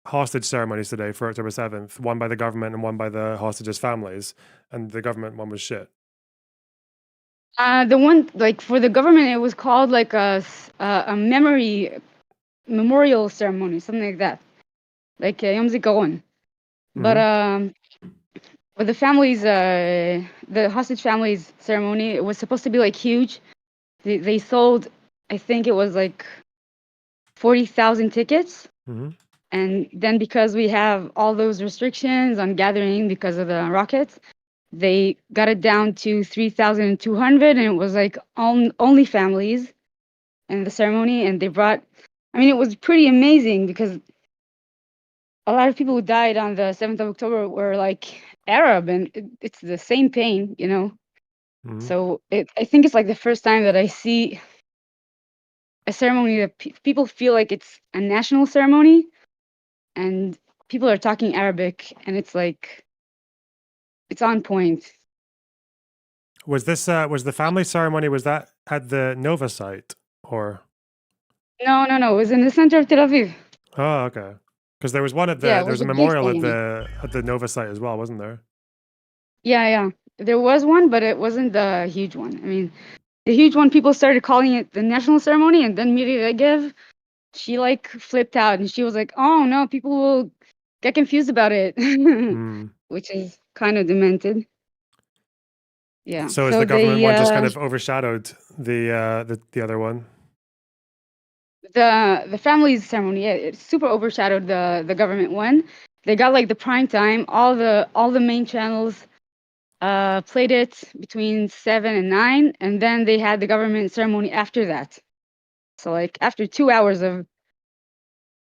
hostage ceremonies today for October 7th, one by the government and one by the hostages' families, and the government one was shit. The one like for the government, it was called like a memorial ceremony, something like that. like يوم زيكون. But with the families, the hostage families ceremony, it was supposed to be like huge. They sold, I think it was like 40,000 tickets. And then because we have all those restrictions on gathering because of the rockets, they got it down to 3,200, and it was like only families in the ceremony. And they brought, I mean, it was pretty amazing because a lot of people who died on the 7th of October were like Arab, and it's the same pain, you know. So I think it's like the first time that I see a ceremony that people feel like it's a national ceremony, and people are talking Arabic, and it's like, it's on point. Was this was the family ceremony? Was that at the Nova site or? No, it was in the center of Tel Aviv. Oh, okay. Because there was one at the Yeah, it there was was a a big memorial ceremony. at the Nova site as well, wasn't there? Yeah. There was one, but it wasn't the huge one. I mean, the huge one, people started calling it the national ceremony, and then Miri Regev, she like flipped out, and she was like, "Oh no, people will get confused about it," which is kind of demented. Yeah. So is the government one just kind of overshadowed the other one? The family's ceremony, yeah, it super overshadowed the government one. They got like the prime time. All the main channels played it between 7 and 9, and then they had the government ceremony after that. So like after 2 hours of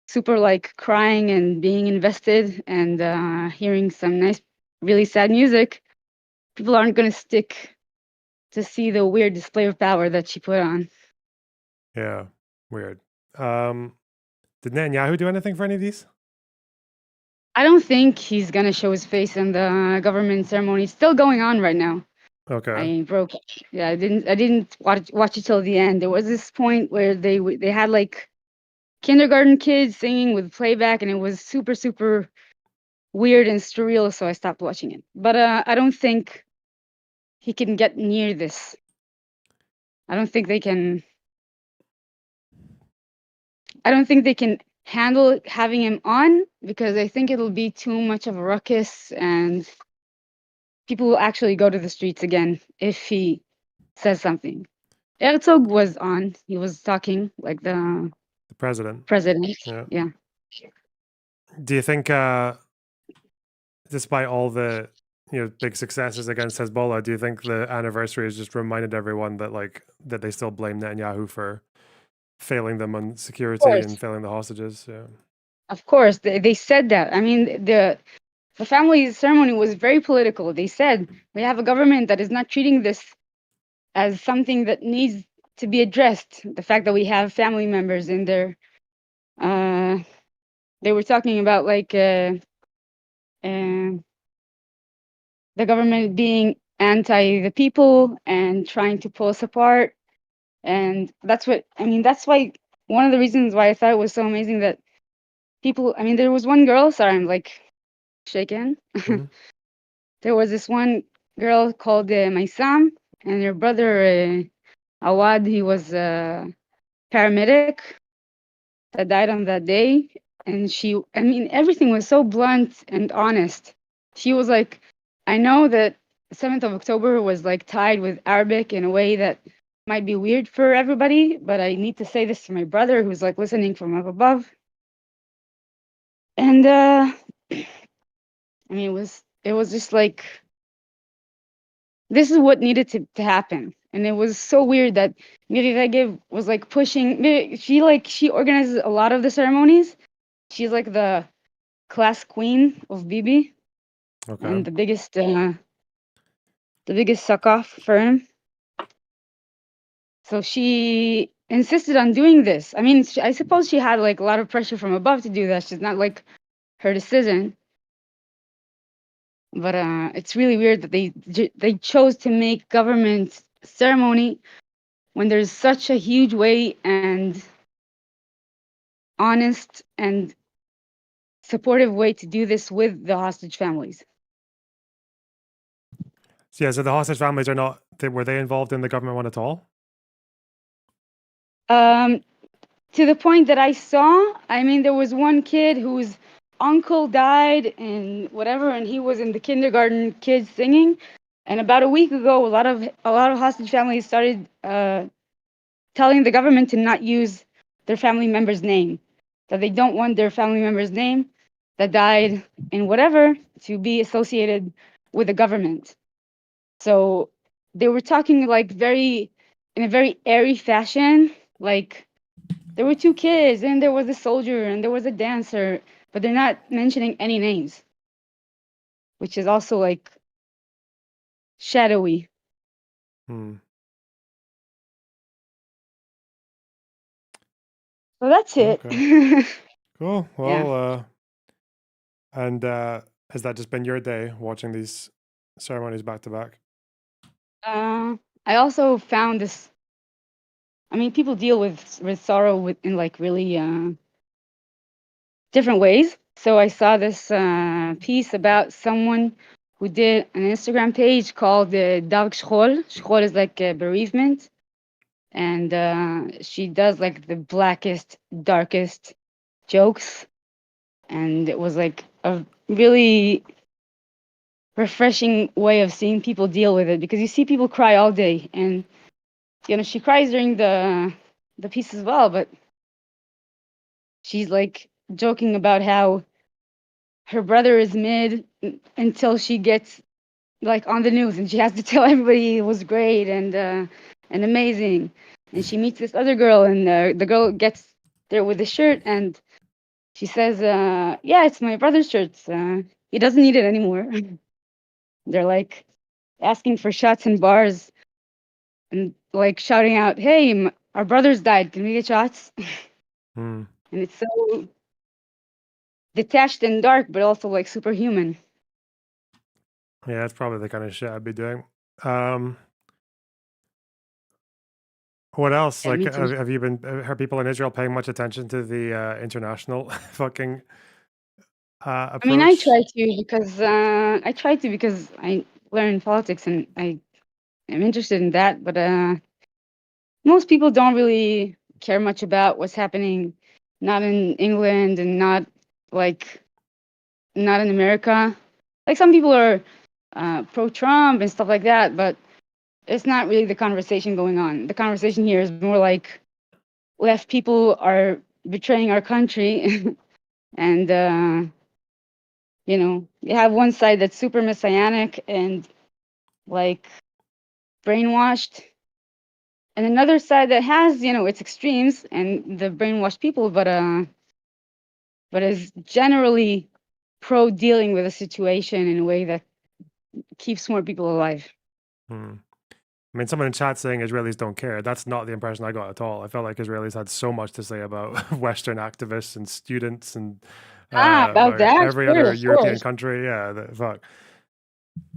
super like crying and being invested and hearing some nice, really sad music, people aren't gonna stick to see the weird display of power that she put on. Yeah, weird. Did Netanyahu do anything for any of these? I don't think he's gonna show his face in the government ceremony. It's still going on right now. Okay. I broke. Yeah, I didn't watch it till the end. There was this point where they had like kindergarten kids singing with playback, and it was super weird and surreal. So I stopped watching it. But I don't think he can get near this. I don't think they can. I don't think they can handle having him on, because I think it'll be too much of a ruckus, and people will actually go to the streets again if he says something. Herzog was on. He was talking like the president. Yeah. Do you think, despite all the big successes against Hezbollah, do you think the anniversary has just reminded everyone that they still blame Netanyahu for failing them on security and failing the hostages? Yeah. Of course, they said that. I mean, the family's ceremony was very political. They said we have a government that is not treating this as something that needs to be addressed. The fact that we have family members in there. They were talking about like the government being anti the people and trying to pull us apart. And that's what, I mean, that's why one of the reasons why I thought it was so amazing that people, I mean, there was one girl, sorry, I'm like shaken. There was this one girl called Maisam, and her brother Awad, he was a paramedic that died on that day. And she, I mean, everything was so blunt and honest. She was like, I know that 7th of October was like tied with Arabic in a way that might be weird for everybody, but I need to say this to my brother who's like listening from up above. And I mean, it was just like, this is what needed to happen. And it was so weird that Miri Regev was like pushing. She organizes a lot of the ceremonies. She's like the class queen of Bibi, and the biggest suck off for him. So she insisted on doing this. I mean, I suppose she had like a lot of pressure from above to do that. She's not like her decision. But it's really weird that they chose to make government ceremony when there's such a huge way and honest and supportive way to do this with the hostage families. Yeah, so the hostage families are not, were they involved in the government one at all? To the point that I saw, I mean, there was one kid who's uncle died and whatever, and he was in the kindergarten kids singing. And about a week ago, a lot of hostage families started telling the government to not use their family member's name, that they don't want their family member's name that died in whatever to be associated with the government. So they were talking like in a very airy fashion, like there were 2 kids and there was a soldier and there was a dancer, but they're not mentioning any names, which is also like shadowy. Hmm. So that's it. Okay. Cool. Yeah. Well, and has that just been your day watching these ceremonies back to back? I also found this. I mean, people deal with sorrow in like really different ways. So I saw this piece about someone who did an Instagram page called Dark Shchol. Shchol is like bereavement, and she does like the blackest, darkest jokes, and it was like a really refreshing way of seeing people deal with it, because you see people cry all day, and she cries during the piece as well, but she's like joking about how her brother is mid until she gets like on the news and she has to tell everybody it was great and amazing, and she meets this other girl, and the girl gets there with the shirt and she says, yeah, it's my brother's shirt, he doesn't need it anymore. They're like asking for shots and bars and like shouting out, hey, our brothers died, can we get shots? Hmm. And it's so detached and dark, but also like superhuman. Yeah, that's probably the kind of shit I'd be doing. What else? Yeah, Like, me too. have you been? Are people in Israel paying much attention to the international fucking approach? I mean, I try to because I learn politics and I am interested in that. But most people don't really care much about what's happening, not in England and not in America. Like some people are pro-Trump and stuff like that, but it's not really the conversation going on. The conversation here is more like left people are betraying our country, and you have one side that's super messianic and like brainwashed, and another side that has its extremes and the brainwashed people, but is generally pro dealing with a situation in a way that keeps more people alive. Hmm. I mean, someone in chat saying Israelis don't care. That's not the impression I got at all. I felt like Israelis had so much to say about Western activists and students and About that, every sure, other of European course. country. Yeah, fuck.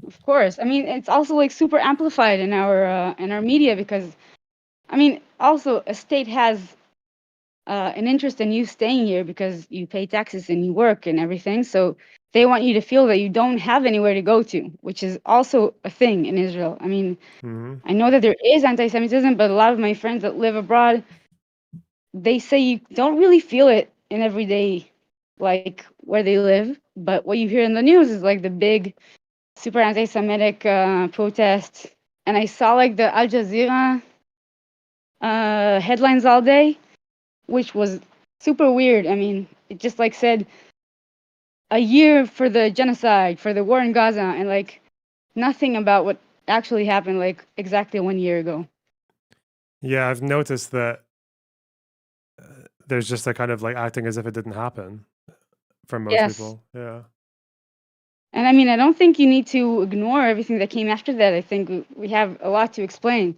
Of course. I mean, it's also like super amplified in our media, because I mean, also a state has an interest in you staying here because you pay taxes and you work and everything. So they want you to feel that you don't have anywhere to go to, which is also a thing in Israel. I mean, Mhm. I know that there is anti-Semitism, but a lot of my friends that live abroad, they say you don't really feel it in everyday, like where they live. But what you hear in the news is like the big, super anti-Semitic protests. And I saw like the Al Jazeera headlines all day, which was super weird. I mean, it just like said a year for the genocide, for the war in Gaza, and like nothing about what actually happened like exactly 1 year ago. Yeah, I've noticed that there's just a kind of like acting as if it didn't happen from most Yes. people. Yeah. And I mean, I don't think you need to ignore everything that came after that. I think we have a lot to explain.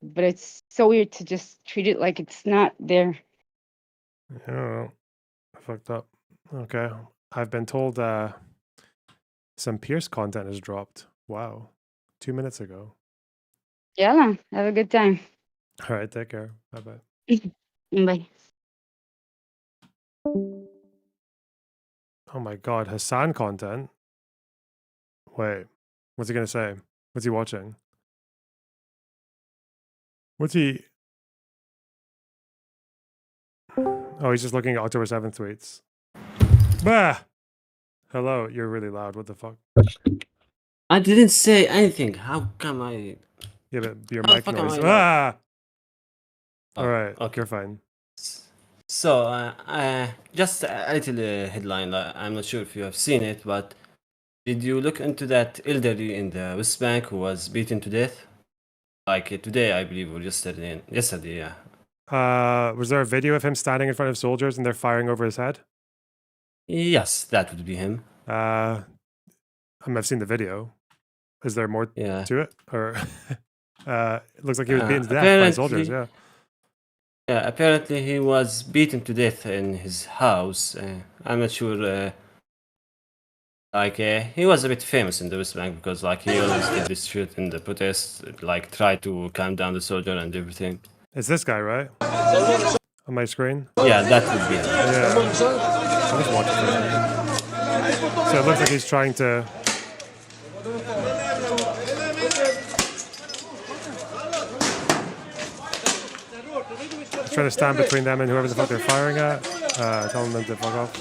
But it's so weird to just treat it like it's not there. I don't know. I fucked up. Okay. I've been told some Pierce content has dropped. Wow. 2 minutes ago. Yeah, have a good time. All right. Take care. Bye bye. Bye. Oh my God. Hassan content. Wait. What's he going to say? What's he watching? What's he? Oh, he's just looking at October 7th tweets. Bah! Hello, you're really loud. What the fuck? I didn't say anything. How come I? Yeah, but your How the mic fuck am noise. I Ah! Oh, Alright, okay. you're fine. So, just a little headline. I'm not sure if you have seen it, but did you look into that elderly in the West Bank who was beaten to death? Like today, I believe, or yesterday. Yesterday, yeah. Was there a video of him standing in front of soldiers and they're firing over his head? Yes, that would be him. I've seen the video. Is there more Yeah. to it? Or it looks like he was beaten to death by soldiers, yeah. Yeah, apparently he was beaten to death in his house. I'm not sure. He was a bit famous in the West Bank because, like, he always did this shit in the protests, like, try to calm down the soldier and everything. It's this guy, right? On my screen? Yeah, that would be him. Yeah. I'll just watch it for a second. So it looks like he's trying to... Trying to stand between them and whoever the fuck they're firing at. Telling them to fuck off.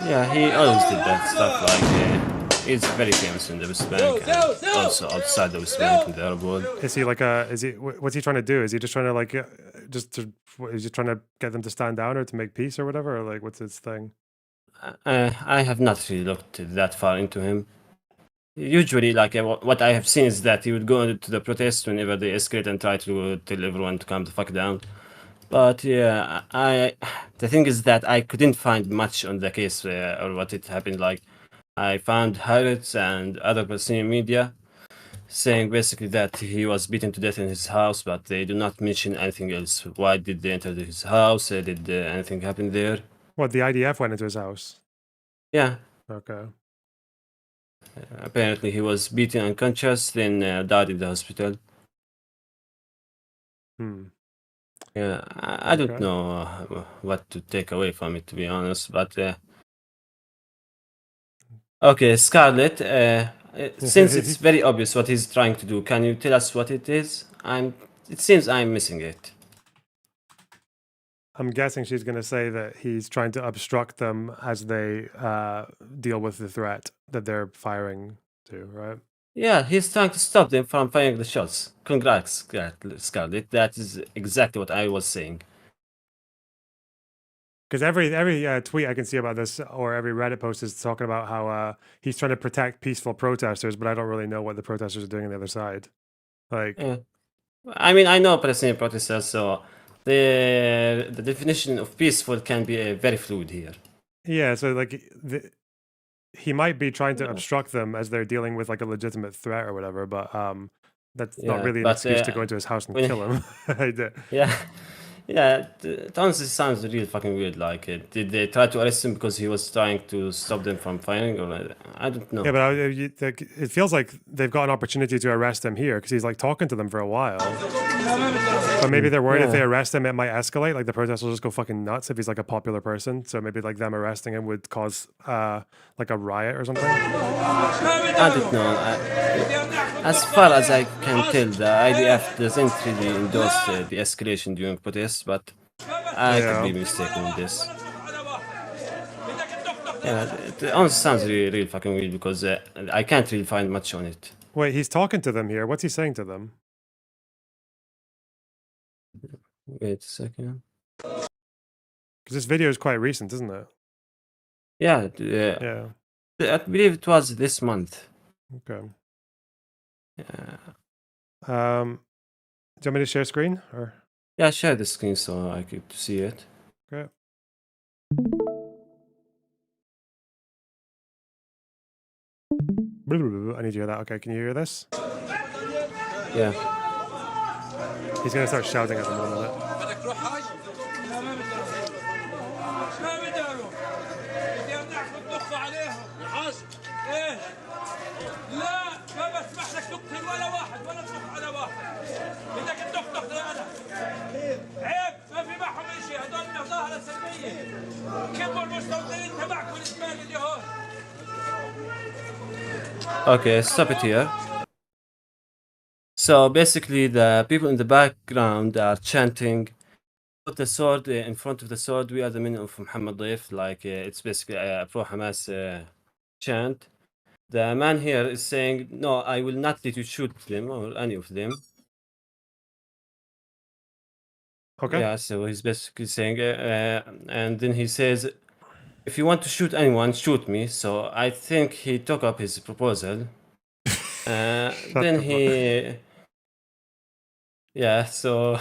Yeah, he always did that stuff. Like, he's very famous in the West Bank and also outside the West Bank in the Arab world. Is he like a? Is he? What's he trying to do? Is he just trying to like, is he trying to get them to stand down or to make peace or whatever? Or like, what's his thing? I have not really looked that far into him. Usually, like, what I have seen is that he would go into the protests whenever they escalate and try to tell everyone to calm the fuck down. But yeah, the thing is that I couldn't find much on the case or what it happened. Like, I found Harrods and other Palestinian media saying basically that he was beaten to death in his house, but they do not mention anything else. Why did they enter his house? Did anything happen there? What, the IDF went into his house? Yeah. Okay. Apparently, he was beaten unconscious, then died in the hospital. Yeah, I don't know what to take away from it, to be honest. But okay, Scarlett. Since it's very obvious what he's trying to do, can you tell us what it is? It seems I'm missing it. I'm guessing she's going to say that he's trying to obstruct them as they deal with the threat that they're firing to, right? Yeah, he's trying to stop them from firing the shots. Congrats, Scarlett. That is exactly what I was saying. Because every tweet I can see about this, or every Reddit post, is talking about how he's trying to protect peaceful protesters, but I don't really know what the protesters are doing on the other side. Like, I mean, I know Palestinian protesters, so the definition of peaceful can be very fluid here. Yeah, so like he might be trying to obstruct them as they're dealing with like a legitimate threat or whatever, but that's not really an excuse to go into his house and kill him. Yeah, it honestly sounds really fucking weird. Like, did they try to arrest him because he was trying to stop them from firing, or I don't know. Yeah, but it feels like they've got an opportunity to arrest him here because he's like talking to them for a while. But maybe they're worried if they arrest him, it might escalate. Like the protests will just go fucking nuts if he's like a popular person. So maybe like them arresting him would cause like a riot or something. I don't know. As far as I can tell, the IDF doesn't really endorse the escalation during protests, but I could be mistaken in this. Yeah, it honestly sounds really fucking weird because I can't really find much on it. Wait, he's talking to them here. What's he saying to them? Wait a second. Because this video is quite recent, isn't it? Yeah, I believe it was this month. Okay. Yeah. Do you want me to share screen or? Yeah, share the screen so I could see it. Okay. I need to hear that. Okay, can you hear this? Yeah. He's gonna start shouting at them in a minute. Okay, stop it here. So basically, the people in the background are chanting, put the sword in front of the sword. We are the men of Muhammad Daif. Like it's basically a pro-Hamas chant. The man here is saying, "No, I will not let you shoot them or any of them." Okay. Yeah, so he's basically saying, and then he says, "If you want to shoot anyone, shoot me." So I think he took up his proposal. Then he, yeah. So,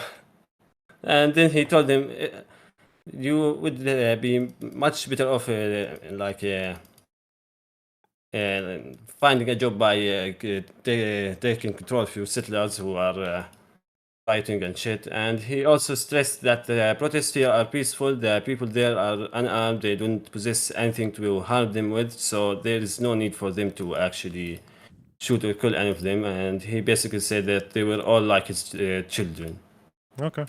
and then he told him, "You would be much better off, finding a job by taking control of your settlers who are fighting and shit." And he also stressed that the protests here are peaceful. The people there are unarmed. They don't possess anything to harm them with. So there is no need for them to actually shoot or kill any of them. And he basically said that they were all like his children. Okay.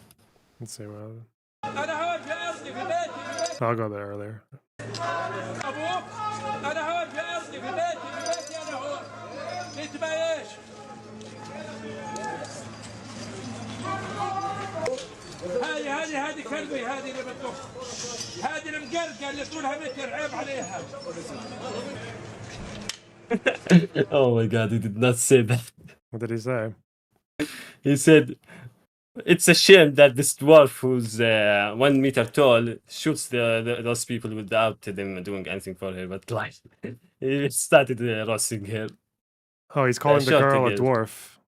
Let's see what. I'll go there earlier. هذه كلبي هذه اللي بتطخ هذه المقرقه اللي طولها متر عيب عليها. Oh my god, he did not say that. What did he say? He said, "It's a shame that this dwarf who's 1 meter tall shoots those people without them doing anything for her." But like, he started roasting her. Oh, he's calling the girl a dwarf.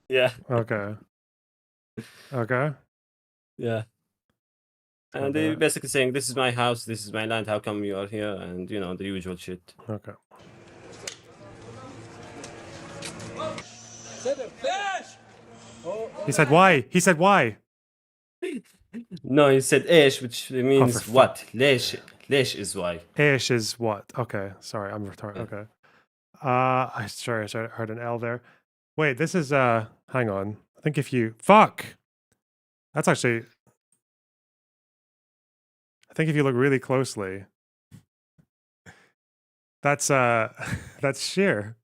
Yeah. Okay. Okay. Yeah. And they basically saying, "This is my house, this is my land, how come you are here?" And you know, the usual shit. Okay. He said why? He said why? No, he said "ish," which means what? Lesh is why. Ish is what? Okay, sorry, I'm retarded. Okay. I heard an L there. Wait, this is hang on. I think if you that's actually, I think if you look really closely, that's that's sheer.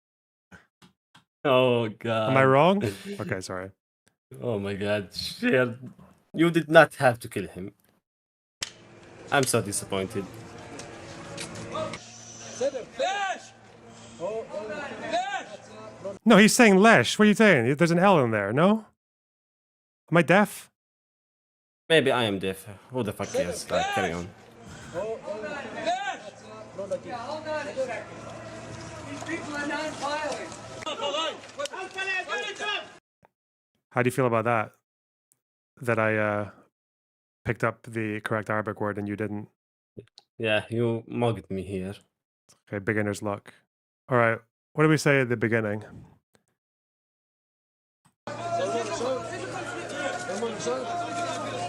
Oh god. Am I wrong? Okay, sorry. Oh my god, sheer. You did not have to kill him. I'm so disappointed. No, he's saying Lesh. What are you saying? There's an L in there, no? Am I deaf? Maybe I am deaf. Who the fuck cares? Like, carry on. How do you feel about that? That I picked up the correct Arabic word and you didn't? Yeah, you mugged me here. Okay, beginner's luck. All right, what did we say at the beginning?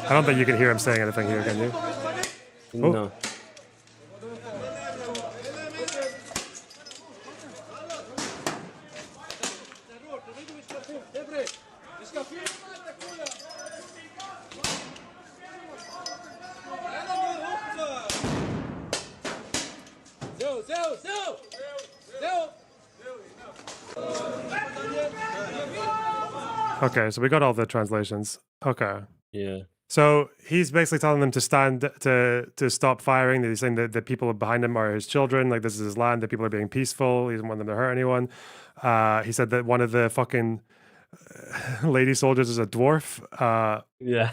I don't think you can hear him saying anything here, can you? No. Okay, so we got all the translations. Okay. Yeah. So he's basically telling them to stand to stop firing. He's saying that the people behind him are his children. Like, this is his land. The people are being peaceful. He doesn't want them to hurt anyone. He said that one of the fucking lady soldiers is a dwarf. Yeah.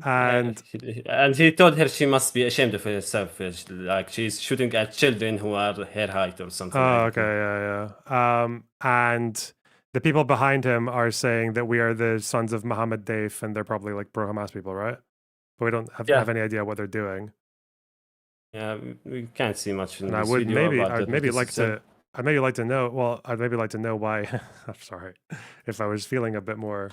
And he told her she must be ashamed of herself. Like, she's shooting at children who are her height or something. Oh, like okay, yeah. And the people behind him are saying that we are the sons of Muhammad Daif, and they're probably like pro-Hamas people, right? But we don't have any idea what they're doing. Yeah, we can't see much in And this I would video I'd maybe like to know. Well, I'd maybe like to know why. I'm sorry, if I was feeling a bit more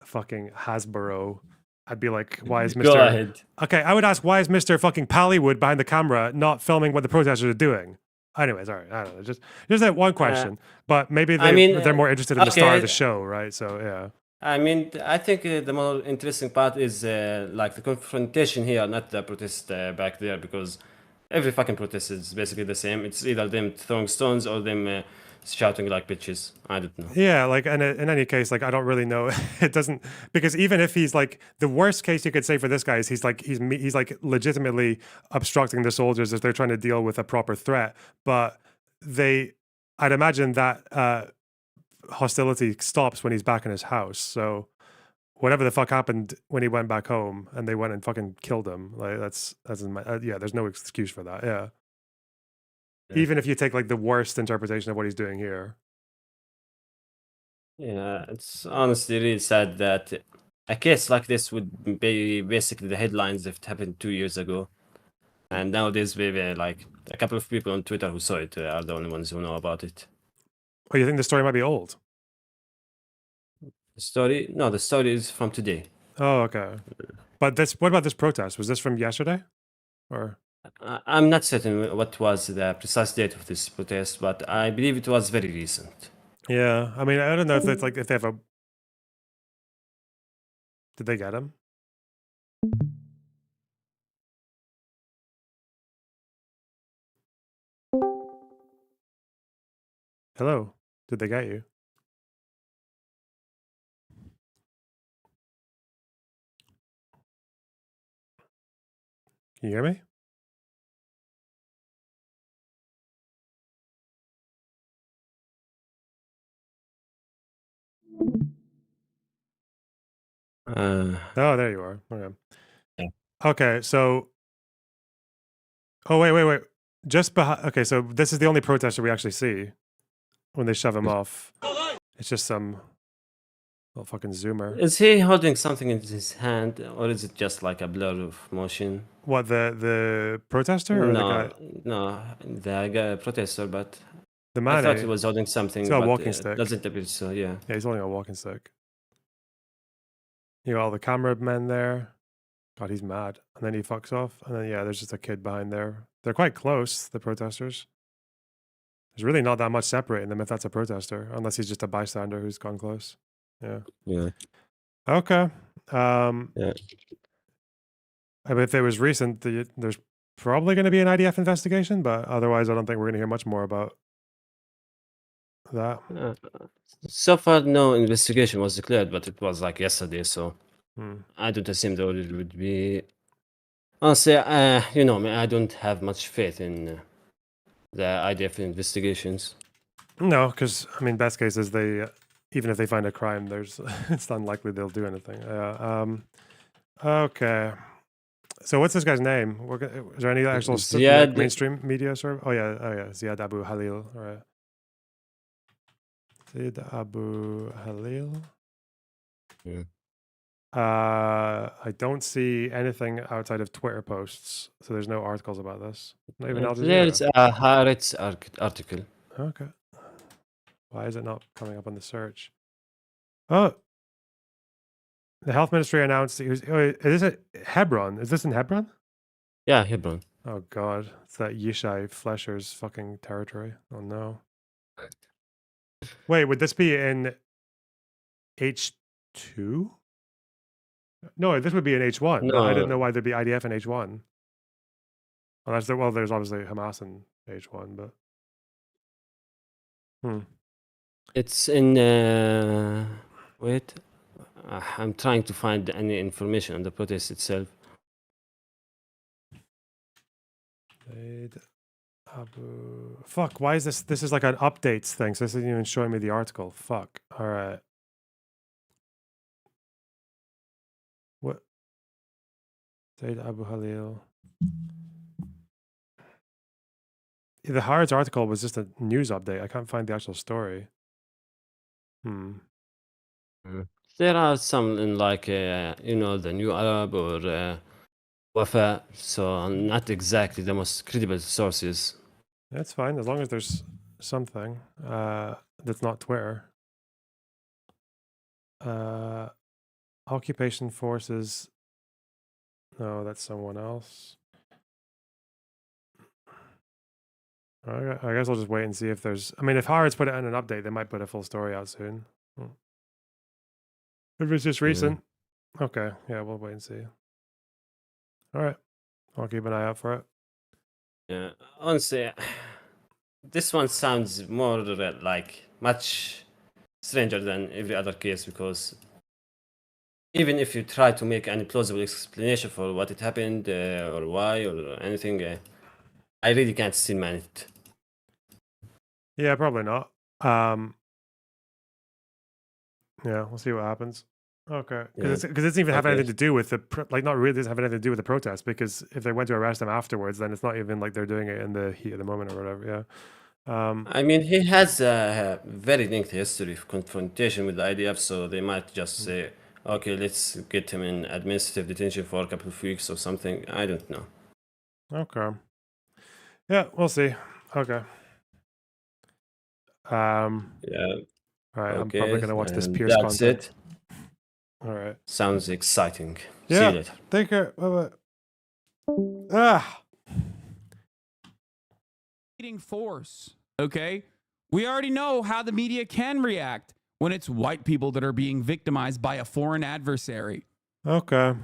fucking Hasbro, I'd be like, why is Mr. Go ahead. Okay, I would ask, why is Mr. fucking Pallywood behind the camera not filming what the protesters are doing? Anyways, all right, I don't know. Just that one question, but maybe they're more interested in the star of the show, right? So yeah. I mean, I think the more interesting part is like the confrontation here, not the protest back there, because every fucking protest is basically the same. It's either them throwing stones or them shouting like bitches. I don't know. Yeah, like, and in any case, like, I don't really know. It doesn't, because even if he's like, the worst case you could say for this guy is he's like legitimately obstructing the soldiers as they're trying to deal with a proper threat. But I'd imagine that hostility stops when he's back in his house. So whatever the fuck happened when he went back home and they went and fucking killed him, like yeah, there's no excuse for that. Yeah. Even if you take like the worst interpretation of what he's doing here. Yeah, it's honestly really sad that a case like this would be basically the headlines if it happened 2 years ago. And nowadays, maybe like a couple of people on Twitter who saw it are the only ones who know about it. Oh, you think the story might be old? The story? No, the story is from today. Oh, okay. But what about this protest? Was this from yesterday? Or? I'm not certain what was the precise date of this protest, but I believe it was very recent. Yeah, I mean, I don't know if it's like if they have a. Did they get him? Hello, did they get you? Can you hear me? Oh, there you are. Okay. Yeah. Okay, so. Oh, wait. Just behind. Okay, so this is the only protester we actually see when they shove him off. It's just some little fucking zoomer. Is he holding something in his hand, or is it just like a blur of motion? What, the protester or the guy? No, the guy protester, but The man. I thought he was holding something. He's got a but walking it stick. Doesn't appear so. Yeah. Yeah, he's holding a walking stick. You got all the camera men there. God, he's mad. And then he fucks off. And then, yeah, there's just a kid behind there. They're quite close, the protesters. There's really not that much separating them if that's a protester, unless he's just a bystander who's gone close. Yeah. Yeah. Okay. Yeah. I mean, if it was recent, there's probably going to be an IDF investigation, but otherwise, I don't think we're going to hear much more about that. So far, no investigation was declared, but it was like yesterday, so Hmm. I don't assume there would be. Honestly, you know, I don't have much faith in the IDF investigations. No, because I mean, best case is they, even if they find a crime, it's unlikely they'll do anything. Okay. So what's this guy's name? Is there any actual Ziad- mainstream media sort of? Oh yeah, Ziad Abu Halil. All right. Ziad Abu Halil. Yeah. I don't see anything outside of Twitter posts, so there's no articles about this. Not even Al There's Jazeera. a Haaretz article. Okay. Why is it not coming up on the search? Oh, the health ministry announced he was. Oh, is this Hebron? Is this in Hebron? Yeah, Hebron. Oh God, it's that Yishai Flesher's fucking territory. Oh no. Wait, would this be in H2? No, this would be in H1. But I didn't know why there'd be IDF in H1. Unless there's obviously Hamas in H1, but. It's in. Wait, I'm trying to find any information on the protest itself. Fuck, why is this? This is like an updates thing, so this isn't even showing me the article. Fuck. All right. What? Zaid Abu Halil. The Haaretz article was just a news update. I can't find the actual story. There are some in like you know, the New Arab or Wafa, so not exactly the most credible sources. That's fine as long as there's something that's not Twitter. Occupation forces. No, that's someone else. I guess I'll just wait and see if there's. I mean, if Haaretz put it in an update, they might put a full story out soon. If it's just recent, okay, yeah, we'll wait and see. All right, I'll keep an eye out for it. Yeah, honestly, this one sounds more like much stranger than every other case, because even if you try to make any plausible explanation for what it happened or why or anything, I really can't see man it. Yeah, probably not. Yeah, we'll see what happens. Okay, because Yeah. it doesn't even have anything Okay. to do with the not really doesn't have anything to do with the protest, because if they went to arrest him afterwards, then it's not even like they're doing it in the heat of the moment or whatever. Yeah. I mean, he has a very lengthy history of confrontation with the IDF, so they might just say, okay, let's get him in administrative detention for a couple of weeks or something. I don't know. Okay. Yeah, we'll see. Okay. Yeah. All right, I'm Okay. probably gonna watch this and Pierce that's content. it. All right. Sounds exciting. See Yeah. you later. Take care. Bye bye. Ah. Force. Okay, we already know how the media can react when it's white people that are being victimized by a foreign adversary. Okay.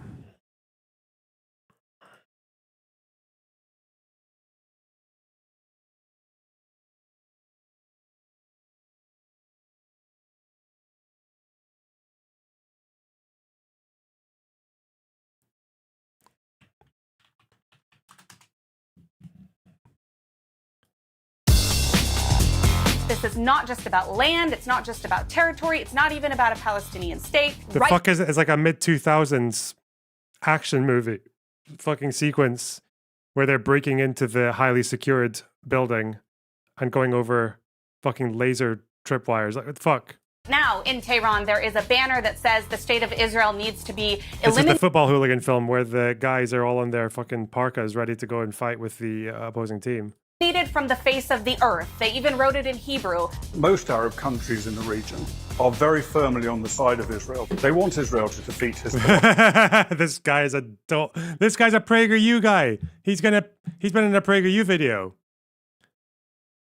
This is not just about land, it's not just about territory, it's not even about a Palestinian state. The fuck is it? It's like a mid-2000s action movie fucking sequence where they're breaking into the highly secured building and going over fucking laser tripwires. Like, what the fuck? Now, in Tehran, there is a banner that says the state of Israel needs to be This is the eliminated football hooligan film where the guys are all in their fucking parkas ready to go and fight with the opposing team. from the face of the earth. They even wrote it in Hebrew. Most Arab countries in the region are very firmly on the side of Israel. They want Israel to defeat Hezbollah. This guy's a PragerU guy. He's been in a PragerU video.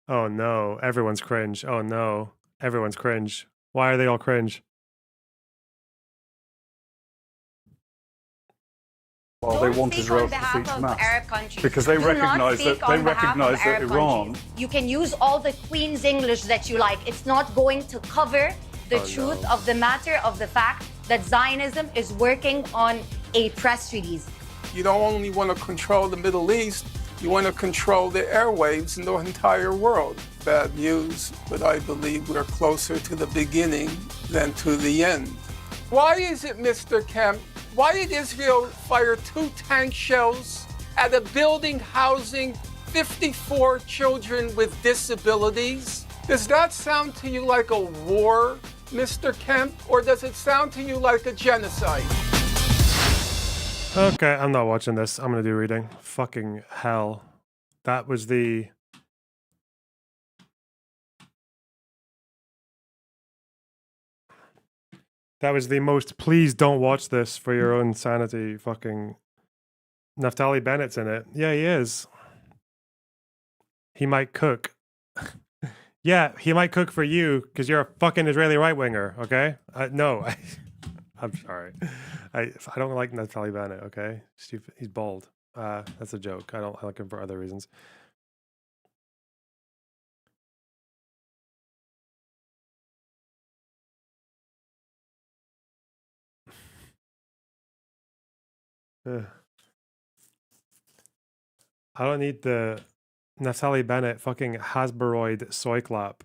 Oh no, everyone's cringe. Oh no, everyone's cringe. Why are they all cringe? Well, they want Israel to defeat Hamas because they recognize that Iran. You can use all the Queen's English that you like. It's not going to cover the truth of the matter of the fact that Zionism is working on a press release. You don't only want to control the Middle East, you want to control the airwaves in the entire world. Bad news, but I believe we're closer to the beginning than to the end. Why is it, Mr. Kemp, why did Israel fire 2 tank shells at a building housing 54 children with disabilities? Does that sound to you like a war, Mr. Kemp, or does it sound to you like a genocide? Okay, I'm not watching this. I'm gonna do reading. Fucking hell. That was the... That was the most please don't watch this for your own sanity fucking... Naftali Bennett's in it. Yeah, he is. He might cook. Yeah, he might cook for you because you're a fucking Israeli right-winger, okay? No, I'm sorry. I don't like Naftali Bennett, okay? Stupid. He's bald. That's a joke. I like him for other reasons. Ugh. I don't need the Naftali Bennett fucking Hasbroid soy clap.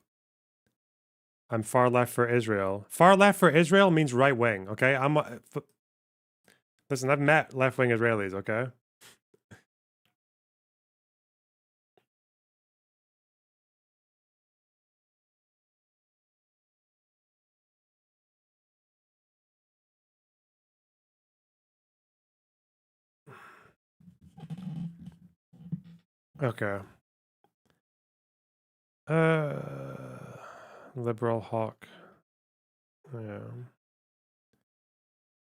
I'm far left for Israel. Far left for Israel means right wing, okay? Listen, I've met left wing Israelis, okay? Okay. Liberal hawk. Yeah.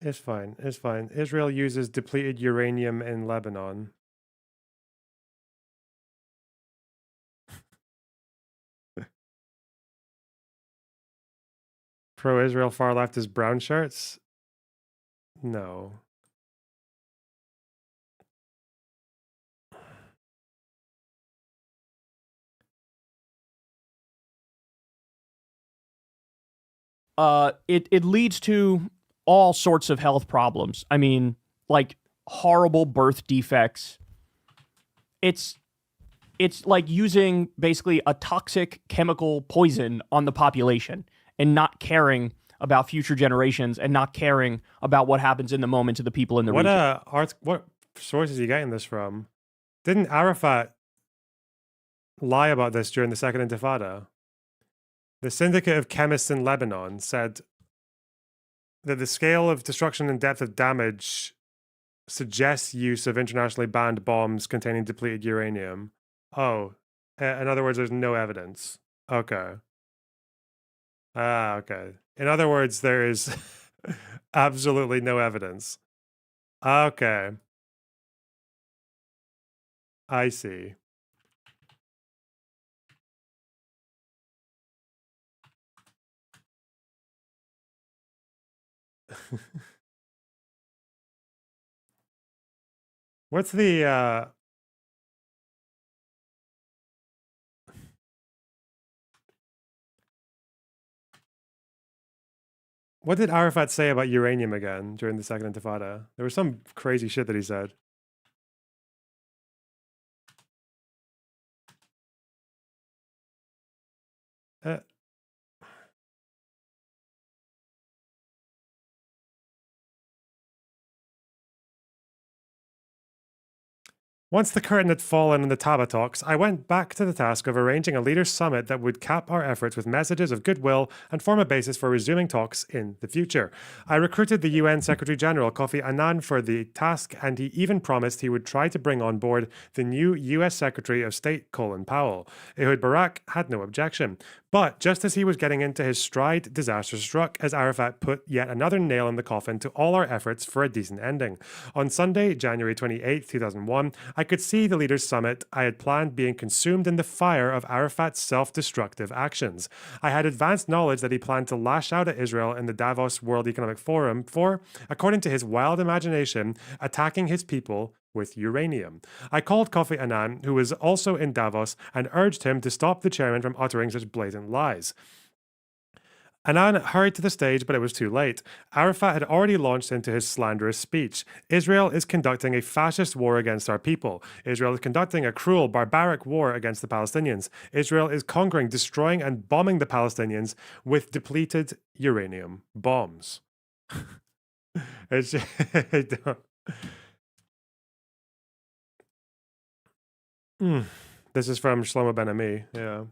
It's fine. It's fine. Israel uses depleted uranium in Lebanon. Pro-Israel far left is brown shirts? No. it leads to all sorts of health problems. I mean, like horrible birth defects. It's like using basically a toxic chemical poison on the population and not caring about future generations and not caring about what happens in the moment to the people in the region. What sources are you getting this from? Didn't Arafat lie about this during the Second Intifada? The Syndicate of Chemists in Lebanon said that the scale of destruction and depth of damage suggests use of internationally banned bombs containing depleted uranium. Oh, in other words, there's no evidence. Okay. Okay. In other words, there is absolutely no evidence. Okay. I see. What's the what did Arafat say about uranium again during the Second Intifada? There was some crazy shit that he said. Once the curtain had fallen on the Taba talks, I went back to the task of arranging a leaders' summit that would cap our efforts with messages of goodwill and form a basis for resuming talks in the future. I recruited the UN Secretary General Kofi Annan for the task, and he even promised he would try to bring on board the new US Secretary of State Colin Powell. Ehud Barak had no objection. But just as he was getting into his stride, disaster struck as Arafat put yet another nail in the coffin to all our efforts for a decent ending. On Sunday, January 28, 2001, I could see the Leaders' Summit I had planned being consumed in the fire of Arafat's self-destructive actions. I had advanced knowledge that he planned to lash out at Israel in the Davos World Economic Forum for, according to his wild imagination, attacking his people with uranium. I called Kofi Annan, who was also in Davos, and urged him to stop the chairman from uttering such blatant lies. Annan hurried to the stage, but it was too late. Arafat had already launched into his slanderous speech. Israel is conducting a fascist war against our people. Israel is conducting a cruel, barbaric war against the Palestinians. Israel is conquering, destroying, and bombing the Palestinians with depleted uranium bombs. It's just, This is from Shlomo Ben Ami, yeah.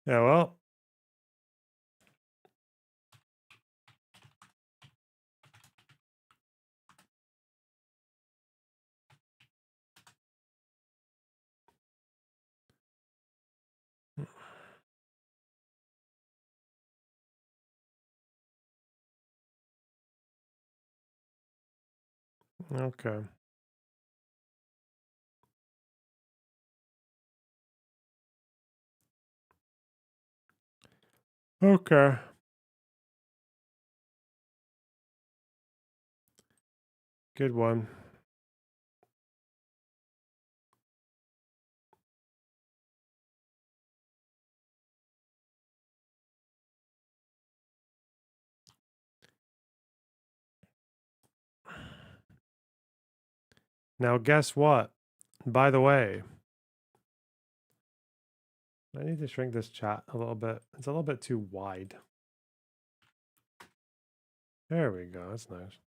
Yeah, well. Okay. Okay. Good one. Now, guess what? By the way, I need to shrink this chat a little bit. It's a little bit too wide. There we go. That's nice.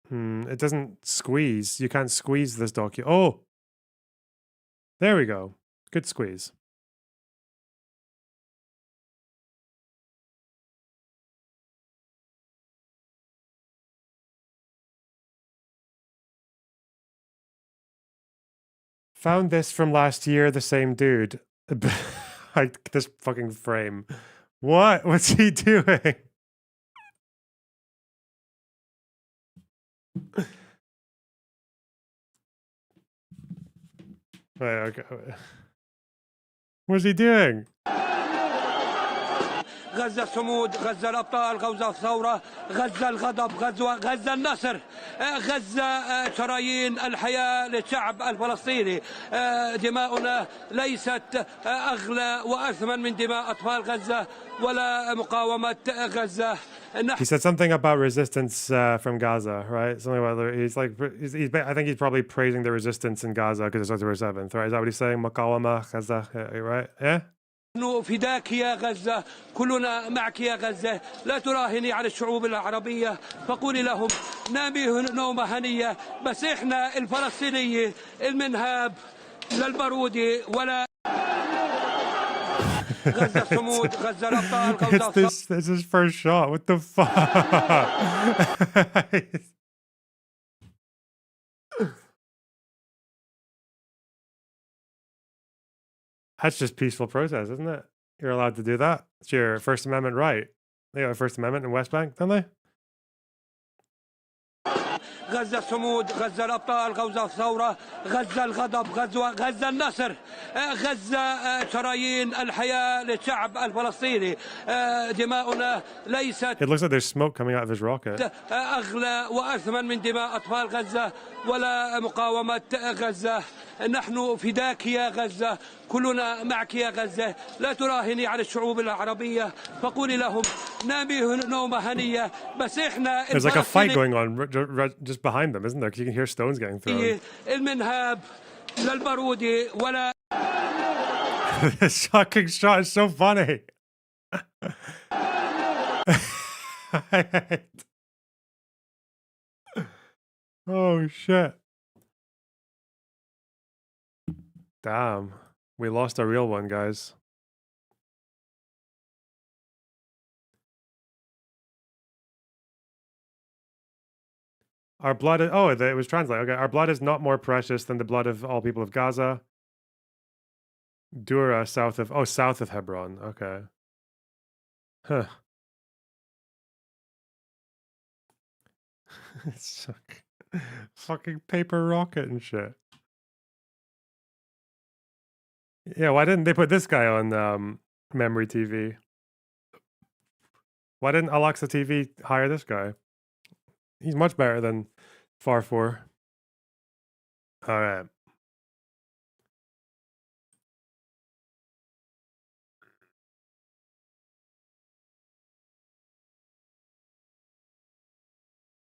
It doesn't squeeze. You can't squeeze this document. Oh, there we go. Good squeeze. Found this from last year, the same dude. This fucking frame. What? What's he doing? Wait, okay. What's he doing? غزة الصمود، غزة الأبطال، غزة الثورة، غزة الغضب، غزة النصر، غزة شرايين الحياة للشعب الفلسطيني. دماؤنا ليست أغلى وأثمن من دماء أطفال غزة ولا مقاومة غزة. He said something about resistance from Gaza, right? Something about he's like I think he's probably praising the resistance in Gaza because it's October 7th, right? Is that what he's saying? Maqawama Gaza, right? Yeah. نحن فداك يا غزة، كلنا معك يا غزة، لا تراهني على الشعوب العربية، فقولي لهم نامي نومة هنية، بس إحنا الفلسطينية المنهاب للبارودي ولا غزة الصمود، غزة الأبطال، غزة It's his first shot. What the fuck? That's just peaceful protest, isn't it? You're allowed to do that. It's your First Amendment right. They have a First Amendment in West Bank, don't they? غزة الصمود، غزة الأبطال، غزة الثورة، غزة الغضب، غزة النصر، غزة شرايين الحياة للشعب الفلسطيني. دماؤنا ليست It looks like there's smoke coming out of his rocket. أغلى وأثمن من دماء أطفال غزة ولا مقاومة غزة. نحن فداك يا غزة، كلنا معك يا غزة، لا تراهني على الشعوب العربية، فقولي لهم نامي نومة هنية، بس إحنا There's like a fight going on just behind them, isn't there? Because you can hear stones getting thrown. المنهاب للبارودي ولا This fucking shot is so funny. Oh shit. Damn. We lost a real one, guys. Our blood is, oh, it was translated. Okay. Our blood is not more precious than the blood of all people of Gaza. Dura, south of Hebron. Okay. Huh. It's fucking paper rocket and shit. Yeah, why didn't they put this guy on Memory TV? Why didn't Alexa TV hire this guy? He's much better than Farfor. All right.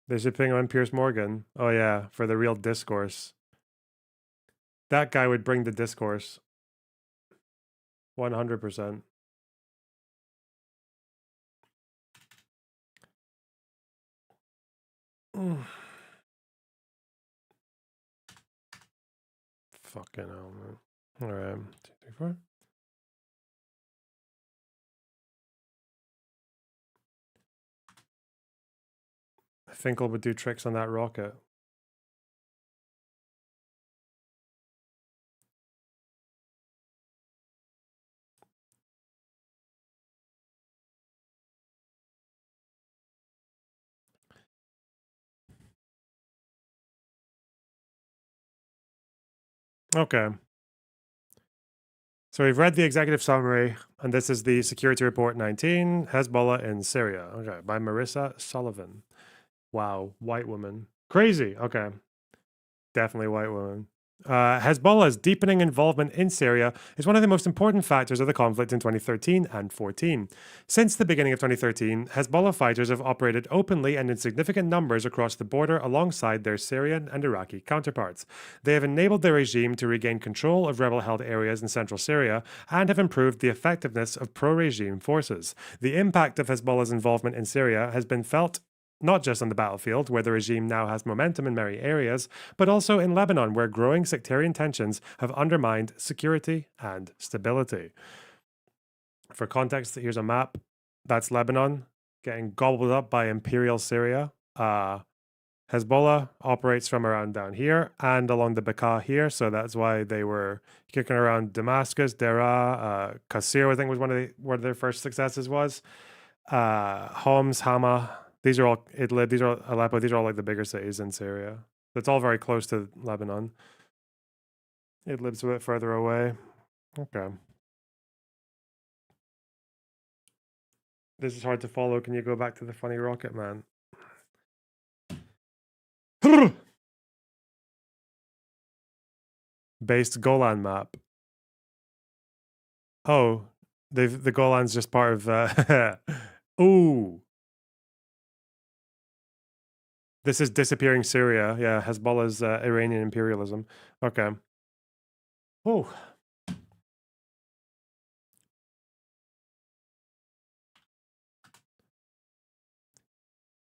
They should ping on Piers Morgan. Oh yeah, for the real discourse. That guy would bring the discourse. 100%. Fucking hell, man. All right. 2, 3, 4. Finkel would do tricks on that rocket. Okay. So we've read the executive summary, and this is the Security Report 19, Hezbollah in Syria. Okay, by Marissa Sullivan. Wow, white woman. Crazy. Okay. Definitely white woman. Hezbollah's deepening involvement in Syria is one of the most important factors of the conflict in 2013 and 14. Since the beginning of 2013, Hezbollah fighters have operated openly and in significant numbers across the border alongside their Syrian and Iraqi counterparts. They have enabled the regime to regain control of rebel-held areas in central Syria and have improved the effectiveness of pro-regime forces. The impact of Hezbollah's involvement in Syria has been felt not just on the battlefield, where the regime now has momentum in many areas, but also in Lebanon, where growing sectarian tensions have undermined security and stability. For context, here's a map. That's Lebanon getting gobbled up by Imperial Syria. Hezbollah operates from around down here and along the Bekaa here, so that's why they were kicking around Damascus, Deraa, Qasir, I think was one of their first successes was. Homs, Hama, These are all Idlib, these are Aleppo, these are all like the bigger cities in Syria. It's all very close to Lebanon. Idlib's a bit further away. Okay. This is hard to follow. Can you go back to the funny rocket man? Based Golan map. Oh, the Golan's just part of ooh. This is disappearing Syria. Yeah, Hezbollah's Iranian imperialism. Okay. Oh.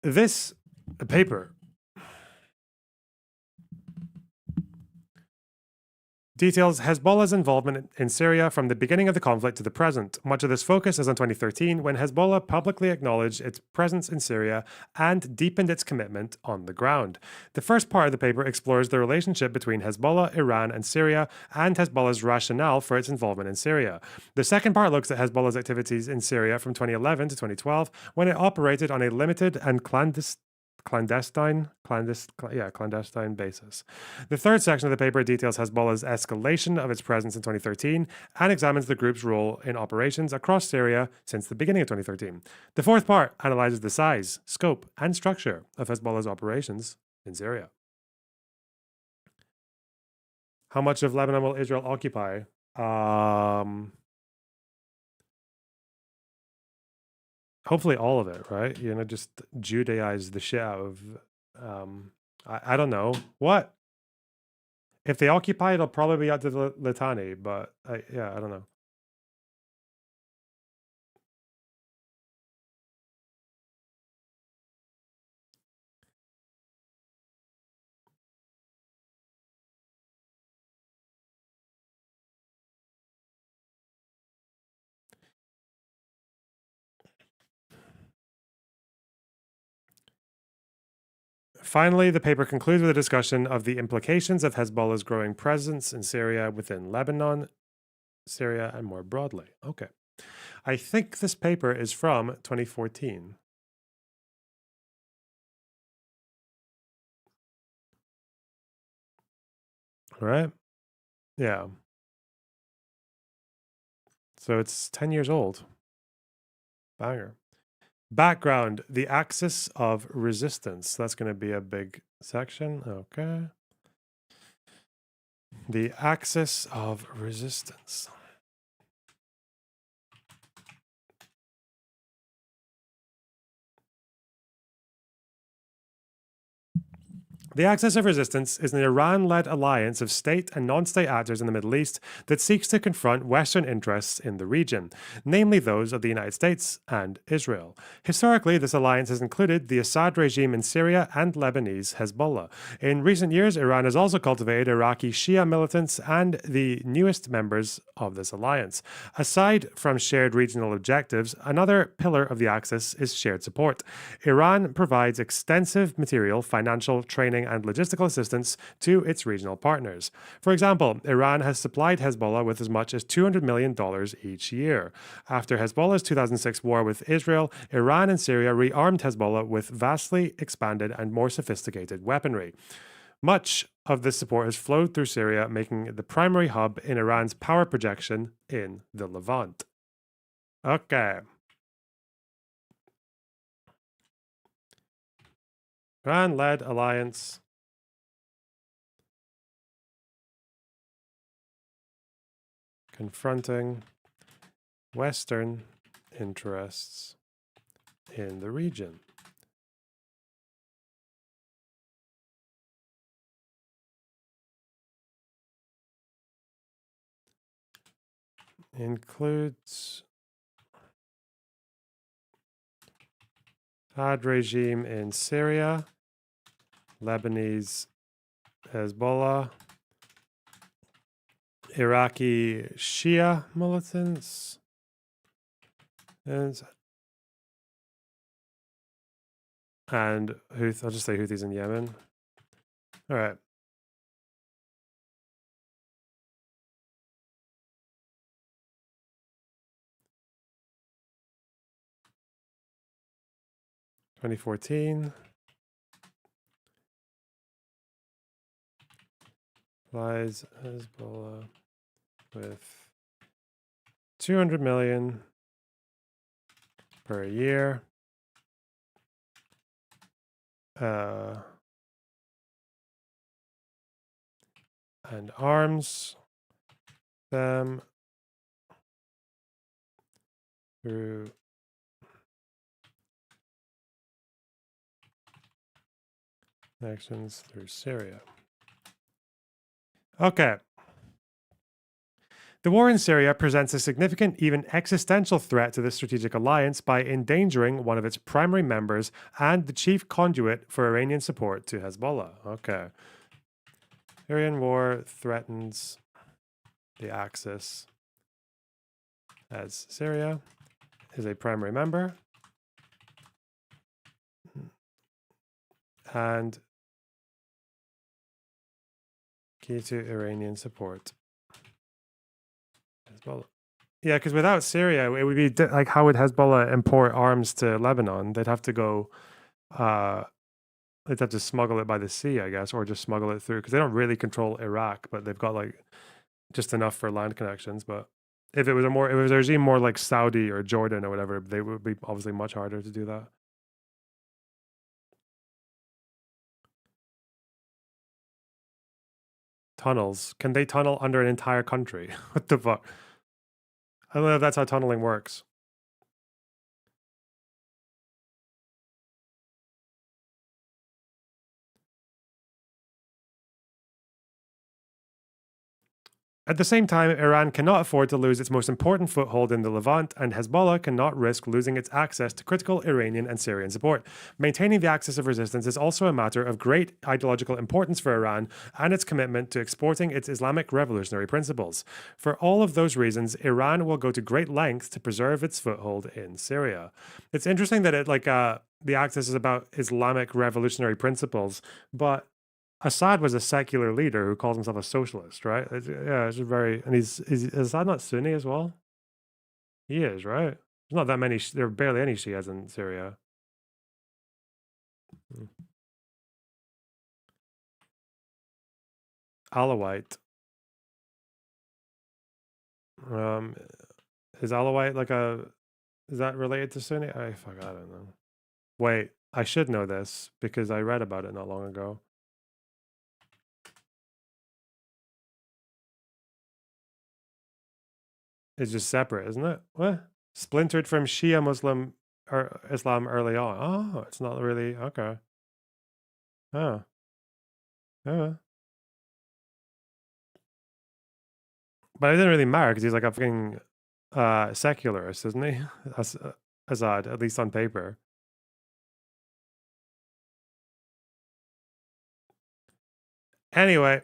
This paper details Hezbollah's involvement in Syria from the beginning of the conflict to the present. Much of this focus is on 2013, when Hezbollah publicly acknowledged its presence in Syria and deepened its commitment on the ground. The first part of the paper explores the relationship between Hezbollah, Iran, and Syria, and Hezbollah's rationale for its involvement in Syria. The second part looks at Hezbollah's activities in Syria from 2011 to 2012, when it operated on a limited and clandestine basis. The third section of the paper details Hezbollah's escalation of its presence in 2013 and examines the group's role in operations across Syria since the beginning of 2013. The fourth part analyzes the size, scope, and structure of Hezbollah's operations in Syria. How much of Lebanon will Israel occupy? Hopefully all of it, right? Just Judaize the shit out of, I don't know. What? If they occupy, it'll probably be out to the Litani, but yeah, I don't know. Finally, the paper concludes with a discussion of the implications of Hezbollah's growing presence in Syria within Lebanon, Syria, and more broadly. Okay. I think this paper is from 2014. All right? Yeah. So it's 10 years old. Banger. Background, the axis of resistance. That's going to be a big section. Okay. The axis of resistance. The Axis of Resistance is an Iran-led alliance of state and non-state actors in the Middle East that seeks to confront Western interests in the region, namely those of the United States and Israel. Historically, this alliance has included the Assad regime in Syria and Lebanese Hezbollah. In recent years, Iran has also cultivated Iraqi Shia militants and the newest members of this alliance. Aside from shared regional objectives, another pillar of the Axis is shared support. Iran provides extensive material, financial, training, and logistical assistance to its regional partners. For example, Iran has supplied Hezbollah with as much as $200 million each year. After Hezbollah's 2006 war with Israel, Iran and Syria rearmed Hezbollah with vastly expanded and more sophisticated weaponry. Much of this support has flowed through Syria, making it the primary hub in Iran's power projection in the Levant. Okay. Iran-led alliance confronting Western interests in the region. Includes Assad regime in Syria, Lebanese Hezbollah, Iraqi Shia militants, and I'll just say Houthis in Yemen. All right. 2014. Supplies Hezbollah with 200 million per year. And arms them through connections through Syria. Okay. The war in Syria presents a significant, even existential threat to the strategic alliance by endangering one of its primary members and the chief conduit for Iranian support to Hezbollah. Okay. Syrian war threatens the Axis as Syria is a primary member and key to Iranian support. Hezbollah. Yeah, because without Syria, it would be like, how would Hezbollah import arms to Lebanon? They'd have to go, they'd have to smuggle it by the sea, I guess, or just smuggle it through, because they don't really control Iraq, but they've got like just enough for land connections. But if it was a regime more like Saudi or Jordan or whatever, they would be obviously much harder to do that. Tunnels. Can they tunnel under an entire country? What the fuck? I don't know if that's how tunneling works. At the same time, Iran cannot afford to lose its most important foothold in the Levant, and Hezbollah cannot risk losing its access to critical Iranian and Syrian support. Maintaining the axis of resistance is also a matter of great ideological importance for Iran and its commitment to exporting its Islamic revolutionary principles. For all of those reasons, Iran will go to great lengths to preserve its foothold in Syria. It's interesting that the axis is about Islamic revolutionary principles, but Assad was a secular leader who calls himself a socialist, right? It's very, and is Assad not Sunni as well? He is, right? There's not that many, there are barely any Shias in Syria. Alawite. Is Alawite like is that related to Sunni? I don't know. Wait, I should know this because I read about it not long ago. It's just separate, isn't it? What? Splintered from Shia Muslim or Islam early on. Oh, it's not really okay. Oh. Yeah. But it didn't really matter because he's like a fucking secularist, isn't he? Assad, at least on paper. Anyway.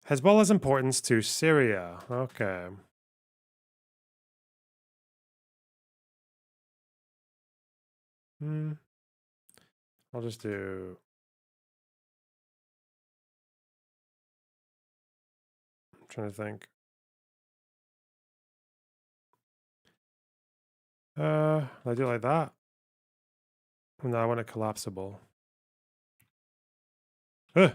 Hezbollah's importance to Syria. Okay. I'll just do... I'm trying to think. I do like that. No, I want it collapsible. Wait,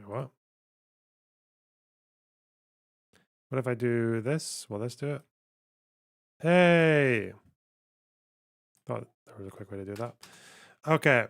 what? What if I do this? Will this do it? Hey! Thought there was a quick way to do that. Okay.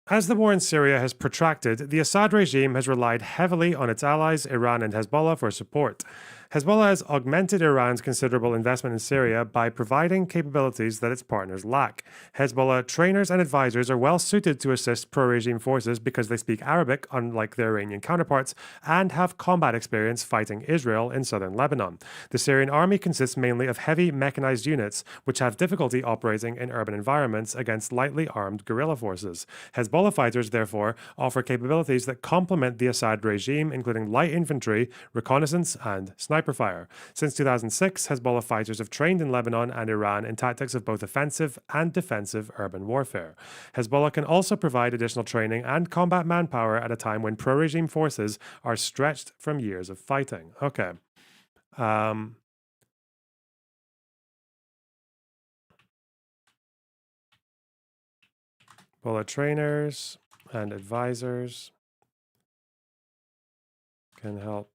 As the war in Syria has protracted, the Assad regime has relied heavily on its allies, Iran and Hezbollah, for support. Hezbollah has augmented Iran's considerable investment in Syria by providing capabilities that its partners lack. Hezbollah trainers and advisors are well suited to assist pro-regime forces because they speak Arabic, unlike their Iranian counterparts, and have combat experience fighting Israel in southern Lebanon. The Syrian army consists mainly of heavy mechanized units, which have difficulty operating in urban environments against lightly armed guerrilla forces. Hezbollah fighters, therefore, offer capabilities that complement the Assad regime, including light infantry, reconnaissance, and sniper sniper fire. Since 2006, Hezbollah fighters have trained in Lebanon and Iran in tactics of both offensive and defensive urban warfare. Hezbollah can also provide additional training and combat manpower at a time when pro-regime forces are stretched from years of fighting. Okay. Hezbollah trainers and advisors can help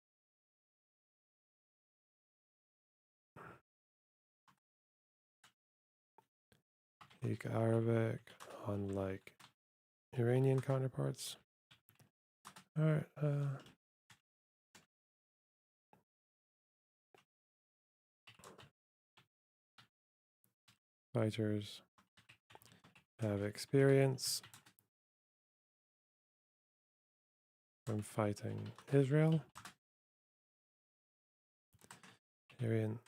speak Arabic, unlike Iranian counterparts. All right. Fighters have experience from fighting Israel. Syrian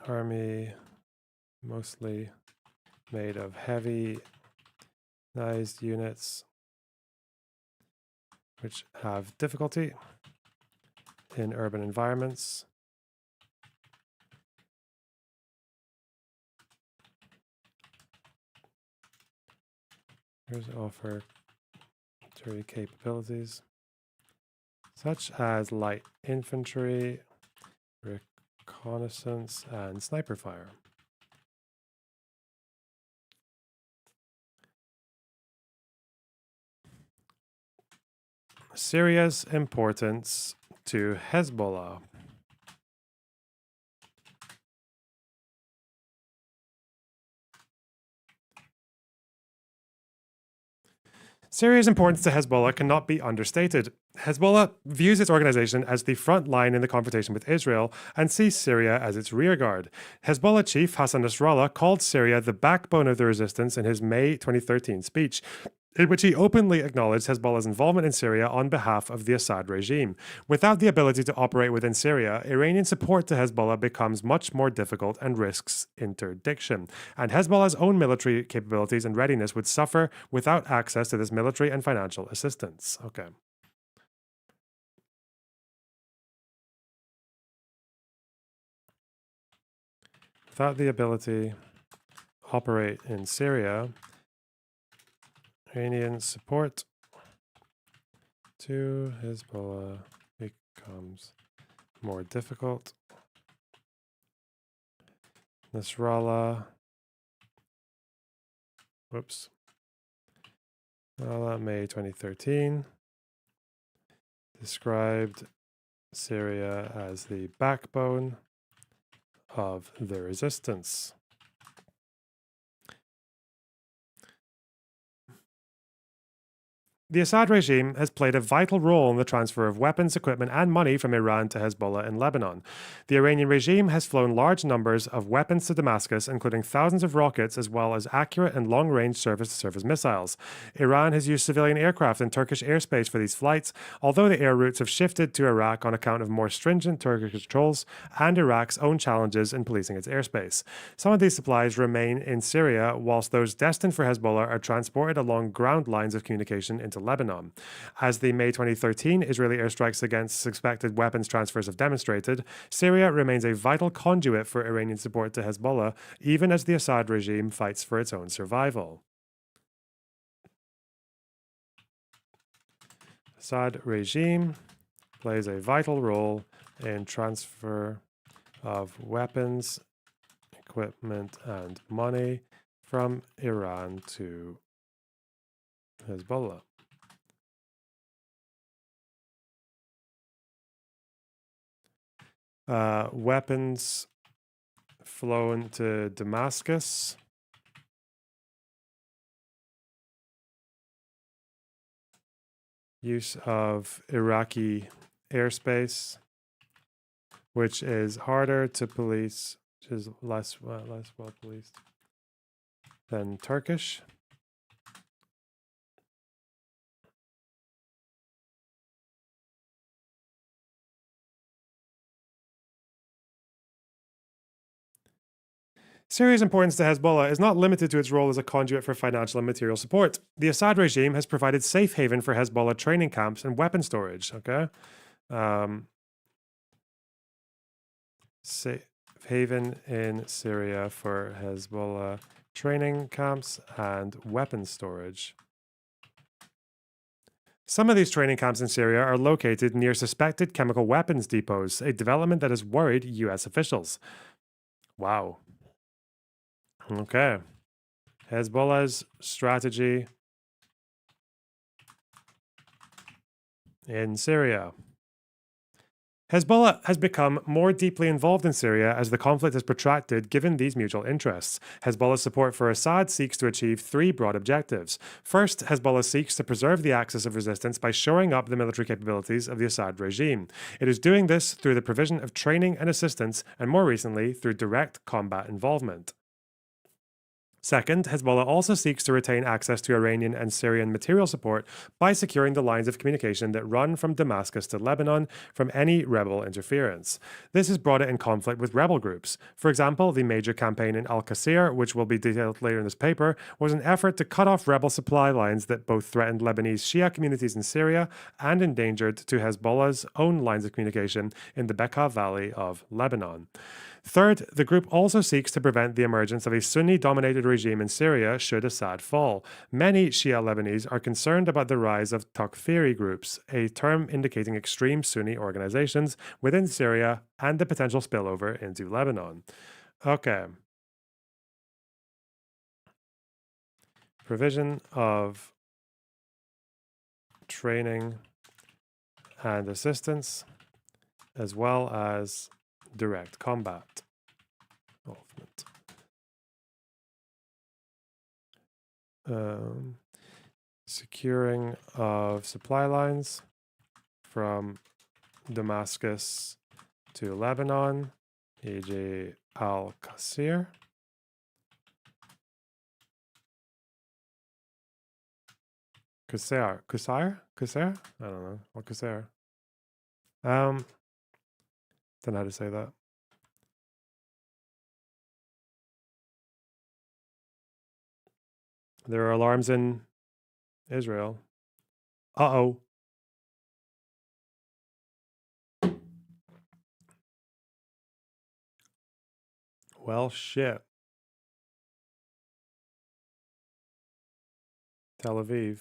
army, mostly made of heavy mechanized units which have difficulty in urban environments. Here's offer military capabilities such as light infantry, reconnaissance, and sniper fire. Syria's importance to Hezbollah. Syria's importance to Hezbollah cannot be understated. Hezbollah views its organization as the front line in the confrontation with Israel and sees Syria as its rearguard. Hezbollah chief Hassan Nasrallah called Syria the backbone of the resistance in his May 2013 speech, in which he openly acknowledged Hezbollah's involvement in Syria on behalf of the Assad regime. Without the ability to operate within Syria, Iranian support to Hezbollah becomes much more difficult and risks interdiction. And Hezbollah's own military capabilities and readiness would suffer without access to this military and financial assistance. Okay. Without the ability to operate in Syria, Iranian support to Hezbollah becomes more difficult. Nasrallah, May 2013, described Syria as the backbone of the resistance. The Assad regime has played a vital role in the transfer of weapons, equipment, and money from Iran to Hezbollah in Lebanon. The Iranian regime has flown large numbers of weapons to Damascus, including thousands of rockets, as well as accurate and long-range surface-to-surface missiles. Iran has used civilian aircraft in Turkish airspace for these flights, although the air routes have shifted to Iraq on account of more stringent Turkish controls and Iraq's own challenges in policing its airspace. Some of these supplies remain in Syria, whilst those destined for Hezbollah are transported along ground lines of communication into Lebanon. As the May 2013 Israeli airstrikes against suspected weapons transfers have demonstrated, Syria remains a vital conduit for Iranian support to Hezbollah, even as the Assad regime fights for its own survival. Assad regime plays a vital role in transfer of weapons, equipment, and money from Iran to Hezbollah. Weapons flown to Damascus. Use of Iraqi airspace, which is harder to police, which is less well policed than Turkish. Syria's importance to Hezbollah is not limited to its role as a conduit for financial and material support. The Assad regime has provided safe haven for Hezbollah training camps and weapon storage. Okay, safe haven in Syria for Hezbollah training camps and weapons storage. Some of these training camps in Syria are located near suspected chemical weapons depots, a development that has worried US officials. Wow. Okay. Hezbollah's strategy in Syria. Hezbollah has become more deeply involved in Syria as the conflict has protracted given these mutual interests. Hezbollah's support for Assad seeks to achieve three broad objectives. First, Hezbollah seeks to preserve the axis of resistance by shoring up the military capabilities of the Assad regime. It is doing this through the provision of training and assistance, and more recently, through direct combat involvement. Second, Hezbollah also seeks to retain access to Iranian and Syrian material support by securing the lines of communication that run from Damascus to Lebanon from any rebel interference. This has brought it in conflict with rebel groups. For example, the major campaign in Al-Qasir, which will be detailed later in this paper, was an effort to cut off rebel supply lines that both threatened Lebanese Shia communities in Syria and endangered to Hezbollah's own lines of communication in the Bekaa Valley of Lebanon. Third, the group also seeks to prevent the emergence of a Sunni-dominated regime in Syria should Assad fall. Many Shia Lebanese are concerned about the rise of Takfiri groups, a term indicating extreme Sunni organizations within Syria and the potential spillover into Lebanon. Okay. Provision of training and assistance, as well as direct combat involvement. Securing of supply lines from Damascus to Lebanon, e.g. Al-Qasir. Qusayr? I don't know. Or Qusayr? Don't know how to say that. There are alarms in Israel. Uh-oh. Well, shit. Tel Aviv.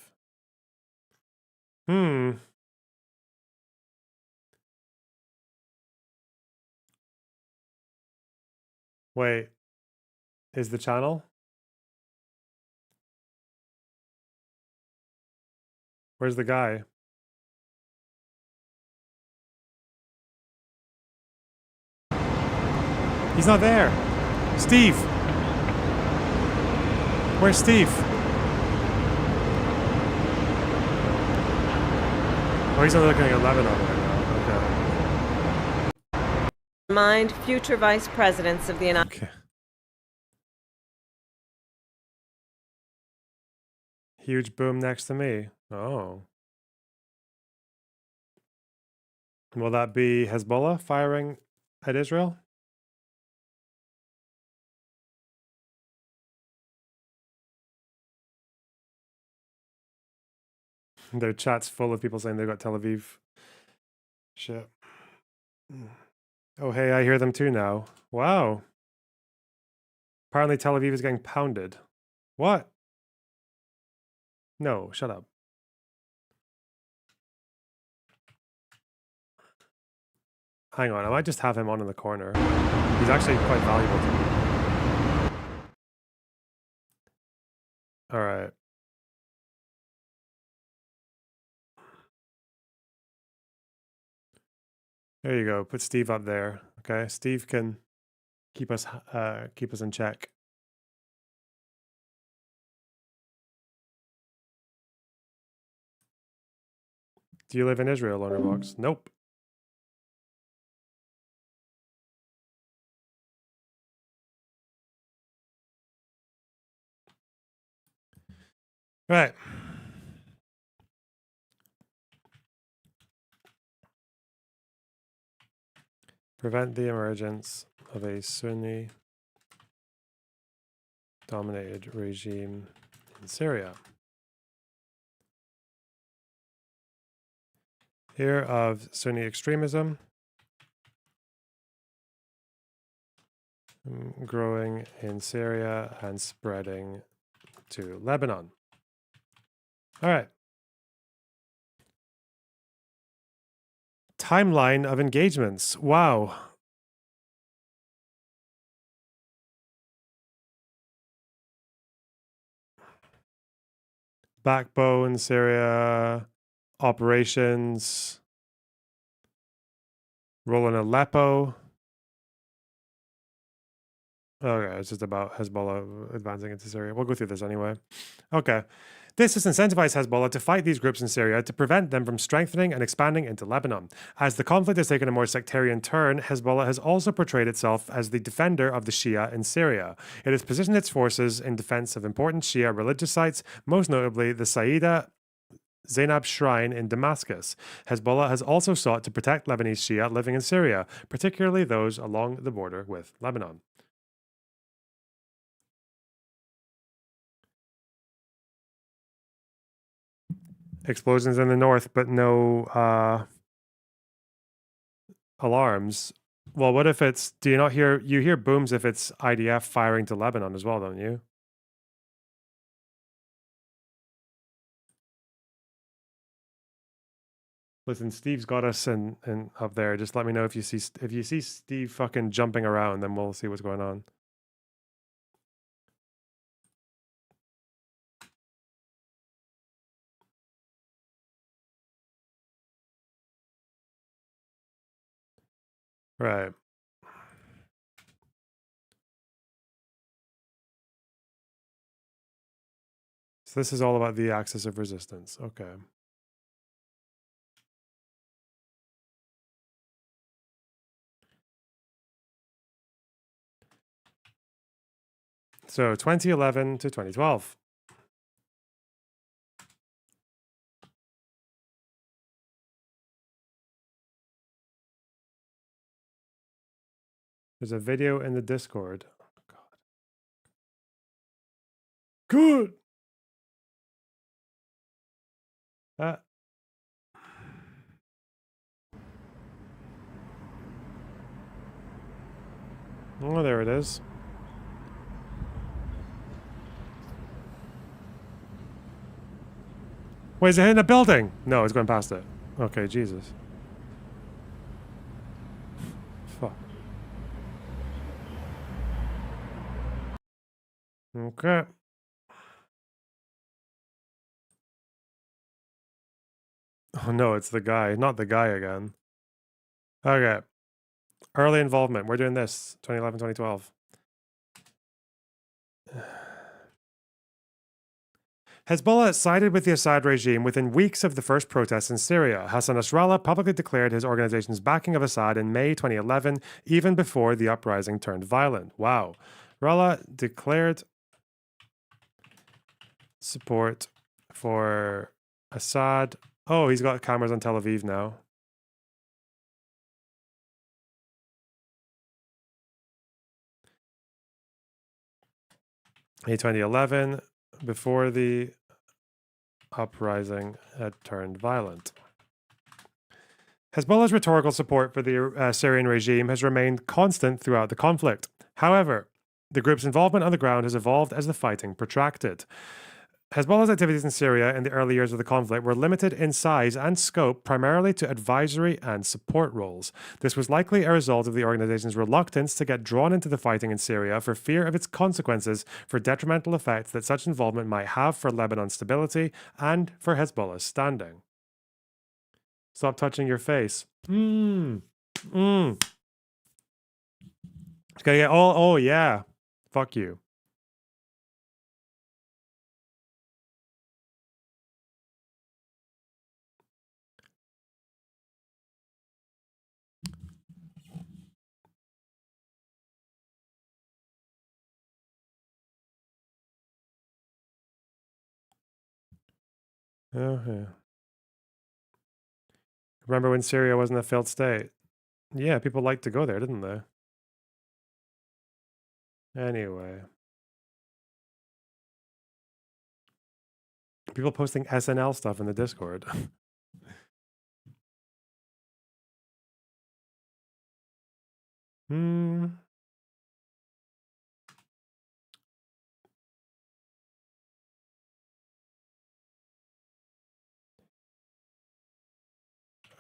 Wait. Is the channel? Where's the guy? He's not there. Steve. Where's Steve? Oh, he's only looking at Lebanon right now. Okay. Mind future vice presidents of the United Okay. Huge boom next to me. Oh. Will that be Hezbollah firing at Israel? Their chat's full of people saying they've got Tel Aviv. Shit. Oh, hey, I hear them too now. Wow. Apparently Tel Aviv is getting pounded. What? No, shut up. Hang on, I might just have him on in the corner. He's actually quite valuable to me. All right. There you go. Put Steve up there. Okay, Steve can keep us in check. Do you live in Israel, Lonerbox? Nope. Right. Prevent the emergence of a Sunni-dominated regime in Syria. Fear of Sunni extremism growing in Syria and spreading to Lebanon. All right. Timeline of engagements. Wow. Backbone, Syria, operations, role in Aleppo. Okay, it's just about Hezbollah advancing into Syria. We'll go through this anyway. Okay. This has incentivized Hezbollah to fight these groups in Syria to prevent them from strengthening and expanding into Lebanon. As the conflict has taken a more sectarian turn, Hezbollah has also portrayed itself as the defender of the Shia in Syria. It has positioned its forces in defense of important Shia religious sites, most notably the Sayyida Zainab Shrine in Damascus. Hezbollah has also sought to protect Lebanese Shia living in Syria, particularly those along the border with Lebanon. Explosions in the north, but no alarms. Well, what if it's, do you not hear, you hear booms if it's IDF firing to Lebanon as well, don't you? Listen, Steve's got us in up there. Just let me know if you see Steve fucking jumping around, then we'll see what's going on. Right. So this is all about the axis of resistance. Okay. So 2011 to 2012. There's a video in the Discord. Oh, God. Good. Oh, there it is. Wait, is it hitting a building? No, it's going past it. Okay, Jesus. Fuck. Okay. Oh no, it's the guy. Not the guy again. Okay. Early involvement. We're doing this. 2011, 2012. Hezbollah sided with the Assad regime within weeks of the first protests in Syria. Hassan Nasrallah publicly declared his organization's backing of Assad in May 2011, even before the uprising turned violent. Wow. Nasrallah declared support for Assad. Oh, he's got cameras on Tel Aviv now. May 2011, before the uprising had turned violent. Hezbollah's rhetorical support for the Syrian regime has remained constant throughout the conflict. However, the group's involvement on the ground has evolved as the fighting protracted. Hezbollah's activities in Syria in the early years of the conflict were limited in size and scope primarily to advisory and support roles. This was likely a result of the organization's reluctance to get drawn into the fighting in Syria for fear of its consequences for detrimental effects that such involvement might have for Lebanon's stability and for Hezbollah's standing. Stop touching your face. It's gonna get oh yeah. Fuck you. Oh, yeah. Remember when Syria wasn't a failed state? Yeah, people liked to go there, didn't they? Anyway. People posting SNL stuff in the Discord.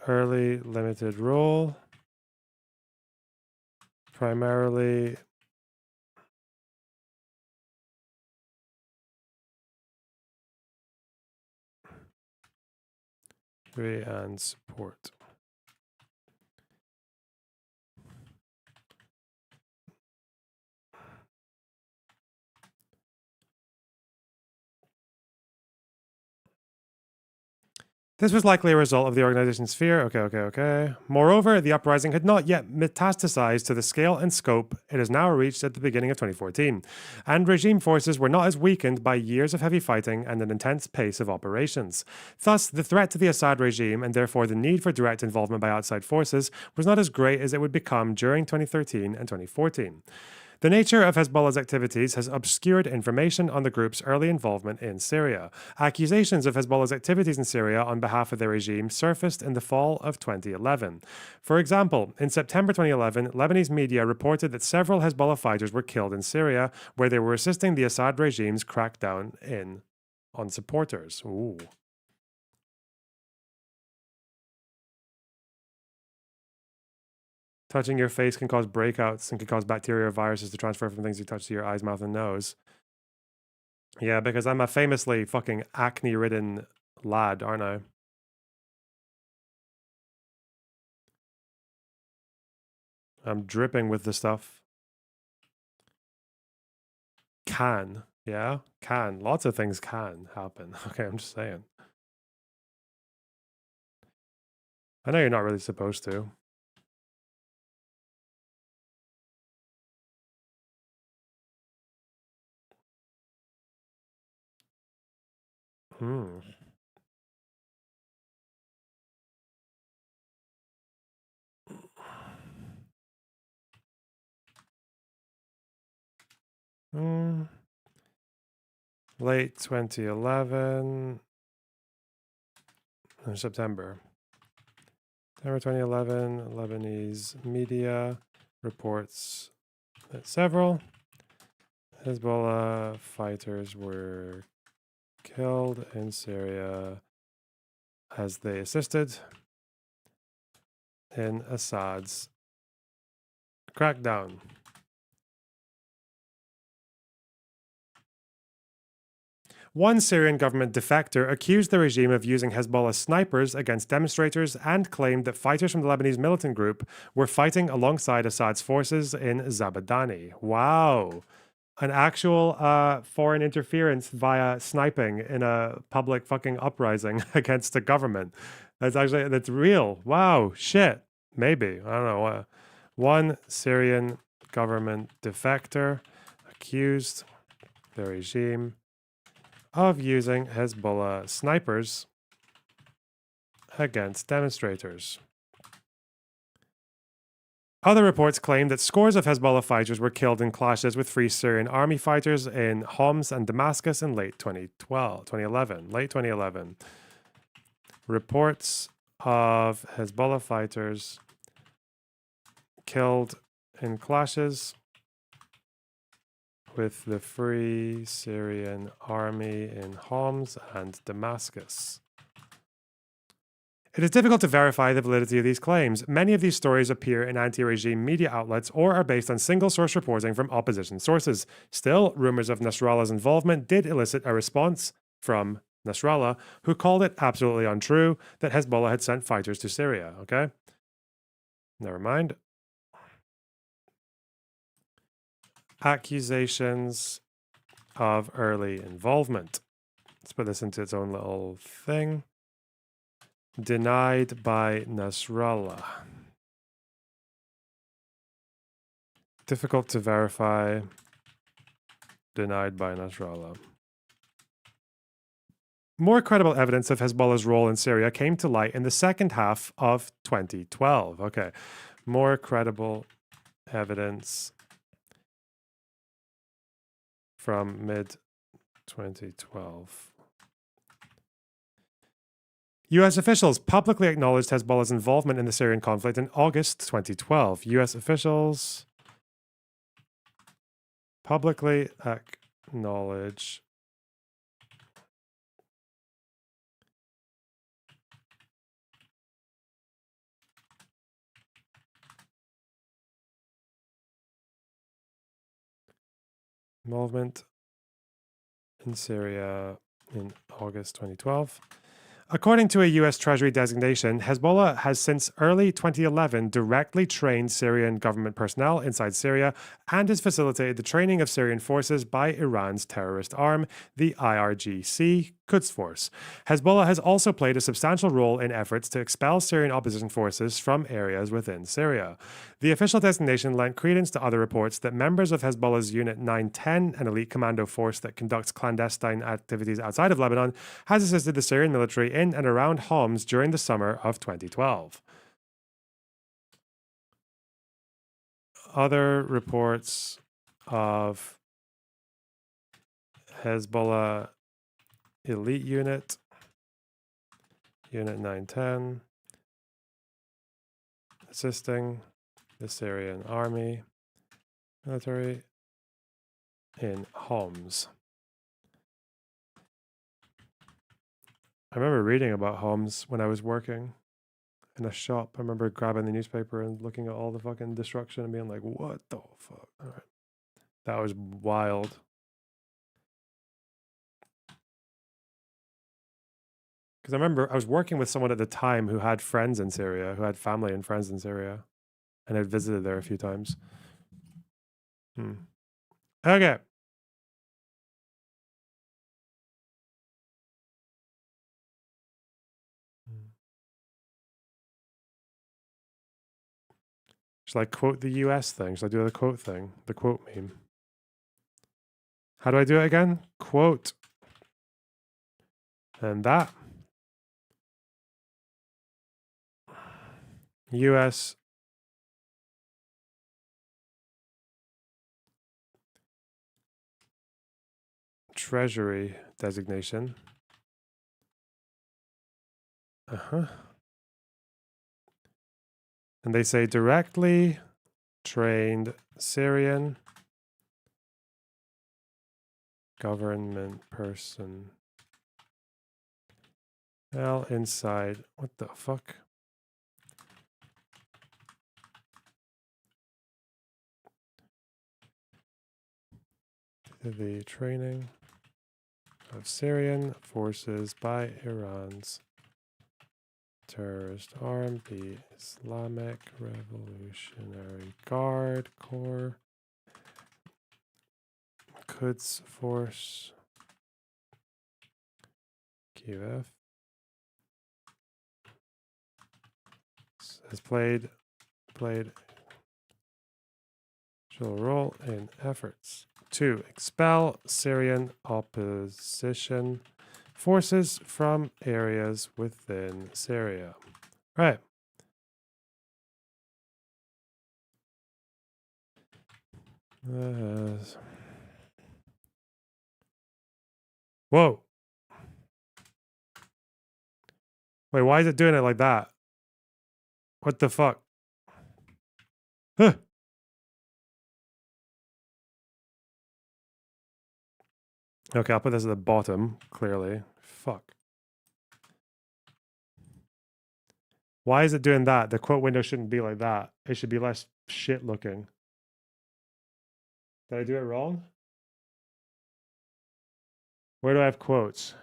early limited role. Primarily and support. This was likely a result of the organization's fear. Okay. Moreover, the uprising had not yet metastasized to the scale and scope it has now reached at the beginning of 2014, and regime forces were not as weakened by years of heavy fighting and an intense pace of operations. Thus, the threat to the Assad regime, and therefore the need for direct involvement by outside forces, was not as great as it would become during 2013 and 2014. The nature of Hezbollah's activities has obscured information on the group's early involvement in Syria. Accusations of Hezbollah's activities in Syria on behalf of the regime surfaced in the fall of 2011. For example, in September 2011, Lebanese media reported that several Hezbollah fighters were killed in Syria, where they were assisting the Assad regime's crackdown on supporters. Ooh. Touching your face can cause breakouts and can cause bacteria or viruses to transfer from things you touch to your eyes, mouth, and nose. Yeah, because I'm a famously fucking acne-ridden lad, aren't I? I'm dripping with the stuff. Can. Yeah? Can. Lots of things can happen. Okay, I'm just saying. I know you're not really supposed to. Hmm. Late 2011. September 2011, Lebanese media reports that several Hezbollah fighters were killed in Syria as they assisted in Assad's crackdown. One Syrian government defector accused the regime of using Hezbollah snipers against demonstrators and claimed that fighters from the Lebanese militant group were fighting alongside Assad's forces in Zabadani. Wow. An actual foreign interference via sniping in a public fucking uprising against the government. That's real. Wow. Shit. Maybe. I don't know. One Syrian government defector accused the regime of using Hezbollah snipers against demonstrators. Other reports claim that scores of Hezbollah fighters were killed in clashes with Free Syrian Army fighters in Homs and Damascus in late 2011. Reports of Hezbollah fighters killed in clashes with the Free Syrian Army in Homs and Damascus. It is difficult to verify the validity of these claims. Many of these stories appear in anti-regime media outlets or are based on single-source reporting from opposition sources. Still, rumors of Nasrallah's involvement did elicit a response from Nasrallah, who called it absolutely untrue that Hezbollah had sent fighters to Syria. Okay? Never mind. Accusations of early involvement. Let's put this into its own little thing. Denied by Nasrallah. Difficult to verify. Denied by Nasrallah. More credible evidence of Hezbollah's role in Syria came to light in the second half of 2012. Okay. More credible evidence from mid-2012. U.S. officials publicly acknowledged Hezbollah's involvement in the Syrian conflict in August 2012. U.S. officials publicly acknowledge Involvement in Syria in August 2012. According to a U.S. Treasury designation, Hezbollah has since early 2011 directly trained Syrian government personnel inside Syria and has facilitated the training of Syrian forces by Iran's terrorist arm, the IRGC Quds Force. Hezbollah has also played a substantial role in efforts to expel Syrian opposition forces from areas within Syria. The official designation lent credence to other reports that members of Hezbollah's Unit 910, an elite commando force that conducts clandestine activities outside of Lebanon, has assisted the Syrian military in and around Homs during the summer of 2012. Other reports of Hezbollah elite unit, Unit 910, assisting the Syrian army military in Homs. I remember reading about Homs when I was working in a shop. I remember grabbing the newspaper and looking at all the fucking destruction and being like, what the fuck? All right. That was wild. Because I remember I was working with someone at the time who had friends in Syria, who had family and friends in Syria, and I'd visited there a few times. Okay. Should I quote the US thing? Should I do the quote thing? The quote meme. How do I do it again? Quote. And that. US Treasury designation. And they say directly trained Syrian government person. Well, inside. What the fuck? The training of Syrian forces by Iran's terrorist arm, the Islamic Revolutionary Guard Corps, Quds Force, QF, has played a role in efforts to expel Syrian opposition forces from areas within Syria. Right. Whoa. Wait, why is it doing it like that? What the fuck? Huh. Okay, I'll put this at the bottom, clearly. Fuck. Why is it doing that? The quote window shouldn't be like that. It should be less shit looking. Did I do it wrong? Where do I have quotes?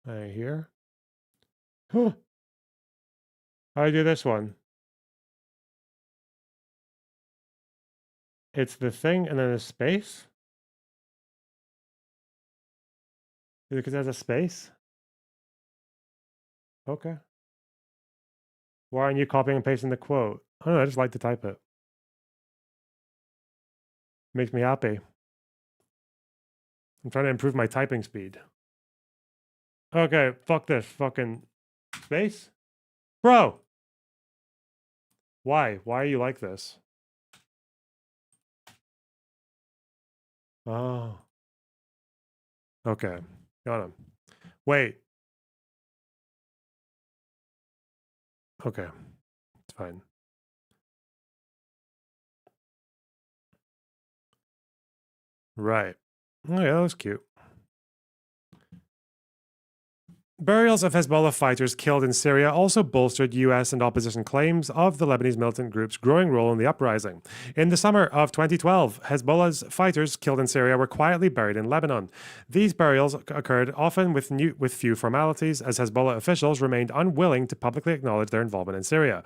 Right here. Huh. How do I do this one? It's the thing and then a space? Is it because there's a space? Okay. Why aren't you copying and pasting the quote? I don't know, I just like to type it. Makes me happy. I'm trying to improve my typing speed. Okay, fuck this. Fucking space? Bro! Why? Why are you like this? Oh. Okay. Got him. Wait. Okay. It's fine. Right. Oh yeah, that was cute. Burials of Hezbollah fighters killed in Syria also bolstered US and opposition claims of the Lebanese militant group's growing role in the uprising. In the summer of 2012, Hezbollah's fighters killed in Syria were quietly buried in Lebanon. These burials occurred often with few formalities, as Hezbollah officials remained unwilling to publicly acknowledge their involvement in Syria.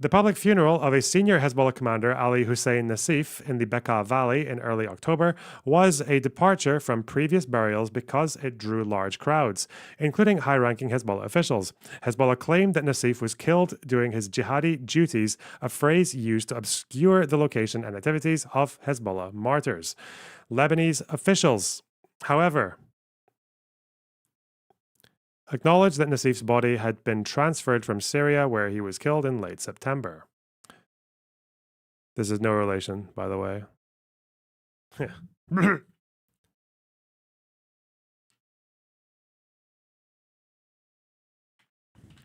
The public funeral of a senior Hezbollah commander, Ali Hussein Nassif, in the Bekaa Valley in early October was a departure from previous burials because it drew large crowds, including high-ranking Hezbollah officials. Hezbollah claimed that Nassif was killed doing his jihadi duties, a phrase used to obscure the location and activities of Hezbollah martyrs. Lebanese officials, however, acknowledged that Nassif's body had been transferred from Syria, where he was killed in late September. This is no relation, by the way.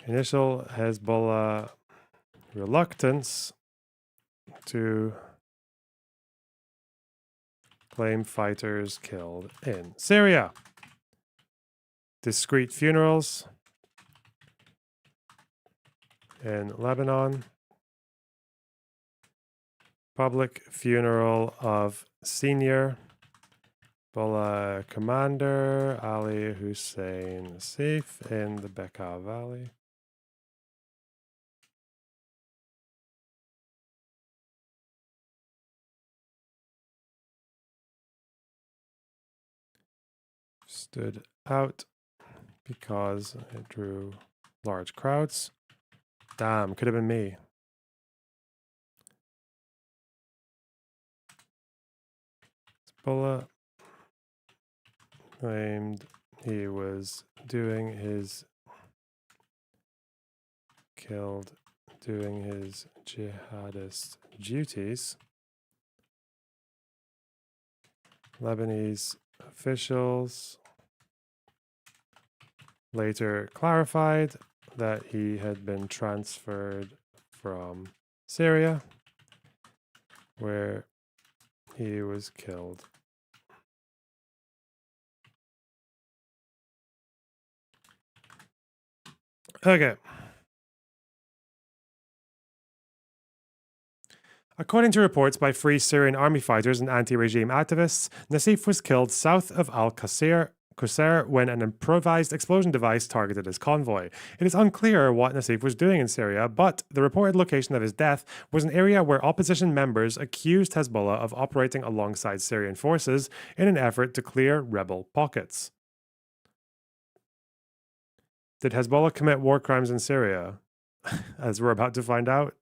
Initial Hezbollah reluctance to claim fighters killed in Syria. Discreet funerals in Lebanon. Public funeral of senior Hezbollah commander Ali Hussein Nassif in the Bekaa Valley. Stood out because it drew large crowds. Damn, could have been me. Hezbollah claimed he was doing his jihadist duties. Lebanese officials later clarified that he had been transferred from Syria, where he was killed. Okay. According to reports by Free Syrian Army fighters and anti-regime activists, Nassif was killed south of Al-Qusayr when an improvised explosion device targeted his convoy. It is unclear what Nassif was doing in Syria, but the reported location of his death was an area where opposition members accused Hezbollah of operating alongside Syrian forces in an effort to clear rebel pockets. Did Hezbollah commit war crimes in Syria? As we're about to find out,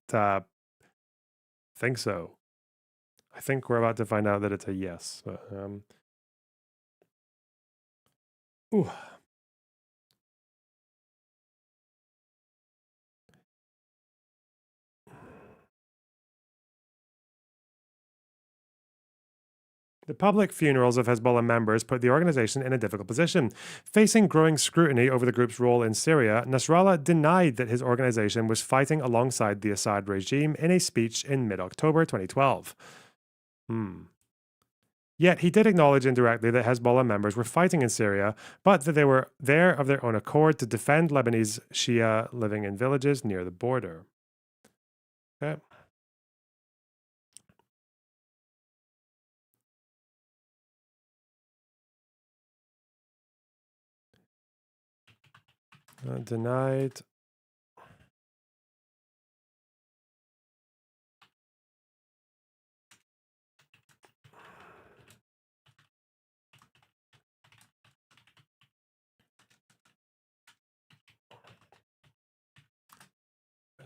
think so. I think we're about to find out that it's a yes. But, ooh. The public funerals of Hezbollah members put the organization in a difficult position. Facing growing scrutiny over the group's role in Syria, Nasrallah denied that his organization was fighting alongside the Assad regime in a speech in mid-October 2012. Yet he did acknowledge indirectly that Hezbollah members were fighting in Syria, but that they were there of their own accord to defend Lebanese Shia living in villages near the border. Okay. Denied.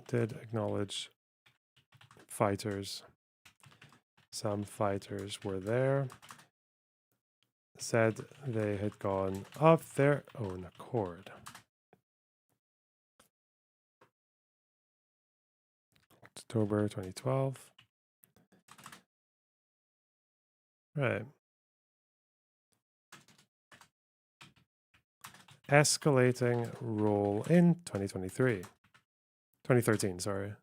Did acknowledge fighters. Some fighters were there. Said they had gone of their own accord. October 2012. Right. Escalating role in 2013, sorry.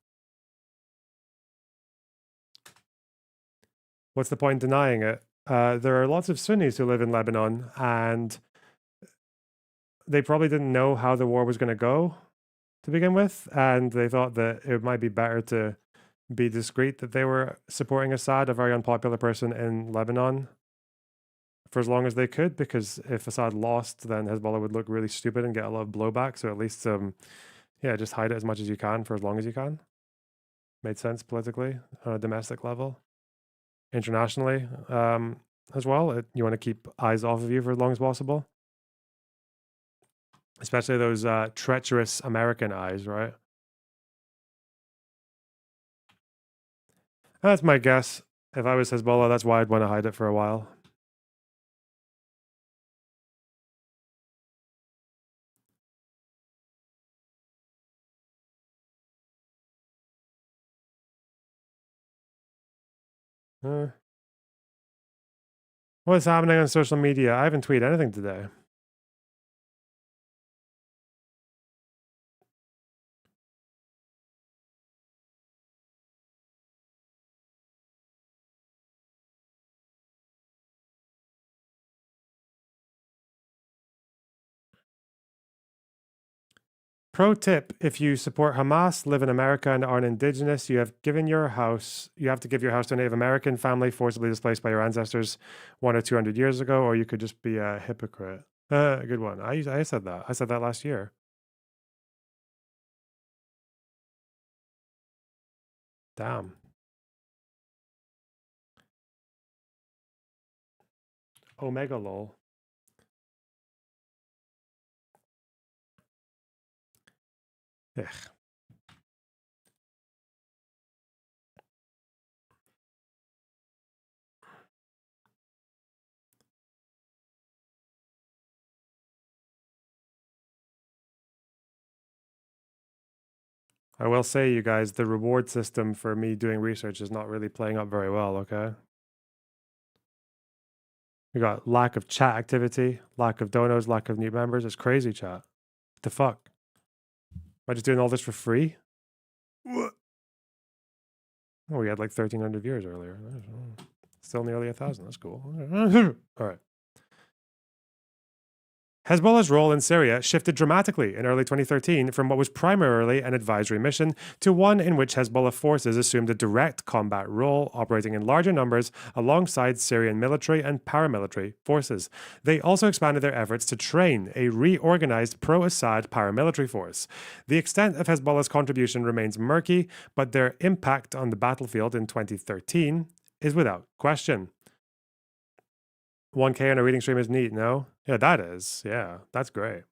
What's the point in denying it? there are lots of Sunnis who live in Lebanon, and they probably didn't know how the war was going to go to begin with, and they thought that it might be better to be discreet that they were supporting Assad, a very unpopular person in Lebanon, for as long as they could, because if Assad lost, then Hezbollah would look really stupid and get a lot of blowback. So at least, yeah, just hide it as much as you can for as long as you can. Made sense politically on a domestic level. Internationally, as well, you want to keep eyes off of you for as long as possible. Especially those treacherous American eyes, right? That's my guess. If I was Hezbollah, that's why I'd want to hide it for a while. What's happening on social media? I haven't tweeted anything today. Pro tip, if you support Hamas, live in America, and aren't indigenous, you have to give your house to a Native American family forcibly displaced by your ancestors 100 or 200 years ago, or you could just be a hypocrite. Good one. I said that. I said that last year. Damn. Omega lol. Ugh. I will say, you guys, the reward system for me doing research is not really playing up very well, okay? We got lack of chat activity, lack of donos, lack of new members. It's crazy, chat. What the fuck? Am I just doing all this for free? What? Oh, we had like 1,300 viewers earlier. Still nearly 1,000. That's cool. All right. Hezbollah's role in Syria shifted dramatically in early 2013 from what was primarily an advisory mission to one in which Hezbollah forces assumed a direct combat role, operating in larger numbers alongside Syrian military and paramilitary forces. They also expanded their efforts to train a reorganized pro-Assad paramilitary force. The extent of Hezbollah's contribution remains murky, but their impact on the battlefield in 2013 is without question. 1K on a reading stream is neat, no? Yeah, that is. Yeah, that's great.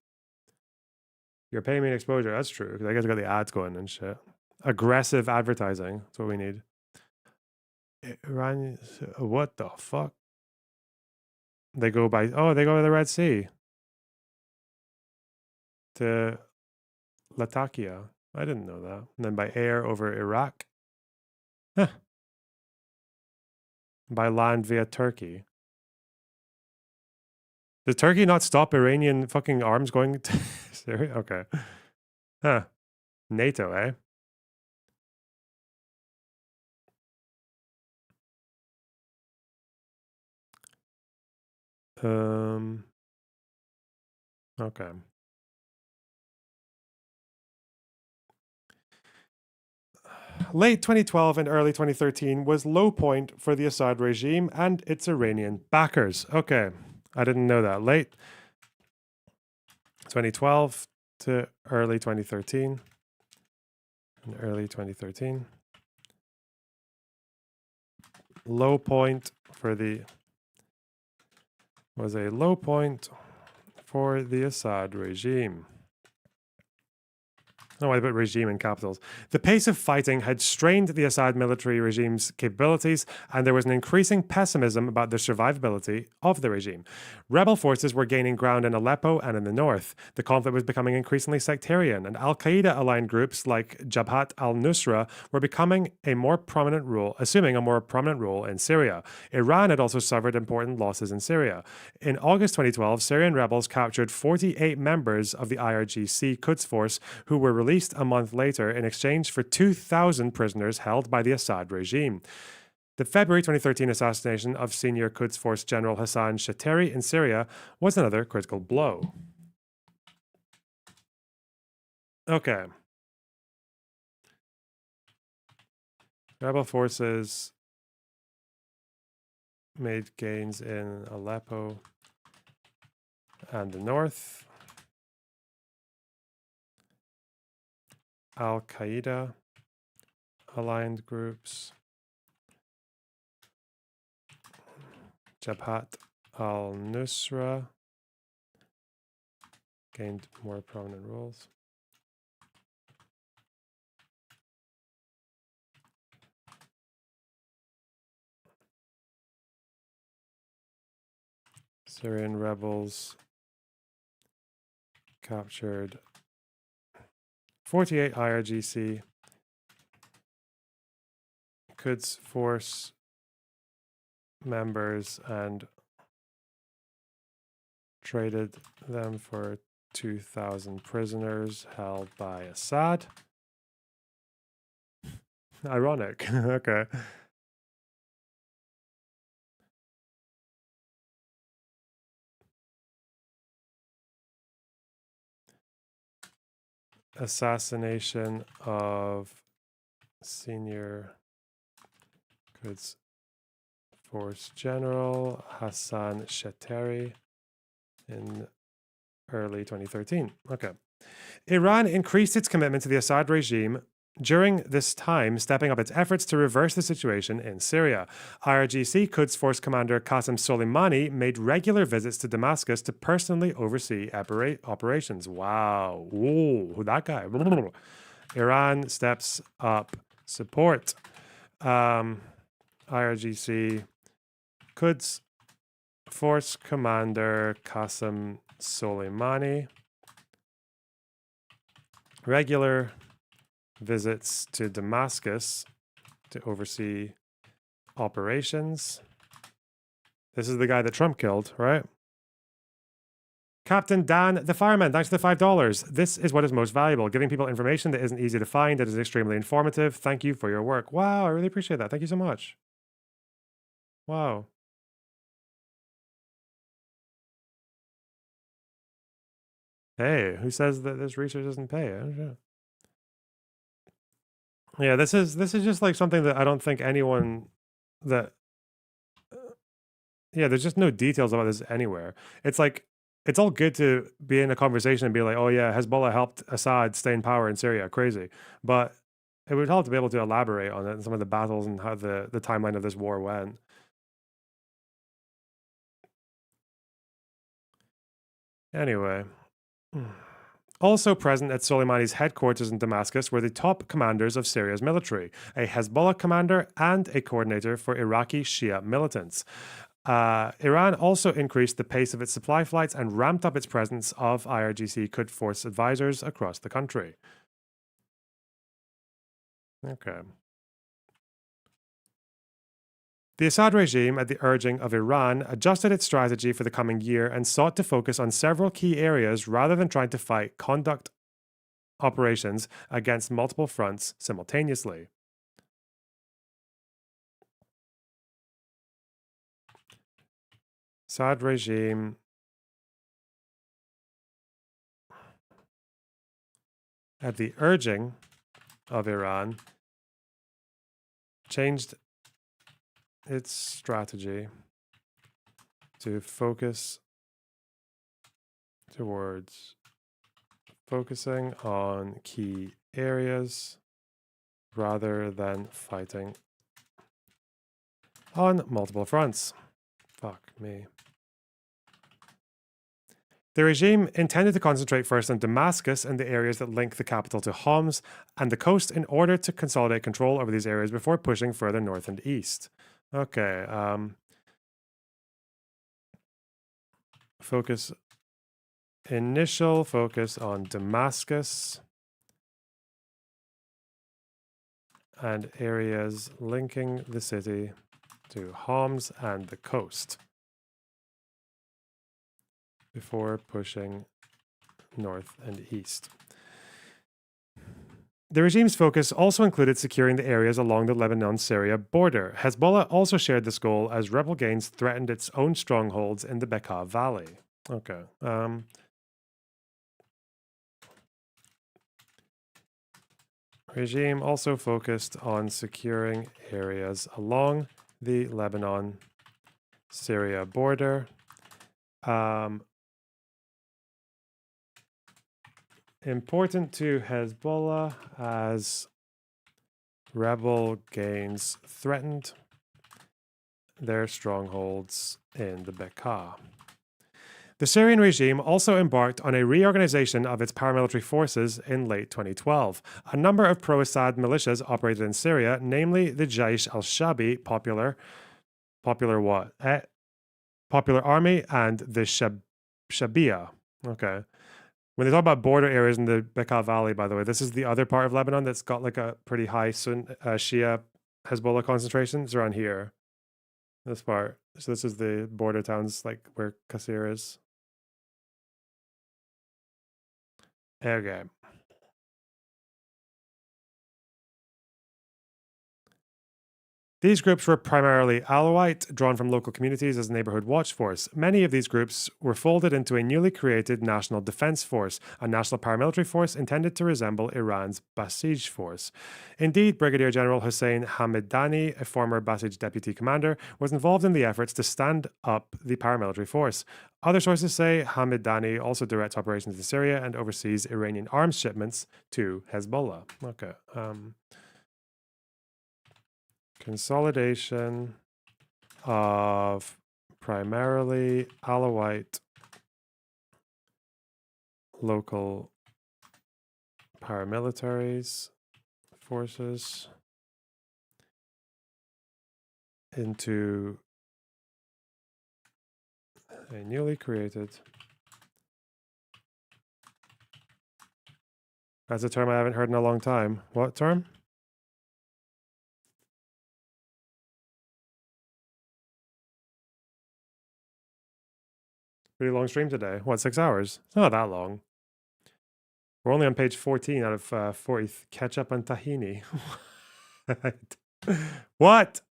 You're paying me an exposure. That's true. Because I guess I got the ads going and shit. Aggressive advertising. That's what we need. What the fuck? They go by... Oh, they go by the Red Sea. To Latakia. I didn't know that. And then by air over Iraq. Huh. By land via Turkey. Does Turkey not stop Iranian fucking arms going to Syria? Okay. Huh. NATO, eh? Okay. Late 2012 and early 2013 was low point for the Assad regime and its Iranian backers. Okay. I didn't know that. Late 2012 to early 2013. In early 2013. Low point for the... was a low point for the Assad regime. Oh, I put regime in capitals. The pace of fighting had strained the Assad military regime's capabilities, and there was an increasing pessimism about the survivability of the regime. Rebel forces were gaining ground in Aleppo and in the north. The conflict was becoming increasingly sectarian, and Al-Qaeda-aligned groups like Jabhat al-Nusra were assuming a more prominent role in Syria. Iran had also suffered important losses in Syria. In August 2012, Syrian rebels captured 48 members of the IRGC Quds Force who were released a month later in exchange for 2,000 prisoners held by the Assad regime. The February 2013 assassination of senior Quds Force General Hassan Shateri in Syria was another critical blow. Okay. Rebel forces made gains in Aleppo and the north. Al-Qaeda aligned groups. Jabhat al-Nusra gained more prominent roles. Syrian rebels captured 48 IRGC Quds Force members and traded them for 2,000 prisoners held by Assad. Ironic. Okay. Assassination of senior Quds Force General Hassan Shateri in early 2013. Okay. Iran increased its commitment to the Assad regime during this time, stepping up its efforts to reverse the situation in Syria. IRGC Quds Force Commander Qasem Soleimani made regular visits to Damascus to personally oversee operations. Wow. Ooh, who that guy? Iran steps up support. IRGC Quds Force Commander Qasem Soleimani. Regular visits to Damascus to oversee operations. This is the guy that Trump killed, right? Captain Dan the Fireman, thanks for the $5. This is what is most valuable, giving people information that isn't easy to find, that is extremely informative. Thank you for your work. Wow, I really appreciate that. Thank you so much. Wow. Hey, who says that this research doesn't pay? I don't know. Yeah, this is just like something that I don't think anyone that yeah, there's just no details about this anywhere. It's like it's all good to be in a conversation and be like, oh yeah, Hezbollah helped Assad stay in power in Syria. Crazy. But it would help to be able to elaborate on it and some of the battles and how the timeline of this war went. Anyway. Also present at Soleimani's headquarters in Damascus were the top commanders of Syria's military, a Hezbollah commander and a coordinator for Iraqi Shia militants. Iran also increased the pace of its supply flights and ramped up its presence of IRGC Quds Force advisors across the country. Okay. The Assad regime, at the urging of Iran, adjusted its strategy for the coming year and sought to focus on several key areas rather than trying to conduct operations against multiple fronts simultaneously. Assad regime at the urging of Iran changed its strategy to focus towards focusing on key areas rather than fighting on multiple fronts. Fuck me. The regime intended to concentrate first on Damascus and the areas that link the capital to Homs and the coast in order to consolidate control over these areas before pushing further north and east. Okay. Initial focus on Damascus and areas linking the city to Homs and the coast before pushing north and east. The regime's focus also included securing the areas along the Lebanon-Syria border. Hezbollah also shared this goal as rebel gains threatened its own strongholds in the Bekaa Valley. Okay. Regime also focused on securing areas along the Lebanon-Syria border. Important to Hezbollah as rebel gains threatened their strongholds in the Bekaa. The Syrian regime also embarked on a reorganization of its paramilitary forces in late 2012. A number of pro-Assad militias operated in Syria, namely the Jaish al-Shabi Popular Army and the Shabia. Okay. When they talk about border areas in the Bekaa Valley, by the way, this is the other part of Lebanon that's got like a pretty high Shia Hezbollah concentration. It's around here. This part. So this is the border towns, like where Qasir is. Okay. These groups were primarily Alawite, drawn from local communities as a neighborhood watch force. Many of these groups were folded into a newly created National Defense Force, a national paramilitary force intended to resemble Iran's Basij force. Indeed, Brigadier General Hussein Hamidani, a former Basij deputy commander, was involved in the efforts to stand up the paramilitary force. Other sources say Hamidani also directs operations in Syria and oversees Iranian arms shipments to Hezbollah. Okay. Consolidation of primarily Alawite local paramilitaries forces into a newly created. That's a term I haven't heard in a long time. What term? Pretty long stream today. What, 6 hours? It's not that long. We're only on page 14 out of 40. Ketchup and tahini. What?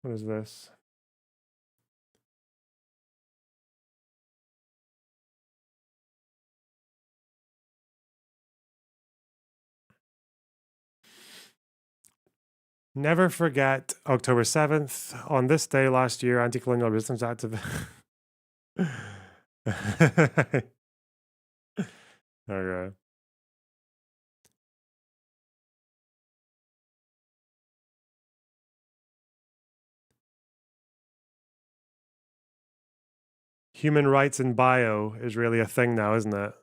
What is this? Never forget October 7th. On this day last year, anti-colonial resistance activists. Okay. Human rights in bio is really a thing now, isn't it?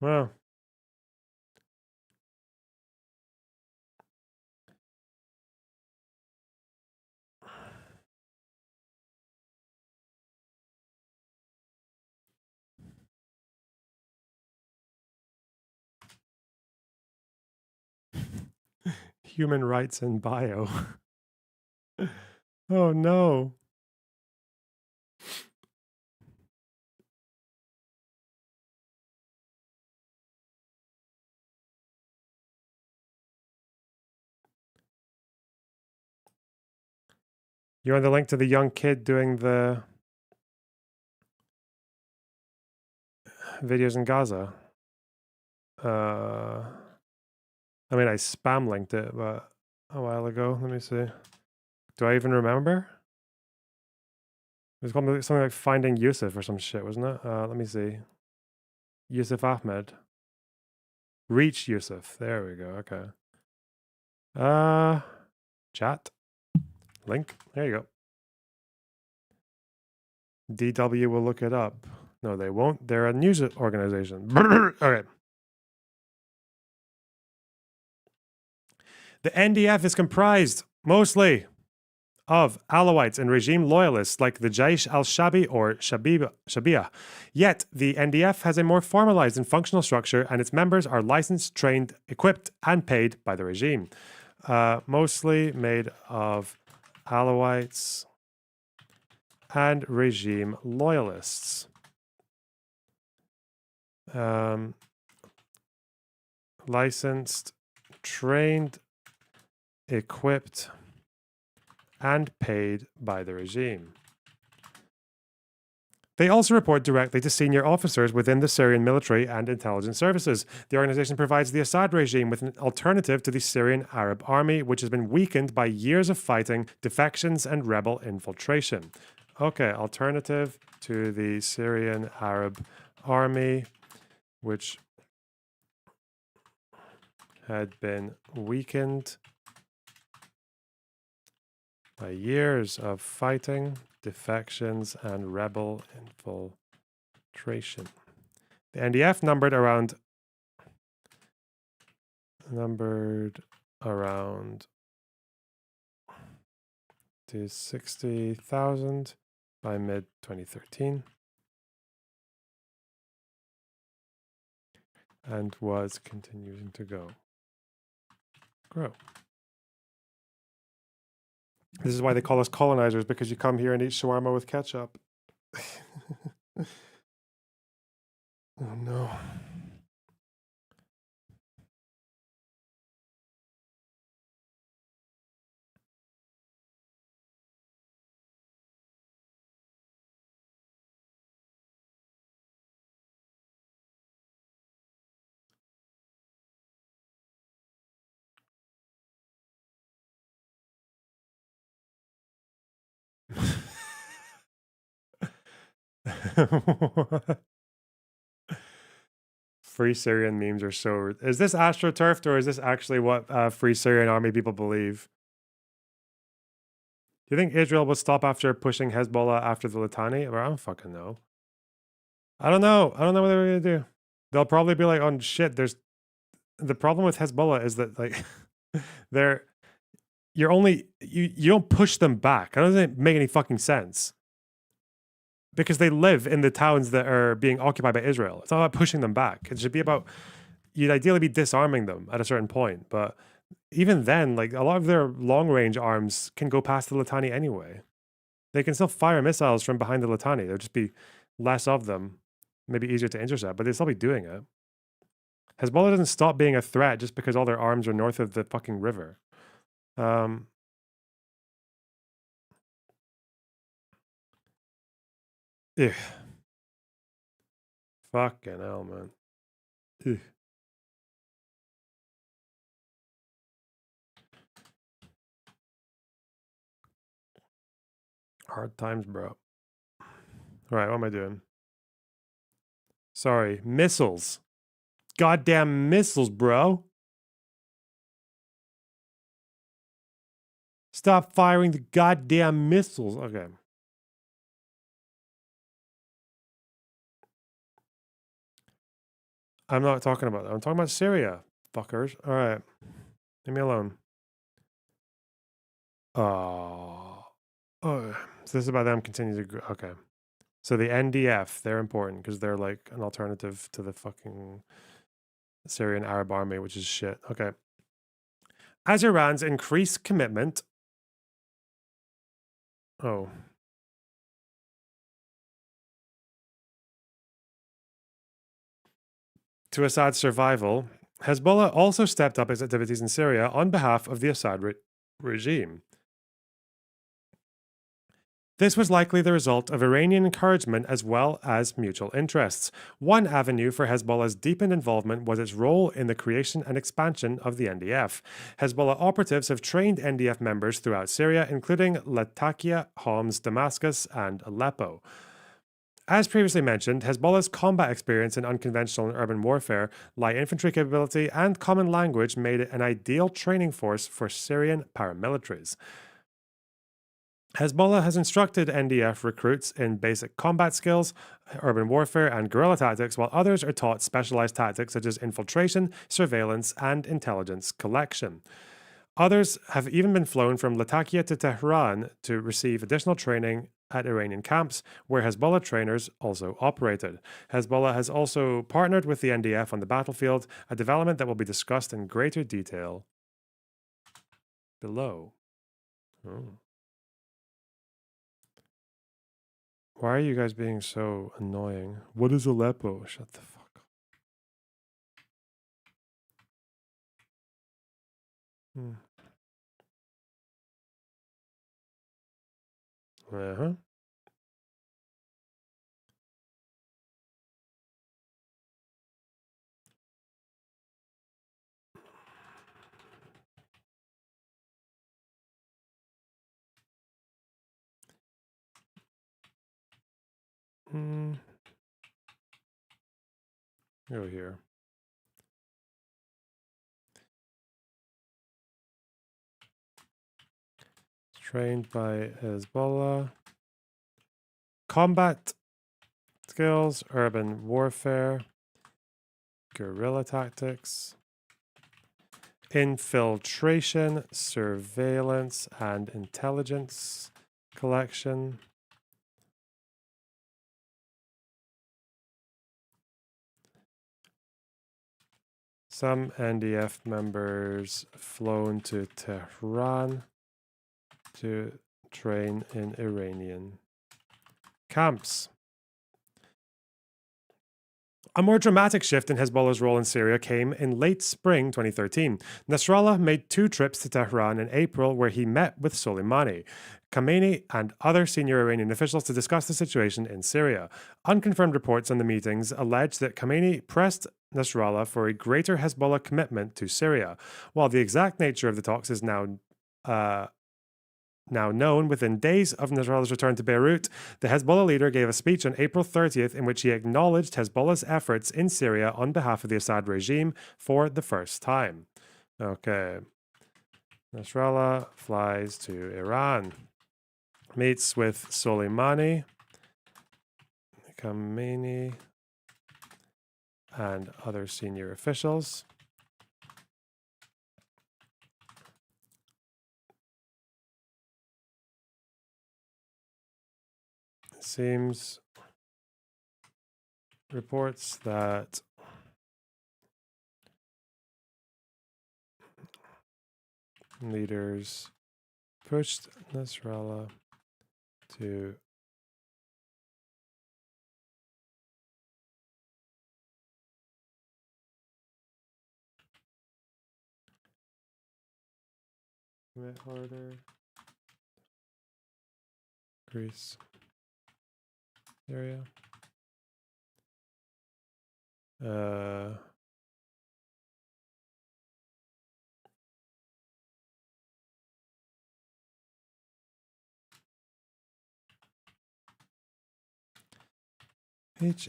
Well. Human rights in bio. Oh no. You want the link to the young kid doing the videos in Gaza? I mean, I spam linked it, but a while ago. Let me see. Do I even remember? It was called something like Finding Yusuf or some shit, wasn't it? Let me see. Yusuf Ahmed. Reach Yusuf. There we go. Okay. Chat. Link. There you go. DW will look it up. No, they won't. They're a news organization. Okay. The NDF is comprised mostly of Alawites and regime loyalists like the Jaish al-Shabi or Shabia. Yet, the NDF has a more formalized and functional structure, and its members are licensed, trained, equipped, and paid by the regime. Mostly made of Alawites and regime loyalists. Licensed, trained, equipped, and paid by the regime. They also report directly to senior officers within the Syrian military and intelligence services. The organization provides the Assad regime with an alternative to the Syrian Arab Army, which has been weakened by years of fighting, defections, and rebel infiltration. Okay, alternative to the Syrian Arab Army, which had been weakened by years of fighting, defections, and rebel infiltration. The NDF numbered around to 60,000 by mid-2013 and was continuing to grow. This is why they call us colonizers, because you come here and eat shawarma with ketchup. Oh no. Free Syrian memes are so... Is this astroturfed, or is this actually what Free Syrian Army people believe? Do you think Israel will stop after pushing Hezbollah after the Litani? Well, I don't fucking know. I don't know what they're going to do. They'll probably be like, oh shit, there's... The problem with Hezbollah is that, like, you don't push them back. That doesn't make any fucking sense. Because they live in the towns that are being occupied by Israel. It's not about pushing them back. It should be about, you'd ideally be disarming them at a certain point. But even then, like, a lot of their long-range arms can go past the Litani anyway. They can still fire missiles from behind the Litani. There'll just be less of them. Maybe easier to intercept, but they'll still be doing it. Hezbollah doesn't stop being a threat just because all their arms are north of the fucking river. Ugh. Fucking hell, man. Ugh. Hard times, bro. All right, what am I doing? Sorry, missiles. Goddamn missiles, bro. Stop firing the goddamn missiles. Okay. I'm not talking about that. I'm talking about Syria, fuckers. All right. Leave me alone. Oh. So this is about them continuing to grow. Okay. So the NDF, they're important because they're like an alternative to the fucking Syrian Arab Army, which is shit. Okay. As Iran's increased commitment... Oh. To Assad's survival, Hezbollah also stepped up its activities in Syria on behalf of the Assad regime. This was likely the result of Iranian encouragement as well as mutual interests. One avenue for Hezbollah's deepened involvement was its role in the creation and expansion of the NDF. Hezbollah operatives have trained NDF members throughout Syria, including Latakia, Homs, Damascus, and Aleppo. As previously mentioned, Hezbollah's combat experience in unconventional and urban warfare, light infantry capability, and common language made it an ideal training force for Syrian paramilitaries. Hezbollah has instructed NDF recruits in basic combat skills, urban warfare, and guerrilla tactics, while others are taught specialized tactics such as infiltration, surveillance, and intelligence collection. Others have even been flown from Latakia to Tehran to receive additional training at Iranian camps, where Hezbollah trainers also operated. Hezbollah has also partnered with the NDF on the battlefield, a development that will be discussed in greater detail below. Oh. Why are you guys being so annoying? What is Aleppo? Shut the fuck up. Uh-huh. Go here. Trained by Hezbollah. Combat skills, urban warfare, guerrilla tactics, infiltration, surveillance, and intelligence collection. Some NDF members flown to Tehran to train in Iranian camps. A more dramatic shift in Hezbollah's role in Syria came in late spring 2013. Nasrallah made 2 trips to Tehran in April where he met with Soleimani, Khamenei, and other senior Iranian officials to discuss the situation in Syria. Unconfirmed reports on the meetings allege that Khamenei pressed Nasrallah for a greater Hezbollah commitment to Syria. While the exact nature of the talks is now known, within days of Nasrallah's return to Beirut, the Hezbollah leader gave a speech on April 30th in which he acknowledged Hezbollah's efforts in Syria on behalf of the Assad regime for the first time. Okay. Nasrallah flies to Iran, meets with Soleimani, Khamenei, and other senior officials. Seems reports that leaders pushed Nasrallah to commit harder. Greece. Area.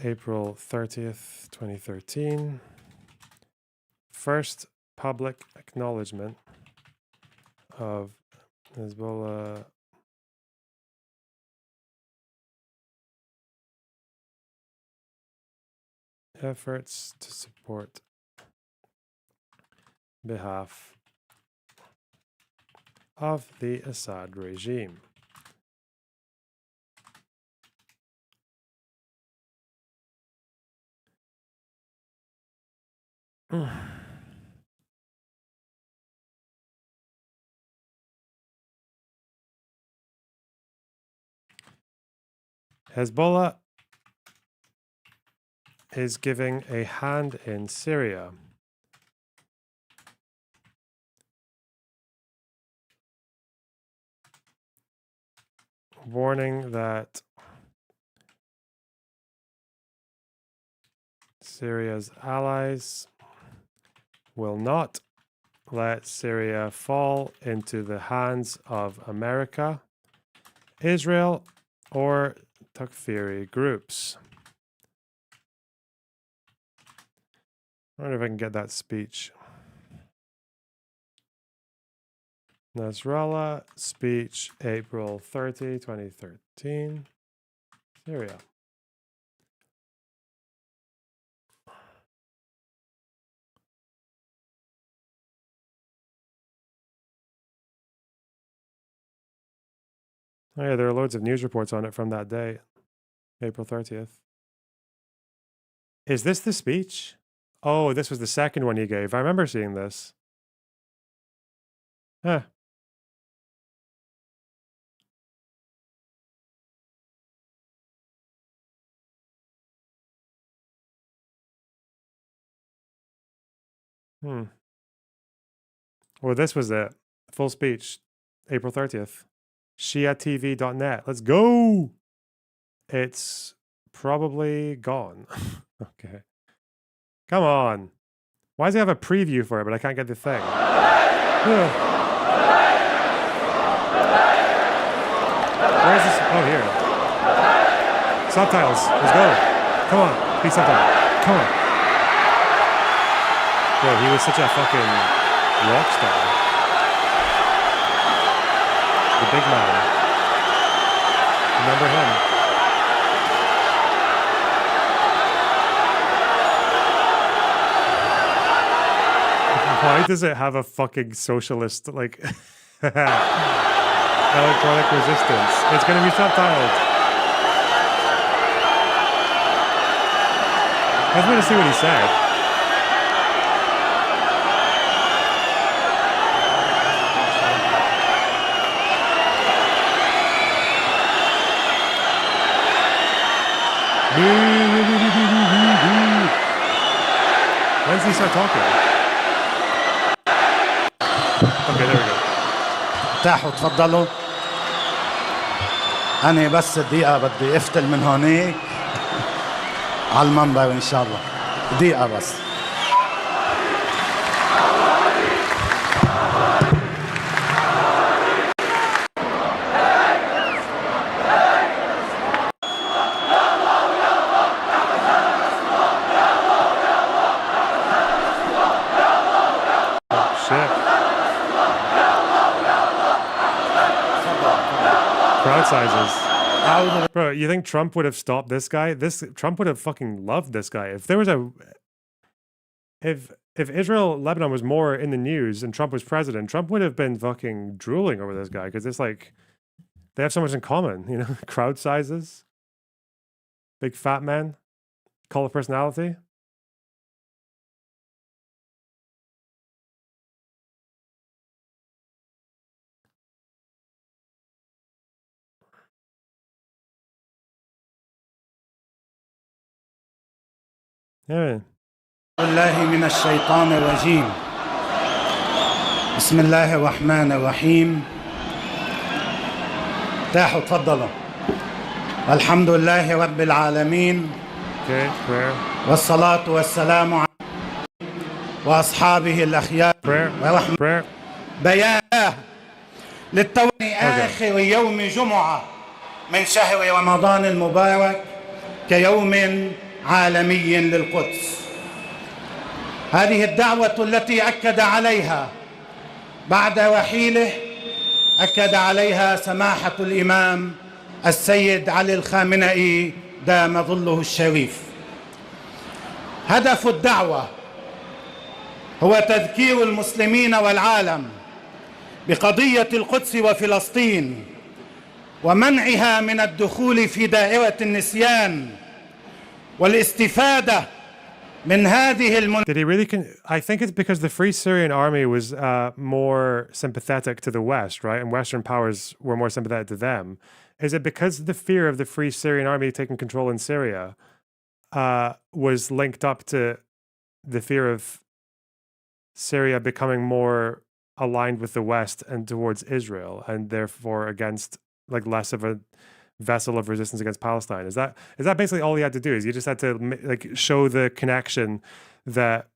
April 30th, 2013. First public acknowledgement of Hezbollah efforts to support behalf of the Assad regime. Hezbollah is giving a hand in Syria. Warning that Syria's allies will not let Syria fall into the hands of America, Israel, or Takfiri groups. I wonder if I can get that speech. Nasrallah speech April 30, 2013. Syria. Oh yeah, there are loads of news reports on it from that day, April 30th. Is this the speech? Oh, this was the second one he gave. I remember seeing this. Huh. Well, this was it. Full speech, April 30th. ShiaTV.net. Let's go. It's probably gone. Okay. Come on. Why does he have a preview for it, but I can't get the thing? Where is this? Oh, here. Subtitles. Let's go. Come on. Be subtitle. Come on. Bro, he was such a fucking rock star. The big man. Remember him? Why does it have a fucking socialist, like, electronic resistance? It's going to be subtitled. I was going to see what he said. When does he start talking? Okay, there we go. ارتاحوا تفضلوا. أنا بس دقيقة بدي أفتل من هونيك على المنبر إن شاء الله. دقيقة بس. Sizes. Bro, you think Trump would have stopped this guy? Trump would have fucking loved this guy. If there was if Israel Lebanon was more in the news and Trump was president, Trump would have been fucking drooling over this guy because it's like they have so much in common, you know, crowd sizes, big fat man, cult of personality. Yeah. بالله من الشيطان الرجيم. بسم الله الرحمن الرحيم. ارتاحوا تفضلوا. الحمد لله رب العالمين. والصلاة والسلام على وأصحابه الأخيار ورحمة بيان للتواني آخر يوم جمعة من شهر رمضان المبارك كيوم عالمي للقدس. هذه الدعوة التي أكد عليها بعد رحيله أكد عليها سماحة الإمام السيد علي الخامنئي دام ظله الشريف. هدف الدعوة هو تذكير المسلمين والعالم بقضية القدس وفلسطين ومنعها من الدخول في دائرة النسيان والاستفادة من هذه Did he really I think it's because the Free Syrian Army was more sympathetic to the West, right? And Western powers were more sympathetic to them. Is it because the fear of the Free Syrian Army taking control in Syria was linked up to the fear of Syria becoming more aligned with the West and towards Israel, and therefore against, like, less of a vessel of resistance against Palestine? Is that basically all he had to do? Is you just had to, like, show the connection that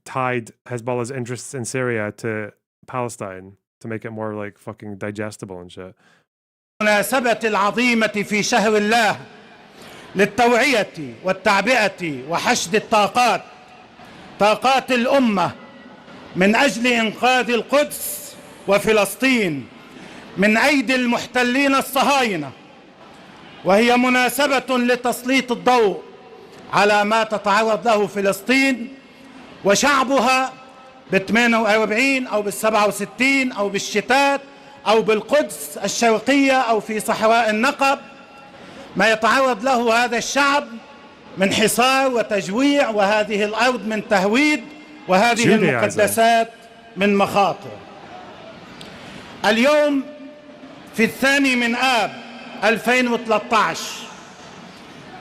tied Hezbollah's interests in Syria to Palestine to make it more, like, fucking digestible and shit. المناسبة العظيمة في شهر الله للتوعية والتعبئة وحشد طاقات الأمة من أجل إنقاذ القدس وفلسطين من أيدي المحتلين الصهاينة، وهي مناسبة لتسليط الضوء على ما تتعرض له فلسطين وشعبها ب48 أو بال67 أو بالشتات أو بالقدس الشرقية أو في صحراء النقب، ما يتعرض له هذا الشعب من حصار وتجويع، وهذه الأرض من تهويد، وهذه المقدسات من مخاطر. اليوم في 2 آب 2013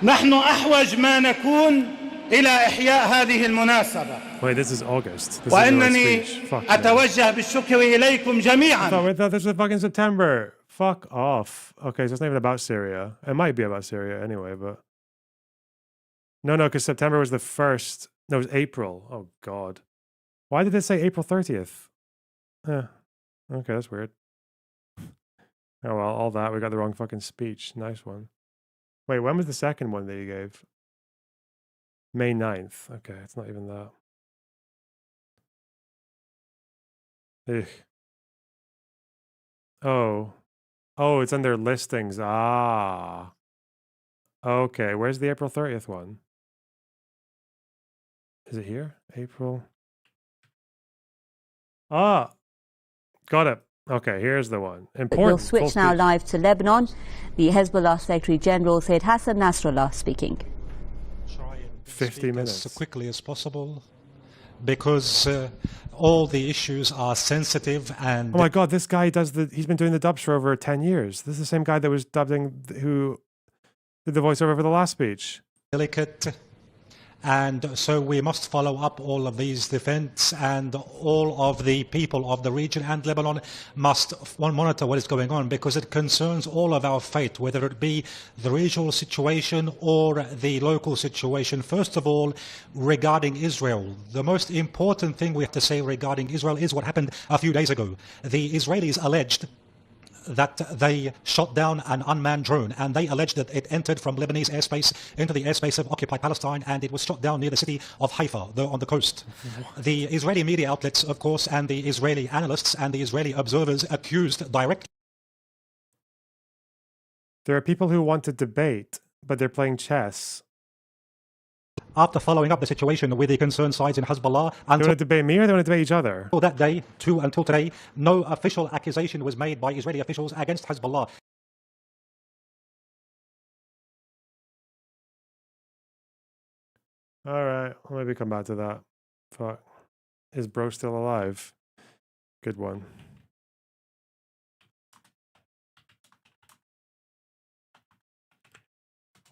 نحن أحوج ما نكون إلى إحياء هذه المناسبة. Wait, this is August. This وإنني is your speech. أتوجه بالشكر إليكم جميعا. I thought this was fucking September. Fuck off. Okay, so it's not even about Syria. It might be about Syria anyway, but... No, because September was the first... No, it was April. Oh, God. Why did it say April 30th? Okay, that's weird. Oh, well, all that. We got the wrong fucking speech. Nice one. Wait, when was the second one that you gave? May 9th. Okay, it's not even that. Ugh. Oh, it's under listings. Ah. Okay, where's the April 30th one? Is it here? April. Ah. Got it. Okay, here's the one. Important. We'll switch now live to Lebanon. The Hezbollah Secretary General said Hassan Nasrallah speaking. 50 minutes. As quickly as possible, because all the issues are sensitive and... Oh my God, this guy he's been doing the dubs for over 10 years. This is the same guy that was who did the voiceover for the last speech. Delicate. And so we must follow up all of these events, and all of the people of the region and Lebanon must monitor what is going on, because it concerns all of our fate, whether it be the regional situation or the local situation. First of all, regarding Israel, the most important thing we have to say regarding Israel is what happened a few days ago. The Israelis alleged that they shot down an unmanned drone, and they alleged that it entered from Lebanese airspace into the airspace of occupied Palestine, and it was shot down near the city of Haifa, on the coast. The Israeli media outlets, of course, and the Israeli analysts and the Israeli observers accused directly. There are people who want to debate, but they're playing chess. After following up the situation with the concerned sides in Hezbollah, They want to debate me or they want to debate each other? Until that day, until today, no official accusation was made by Israeli officials against Hezbollah. All right, I'll maybe come back to that. Fuck. Is bro still alive? Good one.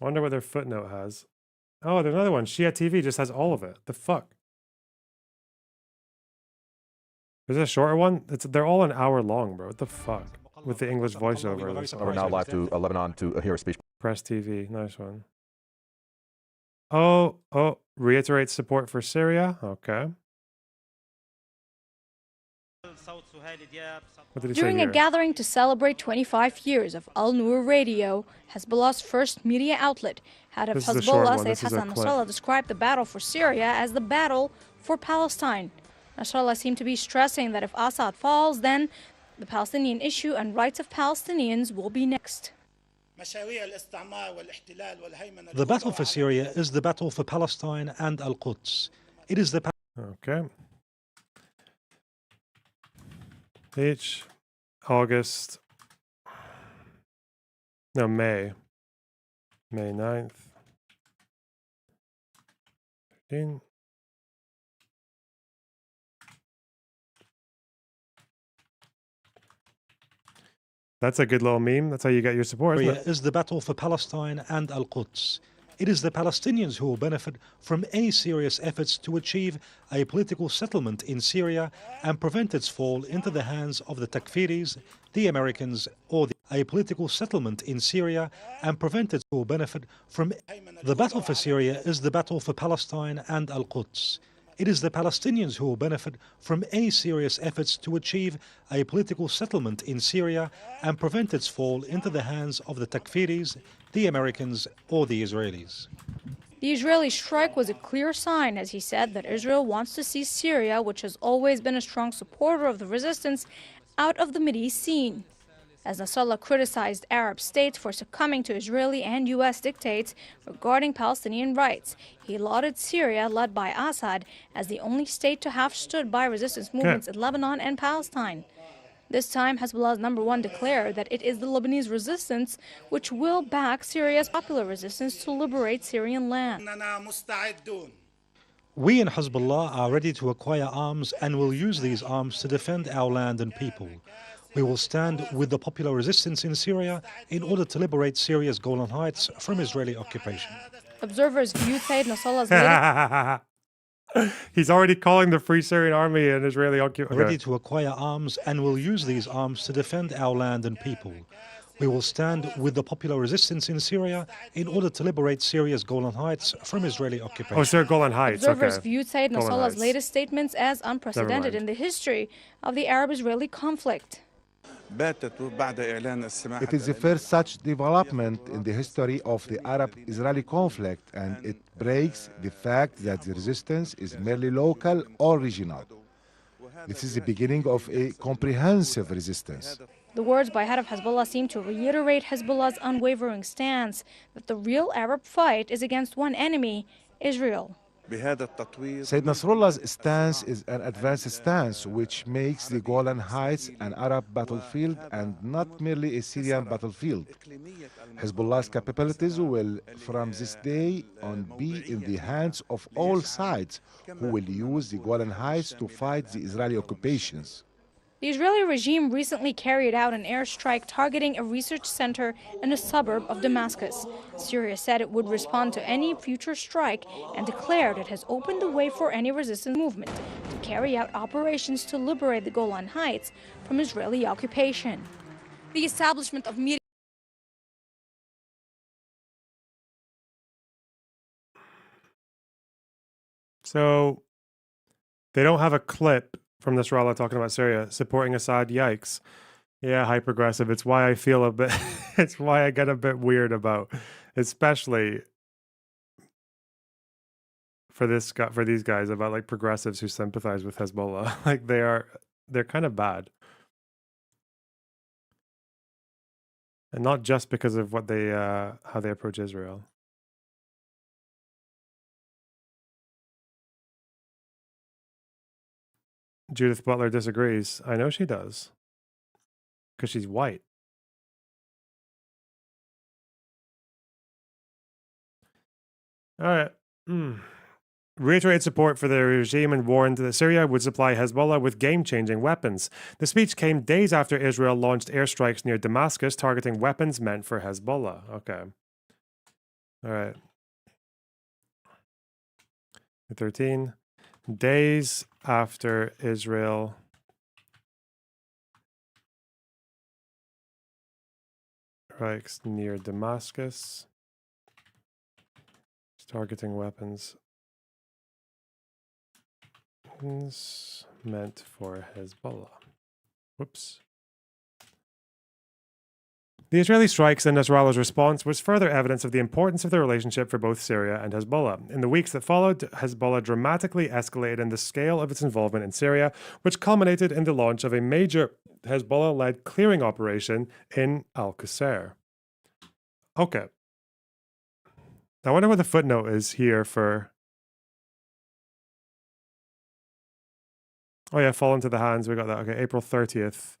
I wonder what their footnote has. Oh, there's another one. Shia TV just has all of it. The fuck? Is it a shorter one? They're all an hour long, bro. What the fuck? With the English voiceover. We're now live to Lebanon to hear a speech. Press TV. Nice one. Oh, reiterate support for Syria. Okay. What did he say During a here? gathering to celebrate 25 years of Al Noor Radio, Hezbollah's first media outlet, head of This is a short Hezbollah one. This Sayyid is a Hassan clip. Nasrallah described the battle for Syria as the battle for Palestine. Nasrallah seemed to be stressing that if Assad falls, then the Palestinian issue and rights of Palestinians will be next. The battle for Syria is the battle for Palestine and Al-Quds. It is the... Okay. Each August. No, May. May 9th. 15. That's a good little meme. That's how you get your support, isn't Syria is the battle for Palestine and Al-Quds. It is the Palestinians who will benefit from any serious efforts to achieve a political settlement in Syria and prevent its fall into the hands of the Takfiris, the Americans, or a political settlement in Syria and prevent its will benefit from... The battle for Syria is the battle for Palestine and Al-Quds. It is the Palestinians who will benefit from any serious efforts to achieve a political settlement in Syria and prevent its fall into the hands of the Takfiris, the Americans, or the Israelis. The Israeli strike was a clear sign, as he said, that Israel wants to see Syria, which has always been a strong supporter of the resistance, out of the Mideast scene. As Nasrallah criticized Arab states for succumbing to Israeli and U.S. dictates regarding Palestinian rights, he lauded Syria, led by Assad, as the only state to have stood by resistance movements in Lebanon and Palestine. This time, Hezbollah's #1 declared that it is the Lebanese resistance which will back Syria's popular resistance to liberate Syrian land. We in Hezbollah are ready to acquire arms and will use these arms to defend our land and people. We will stand with the popular resistance in Syria in order to liberate Syria's Golan Heights from Israeli occupation. Observers view Sayyid Nasrallah's latest... He's already calling the Free Syrian Army an Israeli occupation. Ready to acquire arms and will use these arms to defend our land and people. We will stand with the popular resistance in Syria in order to liberate Syria's Golan Heights from Israeli occupation. Oh, sir, Golan Heights. Observers okay. viewed Sayyid Golan Nasrallah's Heights. latest statements as unprecedented in the history of the Arab-Israeli conflict. It is the first such development in the history of the Arab-Israeli conflict, and it breaks the fact that the resistance is merely local or regional. This is the beginning of a comprehensive resistance. The words by head of Hezbollah seem to reiterate Hezbollah's unwavering stance that the real Arab fight is against one enemy, Israel. Sayyid Nasrallah's stance is an advanced stance which makes the Golan Heights an Arab battlefield and not merely a Syrian battlefield. Hezbollah's capabilities will, from this day on, be in the hands of all sides who will use the Golan Heights to fight the Israeli occupations. The Israeli regime recently carried out an airstrike targeting a research center in a suburb of Damascus. Syria said it would respond to any future strike and declared it has opened the way for any resistance movement to carry out operations to liberate the Golan Heights from Israeli occupation. The establishment of media. So they don't have a clip from Nasrallah talking about Syria supporting Assad. Yikes. Yeah, hyper-aggressive. It's why I feel a bit, it's why I get a bit weird about, especially for this guy, for these guys, about like progressives who sympathize with Hezbollah. Like they're kind of bad. And not just because of what they, how they approach Israel. Judith Butler disagrees. I know she does. Because she's white. All right. Reiterated support for the regime and warned that Syria would supply Hezbollah with game-changing weapons. The speech came days after Israel launched airstrikes near Damascus targeting weapons meant for Hezbollah. Okay. All right. 13. Days after Israel strikes near Damascus, targeting weapons meant for Hezbollah. Whoops. The Israeli strikes and Nasrallah's response was further evidence of the importance of the relationship for both Syria and Hezbollah. In the weeks that followed, Hezbollah dramatically escalated in the scale of its involvement in Syria, which culminated in the launch of a major Hezbollah-led clearing operation in Al-Qusayr. Okay. I wonder what the footnote is here for... Oh yeah, fall into the hands. We got that. Okay, April 30th.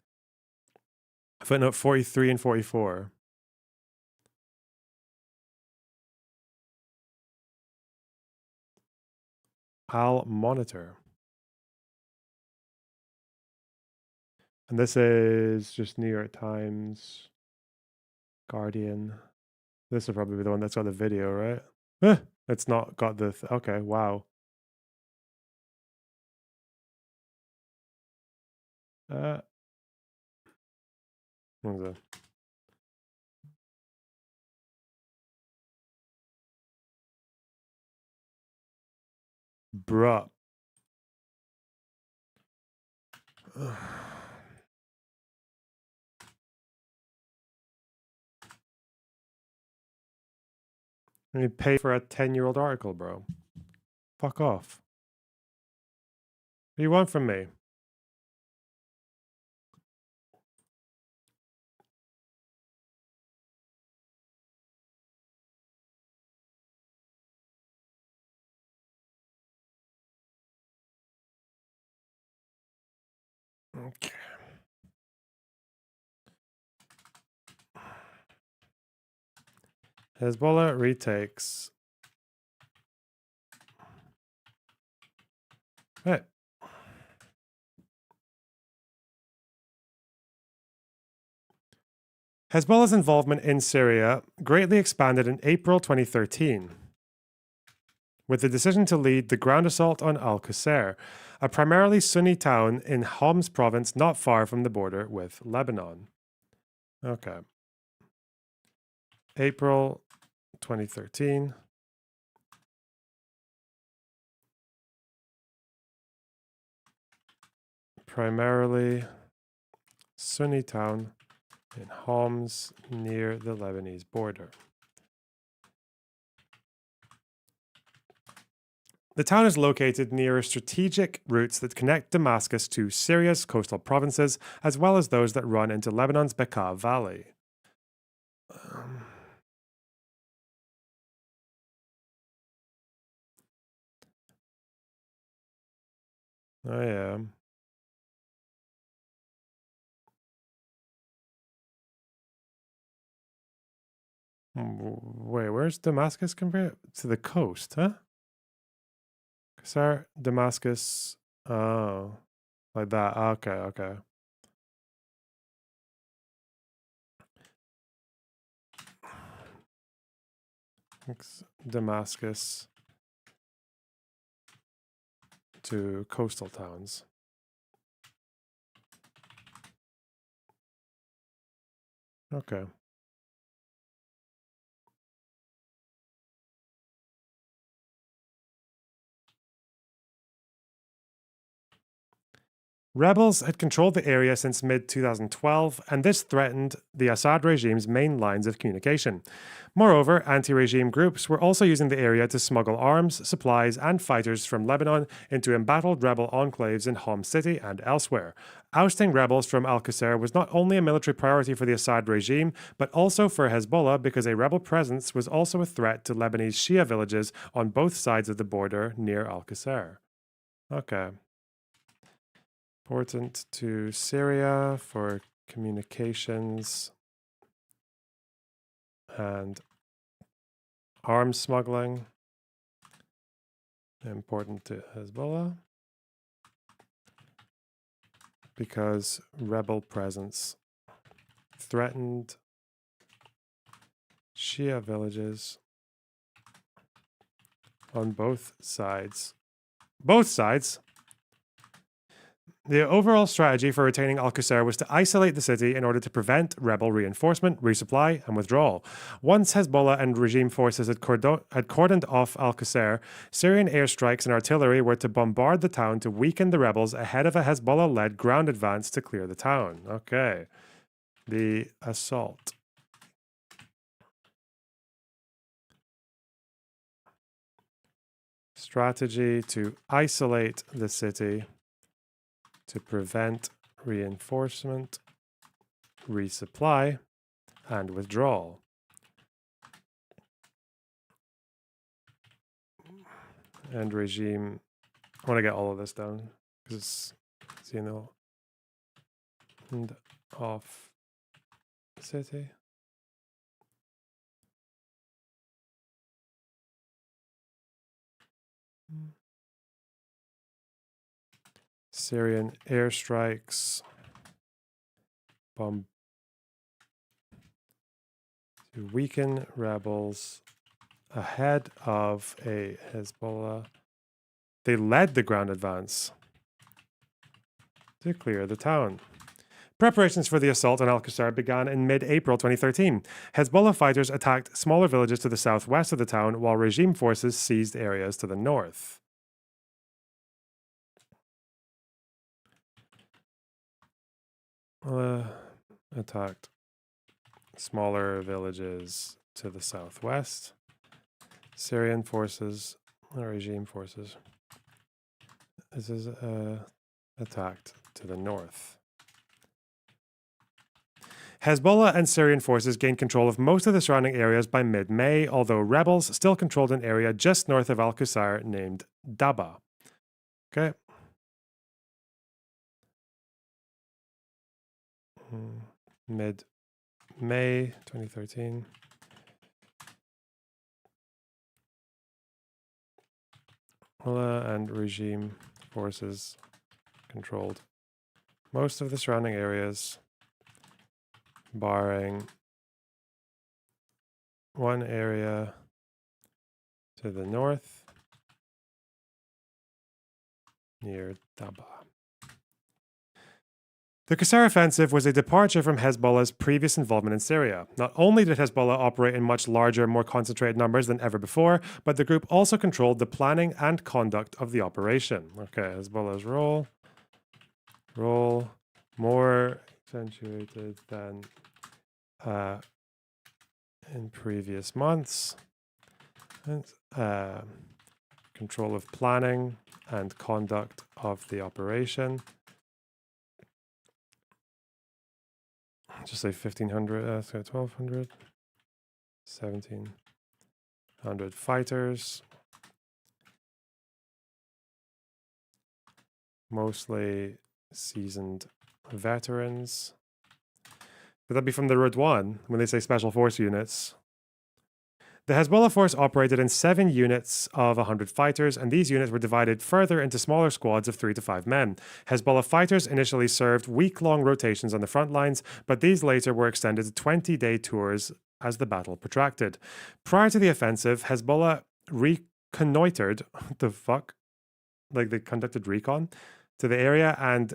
Footnote 43 and 44. Al Monitor. And this is just New York Times, Guardian. This will probably be the one that's got the video, right? It's not got the... okay, wow. What is it? Bruh. I mean, pay for a 10-year-old article, bro. Fuck off. What do you want from me? Hezbollah retakes. Right. Hezbollah's involvement in Syria greatly expanded in April 2013 with the decision to lead the ground assault on Al-Qusayr, a primarily Sunni town in Homs province not far from the border with Lebanon. Okay. April 2013. Primarily Sunni town in Homs near the Lebanese border. The town is located near strategic routes that connect Damascus to Syria's coastal provinces, as well as those that run into Lebanon's Bekaa Valley. Oh, yeah. Wait, where's Damascus compared to the coast, huh? Qusayr, Damascus. Oh, like that. Okay, okay. Damascus to coastal towns. Okay. Rebels had controlled the area since mid-2012, and this threatened the Assad regime's main lines of communication. Moreover, anti-regime groups were also using the area to smuggle arms, supplies, and fighters from Lebanon into embattled rebel enclaves in Homs city and elsewhere. Ousting rebels from Al-Qusayr was not only a military priority for the Assad regime, but also for Hezbollah because a rebel presence was also a threat to Lebanese Shia villages on both sides of the border near Al-Qusayr. Okay. Important to Syria for communications and arms smuggling. Important to Hezbollah because rebel presence threatened Shia villages on both sides. Both sides. The overall strategy for retaining Al-Qusayr was to isolate the city in order to prevent rebel reinforcement, resupply, and withdrawal. Once Hezbollah and regime forces had cordoned off Al-Qusayr, Syrian airstrikes and artillery were to bombard the town to weaken the rebels ahead of a Hezbollah-led ground advance to clear the town. Okay. The assault. Strategy to isolate the city to prevent reinforcement, resupply, and withdrawal. And regime. I want to get all of this down because it's, you know, and off city. Syrian airstrikes to weaken rebels ahead of a Hezbollah. They led the ground advance to clear the town. Preparations for the assault on Al-Qusayr began in mid-April 2013. Hezbollah fighters attacked smaller villages to the southwest of the town, while regime forces seized areas to the north. Attacked smaller villages to the southwest. Syrian forces, regime forces. This is attacked to the north. Hezbollah and Syrian forces gained control of most of the surrounding areas by mid-May, although rebels still controlled an area just north of Al-Qusayr named Daba. Okay. Mid-May 2013. Hezbollah and regime forces controlled most of the surrounding areas, barring one area to the north near Daba. The Qusayr offensive was a departure from Hezbollah's previous involvement in Syria. Not only did Hezbollah operate in much larger, more concentrated numbers than ever before, but the group also controlled the planning and conduct of the operation. Okay, Hezbollah's role more accentuated than in previous months. And, control of planning and conduct of the operation. Just say 1,500, so 1,200, 1,700 fighters, mostly seasoned veterans. Would that be from the Radwan when they say special force units? The Hezbollah force operated in 7 units of 100 fighters, and these units were divided further into smaller squads of 3 to 5 men. Hezbollah fighters initially served week-long rotations on the front lines, but these later were extended to 20-day tours as the battle protracted. Prior to the offensive, Hezbollah reconnoitered, what the fuck? Like they conducted recon to the area and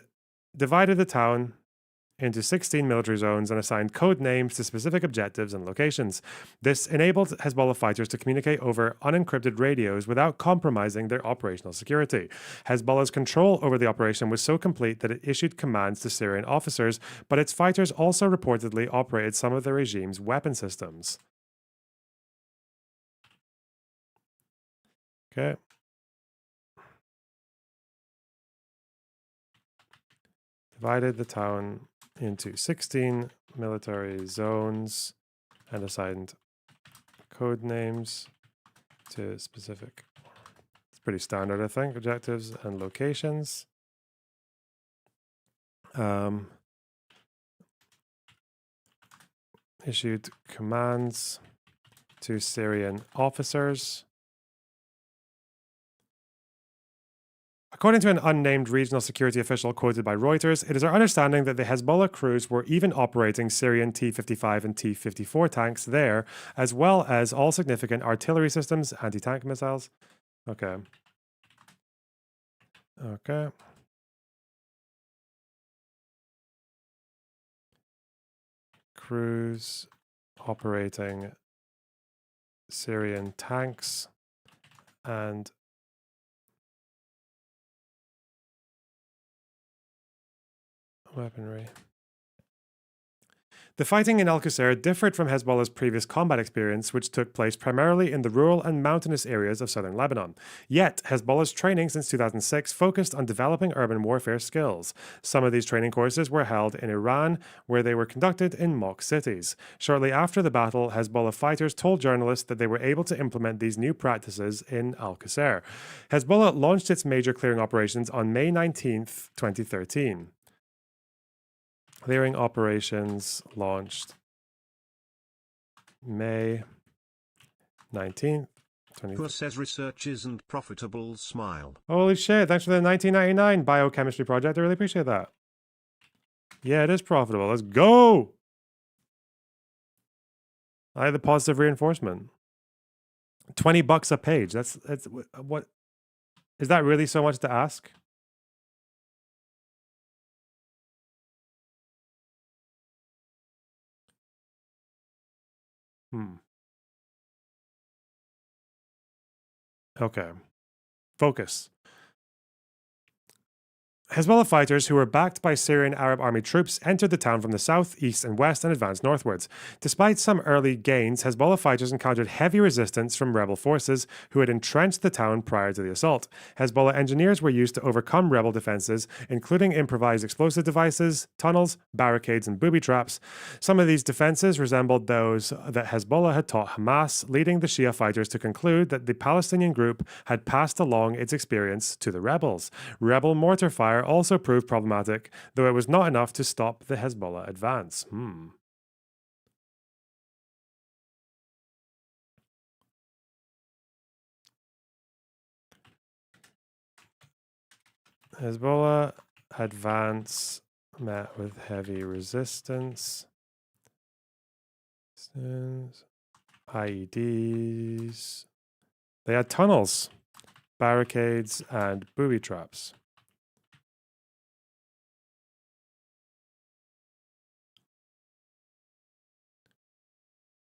divided the town into 16 military zones and assigned code names to specific objectives and locations. This enabled Hezbollah fighters to communicate over unencrypted radios without compromising their operational security. Hezbollah's control over the operation was so complete that it issued commands to Syrian officers, but its fighters also reportedly operated some of the regime's weapon systems. Okay. Divided the town into 16 military zones and assigned code names to specific, it's pretty standard, I think, objectives and locations. Issued commands to Syrian officers. According to an unnamed regional security official quoted by Reuters, it is our understanding that the Hezbollah crews were even operating Syrian T-55 and T-54 tanks there, as well as all significant artillery systems, anti-tank missiles. Okay. Okay. Crews operating Syrian tanks and weaponry. The fighting in Al-Qusayr differed from Hezbollah's previous combat experience, which took place primarily in the rural and mountainous areas of southern Lebanon. Yet, Hezbollah's training since 2006 focused on developing urban warfare skills. Some of these training courses were held in Iran, where they were conducted in mock cities. Shortly after the battle, Hezbollah fighters told journalists that they were able to implement these new practices in Al-Qusayr. Hezbollah launched its major clearing operations on May 19, 2013. Clearing operations launched May 19th. Says research isn't profitable, smile. Holy shit, thanks for the 1999 biochemistry project. I really appreciate that. Yeah, it is profitable. Let's go! I like the positive reinforcement. $20 a page. That's what is that really so much to ask? Okay. Focus. Hezbollah fighters who were backed by Syrian Arab Army troops entered the town from the south, east, and west and advanced northwards. Despite some early gains, Hezbollah fighters encountered heavy resistance from rebel forces who had entrenched the town prior to the assault. Hezbollah engineers were used to overcome rebel defenses, including improvised explosive devices, tunnels, barricades, and booby traps. Some of these defenses resembled those that Hezbollah had taught Hamas, leading the Shia fighters to conclude that the Palestinian group had passed along its experience to the rebels. Rebel mortar fire also proved problematic, though it was not enough to stop the Hezbollah advance. Hezbollah advance met with heavy resistance. IEDs. They had tunnels, barricades, and booby traps.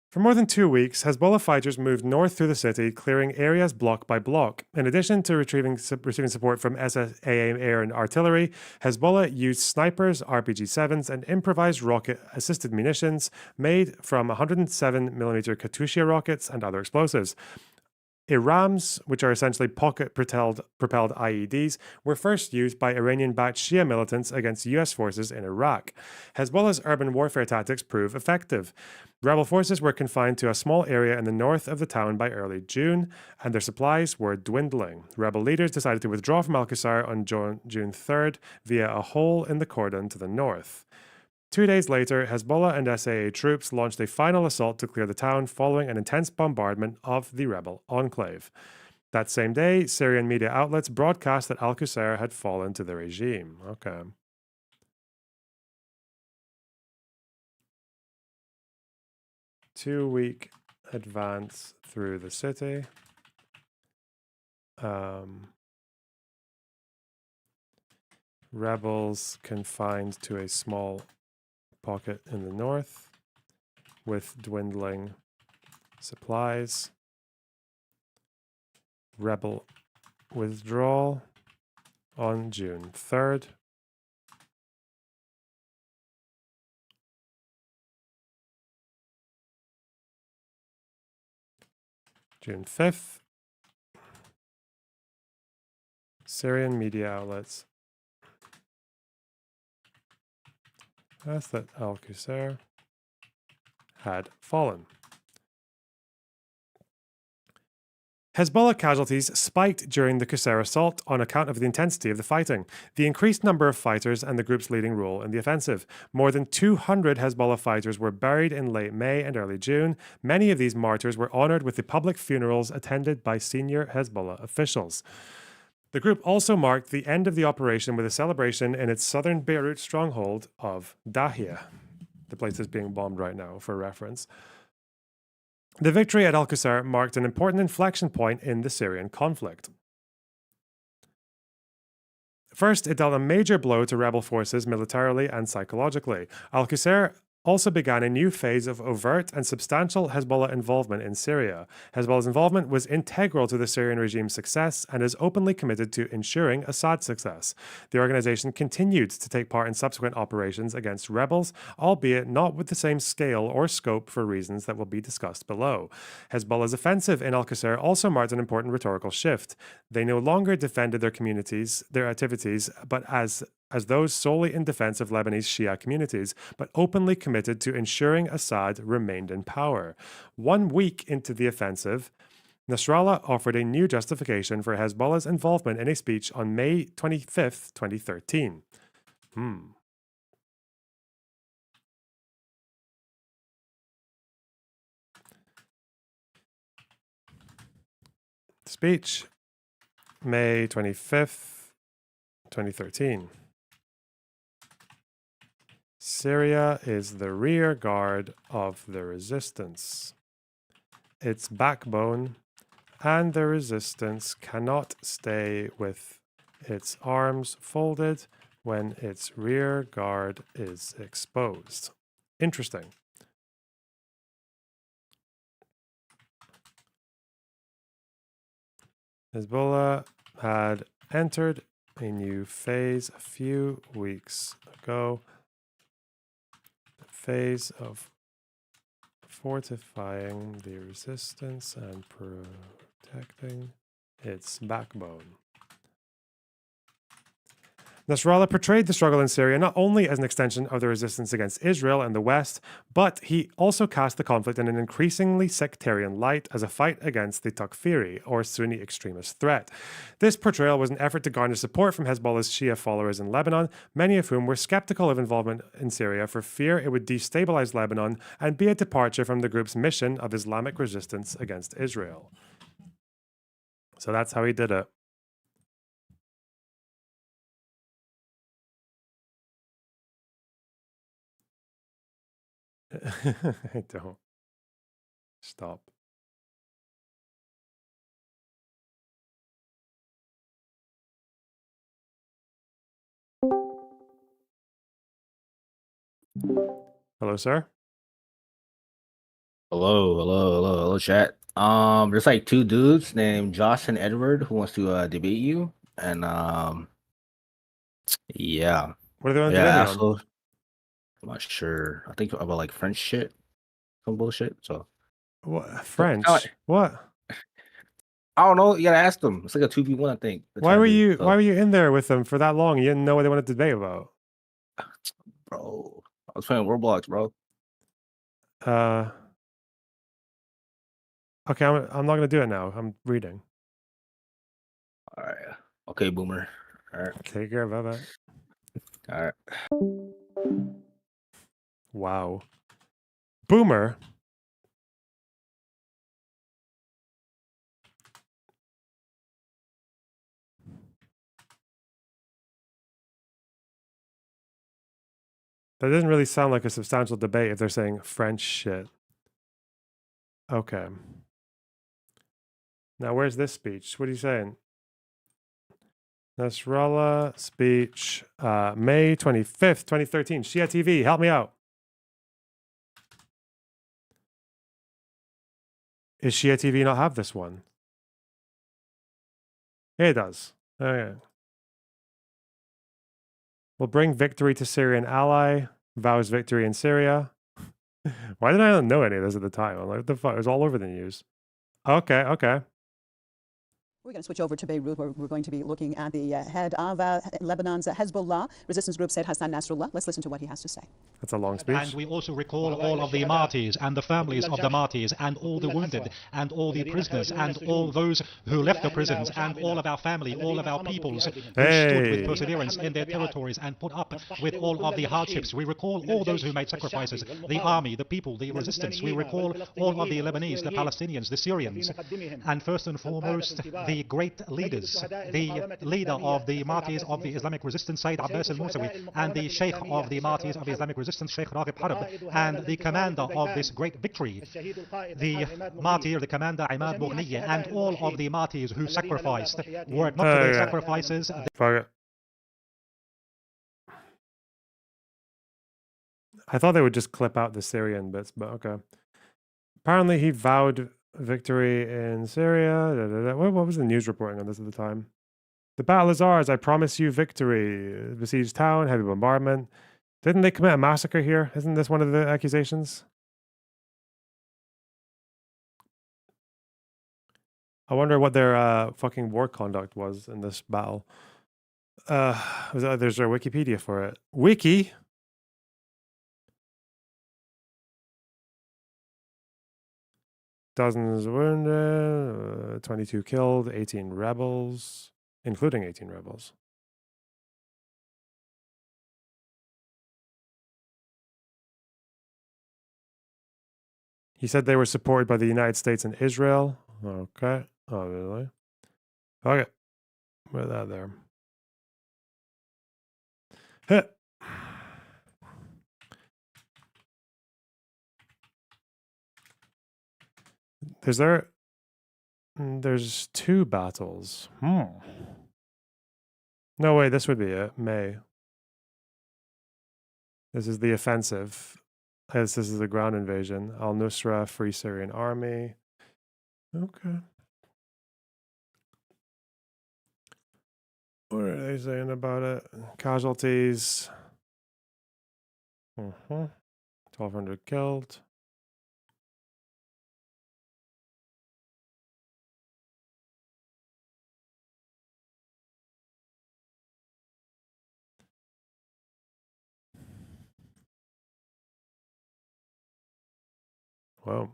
For more than 2 weeks, Hezbollah fighters moved north through the city, clearing areas block by block. In addition to receiving support from SSAA air and artillery, Hezbollah used snipers, RPG-7s, and improvised rocket-assisted munitions made from 107mm Katyusha rockets and other explosives. Irams, which are essentially pocket-propelled IEDs, were first used by Iranian-backed Shia militants against US forces in Iraq. Hezbollah's urban warfare tactics prove effective. Rebel forces were confined to a small area in the north of the town by early June, and their supplies were dwindling. Rebel leaders decided to withdraw from Al-Qusayr on June 3rd via a hole in the cordon to the north. 2 days later, Hezbollah and SAA troops launched a final assault to clear the town following an intense bombardment of the rebel enclave. That same day, Syrian media outlets broadcast that Al-Qusayr had fallen to the regime. Okay. Two-week advance through the city. Rebels confined to a small pocket in the north with dwindling supplies. Rebel withdrawal on June 3rd. June 5th. Syrian media outlets asked that Al-Qusayr had fallen. Hezbollah casualties spiked during the Qusayr assault on account of the intensity of the fighting, the increased number of fighters, and the group's leading role in the offensive. More than 200 Hezbollah fighters were buried in late May and early June. Many of these martyrs were honored with the public funerals attended by senior Hezbollah officials. The group also marked the end of the operation with a celebration in its southern Beirut stronghold of Dahia. The place is being bombed right now, for reference. The victory at Al-Qusayr marked an important inflection point in the Syrian conflict. First, it dealt a major blow to rebel forces militarily and psychologically. Al-Qusayr also began a new phase of overt and substantial Hezbollah involvement in Syria. Hezbollah's involvement was integral to the Syrian regime's success and is openly committed to ensuring Assad's success. The organization continued to take part in subsequent operations against rebels, albeit not with the same scale or scope for reasons that will be discussed below. Hezbollah's offensive in Al-Qusayr also marked an important rhetorical shift. They no longer defended their activities, but as those solely in defense of Lebanese Shia communities, but openly committed to ensuring Assad remained in power. 1 week into the offensive, Nasrallah offered a new justification for Hezbollah's involvement in a speech on May 25th, 2013. Speech, May 25th, 2013. Syria is the rear guard of the resistance. Its backbone and the resistance cannot stay with its arms folded when its rear guard is exposed. Interesting. Hezbollah had entered a new phase a few weeks ago. Phase of fortifying the resistance and protecting its backbone. Nasrallah portrayed the struggle in Syria not only as an extension of the resistance against Israel and the West, but he also cast the conflict in an increasingly sectarian light as a fight against the Takfiri, or Sunni extremist threat. This portrayal was an effort to garner support from Hezbollah's Shia followers in Lebanon, many of whom were skeptical of involvement in Syria for fear it would destabilize Lebanon and be a departure from the group's mission of Islamic resistance against Israel. So that's how he did it. I don't. Stop. Hello, sir. Hello, chat. There's like two dudes named Josh and Edward who wants to debate you, and yeah, What are they on yeah. debate me on? Also, I'm not sure. I think about like French shit, some bullshit. So What French? What? I don't know. You gotta ask them. It's like a 2v1, I think. they're Why trying were to do, you? so. Why were you in there with them for that long? You didn't know what they wanted to debate about. Bro, I was playing Roblox, bro. Okay, I'm not gonna do it now. I'm reading. All right. Okay, boomer. All right. Take care. Bye bye. All right. Wow. Boomer. That doesn't really sound like a substantial debate if they're saying French shit. Okay. Now, where's this speech? What are you saying? Nasrallah speech, May 25th, 2013. Shia TV, help me out. Is Shia TV not have this one? Yeah, it does. Okay. Will bring victory to Syrian ally, vows victory in Syria. Why did I not know any of this at the time? I'm like, what the fuck? It was all over the news. Okay, okay. We're going to switch over to Beirut, where we're going to be looking at the head of Lebanon's Hezbollah resistance group, Said Hassan Nasrallah. Let's listen to what he has to say. That's a long speech. And we also recall all of the martyrs and the families of the martyrs and all the wounded and all the prisoners and all those who left the prisons and all of our family, all of our peoples who stood with perseverance in their territories and put up with all of the hardships. We recall all those who made sacrifices, the army, the people, the resistance. We recall all of the Lebanese, the Palestinians, the Syrians, and first and foremost, the great leaders, the leader of the martyrs of the Islamic resistance, Sayyid Abbas al-Musawi, and the sheikh of the martyrs of the Islamic resistance, Sheikh Raghib Harb, and the commander of this great victory, the martyr, the commander Imad Mughniya, and all of the martyrs who sacrificed, were it not for their sacrifices. Fuck it. I thought they would just clip out the Syrian bits, but okay. Apparently he vowed victory in Syria. What was the news reporting on this at the time? The battle is ours. I promise you victory. Besieged town, heavy bombardment. Didn't they commit a massacre here? Isn't this one of the accusations? I wonder what their fucking war conduct was in this battle. There's their Wikipedia for it. Wiki? Dozens wounded, 22 killed, 18 rebels, including 18 rebels. He said they were supported by the United States and Israel. Okay. Oh, really? Okay. Put that there. Hit. There's two battles. No, wait, this would be it. May. This is the offensive. This is the ground invasion. Al-Nusra, Free Syrian Army. Okay. What are they saying about it? Casualties. 1,200 killed. Wow.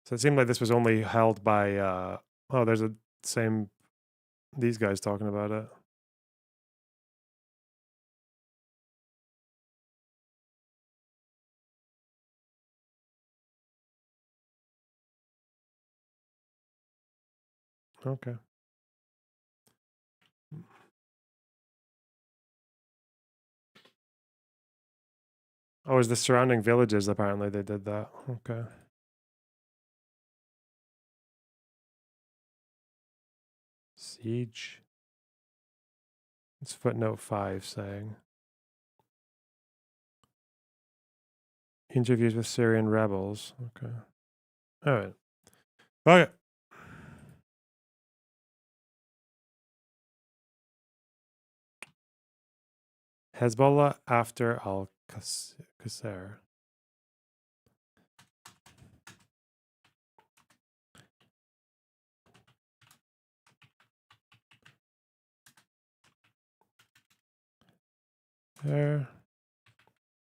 So it seemed like this was only held by, oh, there's a same, these guys talking about it. Okay. Oh, it's the surrounding villages, apparently they did that. Okay. Siege. It's footnote 5 saying. Interviews with Syrian rebels. Okay. All right. Okay. Hezbollah after Al-Qusayr. There.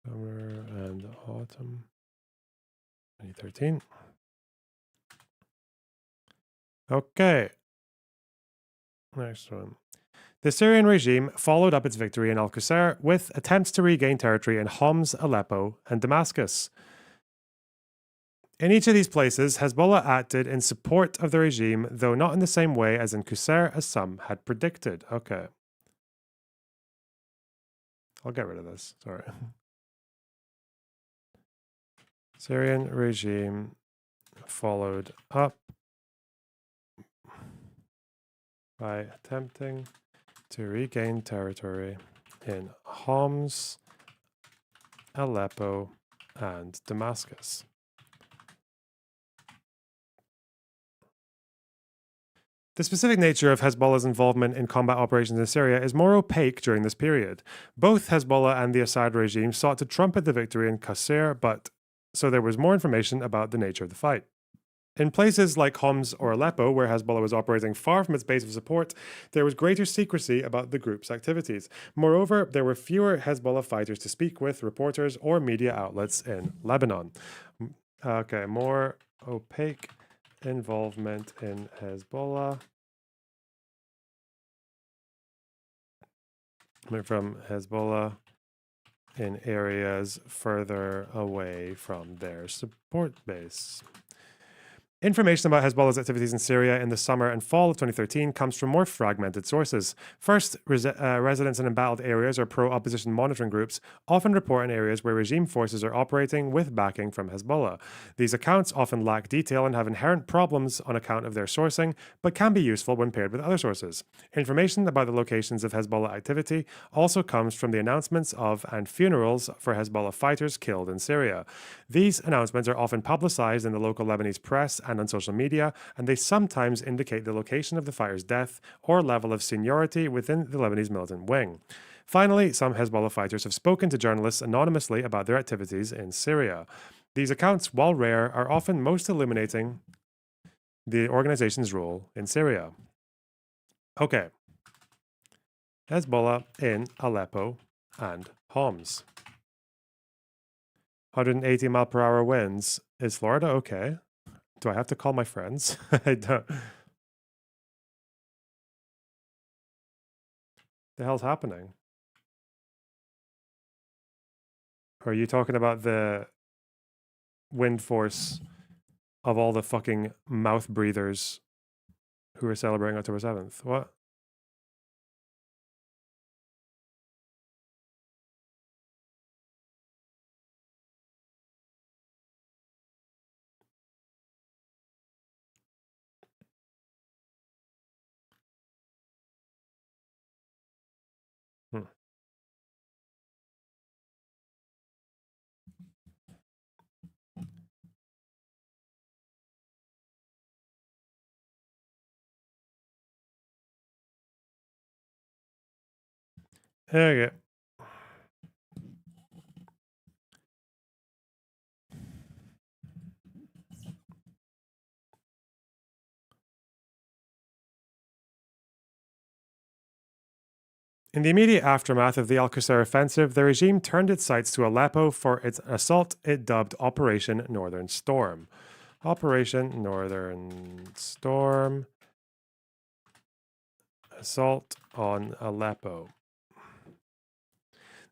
Summer and autumn 2013. Okay. Next one. The Syrian regime followed up its victory in Al-Qusayr with attempts to regain territory in Homs, Aleppo, and Damascus. In each of these places, Hezbollah acted in support of the regime, though not in the same way as in Qusayr, as some had predicted. Okay. I'll get rid of this. Sorry. Syrian regime followed up by attempting to regain territory in Homs, Aleppo, and Damascus. The specific nature of Hezbollah's involvement in combat operations in Syria is more opaque during this period. Both Hezbollah and the Assad regime sought to trumpet the victory in Qusayr, but so there was more information about the nature of the fight. In places like Homs or Aleppo, where Hezbollah was operating far from its base of support, there was greater secrecy about the group's activities. Moreover, there were fewer Hezbollah fighters to speak with, reporters, or media outlets in Lebanon. Okay, more opaque involvement in Hezbollah. From Hezbollah in areas further away from their support base. Information about Hezbollah's activities in Syria in the summer and fall of 2013 comes from more fragmented sources. First, residents in embattled areas or pro-opposition monitoring groups often report on areas where regime forces are operating with backing from Hezbollah. These accounts often lack detail and have inherent problems on account of their sourcing, but can be useful when paired with other sources. Information about the locations of Hezbollah activity also comes from the announcements of and funerals for Hezbollah fighters killed in Syria. These announcements are often publicized in the local Lebanese press and on social media, and they sometimes indicate the location of the fighter's death or level of seniority within the Lebanese militant wing. Finally, some Hezbollah fighters have spoken to journalists anonymously about their activities in Syria. These accounts, while rare, are often most illuminating the organization's role in Syria. Okay. Hezbollah in Aleppo and Homs. 180 mile per hour winds. Is Florida okay? Do I have to call my friends? I don't. The hell's happening? Or are you talking about the wind force of all the fucking mouth breathers who are celebrating October 7th? What? There you go. In the immediate aftermath of the Al-Qusayr offensive, the regime turned its sights to Aleppo for its assault it dubbed Operation Northern Storm. Operation Northern Storm. Assault on Aleppo.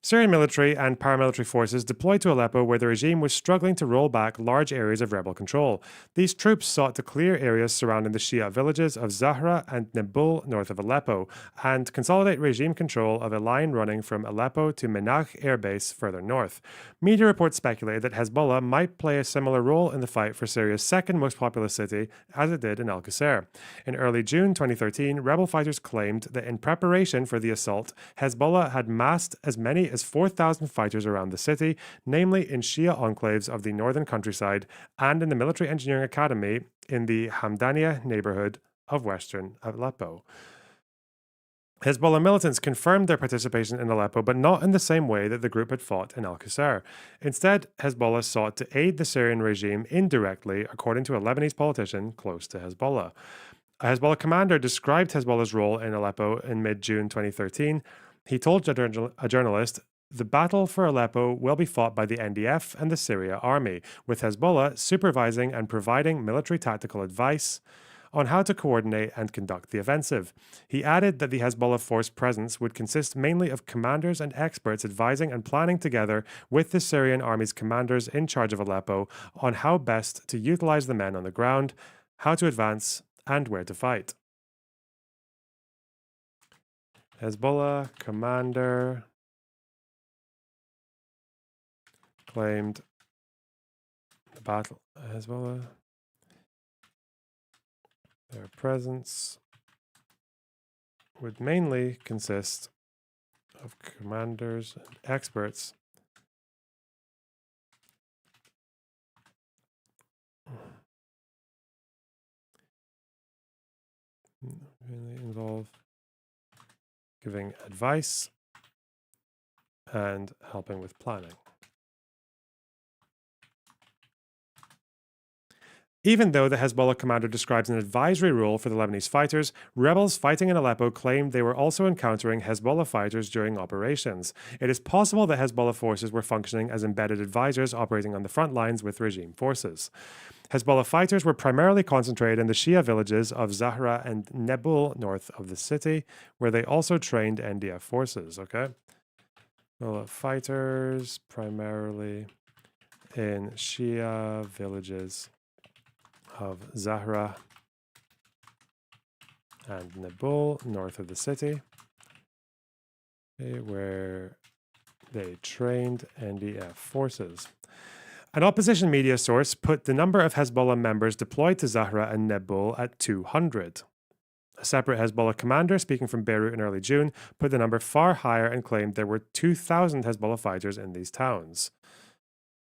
Syrian military and paramilitary forces deployed to Aleppo where the regime was struggling to roll back large areas of rebel control. These troops sought to clear areas surrounding the Shia villages of Zahra and Nebul north of Aleppo and consolidate regime control of a line running from Aleppo to Menach air base further north. Media reports speculate that Hezbollah might play a similar role in the fight for Syria's second most populous city as it did in Al-Qusayr. In early June 2013, rebel fighters claimed that in preparation for the assault, Hezbollah had massed as many as 4,000 fighters around the city, namely in Shia enclaves of the northern countryside and in the military engineering academy in the Hamdaniya neighborhood of western Aleppo. Hezbollah militants confirmed their participation in Aleppo, but not in the same way that the group had fought in Al-Qusayr. Instead, Hezbollah sought to aid the Syrian regime indirectly, according to a Lebanese politician close to Hezbollah. A Hezbollah commander described Hezbollah's role in Aleppo in mid-June 2013. He told a journalist, "The battle for Aleppo will be fought by the NDF and the Syria army, with Hezbollah supervising and providing military tactical advice on how to coordinate and conduct the offensive." He added that the Hezbollah force presence would consist mainly of commanders and experts advising and planning together with the Syrian army's commanders in charge of Aleppo on how best to utilize the men on the ground, how to advance, and where to fight. Hezbollah commander claimed the battle. Hezbollah, their presence would mainly consist of commanders and experts really involve giving advice and helping with planning. Even though the Hezbollah commander describes an advisory role for the Lebanese fighters, rebels fighting in Aleppo claimed they were also encountering Hezbollah fighters during operations. It is possible that Hezbollah forces were functioning as embedded advisors operating on the front lines with regime forces. Hezbollah fighters were primarily concentrated in the Shia villages of Zahra and Nebul north of the city, where they also trained NDF forces. Okay, well, fighters primarily in Shia villages of Zahra and Nebul north of the city, where they trained NDF forces. An opposition media source put the number of Hezbollah members deployed to Zahra and Nebul at 200. A separate Hezbollah commander speaking from Beirut in early June put the number far higher and claimed there were 2,000 Hezbollah fighters in these towns.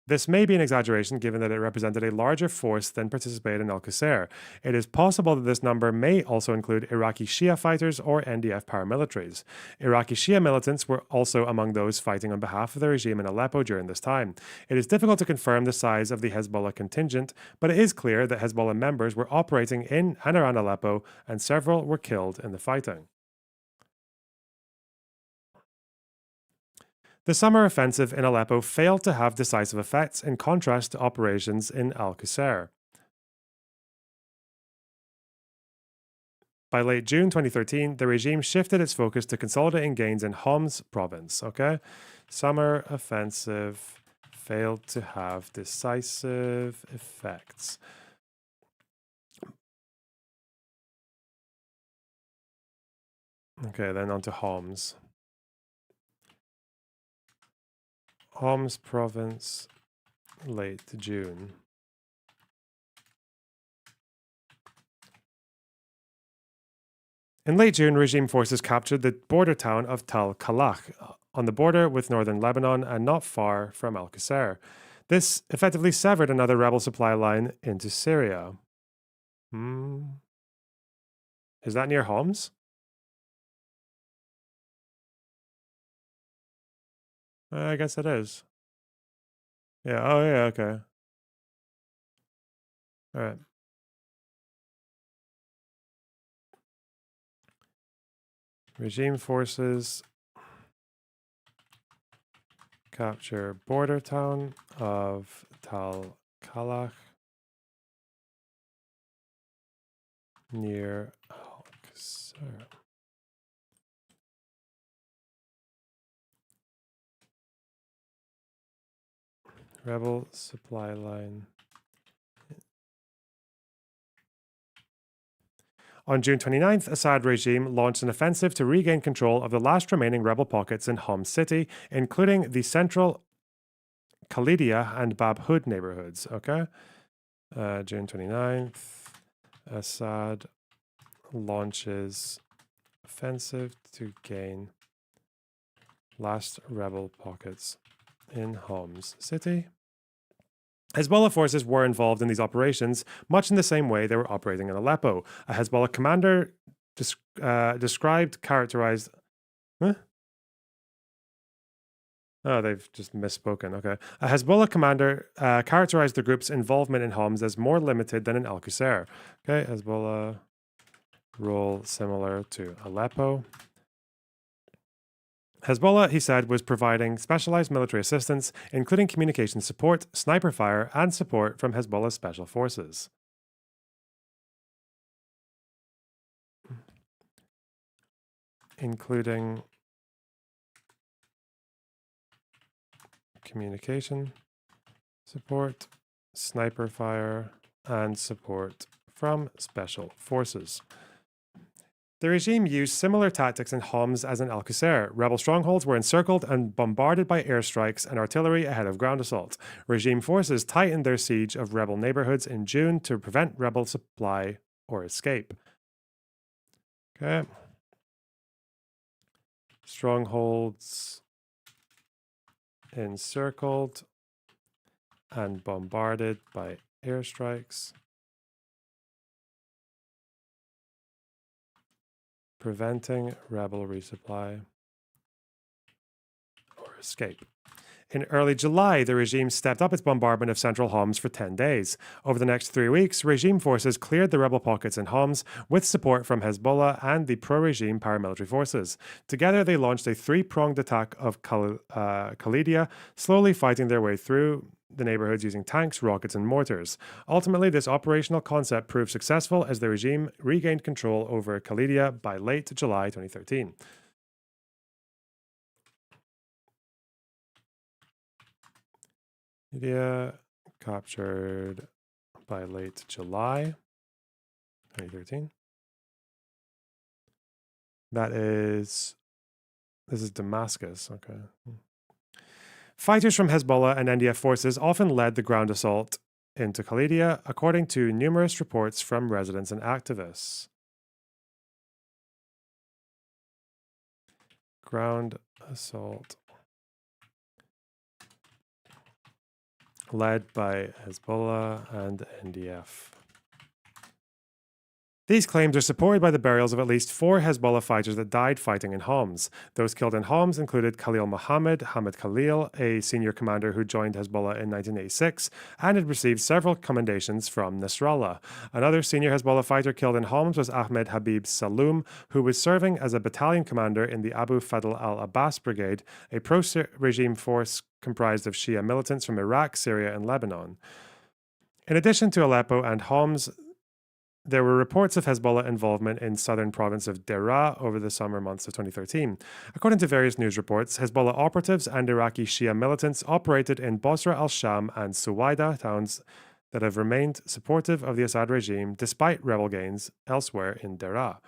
This may be an exaggeration given that it represented a larger force than participated in Al-Qusayr. It is possible that this number may also include Iraqi Shia fighters or NDF paramilitaries. Iraqi Shia militants were also among those fighting on behalf of the regime in Aleppo during this time. It is difficult to confirm the size of the Hezbollah contingent, but it is clear that Hezbollah members were operating in and around Aleppo, and several were killed in the fighting. The summer offensive in Aleppo failed to have decisive effects in contrast to operations in Al-Qusayr. By late June 2013, the regime shifted its focus to consolidating gains in Homs province. Okay, summer offensive failed to have decisive effects. Okay, then on to Homs. Homs province, late June. In late June, regime forces captured the border town of Tal Kalach on the border with northern Lebanon and not far from Al-Qusayr. This effectively severed another rebel supply line into Syria. Is that near Homs? I guess it is. Yeah, oh yeah, okay. All right. Regime forces capture border town of Tal Kalach near Al-Qusayr. Rebel supply line. On June 29th, Assad regime launched an offensive to regain control of the last remaining rebel pockets in Homs city, including the central Khalidia and Bab Hood neighborhoods. Okay. June 29th, Assad launches offensive to gain last rebel pockets in Homs city. Hezbollah forces were involved in these operations much in the same way they were operating in Aleppo. A Hezbollah commander characterized... Huh? Oh, they've just misspoken. Okay. A Hezbollah commander characterized the group's involvement in Homs as more limited than in Al-Qusayr. Okay, Hezbollah role similar to Aleppo. Hezbollah, he said, was providing specialized military assistance, including communication support, sniper fire, and support from Hezbollah special forces. Including communication support, sniper fire, and support from special forces. The regime used similar tactics in Homs as in Al-Qusayr. Rebel strongholds were encircled and bombarded by airstrikes and artillery ahead of ground assault. Regime forces tightened their siege of rebel neighborhoods in June to prevent rebel supply or escape. Okay. Strongholds encircled and bombarded by airstrikes, preventing rebel resupply or escape. In early July, the regime stepped up its bombardment of central Homs for 10 days. Over the next 3 weeks, regime forces cleared the rebel pockets in Homs with support from Hezbollah and the pro-regime paramilitary forces. Together, they launched a three-pronged attack of Khalidia, slowly fighting their way through the neighborhoods using tanks, rockets, and mortars. Ultimately, this operational concept proved successful as the regime regained control over Khalidia by late July 2013. Khalidia captured by late July 2013. This is Damascus, okay. Fighters from Hezbollah and NDF forces often led the ground assault into Khalidia, according to numerous reports from residents and activists. Ground assault led by Hezbollah and NDF. These claims are supported by the burials of at least 4 Hezbollah fighters that died fighting in Homs. Those killed in Homs included Khalil Mohammed, Hamid Khalil, a senior commander who joined Hezbollah in 1986 and had received several commendations from Nasrallah. Another senior Hezbollah fighter killed in Homs was Ahmed Habib Saloom, who was serving as a battalion commander in the Abu Fadl al-Abbas Brigade, a pro-regime force comprised of Shia militants from Iraq, Syria, and Lebanon. In addition to Aleppo and Homs, there were reports of Hezbollah involvement in southern province of Deraa over the summer months of 2013. According to various news reports, Hezbollah operatives and Iraqi Shia militants operated in Bosra al-Sham and Suwaida, towns that have remained supportive of the Assad regime despite rebel gains elsewhere in Deraa.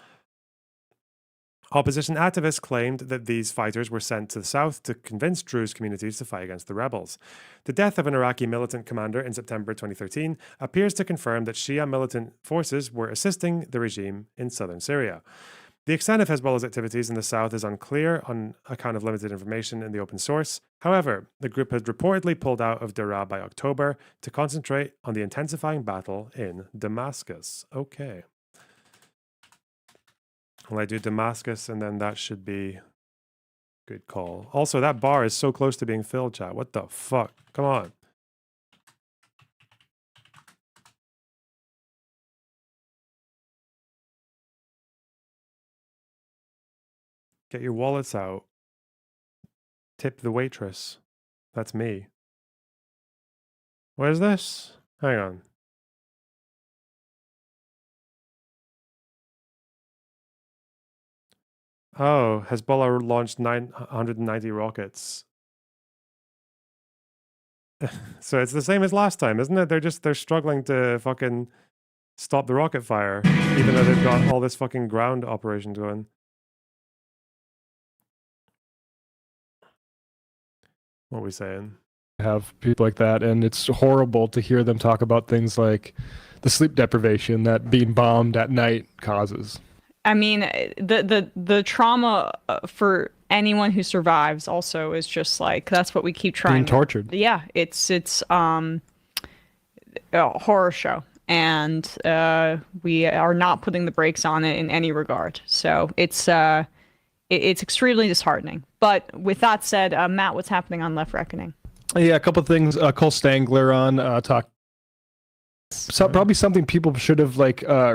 Opposition activists claimed that these fighters were sent to the south to convince Druze communities to fight against the rebels. The death of an Iraqi militant commander in September 2013 appears to confirm that Shia militant forces were assisting the regime in southern Syria. The extent of Hezbollah's activities in the south is unclear on account of limited information in the open source. However, the group had reportedly pulled out of Deraa by October to concentrate on the intensifying battle in Damascus. Okay. Well, I do Damascus, and then that should be good call. Also, that bar is so close to being filled, chat. What the fuck? Come on. Get your wallets out. Tip the waitress. That's me. What is this? Hang on. Oh, Hezbollah launched 990 rockets So it's the same as last time, isn't it? They're struggling to fucking stop the rocket fire, even though they've got all this fucking ground operation going. What are we saying? Have people like that, and it's horrible to hear them talk about things like the sleep deprivation that being bombed at night causes. I mean, the trauma for anyone who survives also is just like, that's what we keep trying. Being tortured. Yeah, it's a horror show, and we are not putting the brakes on it in any regard. So it's extremely disheartening. But with that said, Matt, what's happening on Left Reckoning? Yeah, a couple of things. Cole Stangler on talk. So probably something people should have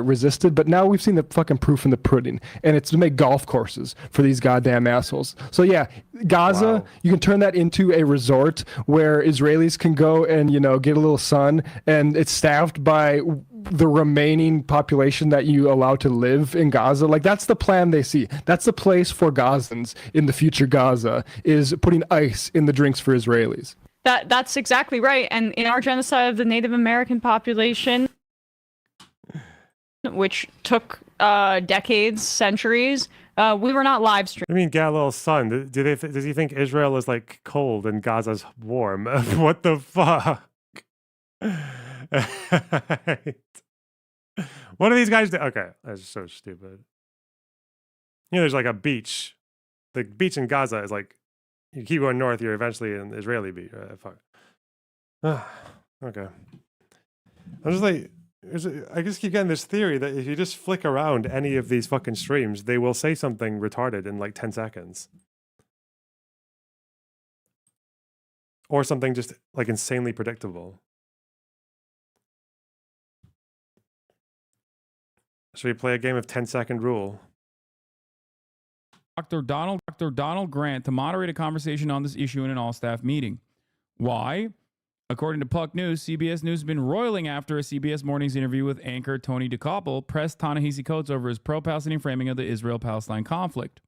resisted, but now we've seen the fucking proof in the pudding, and it's to make golf courses for these goddamn assholes. So yeah, Gaza, you can turn that into a resort where Israelis can go and get a little sun, and it's staffed by the remaining population that you allow to live in Gaza. Like, that's the plan they see. That's the place for Gazans in the future. Gaza is putting ice in the drinks for Israelis. That's exactly right. And in our genocide of the Native American population, which took decades, centuries, we were not live streaming. I mean, get a little sun. Does he think Israel is like cold and Gaza's warm? What the fuck? What do these guys do? Okay, that's so stupid. There's like a beach. The beach in Gaza is like, you keep going north, you're eventually in Israeli beach. Fuck. Okay. I'm just like, I just keep getting this theory that if you just flick around any of these fucking streams, they will say something retarded in like 10 seconds. Or something just like insanely predictable. Should we play a game of 10-second rule? Dr. Donald Grant to moderate a conversation on this issue in an all-staff meeting. Why? According to Puck News, CBS News has been roiling after a CBS Mornings interview with anchor Tony DeKoppel pressed Ta-Nehisi Coates over his pro-Palestinian framing of the Israel-Palestine conflict.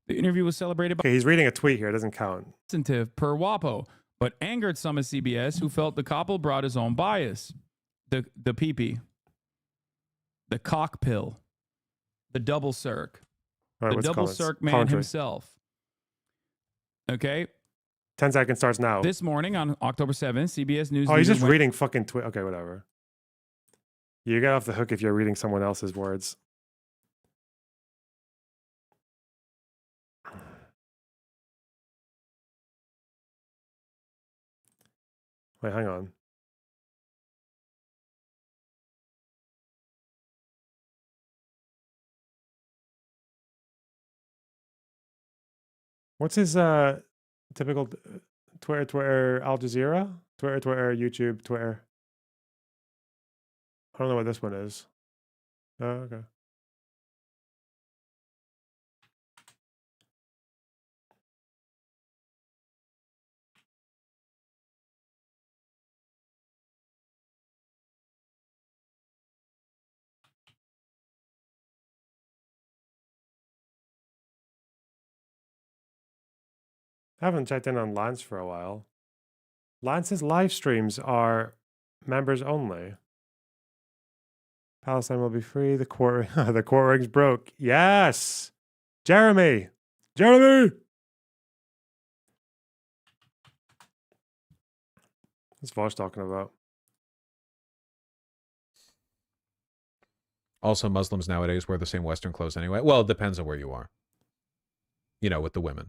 The interview was celebrated by... Okay, he's reading a tweet here. It doesn't count. Per WAPO, but angered some at CBS who felt DeKoppel brought his own bias. The pee-pee. The cock pill. The double circ. Right, the double circ man himself. Okay. 10 seconds starts now. This morning on October 7th, CBS News. Oh, he's just reading fucking tweet. Okay, whatever. You get off the hook if you're reading someone else's words. Wait, hang on. What's his typical Twitter, Al Jazeera? Twitter, YouTube, Twitter. I don't know what this one is. Oh, okay. I haven't checked in on Lance for a while. Lance's live streams are members only. Palestine will be free. The court ring's broke. Yes! Jeremy! Jeremy! What's Vosh talking about? Also, Muslims nowadays wear the same Western clothes anyway. Well, it depends on where you are. With the women.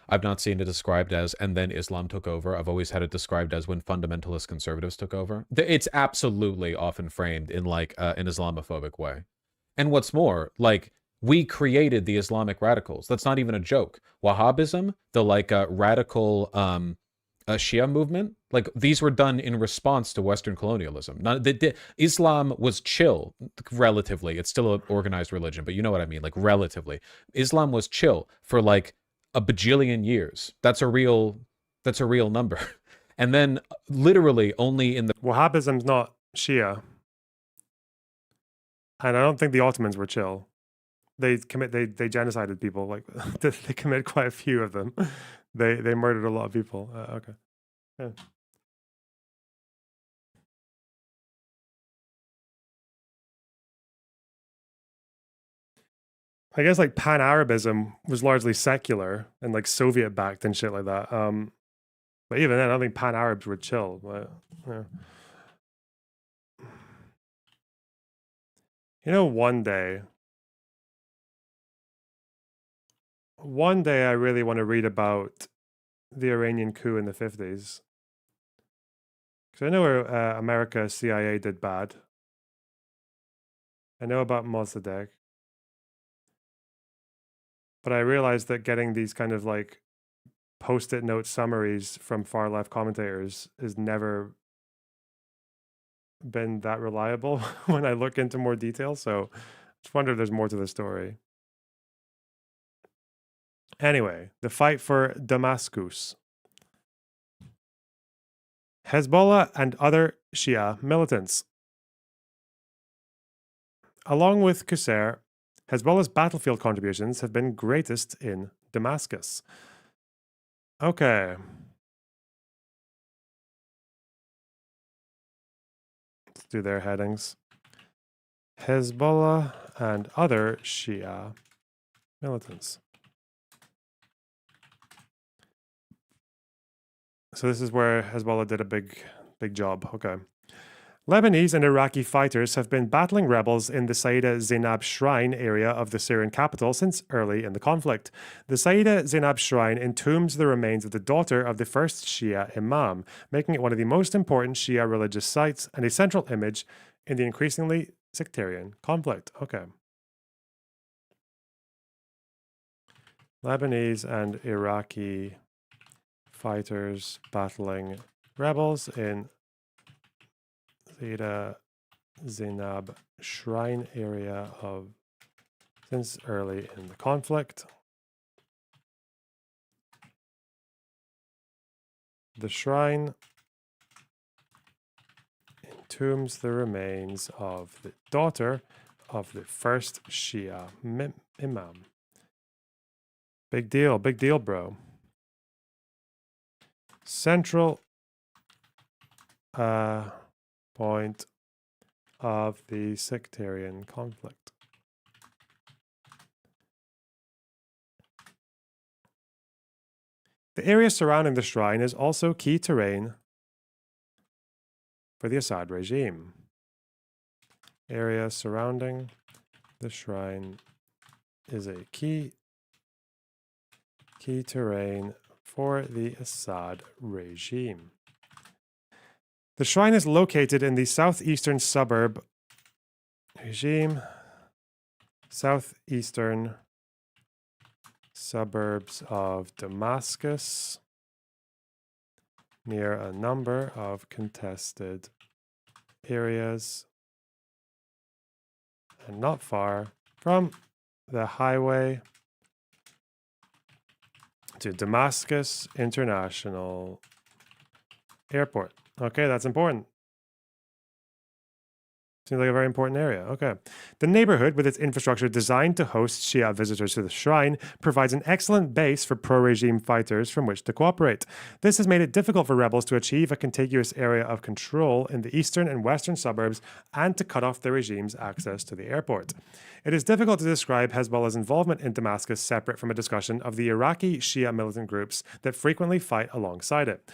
I've not seen it described as, and then Islam took over. I've always had it described as when fundamentalist conservatives took over. It's absolutely often framed in an Islamophobic way. And what's more, we created the Islamic radicals. That's not even a joke. Wahhabism, the radical Shia movement, these were done in response to Western colonialism. Islam was chill, relatively. It's still an organized religion, but you know what I mean, relatively. Islam was chill for a bajillion years. That's a real number. And then literally only in the... Wahhabism's not Shia. And I don't think the Ottomans were chill. they genocided people. Like they committed quite a few of them. They murdered a lot of people. Okay. Yeah. I guess like Pan-Arabism was largely secular and like Soviet backed and shit like that. But even then, I don't think Pan-Arabs were chill. But, yeah. You know, one day I really want to read about the Iranian coup in the 50s. Because I know where America CIA did bad. I know about Mossadegh. But I realized that getting these kind of like post-it note summaries from far left commentators has never been that reliable when I look into more detail. So I just wonder if there's more to the story. Anyway, the fight for Damascus. Hezbollah and other Shia militants. Along with Qusair, Hezbollah's battlefield contributions have been greatest in Damascus. Okay. Let's do their headings. Hezbollah and other Shia militants. So this is where Hezbollah did a big job. Okay. Lebanese and Iraqi fighters have been battling rebels in the Sayyida Zainab Shrine area of the Syrian capital since early in the conflict. The Sayyida Zainab Shrine entombs the remains of the daughter of the first Shia Imam, making it one of the most important Shia religious sites and a central image in the increasingly sectarian conflict. Okay. Lebanese and Iraqi fighters battling rebels in Sayyida Zainab Shrine area of since early in the conflict. The shrine entombs the remains of the daughter of the first Shia Imam. Big deal, bro. Central point of the sectarian conflict. The area surrounding the shrine is also key terrain for the Assad regime. Area surrounding the shrine is a key terrain for the Assad regime. The shrine is located in the southeastern suburbs of Damascus, near a number of contested areas and not far from the highway to Damascus International Airport. Okay, that's important. Seems like a very important area. Okay. The neighborhood, with its infrastructure designed to host Shia visitors to the shrine, provides an excellent base for pro-regime fighters from which to cooperate. This has made it difficult for rebels to achieve a contiguous area of control in the eastern and western suburbs and to cut off the regime's access to the airport. It is difficult to describe Hezbollah's involvement in Damascus separate from a discussion of the Iraqi Shia militant groups that frequently fight alongside it.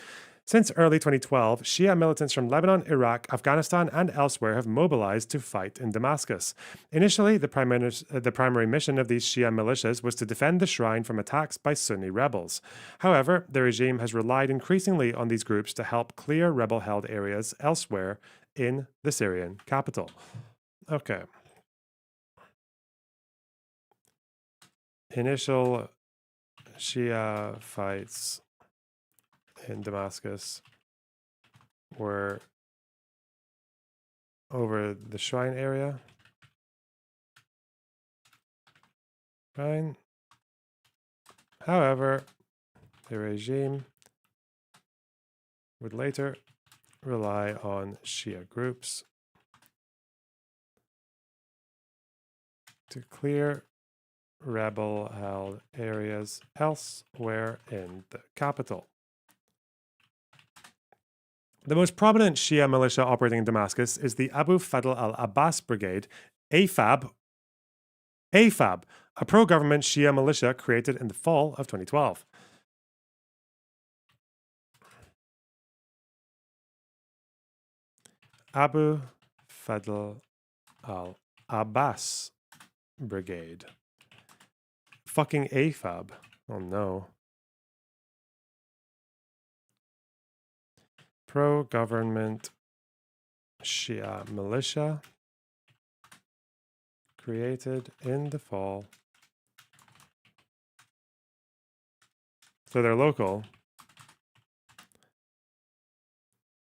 Since early 2012, Shia militants from Lebanon, Iraq, Afghanistan, and elsewhere have mobilized to fight in Damascus. Initially, the primary mission of these Shia militias was to defend the shrine from attacks by Sunni rebels. However, the regime has relied increasingly on these groups to help clear rebel-held areas elsewhere in the Syrian capital. Okay. Initial Shia fights in Damascus were over the shrine area. Fine. However, the regime would later rely on Shia groups to clear rebel-held areas elsewhere in the capital. The most prominent Shia militia operating in Damascus is the Abu Fadl al-Abbas Brigade, AFAB, a pro-government Shia militia created in the fall of 2012. Abu Fadl al-Abbas Brigade. Fucking AFAB. Oh no. Pro-government Shia militia created in the fall. So they're local.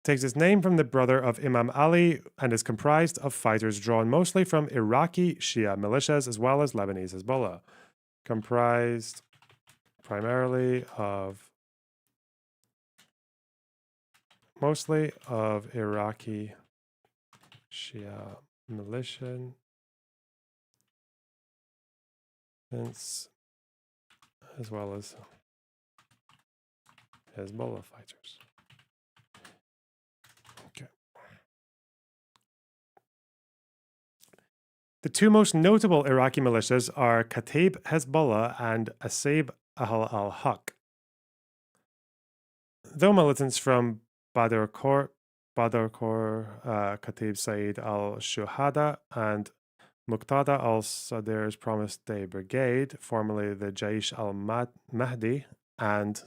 Takes its name from the brother of Imam Ali and is comprised of fighters drawn mostly from Iraqi Shia militias as well as Lebanese Hezbollah. Comprised primarily of mostly of Iraqi Shia militias as well as Hezbollah fighters. Okay. The two most notable Iraqi militias are Kataib Hezbollah and Asaib al-Haq. Though militants from Badr Corps, Kataib Saeed al-Shuhada and Muqtada al-Sadr's Promised Day Brigade, formerly the Jaish al-Mahdi, and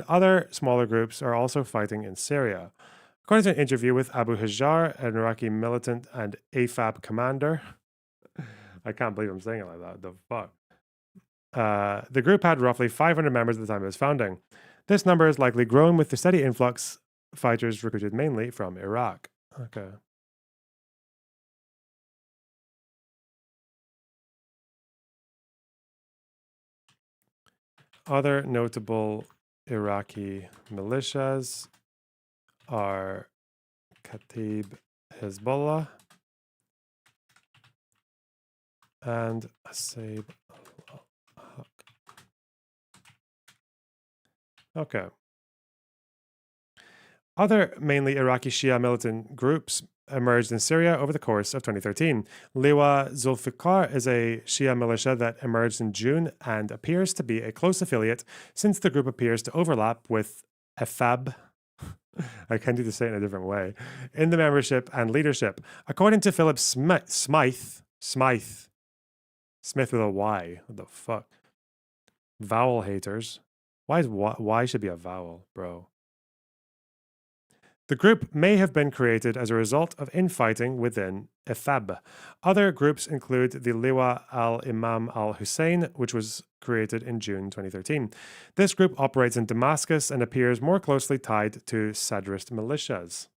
other smaller groups are also fighting in Syria. According to an interview with Abu Hajjar, an Iraqi militant and AFAB commander, I can't believe I'm saying it like that, the fuck. The group had roughly 500 members at the time of its founding. This number has likely grown with the steady influx of fighters recruited mainly from Iraq. Okay. Other notable Iraqi militias are Kataib Hezbollah and Asaib al-Haq. Okay. Other mainly Iraqi Shia militant groups emerged in Syria over the course of 2013. Liwa Zulfikar is a Shia militia that emerged in June and appears to be a close affiliate since the group appears to overlap with AFAB. I can do the say it in a different way. In the membership and leadership. According to Philip Smythe with a Y. What the fuck? Vowel haters. Why is Y should be a vowel, bro? The group may have been created as a result of infighting within AFAB. Other groups include the Liwa al-Imam al-Hussein, which was created in June 2013. This group operates in Damascus and appears more closely tied to Sadrist militias.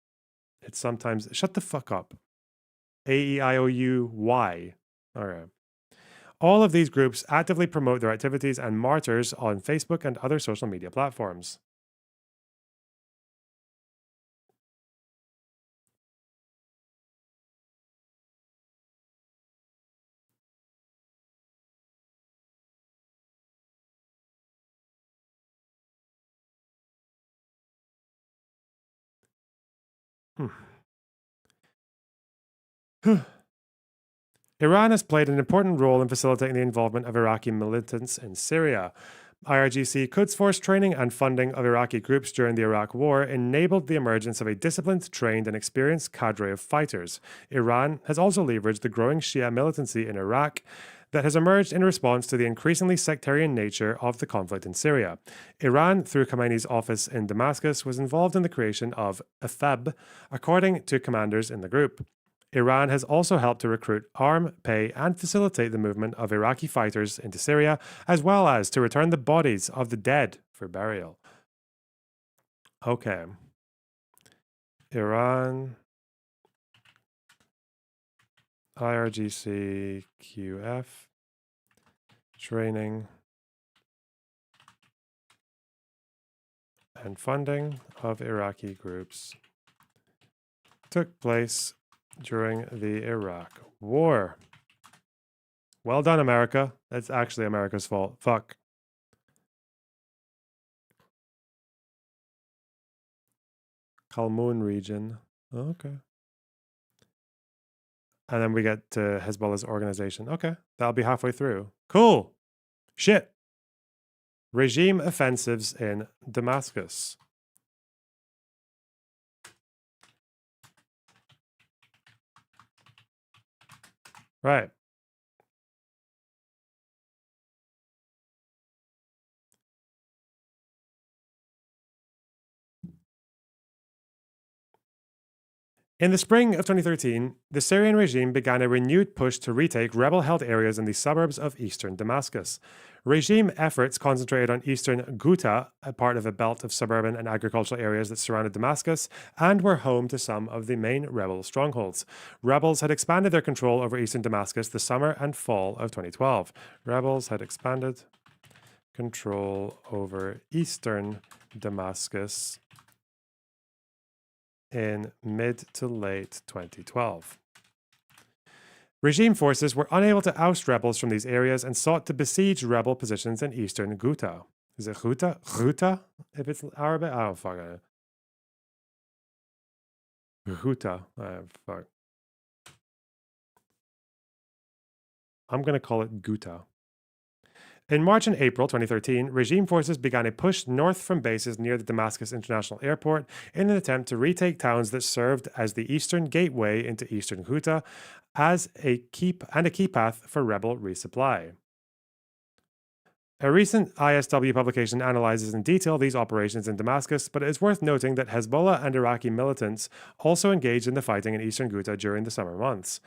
It's sometimes... Shut the fuck up. A-E-I-O-U-Y. All right. All of these groups actively promote their activities and martyrs on Facebook and other social media platforms. Iran has played an important role in facilitating the involvement of Iraqi militants in Syria. IRGC Quds Force training and funding of Iraqi groups during the Iraq War enabled the emergence of a disciplined, trained, and experienced cadre of fighters. Iran has also leveraged the growing Shia militancy in Iraq that has emerged in response to the increasingly sectarian nature of the conflict in Syria. Iran, through Khamenei's office in Damascus, was involved in the creation of AFAB, according to commanders in the group. Iran has also helped to recruit, arm, pay, and facilitate the movement of Iraqi fighters into Syria, as well as to return the bodies of the dead for burial. Okay. Iran, IRGC, QF, training, and funding of Iraqi groups took place during the Iraq War. Well done, America. That's actually America's fault. Fuck. Kalmun region. Okay. And then we get to Hezbollah's organization. Okay. That'll be halfway through. Cool. Shit. Regime offensives in Damascus. Right. In the spring of 2013, the Syrian regime began a renewed push to retake rebel-held areas in the suburbs of eastern Damascus. Regime efforts concentrated on eastern Ghouta, a part of a belt of suburban and agricultural areas that surrounded Damascus, and were home to some of the main rebel strongholds. Rebels had expanded their control over eastern Damascus the summer and fall of 2012. Rebels had expanded control over eastern Damascus in mid to late 2012. Regime forces were unable to oust rebels from these areas and sought to besiege rebel positions in eastern Ghouta. Is it Ghouta? Ghouta? If it's Arabic? I don't fucking know. Ghouta. Fuck. I'm going to call it Ghouta. In March and April 2013, regime forces began a push north from bases near the Damascus International Airport in an attempt to retake towns that served as the eastern gateway into eastern Ghouta as a key path for rebel resupply. A recent ISW publication analyzes in detail these operations in Damascus, but it is worth noting that Hezbollah and Iraqi militants also engaged in the fighting in eastern Ghouta during the summer months.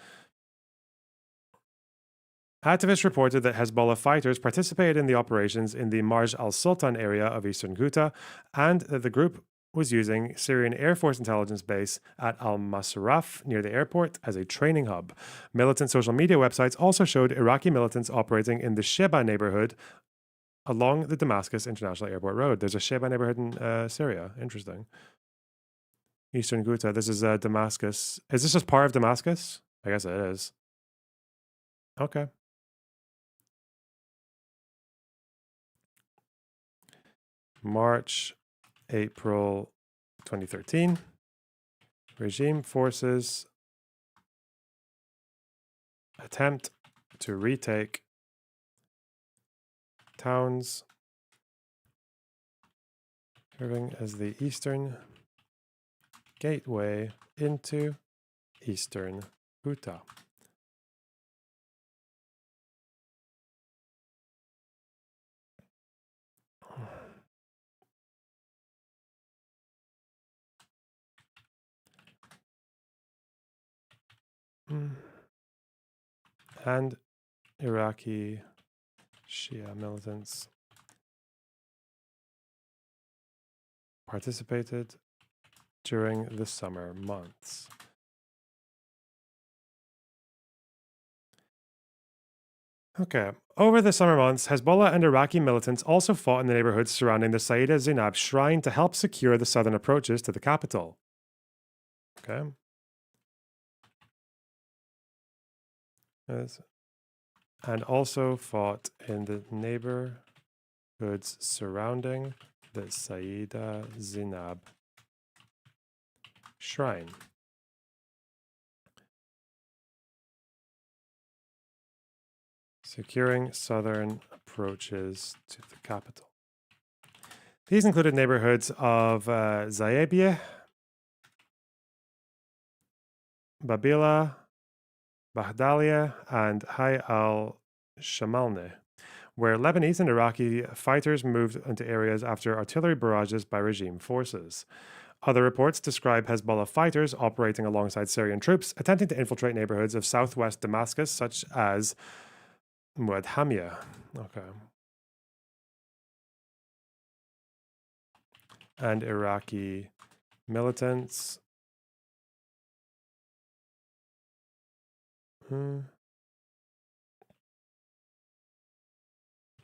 Activists reported that Hezbollah fighters participated in the operations in the Marj al-Sultan area of eastern Ghouta, and that the group was using Syrian Air Force intelligence base at al-Masraf near the airport as a training hub. Militant social media websites also showed Iraqi militants operating in the Sheba neighborhood along the Damascus International Airport Road. There's a Sheba neighborhood in Syria. Interesting. Eastern Ghouta. This is Damascus. Is this just part of Damascus? I guess it is. Okay. March, April 2013. Regime forces attempt to retake towns serving as the eastern gateway into eastern Ghouta. And Iraqi Shia militants participated during the summer months. Okay. Over the summer months, Hezbollah and Iraqi militants also fought in the neighborhoods surrounding the Sayyida Zainab shrine to help secure the southern approaches to the capital. Okay. And also fought in the neighborhoods surrounding the Sayyida Zainab shrine. Securing southern approaches to the capital. These included neighborhoods of Zayebieh, Babila, Bahdalia, and Hay al-Shamalneh, where Lebanese and Iraqi fighters moved into areas after artillery barrages by regime forces. Other reports describe Hezbollah fighters operating alongside Syrian troops, attempting to infiltrate neighborhoods of southwest Damascus, such as Muadhamia. Okay. And Iraqi militants.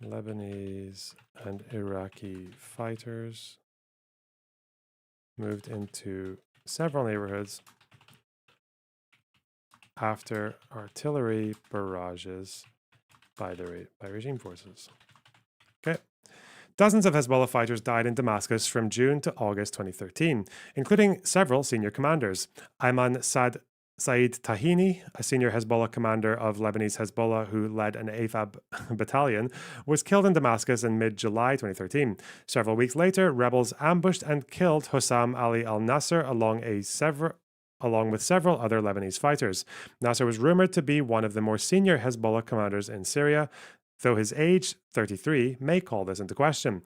Lebanese and Iraqi fighters moved into several neighborhoods after artillery barrages by regime forces. Okay. Dozens of Hezbollah fighters died in Damascus from June to August 2013, including several senior commanders. Ayman Said Tahini, a senior Hezbollah commander of Lebanese Hezbollah who led an AFAB battalion, was killed in Damascus in mid-July 2013. Several weeks later, rebels ambushed and killed Hossam Ali al-Nasser along with several other Lebanese fighters. Nasser was rumored to be one of the more senior Hezbollah commanders in Syria, though his age, 33, may call this into question.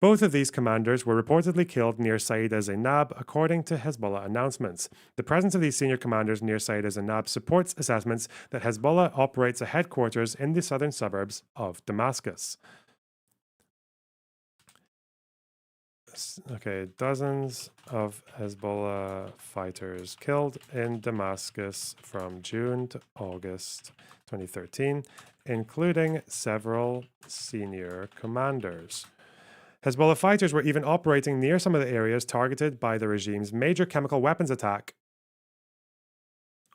Both of these commanders were reportedly killed near Saida Zainab, according to Hezbollah announcements. The presence of these senior commanders near Saida Zainab supports assessments that Hezbollah operates a headquarters in the southern suburbs of Damascus. Okay, dozens of Hezbollah fighters killed in Damascus from June to August 2013, including several senior commanders. Hezbollah fighters were even operating near some of the areas targeted by the regime's major chemical weapons attack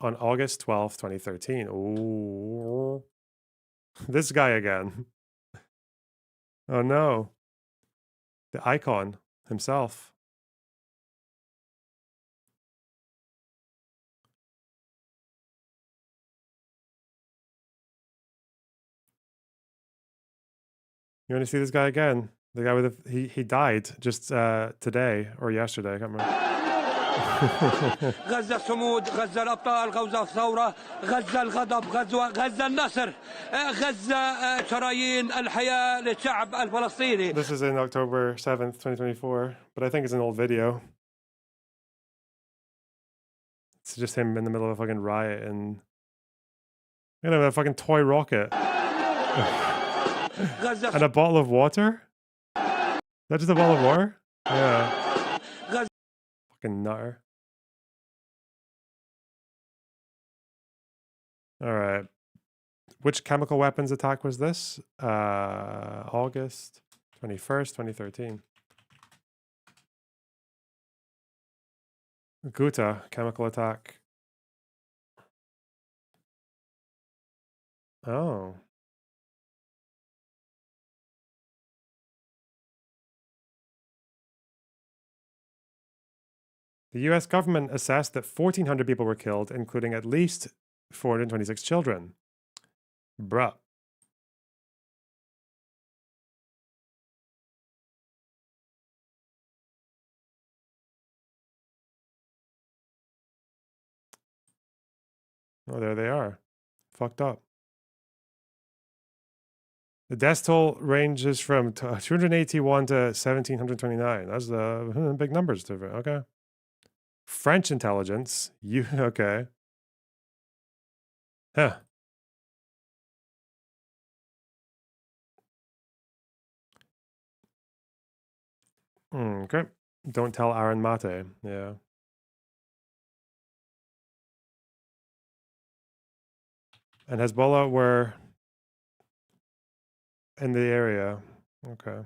on August 12, 2013. Ooh. This guy again. Oh no. The icon himself. You want to see this guy again? The guy with he died just today or yesterday. I can't remember. غزة الصمود، غزة الأبطال، غزة الثورة، غزة الغضب، غزة النصر، غزة شرايين الحياة للشعب الفلسطيني. This is in October 7th, 2024, but I think it's an old video. It's just him in the middle of a fucking riot and a fucking toy rocket. And a bottle of water? Is that just a bottle of water? Yeah. Fucking nutter. Alright. Which chemical weapons attack was this? August 21st, 2013. Ghouta chemical attack. Oh. The US government assessed that 1,400 people were killed, including at least 426 children. Bruh. Oh, there they are. Fucked up. The death toll ranges from 281 to 1,729. That's big numbers. Okay. French intelligence. Okay. Huh. Okay. Don't tell Aaron Mate. Yeah. And Hezbollah were in the area. Okay.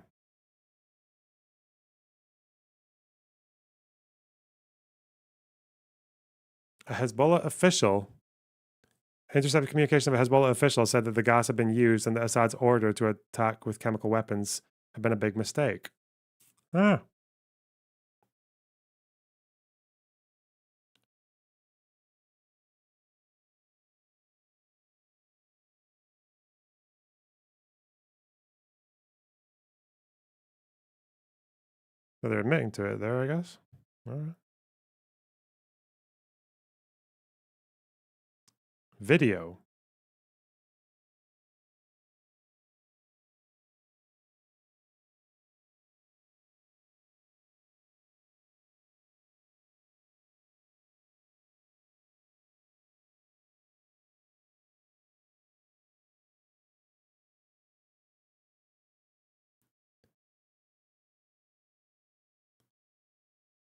A Hezbollah official intercepted communication of a Hezbollah official said that the gas had been used and that Assad's order to attack with chemical weapons had been a big mistake. Ah. So they're admitting to it there, I guess. All right. Video.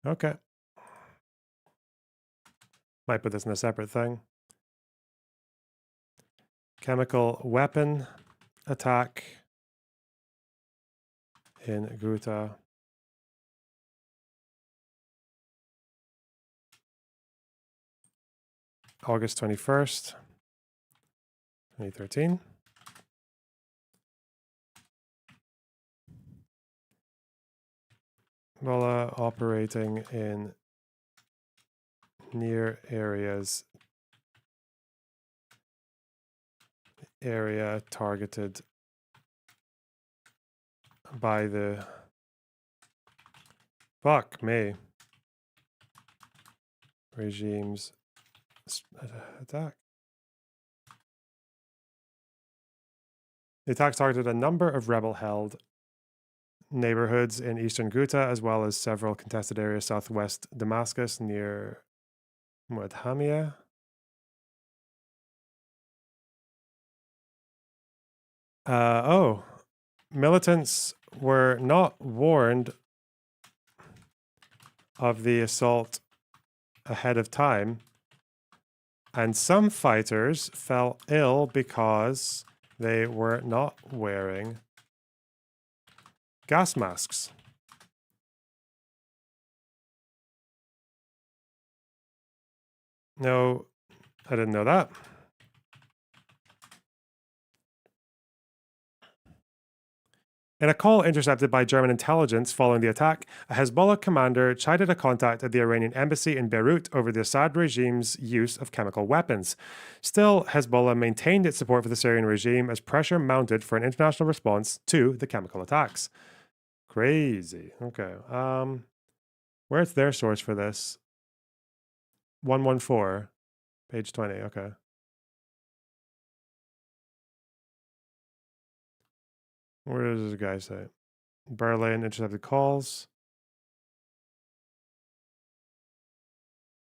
Okay. Might put this in a separate thing. Chemical weapon attack in Ghouta. August 21st, 2013. Hezbollah operating in near areas. Area targeted by the fuck me regime's attack. The attacks targeted a number of rebel-held neighborhoods in eastern Ghouta, as well as several contested areas southwest Damascus near Muadhamia. Militants were not warned of the assault ahead of time, and some fighters fell ill because they were not wearing gas masks. No, I didn't know that. In a call intercepted by German intelligence following the attack, a Hezbollah commander chided a contact at the Iranian embassy in Beirut over the Assad regime's use of chemical weapons. Still, Hezbollah maintained its support for the Syrian regime as pressure mounted for an international response to the chemical attacks. Crazy. Okay. Where's their source for this? 114, page 20. Okay. Where does this guy say? Berlin intercepted calls.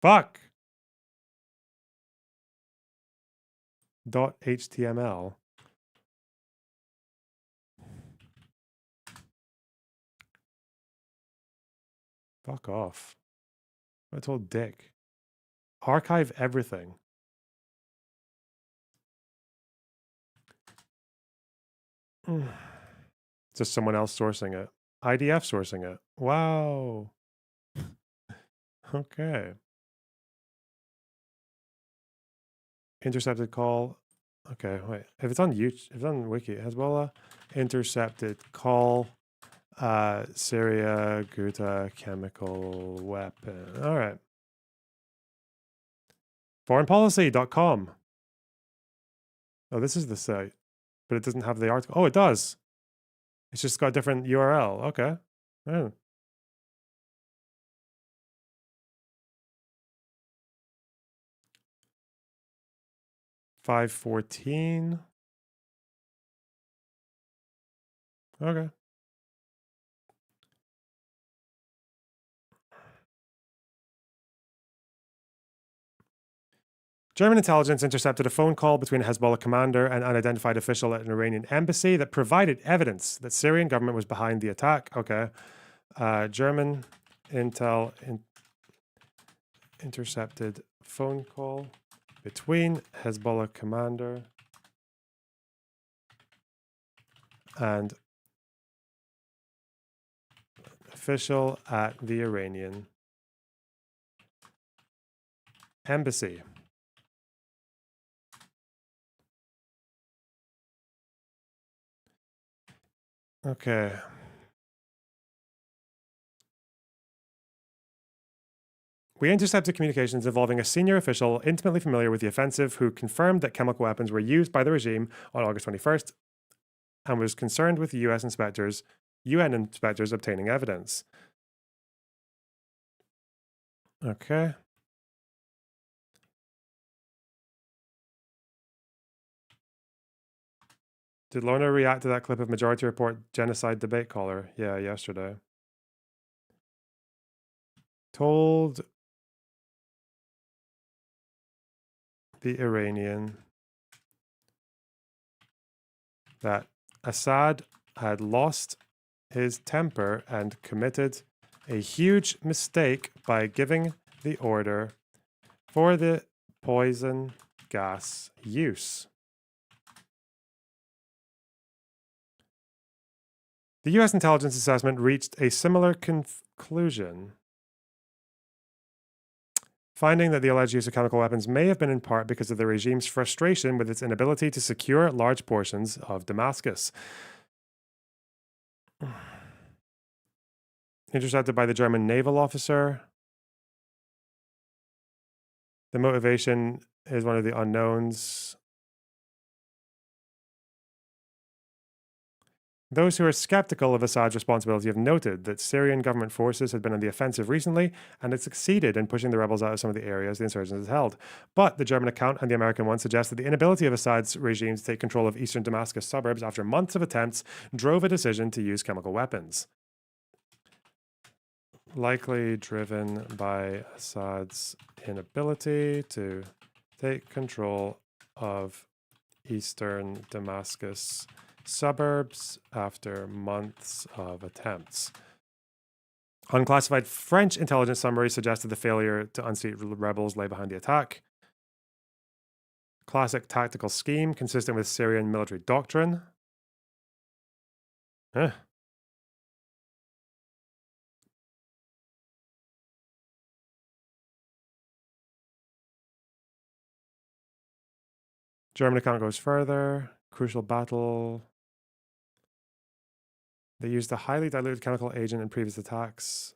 Fuck. .html. Fuck off. I told Dick. Archive everything. Just someone else sourcing it. IDF sourcing it. Wow. Okay. Intercepted call. Okay, wait. If it's on YouTube, if it's on Wiki, Hezbollah intercepted call. Syria, Ghouta, chemical weapon. All right. Foreignpolicy.com. Oh, this is the site, but it doesn't have the article. Oh, it does. It's just got a different URL. Okay. Oh. .514. Okay. German intelligence intercepted a phone call between a Hezbollah commander and unidentified official at an Iranian embassy that provided evidence that Syrian government was behind the attack. Okay. German intel intercepted phone call between Hezbollah commander and official at the Iranian embassy. Okay. We intercepted communications involving a senior official intimately familiar with the offensive who confirmed that chemical weapons were used by the regime on August 21st and was concerned with the UN inspectors obtaining evidence. Okay. Did Lorna react to that clip of Majority Report genocide debate caller? Yeah, yesterday. Told the Iranian that Assad had lost his temper and committed a huge mistake by giving the order for the poison gas use. The U.S. intelligence assessment reached a similar conclusion, finding that the alleged use of chemical weapons may have been in part because of the regime's frustration with its inability to secure large portions of Damascus. intercepted by the German naval officer. The motivation is one of the unknowns. Those who are skeptical of Assad's responsibility have noted that Syrian government forces had been on the offensive recently and had succeeded in pushing the rebels out of some of the areas the insurgents had held. But the German account and the American one suggest that the inability of Assad's regime to take control of eastern Damascus suburbs after months of attempts drove a decision to use chemical weapons. Likely driven by Assad's inability to take control of eastern Damascus suburbs after months of attempts. Unclassified French intelligence summary suggested the failure to unseat rebels lay behind the attack. Classic tactical scheme consistent with Syrian military doctrine. Huh. German account goes further. Crucial battle. They used a highly diluted chemical agent in previous attacks.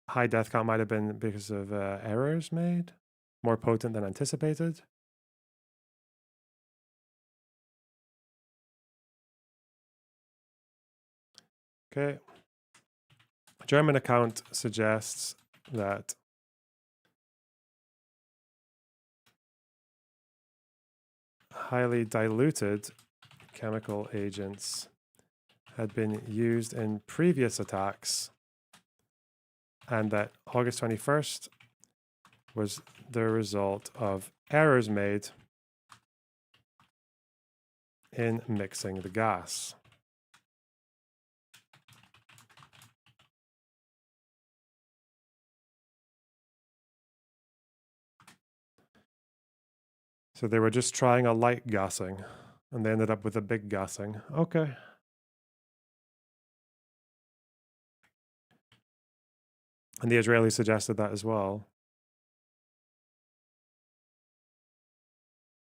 High death count might have been because of errors made. More potent than anticipated. Okay. German account suggests that highly diluted chemical agents had been used in previous attacks, and that August 21st was the result of errors made in mixing the gas. So they were just trying a light gassing, and they ended up with a big gassing. Okay. And the Israelis suggested that as well.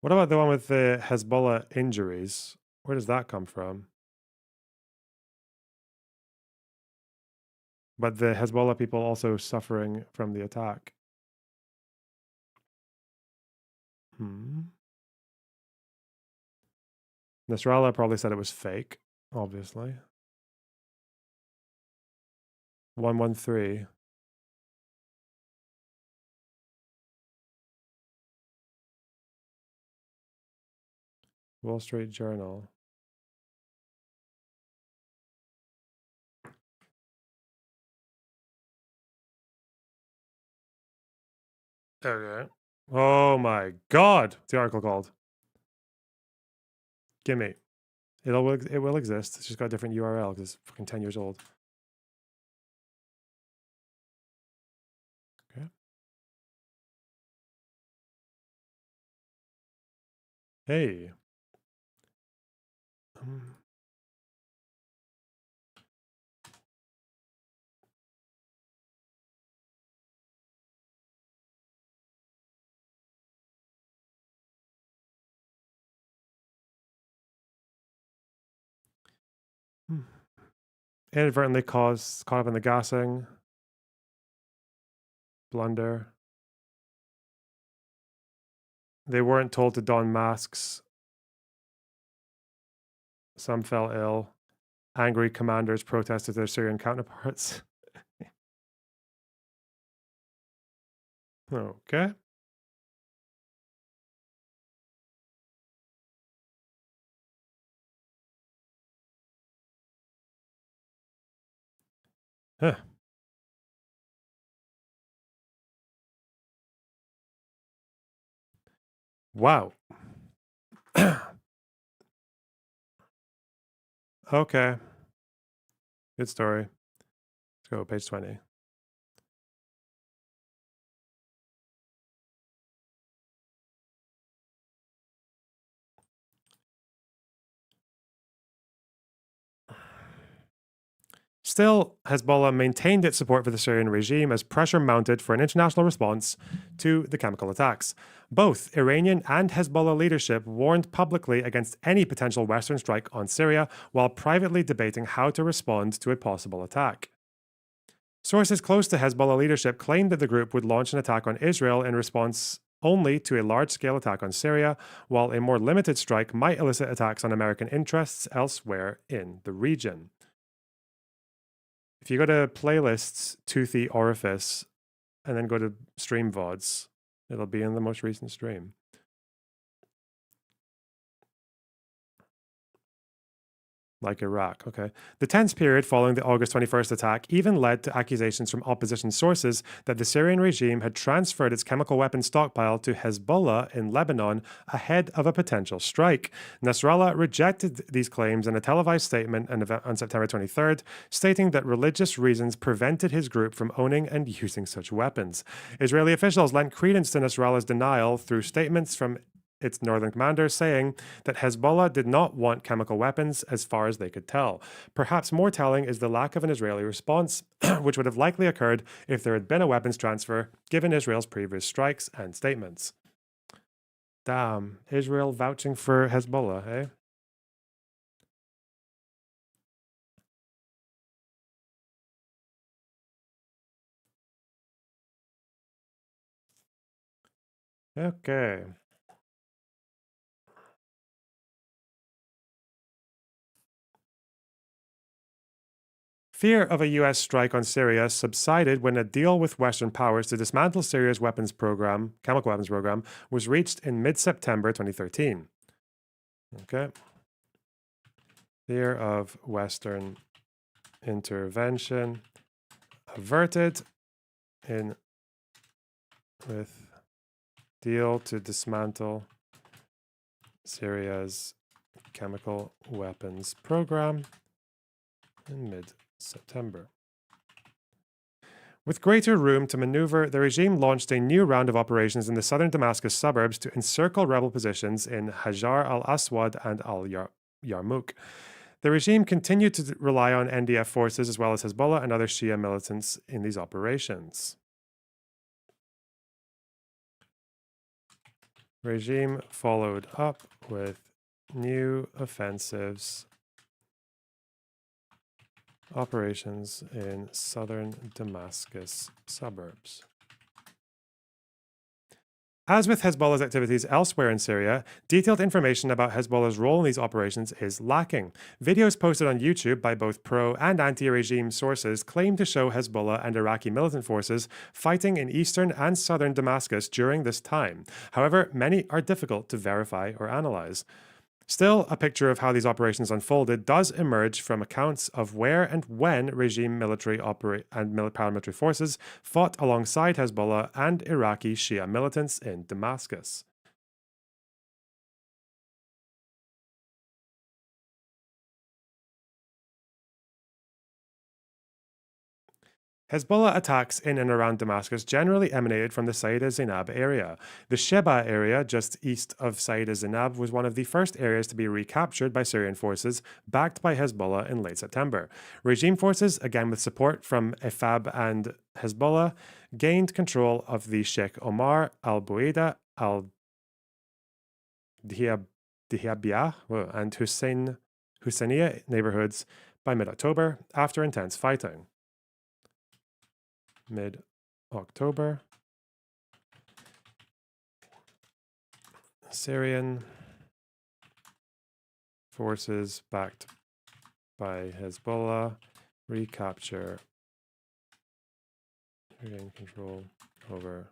What about the one with the Hezbollah injuries? Where does that come from? But the Hezbollah people also suffering from the attack. Nasrallah probably said it was fake, obviously. 113. Wall Street Journal. Okay. Oh my God! What's the article called? Gimme. It will exist. It's just got a different URL because it's fucking 10 years old. Okay. Hey. Inadvertently caught up in the gassing. Blunder. They weren't told to don masks. Some fell ill. Angry commanders protested their Syrian counterparts. Okay. Huh. Wow. Okay. Good story. Let's go page 20. Still, Hezbollah maintained its support for the Syrian regime as pressure mounted for an international response to the chemical attacks. Both Iranian and Hezbollah leadership warned publicly against any potential Western strike on Syria, while privately debating how to respond to a possible attack. Sources close to Hezbollah leadership claimed that the group would launch an attack on Israel in response only to a large-scale attack on Syria, while a more limited strike might elicit attacks on American interests elsewhere in the region. If you go to playlists, Toothy Orifice, and then go to stream VODs, it'll be in the most recent stream. Like Iraq, okay. The tense period following the August 21st attack even led to accusations from opposition sources that the Syrian regime had transferred its chemical weapons stockpile to Hezbollah in Lebanon ahead of a potential strike. Nasrallah rejected these claims in a televised statement on September 23rd, stating that religious reasons prevented his group from owning and using such weapons. Israeli officials lent credence to Nasrallah's denial through statements from its northern commander, saying that Hezbollah did not want chemical weapons as far as they could tell. Perhaps more telling is the lack of an Israeli response, which would have likely occurred if there had been a weapons transfer, given Israel's previous strikes and statements. Damn, Israel vouching for Hezbollah, eh? Okay. Fear of a U.S. strike on Syria subsided when a deal with Western powers to dismantle Syria's chemical weapons program, was reached in mid-September 2013. Okay. Fear of Western intervention averted with deal to dismantle Syria's chemical weapons program in mid-September. With greater room to maneuver, the regime launched a new round of operations in the southern Damascus suburbs to encircle rebel positions in Hajar al-Aswad and al-Yarmouk. The regime continued to rely on NDF forces as well as Hezbollah and other Shia militants in these operations. Regime followed up with new offensives operations in southern Damascus suburbs. As with Hezbollah's activities elsewhere in Syria, detailed information about Hezbollah's role in these operations is lacking. Videos posted on YouTube by both pro- and anti-regime sources claim to show Hezbollah and Iraqi militant forces fighting in eastern and southern Damascus during this time. However, many are difficult to verify or analyze. Still, a picture of how these operations unfolded does emerge from accounts of where and when regime military and paramilitary forces fought alongside Hezbollah and Iraqi Shia militants in Damascus. Hezbollah attacks in and around Damascus generally emanated from the Saida Zainab area. The Sheba area, just east of Saida Zainab, was one of the first areas to be recaptured by Syrian forces, backed by Hezbollah in late September. Regime forces, again with support from Efab and Hezbollah, gained control of the Sheikh Omar al-Buaida, al-Dihabiyah, and Husainiya neighborhoods by mid-October after intense fighting. Mid-October. Syrian forces backed by Hezbollah recapture, regain control over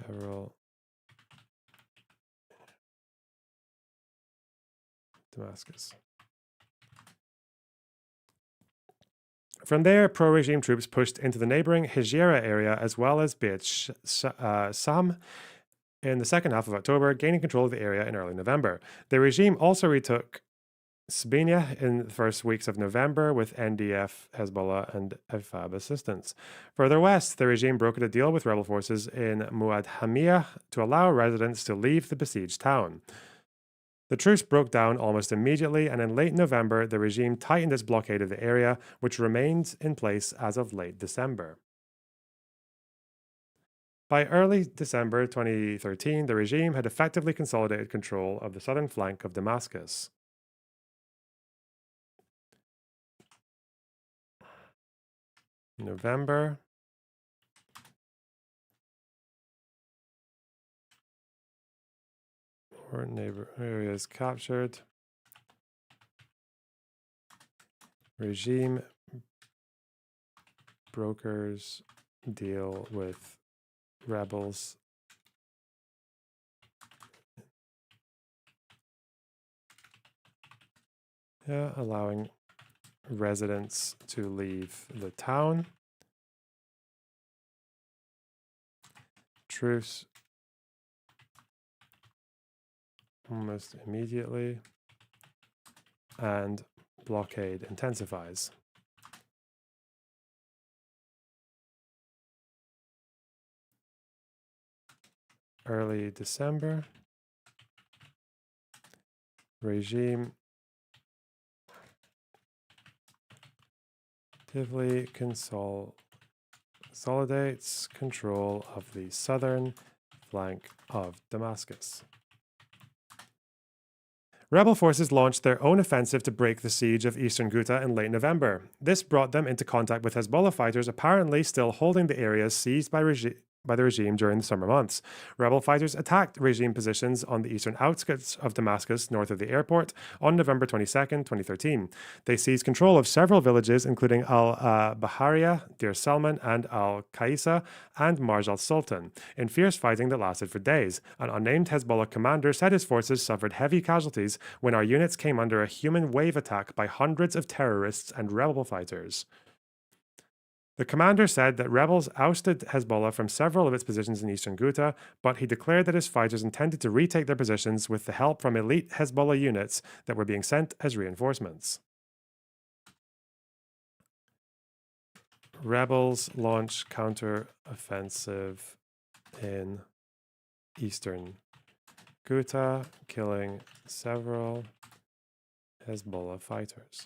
several Damascus. From there, pro-regime troops pushed into the neighboring Hejira area as well as Beit Sam in the second half of October, gaining control of the area in early November. The regime also retook Sbinia in the first weeks of November with NDF, Hezbollah, and Efab assistance. Further west, the regime brokered a deal with rebel forces in Muad Hamiyah to allow residents to leave the besieged town. The truce broke down almost immediately, and in late November, the regime tightened its blockade of the area, which remained in place as of late December. By early December 2013, the regime had effectively consolidated control of the southern flank of Damascus. November. Or neighbor areas captured. Regime brokers deal with rebels. Yeah, allowing residents to leave the town. Truce almost immediately, and blockade intensifies. Early December, regime actively consolidates control of the southern flank of Damascus. Rebel forces launched their own offensive to break the siege of eastern Ghouta in late November. This brought them into contact with Hezbollah fighters apparently still holding the areas seized by the regime during the summer months. Rebel fighters attacked regime positions on the eastern outskirts of Damascus, north of the airport, on November 22, 2013. They seized control of several villages, including al-Bahariya, Deir Salman, and al-Qaisa, and Marj al-Sultan, in fierce fighting that lasted for days. An unnamed Hezbollah commander said his forces suffered heavy casualties when our units came under a human wave attack by hundreds of terrorists and rebel fighters. The commander said that rebels ousted Hezbollah from several of its positions in eastern Ghouta, but he declared that his fighters intended to retake their positions with the help from elite Hezbollah units that were being sent as reinforcements. Rebels launch counter-offensive in eastern Ghouta, killing several Hezbollah fighters.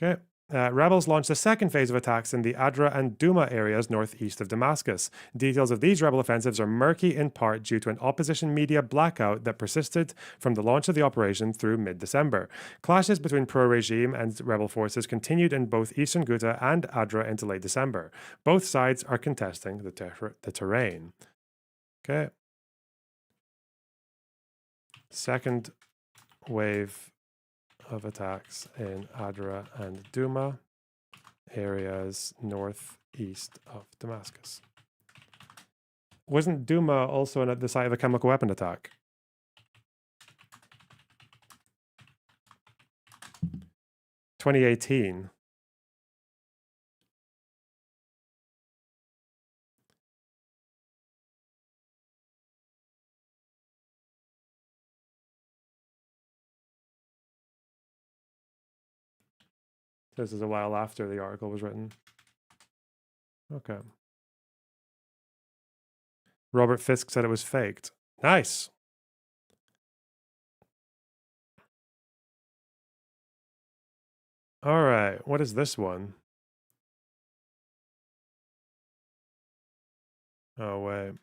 Okay. Rebels launched a second phase of attacks in the Adra and Duma areas northeast of Damascus. Details of these rebel offensives are murky in part due to an opposition media blackout that persisted from the launch of the operation through mid-December. Clashes between pro-regime and rebel forces continued in both eastern Ghouta and Adra into late December. Both sides are contesting the terrain. Okay. Second wave of attacks in Adra and Duma, areas northeast of Damascus. Wasn't Duma also at the site of a chemical weapon attack? (2018). This is a while after the article was written. Okay. Robert Fisk said it was faked. Nice. All right. What is this one? Oh, wait.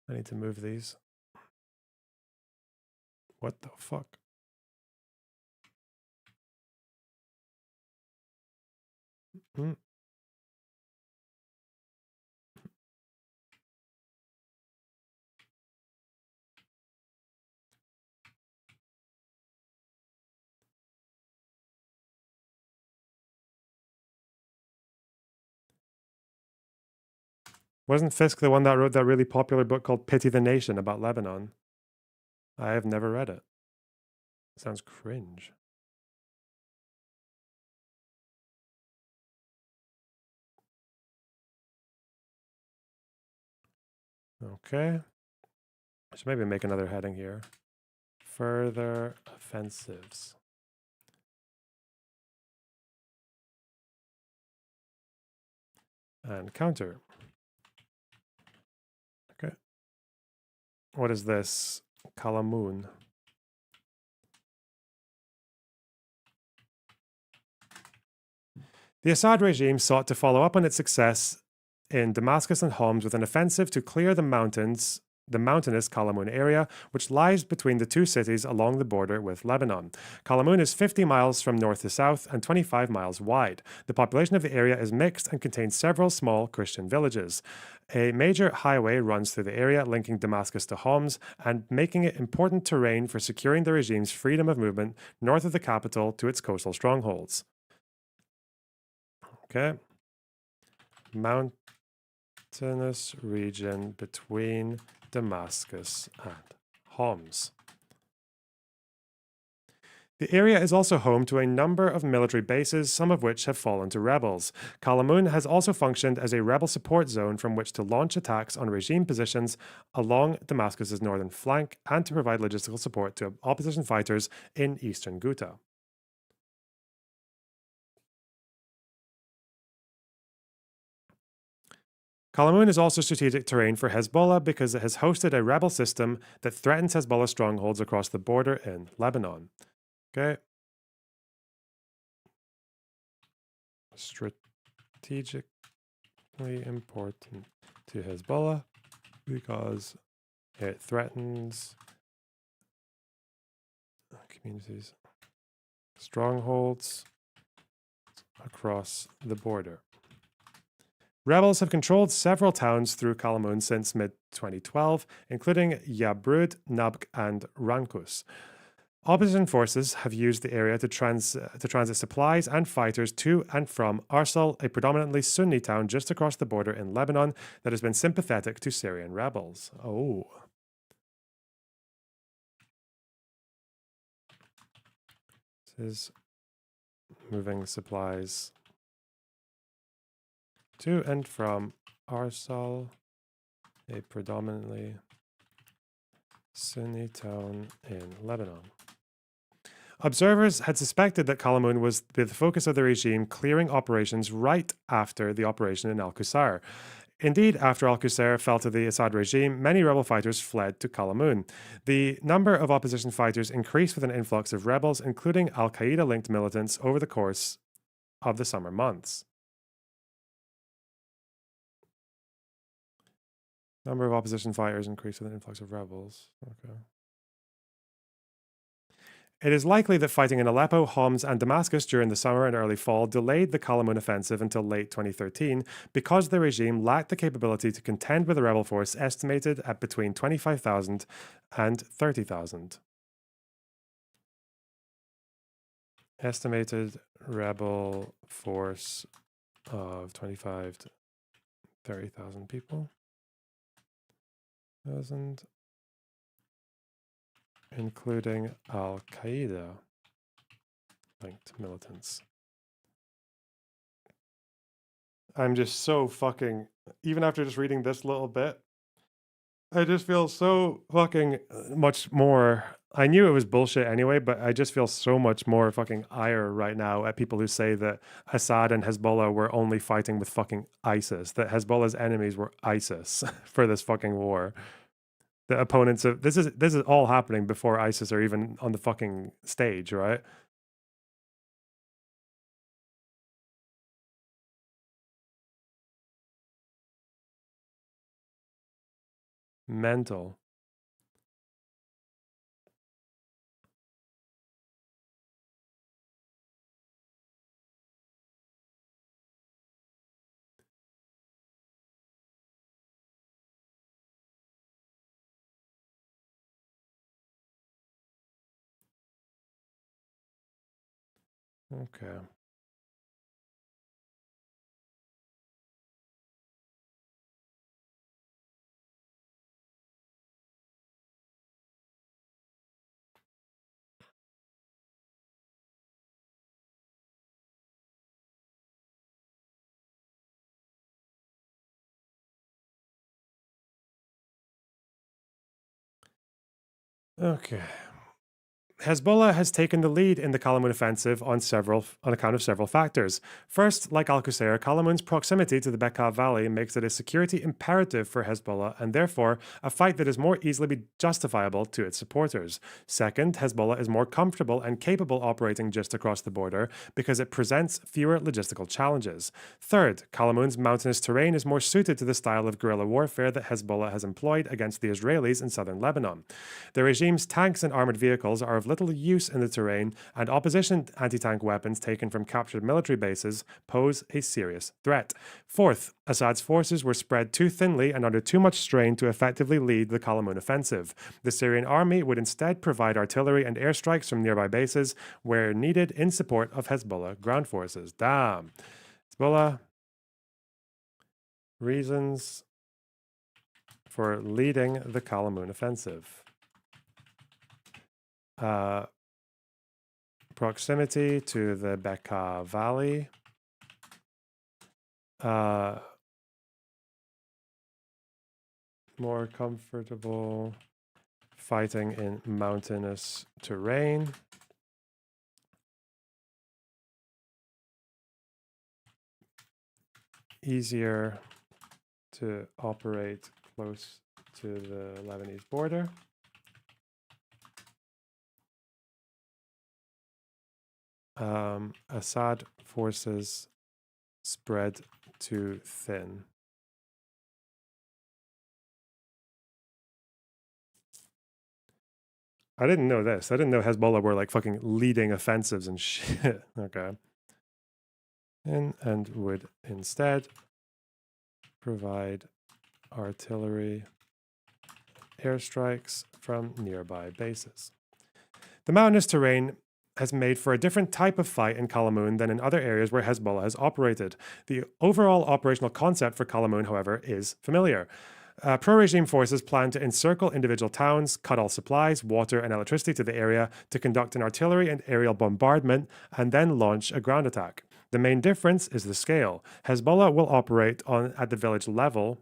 I need to move these. What the fuck? Hmm. Wasn't Fisk the one that wrote that really popular book called Pity the Nation about Lebanon? I have never read it. Sounds cringe. Okay. I should maybe make another heading here. Further offensives. And counter. Okay. What is this? Kalamun. The Assad regime sought to follow up on its success in Damascus and Homs with an offensive to clear the mountainous Kalamun area, which lies between the two cities along the border with Lebanon. Kalamun is 50 miles from north to south and 25 miles wide. The population of the area is mixed and contains several small Christian villages. A major highway runs through the area, linking Damascus to Homs and making it important terrain for securing the regime's freedom of movement north of the capital to its coastal strongholds. Okay. Mountainous region between Damascus and Homs. The area is also home to a number of military bases, some of which have fallen to rebels. Kalamun has also functioned as a rebel support zone from which to launch attacks on regime positions along Damascus's northern flank and to provide logistical support to opposition fighters in eastern Ghouta. Kalamun is also strategic terrain for Hezbollah because it has hosted a rebel system that threatens Hezbollah strongholds across the border in Lebanon. Okay. Strategically important to Hezbollah because it threatens communities, strongholds across the border. Rebels have controlled several towns through Kalamun since mid-2012, including Yabrud, Nabk, and Rankus. Opposition forces have used the area to transit supplies and fighters to and from Arsal, a predominantly Sunni town just across the border in Lebanon that has been sympathetic to Syrian rebels. Oh. This is moving supplies to and from Arsal, a predominantly Sunni town in Lebanon. Observers had suspected that Kalamun was the focus of the regime clearing operations right after the operation in Al-Qusayr. Indeed, after Al-Qusayr fell to the Assad regime, many rebel fighters fled to Kalamun. The number of opposition fighters increased with an influx of rebels, including Al-Qaeda-linked militants, over the course of the summer months. Number of opposition fighters increased with an influx of rebels. Okay. It is likely that fighting in Aleppo, Homs, and Damascus during the summer and early fall delayed the Kalamun offensive until late 2013 because the regime lacked the capability to contend with a rebel force estimated at between 25,000 and 30,000. Estimated rebel force of 25 to 30,000 people. Including Al-Qaeda linked militants. I'm just so fucking, even after just reading this little bit, I just feel so fucking much more. I knew it was bullshit anyway, but I just feel so much more fucking ire right now at people who say that Assad and Hezbollah were only fighting with fucking ISIS, that Hezbollah's enemies were ISIS for this fucking war. The opponents of this is all happening before ISIS are even on the fucking stage, right? Mental. Okay. Okay. Hezbollah has taken the lead in the Kalamoun offensive on account of several factors. First, like Al-Qusayr, Kalamoun's proximity to the Bekaa Valley makes it a security imperative for Hezbollah and therefore a fight that is more easily be justifiable to its supporters. Second, Hezbollah is more comfortable and capable operating just across the border because it presents fewer logistical challenges. Third, Kalamoun's mountainous terrain is more suited to the style of guerrilla warfare that Hezbollah has employed against the Israelis in southern Lebanon. The regime's tanks and armored vehicles are of little use in the terrain, and opposition anti-tank weapons taken from captured military bases pose a serious threat. Fourth, Assad's forces were spread too thinly and under too much strain to effectively lead the Kalamoun offensive. The Syrian army would instead provide artillery and airstrikes from nearby bases where needed in support of Hezbollah ground forces. Damn. Hezbollah. Reasons for leading the Kalamoun offensive. Proximity to the Bekaa Valley. More comfortable fighting in mountainous terrain. Easier to operate close to the Lebanese border. Assad forces spread too thin. I didn't know this. I didn't know Hezbollah were like fucking leading offensives and shit. Okay. And would instead provide artillery airstrikes from nearby bases. The mountainous terrain has made for a different type of fight in Kalamoun than in other areas where Hezbollah has operated. The overall operational concept for Kalamoun, however, is familiar. Pro-regime forces plan to encircle individual towns, cut all supplies, water, and electricity to the area to conduct an artillery and aerial bombardment, and then launch a ground attack. The main difference is the scale. Hezbollah will operate at the village level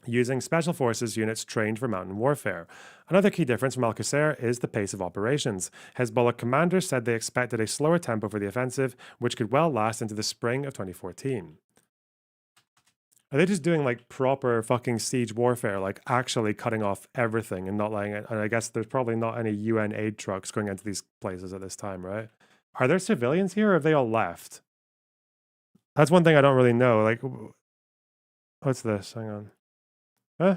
using special forces units trained for mountain warfare. Another key difference from Al-Qusayr is the pace of operations. Hezbollah commanders said they expected a slower tempo for the offensive, which could well last into the spring of 2014. Are they just doing like proper fucking siege warfare, like actually cutting off everything and not letting it? And I guess there's probably not any UN aid trucks going into these places at this time, right? Are there civilians here or have they all left? That's one thing I don't really know. Like, what's this? Hang on. Huh?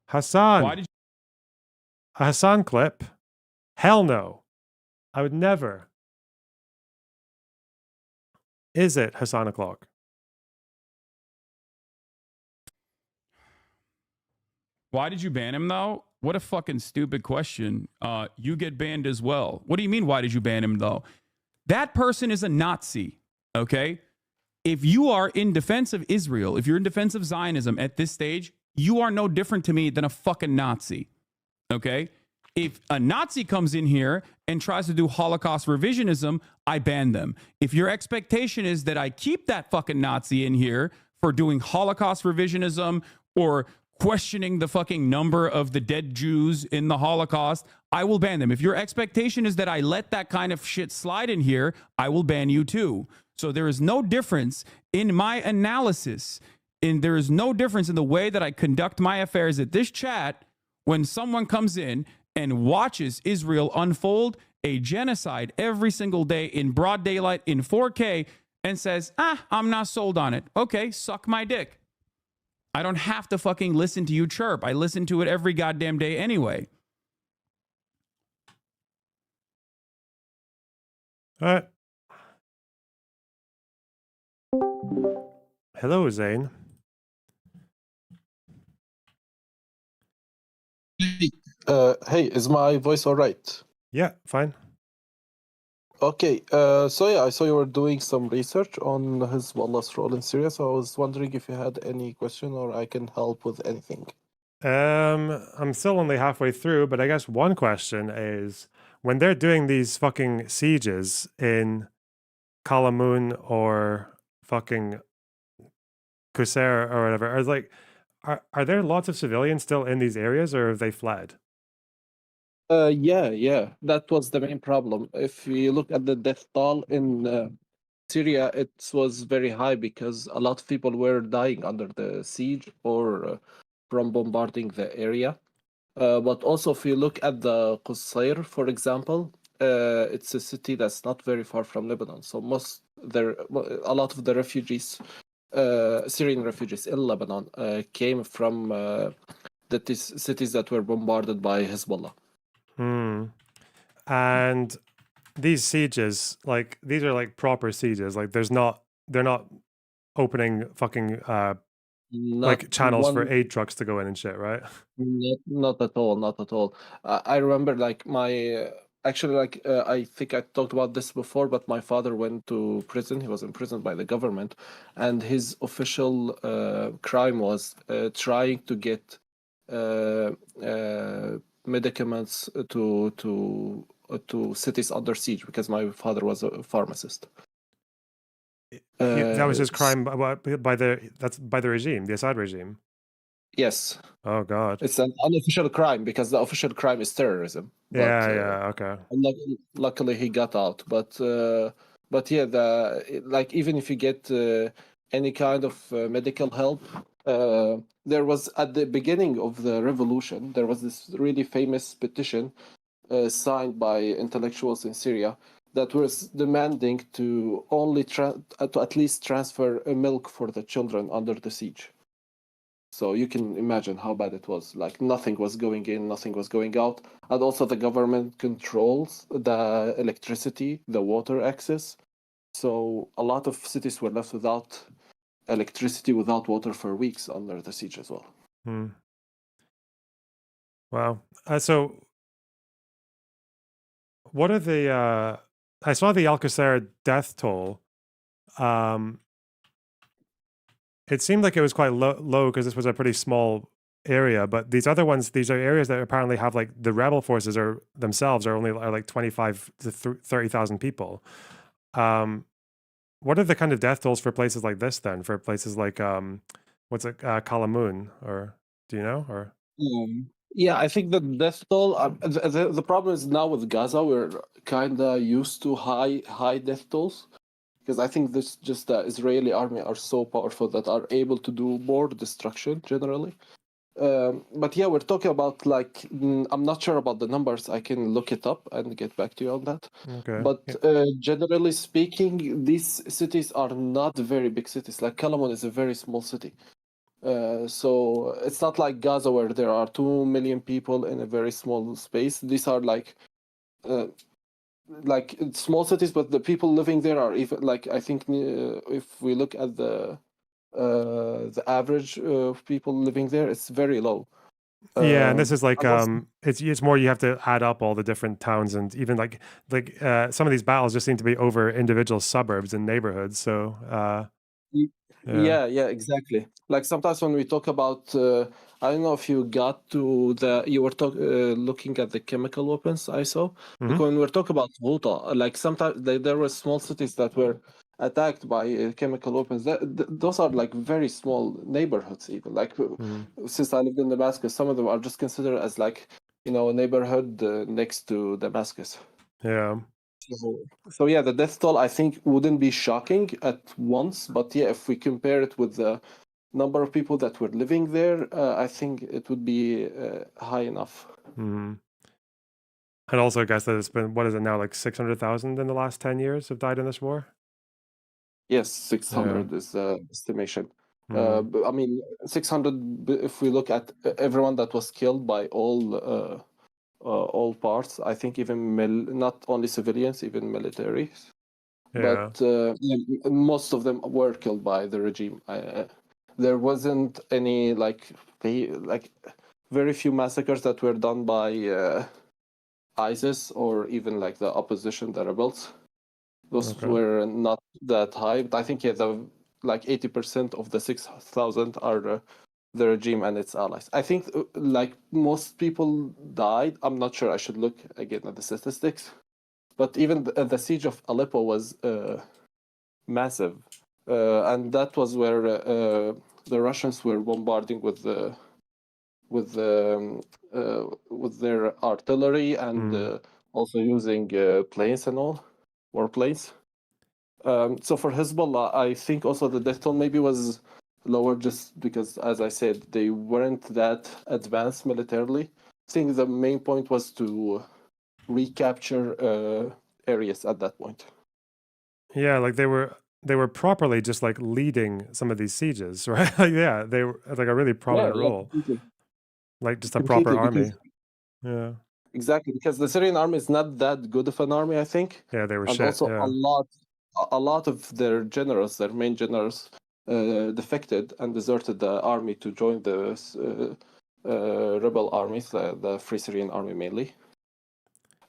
Hassan. Why did A Hassan clip? Hell no. I would never. Is it Hassan o'clock? Why did you ban him though? What a fucking stupid question. You get banned as well. What do you mean, why did you ban him though? That person is a Nazi, okay? If you are in defense of Israel, if you're in defense of Zionism at this stage, you are no different to me than a fucking Nazi, okay? If a Nazi comes in here and tries to do Holocaust revisionism, I ban them. If your expectation is that I keep that fucking Nazi in here for doing Holocaust revisionism or questioning the fucking number of the dead Jews in the Holocaust, I will ban them. If your expectation is that I let that kind of shit slide in here, I will ban you too. So there is no difference in my analysis, and there is no difference in the way that I conduct my affairs at this chat when someone comes in and watches Israel unfold a genocide every single day in broad daylight in 4K and says, I'm not sold on it. Okay, suck my dick. I don't have to fucking listen to you chirp. I listen to it every goddamn day anyway. All right. Hello, Zane. Hey, is my voice all right? Yeah, fine. Okay, so yeah, I saw you were doing some research on Hezbollah's role in Syria, so I was wondering if you had any question or I can help with anything. I'm still only halfway through, but I guess one question is, when they're doing these fucking sieges in Kalamoun or fucking Qusayr or whatever, are there lots of civilians still in these areas, or have they fled? Yeah. That was the main problem. If you look at the death toll in Syria, it was very high because a lot of people were dying under the siege or from bombarding the area. But also, if you look at the Qusayr, for example, it's a city that's not very far from Lebanon. So a lot of the refugees, Syrian refugees in Lebanon, came from the cities that were bombarded by Hezbollah. And these sieges, like these are like proper sieges. Like they're not opening fucking like channels for aid trucks to go in and shit, right? Not at all. Not at all. I remember like actually like I think I talked about this before, but my father went to prison. He was imprisoned by the government, and his official crime was trying to get medicaments to cities under siege, because my father was a pharmacist. That was his crime by the regime, the Assad regime. Yes. Oh God. It's an unofficial crime because the official crime is terrorism. Okay. Luckily he got out, but yeah, like even if you get any kind of medical help, there was at the beginning of the revolution, there was this really famous petition signed by intellectuals in Syria that was demanding to only to at least transfer milk for the children under the siege. So you can imagine how bad it was. Like nothing was going in, nothing was going out. And also the government controls the electricity, the water access. So a lot of cities were left without electricity, without water for weeks under the siege as well. Wow. So what are the I saw the Al-Qusayr death toll. It seemed like it was quite low because this was a pretty small area, but these other ones, these are areas that apparently have like the rebel forces themselves are like 25 to 30,000 people. What are the kind of death tolls for places like this then? For places like Kalamun, or do you know? Or yeah, I think the death toll. The problem is now with Gaza, we're kind of used to high death tolls. Because I think this just the Israeli army are so powerful that are able to do more destruction generally. But yeah, we're talking about like, I'm not sure about the numbers. I can look it up and get back to you on that. Okay. But generally speaking, these cities are not very big cities. Like Kalamun is a very small city. So it's not like Gaza where there are 2 million people in a very small space. These are like small cities, but the people living there are even like, I think if we look at the average of people living there, it's very low. Yeah, and this is like it's more you have to add up all the different towns, and even like some of these battles just seem to be over individual suburbs and neighborhoods. So yeah, exactly. Like sometimes when we talk about I don't know if you got to you were looking at the chemical weapons I saw. Like when we're talking about Ghouta, like sometimes there were small cities that were attacked by chemical weapons. Those are like very small neighborhoods even. Like since I lived in Damascus, some of them are just considered as like, a neighborhood next to Damascus. Yeah. So yeah, the death toll I think wouldn't be shocking at once, but yeah, if we compare it with the number of people that were living there, I think it would be high enough. And also, I guess that it's been, what is it now, like 600,000 in the last 10 years have died in this war? Yes, 600 is the estimation. I mean, 600 if we look at everyone that was killed by all parts. I think even not only civilians, even military. Yeah. But most of them were killed by the regime. There wasn't any like very few massacres that were done by ISIS or even like the opposition, the rebels. Those were not that high, but I think like 80% of the 6,000 are the regime and its allies. I think like most people died. I'm not sure. I should look again at the statistics. But even the siege of Aleppo was massive. And that was where the Russians were bombarding with their artillery and also using planes and all, warplanes. So for Hezbollah, I think also the death toll maybe was lower just because, as I said, they weren't that advanced militarily. I think the main point was to recapture areas at that point. Yeah, like they were properly just like leading some of these sieges, right? Yeah, they were like a really prominent role, like just a proper army. Yeah, exactly, because the Syrian army is not that good of an army, I think. Yeah, they were and shit. also Yeah. a lot of their generals, their main generals, defected and deserted the army to join the rebel armies, the Free Syrian Army mainly.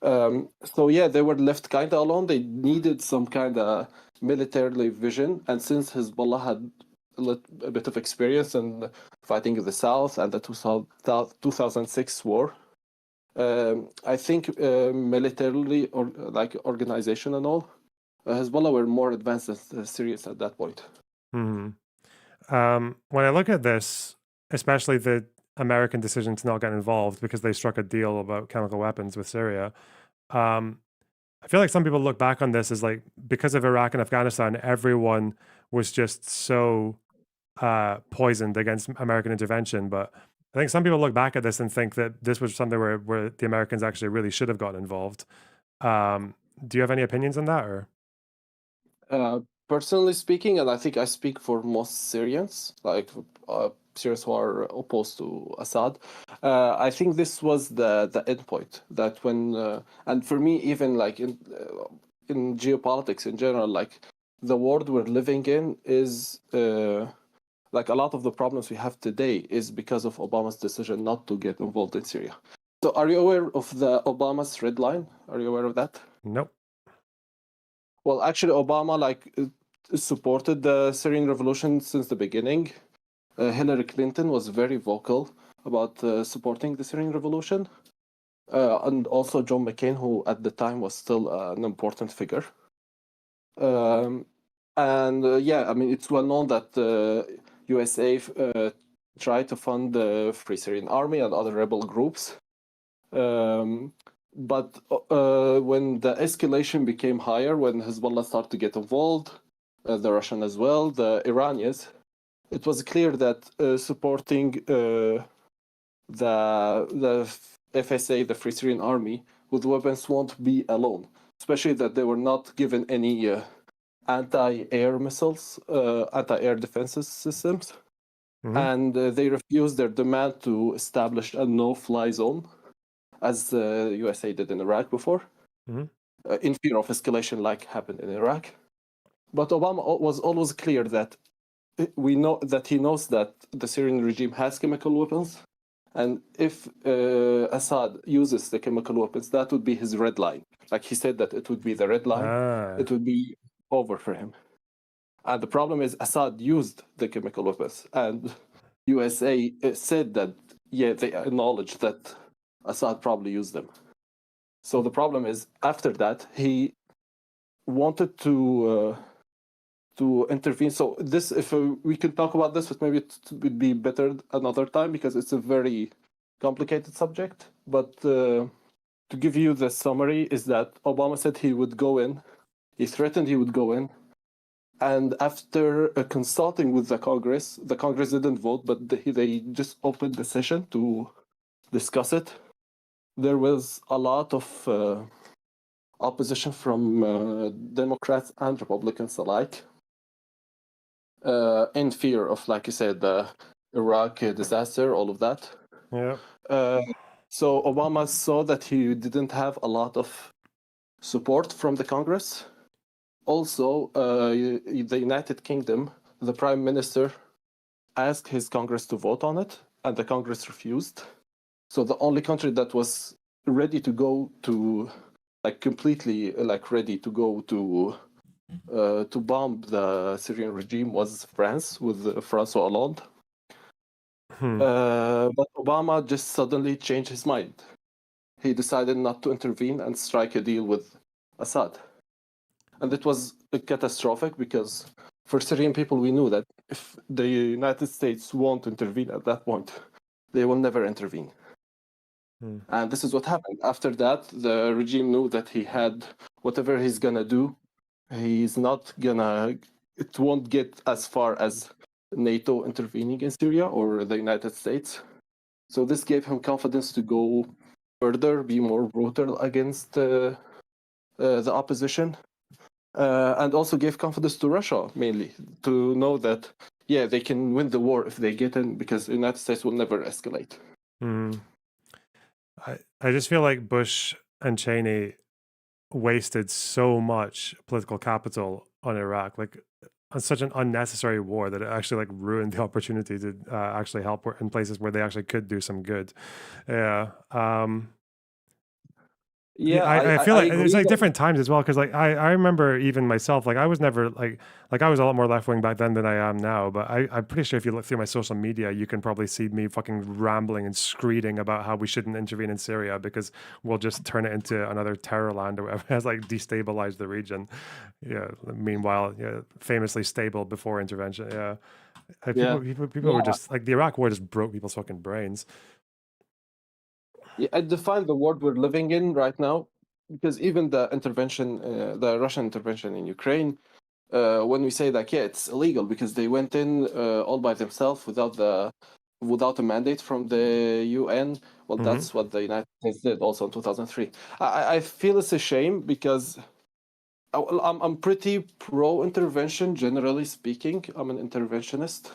So yeah, they were left kind of alone. They needed some kind of military vision, and since Hezbollah had a bit of experience in fighting in the south and the 2006 war, I think militarily or like organization and all, Hezbollah were more advanced than the Syrians at that point. When I look at this, especially the American decision to not get involved because they struck a deal about chemical weapons with Syria, I feel like some people look back on this as like, because of Iraq and Afghanistan, everyone was just so poisoned against American intervention. But I think some people look back at this and think that this was something where the Americans actually really should have gotten involved. Do you have any opinions on that? Or Personally speaking, and I think I speak for most Syrians, like Syrians who are opposed to Assad, I think this was the end point. That when and for me, even like in geopolitics in general, like the world we're living in is like a lot of the problems we have today is because of Obama's decision not to get involved in Syria. So, are you aware of the Obama's red line? Are you aware of that? Nope. Well, actually, Obama supported the Syrian revolution since the beginning. Hillary Clinton was very vocal about supporting the Syrian revolution, and also John McCain, who at the time was still an important figure. Yeah, I mean, it's well known that USA tried to fund the Free Syrian Army and other rebel groups. But when the escalation became higher, when Hezbollah started to get involved, the Russian as well, the Iranians, it was clear that supporting the FSA, the Free Syrian Army, with weapons won't be alone, especially that they were not given any anti-air missiles, anti-air defenses systems, and they refused their demand to establish a no-fly zone, as the USA did in Iraq before, in fear of escalation like happened in Iraq. But Obama was always clear that he knows that the Syrian regime has chemical weapons, and if Assad uses the chemical weapons, that would be his red line. Like he said that it would be the red line, it would be over for him. And the problem is Assad used the chemical weapons, and USA said that, yeah, they acknowledged that Assad probably used them. So the problem is, after that, he wanted to intervene. So this, if we can talk about this, but maybe it would be better another time because it's a very complicated subject. But to give you the summary is that Obama said he would go in. He threatened he would go in. And after consulting with the Congress didn't vote, but they just opened the session to discuss it. There was a lot of opposition from Democrats and Republicans alike, in fear of, like you said, the Iraq disaster, all of that. Yeah. So Obama saw that he didn't have a lot of support from the Congress. Also, the United Kingdom, the Prime Minister asked his Congress to vote on it, and the Congress refused. So the only country that was ready to go to, like completely like ready to go to bomb the Syrian regime was France with François Hollande. But Obama just suddenly changed his mind. He decided not to intervene and strike a deal with Assad. And it was catastrophic because for Syrian people, we knew that if the United States won't intervene at that point, they will never intervene. And this is what happened. After that, the regime knew that he had whatever he's gonna do, he's not gonna. It won't get as far as NATO intervening in Syria or the United States. So this gave him confidence to go further, be more brutal against the opposition, and also gave confidence to Russia mainly to know that they can win the war if they get in, because the United States will never escalate. I just feel like Bush and Cheney wasted so much political capital on Iraq, like on such an unnecessary war that it actually like ruined the opportunity to actually help in places where they actually could do some good. I feel like there's like different times as well, because like I remember even myself, like I was never like I was a lot more left wing back then than I am now, but I'm pretty sure if you look through my social media, you can probably see me fucking rambling and screeding about how we shouldn't intervene in Syria because we'll just turn it into another terror land or whatever. It has like destabilized the region. Meanwhile, famously stable before intervention. People were just like, the Iraq war just broke people's fucking brains. I define the world we're living in right now, because even the intervention, the Russian intervention in Ukraine, when we say that, it's illegal because they went in all by themselves without a mandate from the UN. Well, that's what the United States did also in 2003. I feel it's a shame because I'm pretty pro-intervention, generally speaking. I'm an interventionist.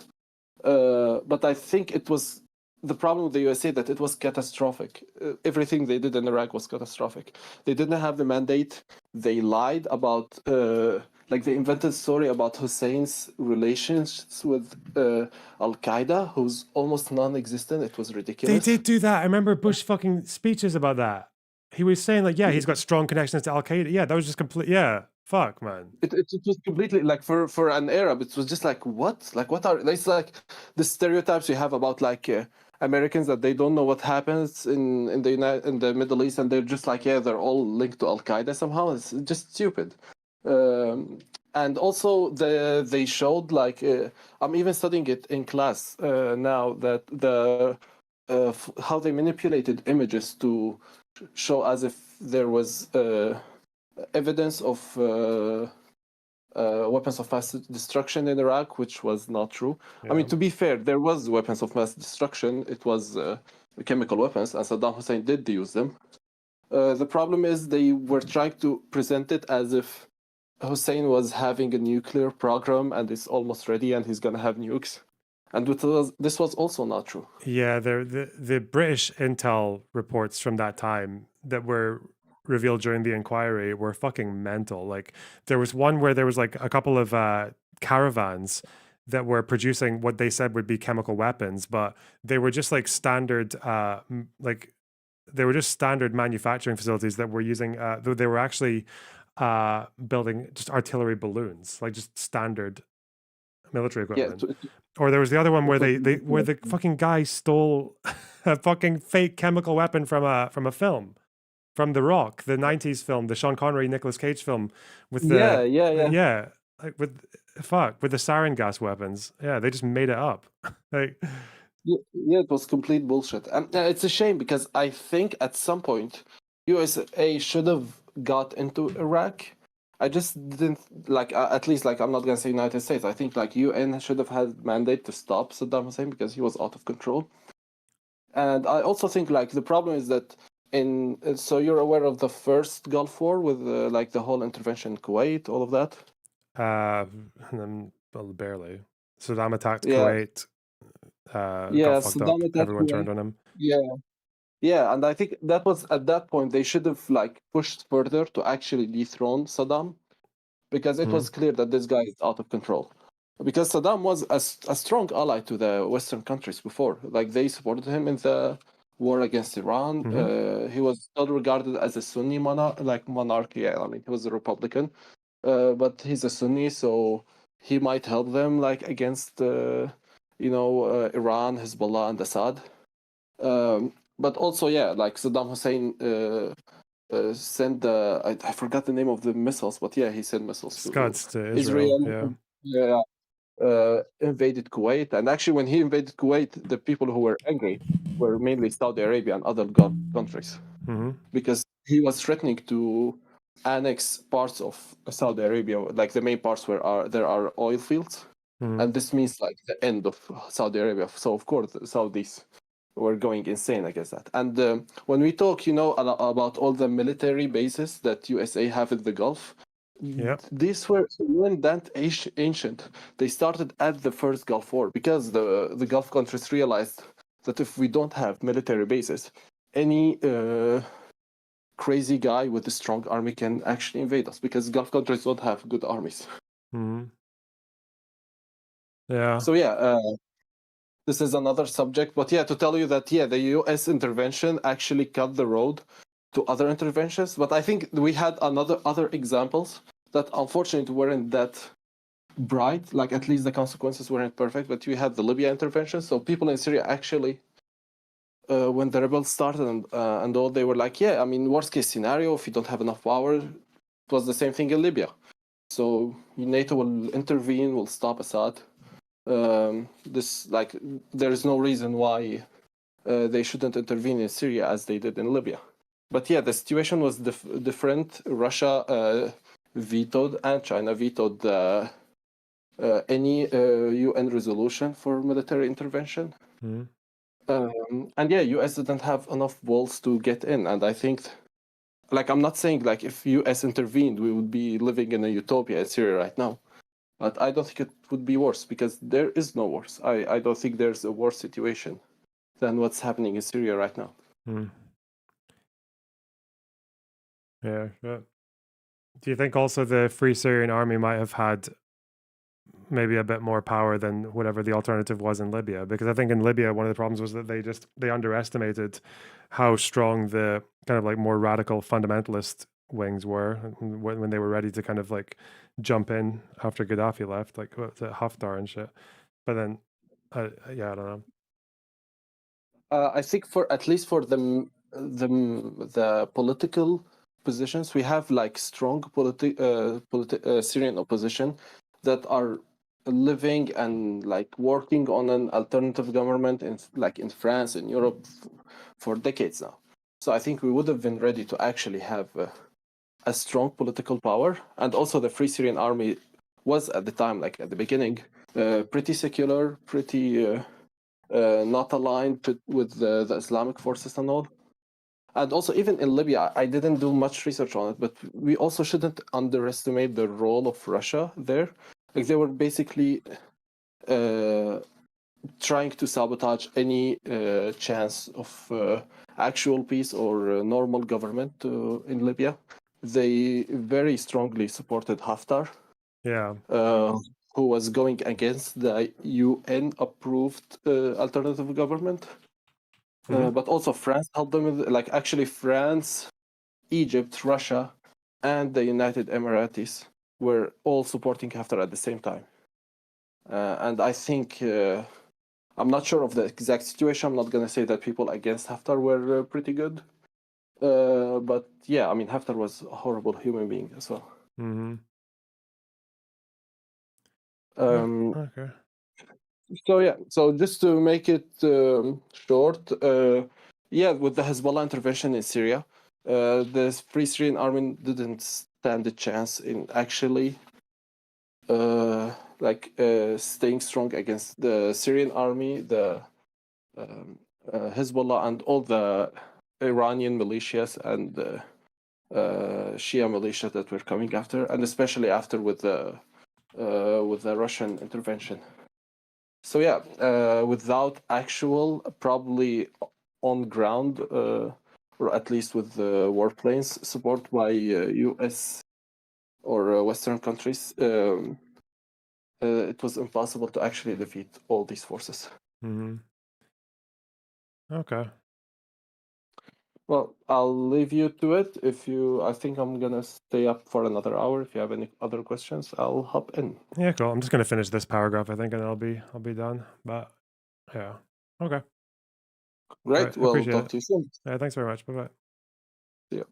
But I think it was the problem with the USA that it was catastrophic. Everything they did in Iraq was catastrophic. They didn't have the mandate. They lied about, they invented a story about Hussein's relations with Al-Qaeda, who's almost non-existent. It was ridiculous. They did do that. I remember Bush fucking speeches about that. He was saying like, he's got strong connections to Al-Qaeda. Yeah, that was just complete. Yeah. Fuck, man. It was completely like for an Arab, it was just like, what? Like, what are it's like the stereotypes you have about like Americans, that they don't know what happens in the Middle East, and they're just like, they're all linked to Al Qaeda somehow. It's just stupid. And also they showed like I'm even studying it in class now, that how they manipulated images to show as if there was evidence of weapons of mass destruction in Iraq, which was not true. I mean, to be fair, there was weapons of mass destruction. It was chemical weapons, and Saddam Hussein did use them. The problem is they were trying to present it as if Hussein was having a nuclear program and is almost ready and he's going to have nukes. And this was also not true. Yeah, the British intel reports from that time that were revealed during the inquiry were fucking mental. Like, there was one where there was like a couple of caravans that were producing what they said would be chemical weapons, but they were just like standard standard manufacturing facilities that were using they were actually building just artillery balloons, like just standard military equipment. Or there was the other one where where the fucking guy stole a fucking fake chemical weapon from a film. From The Rock, the 90s film, the Sean Connery, Nicolas Cage film with the like with the sarin gas weapons. Yeah, they just made it up. Like, it was complete bullshit. And it's a shame because I think at some point USA should have got into Iraq. I just didn't like. At least, like, I'm not gonna say United States. I think like UN should have had mandate to stop Saddam Hussein because he was out of control. And I also think like the problem is that. So you're aware of the first Gulf War with like the whole intervention in Kuwait, all of that? Barely. Saddam attacked Kuwait. Saddam attacked everyone Kuwait. turned on him. Yeah, and I think that was at that point they should have like pushed further to actually dethrone Saddam, because it was clear that this guy is out of control. Because Saddam was a strong ally to the Western countries before, like they supported him in the war against Iran. He was still regarded as a Sunni monarch. Yeah, I mean, he was a Republican, but he's a Sunni, so he might help them like against Iran, Hezbollah, and Assad. But also, like Saddam Hussein sent I forgot the name of the missiles, but he sent missiles Scuds to Israel. Yeah. invaded Kuwait. And actually, when he invaded Kuwait, the people who were angry were mainly Saudi Arabia and other Gulf countries, because he was threatening to annex parts of Saudi Arabia, like the main parts where there are oil fields, and this means like the end of Saudi Arabia. So of course, the Saudis were going insane against that. And when we talk, about all the military bases that USA have in the Gulf, these weren't that ancient. They started at the first Gulf War because the Gulf countries realized that if we don't have military bases, any crazy guy with a strong army can actually invade us, because Gulf countries don't have good armies. Yeah. So this is another subject, but to tell you that the U.S. intervention actually cut the road to other interventions. But I think we had other examples that unfortunately weren't that bright. Like, at least the consequences weren't perfect. But we had the Libya intervention. So people in Syria actually, when the rebels started and all, they were like, worst case scenario, if you don't have enough power, it was the same thing in Libya. So NATO will intervene, will stop Assad. There is no reason why they shouldn't intervene in Syria as they did in Libya. But the situation was different. Russia vetoed and China vetoed any UN resolution for military intervention. US didn't have enough balls to get in. And I think, I'm not saying if US intervened, we would be living in a utopia in Syria right now. But I don't think it would be worse, because there is no worse. I don't think there's a worse situation than what's happening in Syria right now. Yeah, sure. Do you think also the Free Syrian Army might have had maybe a bit more power than whatever the alternative was in Libya? Because I think in Libya, one of the problems was that they underestimated how strong the kind of more radical fundamentalist wings were when they were ready to kind of jump in after Gaddafi left, Haftar and shit. But then, I don't know. I think at least for the political positions, we have strong Syrian opposition that are living and working on an alternative government in France and Europe for decades now. So I think we would have been ready to actually have a strong political power. And also the Free Syrian Army was at the time, at the beginning, pretty secular, pretty not aligned with the Islamic forces and all. And also, even in Libya, I didn't do much research on it, but we also shouldn't underestimate the role of Russia there. They were basically trying to sabotage any chance of actual peace or normal government in Libya. They very strongly supported Haftar, who was going against the UN-approved alternative government. But also France helped them with, actually France, Egypt, Russia, and the United Emirates were all supporting Haftar at the same time. And I think, I'm not sure of the exact situation. I'm not going to say that people against Haftar were pretty good. But Haftar was a horrible human being as well. Okay. So just to make it short, with the Hezbollah intervention in Syria, the Free Syrian Army didn't stand a chance in actually staying strong against the Syrian army, the Hezbollah, and all the Iranian militias and Shia militia that were coming after, and especially after with the Russian intervention. So without actual, probably on ground, or at least with the warplanes support by US or Western countries, it was impossible to actually defeat all these forces. Okay. Well, I'll leave you to it. I think I'm gonna stay up for another hour. If you have any other questions, I'll hop in. Yeah, cool. I'm just gonna finish this paragraph, I think, and I'll be done. But yeah, okay. Great. Right, Well, appreciate talk it. to you soon. Yeah, thanks very much. Bye bye. See ya.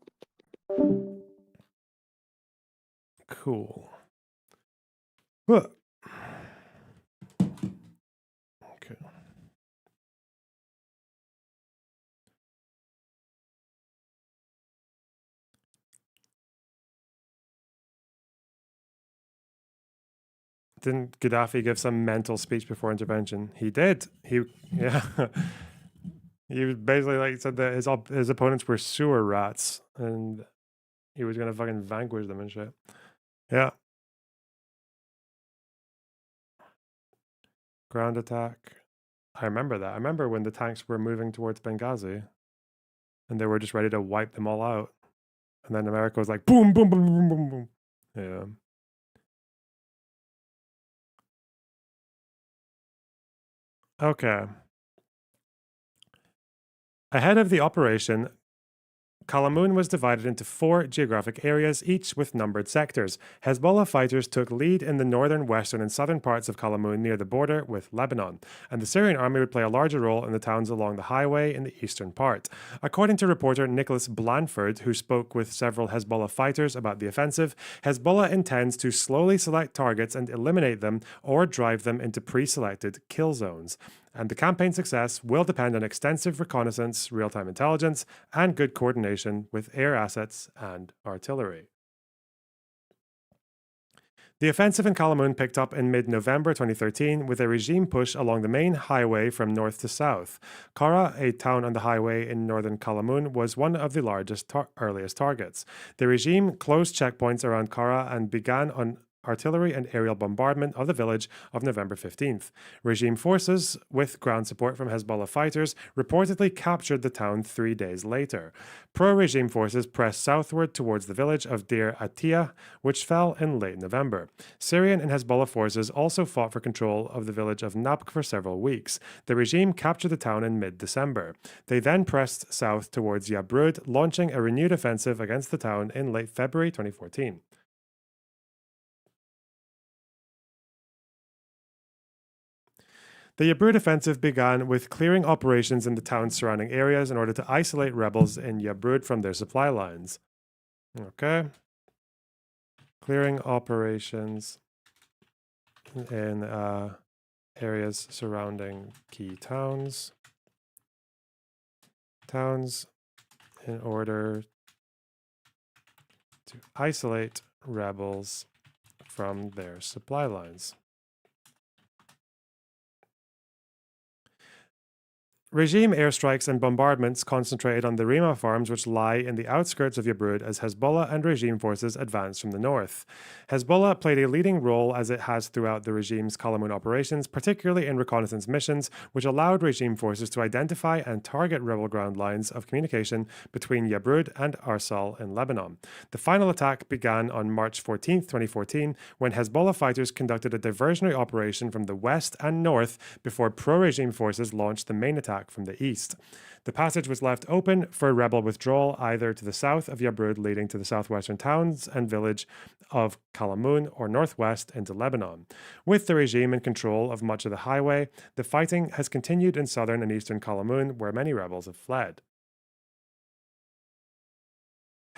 Cool. Well, Didn't Gaddafi give some mental speech before intervention? He did. Yeah. He was basically like said that his opponents were sewer rats and he was gonna fucking vanquish them and shit. Yeah. Ground attack. I remember that. I remember when the tanks were moving towards Benghazi and they were just ready to wipe them all out. And then America was like boom, boom, boom, boom, boom, boom. Yeah. Okay. Ahead of the operation, Kalamoun was divided into 4 geographic areas, each with numbered sectors. Hezbollah fighters took lead in the northern, western, and southern parts of Kalamoun near the border with Lebanon, and the Syrian army would play a larger role in the towns along the highway in the eastern part. According to reporter Nicholas Blanford, who spoke with several Hezbollah fighters about the offensive, Hezbollah intends to slowly select targets and eliminate them or drive them into pre-selected kill zones. And the campaign's success will depend on extensive reconnaissance, real-time intelligence, and good coordination with air assets and artillery. The offensive in Kalamoun picked up in mid-November 2013 with a regime push along the main highway from north to south. Kara, a town on the highway in northern Kalamoun, was one of the largest earliest targets. The regime closed checkpoints around Kara and began on artillery and aerial bombardment of the village of November 15th. Regime forces, with ground support from Hezbollah fighters, reportedly captured the town 3 days later. Pro-regime forces pressed southward towards the village of Deir Atiyah, which fell in late November. Syrian and Hezbollah forces also fought for control of the village of Nabk for several weeks. The regime captured the town in mid-December. They then pressed south towards Yabrud, launching a renewed offensive against the town in late February 2014. The Yabrud offensive began with clearing operations in the town's surrounding areas in order to isolate rebels in Yabrud from their supply lines. Okay. Clearing operations in areas surrounding key towns. Towns in order to isolate rebels from their supply lines. Regime airstrikes and bombardments concentrated on the Rima farms, which lie in the outskirts of Yabrud, as Hezbollah and regime forces advanced from the north. Hezbollah played a leading role, as it has throughout the regime's Kalamoun operations, particularly in reconnaissance missions, which allowed regime forces to identify and target rebel ground lines of communication between Yabrud and Arsal in Lebanon. The final attack began on March 14, 2014, when Hezbollah fighters conducted a diversionary operation from the west and north before pro-regime forces launched the main attack from the east. The passage was left open for rebel withdrawal either to the south of Yabrud, leading to the southwestern towns and village of Kalamoun, or northwest into Lebanon. With the regime in control of much of the highway, the fighting has continued in southern and eastern Kalamoun, where many rebels have fled.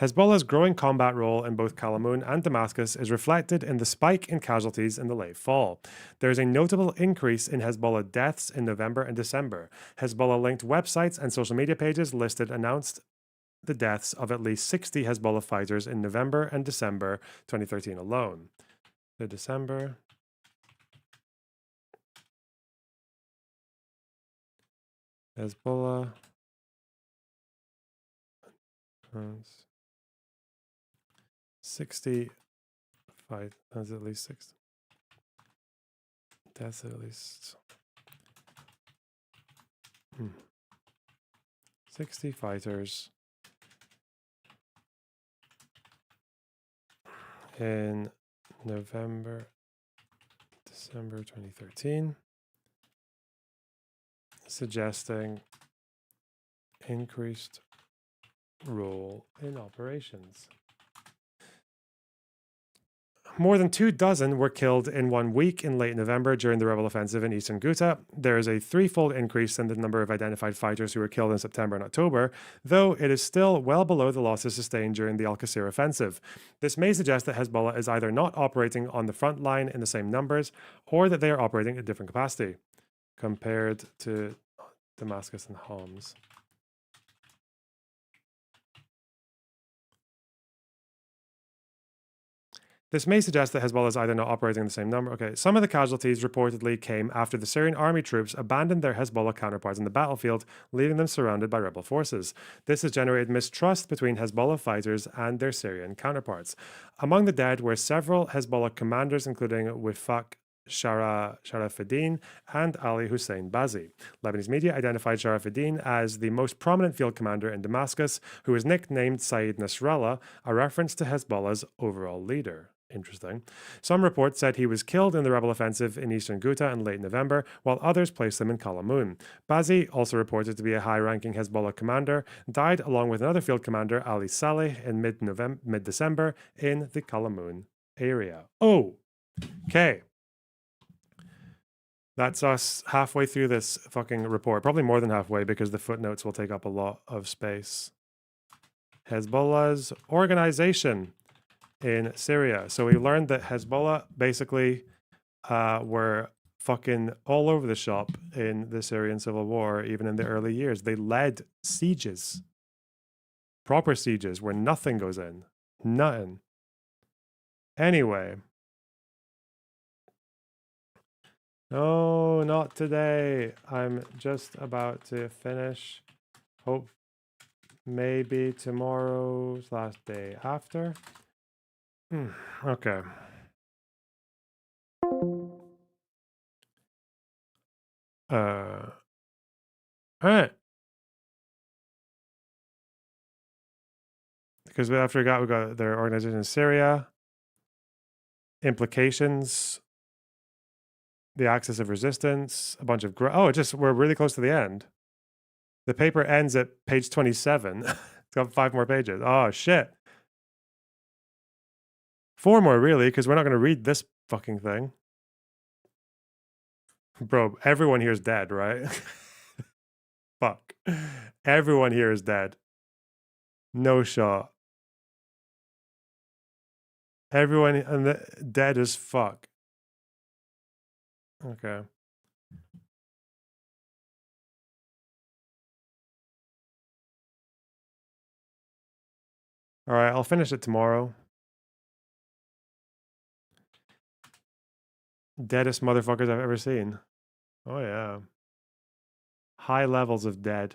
Hezbollah's growing combat role in both Kalamoun and Damascus is reflected in the spike in casualties in the late fall. There is a notable increase in Hezbollah deaths in November and December. Hezbollah-linked websites and social media pages announced the deaths of at least 60 Hezbollah fighters in November and December 2013 alone. Hezbollah 60 fight as at least 60 deaths at least 60 fighters in November, December 2013, suggesting increased role in operations. More than 24 were killed in 1 week in late November during the rebel offensive in eastern Ghouta. There is a threefold increase in the number of identified fighters who were killed in September and October, though it is still well below the losses sustained during the Al-Qasir offensive. This may suggest that Hezbollah is either not operating on the front line in the same numbers, or that they are operating at different capacity compared to Damascus and Homs. This may suggest that Hezbollah is either not operating the same number. Okay, some of the casualties reportedly came after the Syrian army troops abandoned their Hezbollah counterparts in the battlefield, leaving them surrounded by rebel forces. This has generated mistrust between Hezbollah fighters and their Syrian counterparts. Among the dead were several Hezbollah commanders, including Wifaq Sharafuddin and Ali Hussein Bazi. Lebanese media identified Sharafuddin as the most prominent field commander in Damascus, who was nicknamed Sayyid Nasrallah, a reference to Hezbollah's overall leader. Interesting. Some reports said he was killed in the rebel offensive in eastern Ghouta in late November, while others placed him in Kalamoun. Bazi, also reported to be a high-ranking Hezbollah commander, died along with another field commander, Ali Saleh, in mid-December in the Kalamoun area. Oh, okay. That's us halfway through this fucking report. Probably more than halfway because the footnotes will take up a lot of space. Hezbollah's organization in Syria. So we learned that Hezbollah basically were fucking all over the shop in the Syrian civil war, even in the early years. They led sieges, proper sieges where nothing goes in. Nothing. Anyway. No, not today. I'm just about to finish. Hope maybe tomorrow's last day after. Okay. All right. Because I forgot we got their organization in Syria. Implications. The axis of resistance. A bunch of we're really close to the end. The paper ends at page 27. It's got 5 more pages. Oh shit. 4 more, really, because we're not going to read this fucking thing. Bro, everyone here is dead, right? Fuck. Everyone here is dead. No shot. Everyone dead as fuck. Okay. All right, I'll finish it tomorrow. Deadest motherfuckers I've ever seen. Oh, yeah. High levels of dead.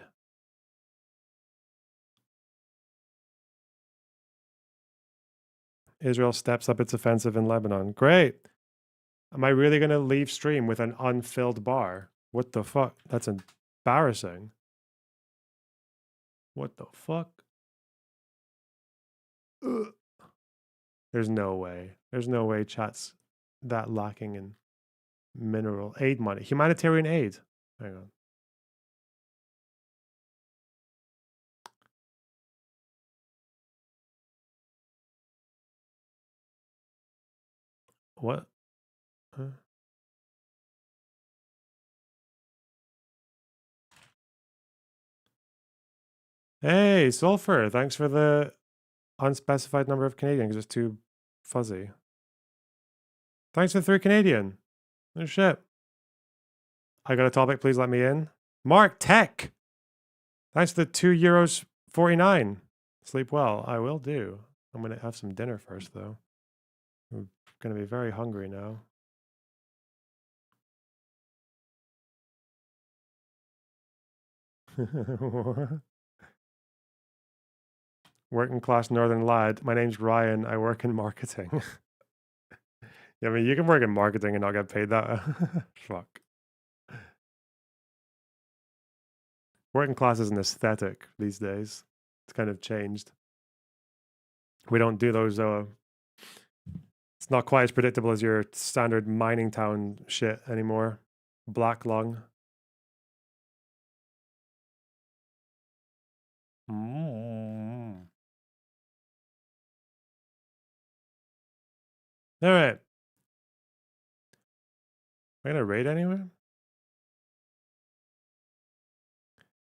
Israel steps up its offensive in Lebanon. Great. Am I really going to leave stream with an unfilled bar? What the fuck? That's embarrassing. What the fuck? Ugh. There's no way. There's no way chat's that lacking in mineral aid money. Humanitarian aid. Hang on. What? Huh? Hey, Sulfur, thanks for the unspecified number of Canadian because it's too fuzzy. Thanks for 3 Canadian. No shit. I got a topic, please let me in. Mark Tech. Thanks for the €2.49. Sleep well. I will do. I'm going to have some dinner first, though. I'm going to be very hungry now. Working class northern lad. My name's Ryan. I work in marketing. Yeah, I mean, you can work in marketing and not get paid that. Fuck. Working class is an aesthetic these days. It's kind of changed. We don't do those. It's not quite as predictable as your standard mining town shit anymore. Black lung. All right. Am I gonna raid anywhere?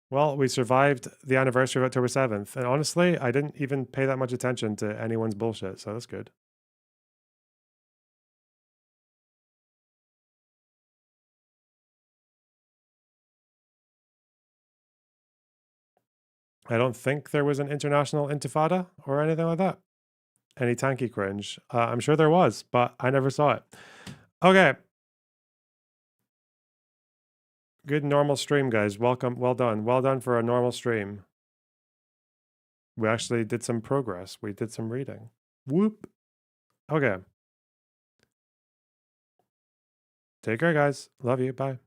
Well, we survived the anniversary of October 7th, and honestly, I didn't even pay that much attention to anyone's bullshit, so that's good. I don't think there was an international intifada or anything like that. any tanky cringe. I'm sure there was, but I never saw it. Okay. Good normal stream, guys. Welcome. Well done. Well done for a normal stream. We actually did some progress. We did some reading. Whoop. Okay. Take care, guys. Love you. Bye.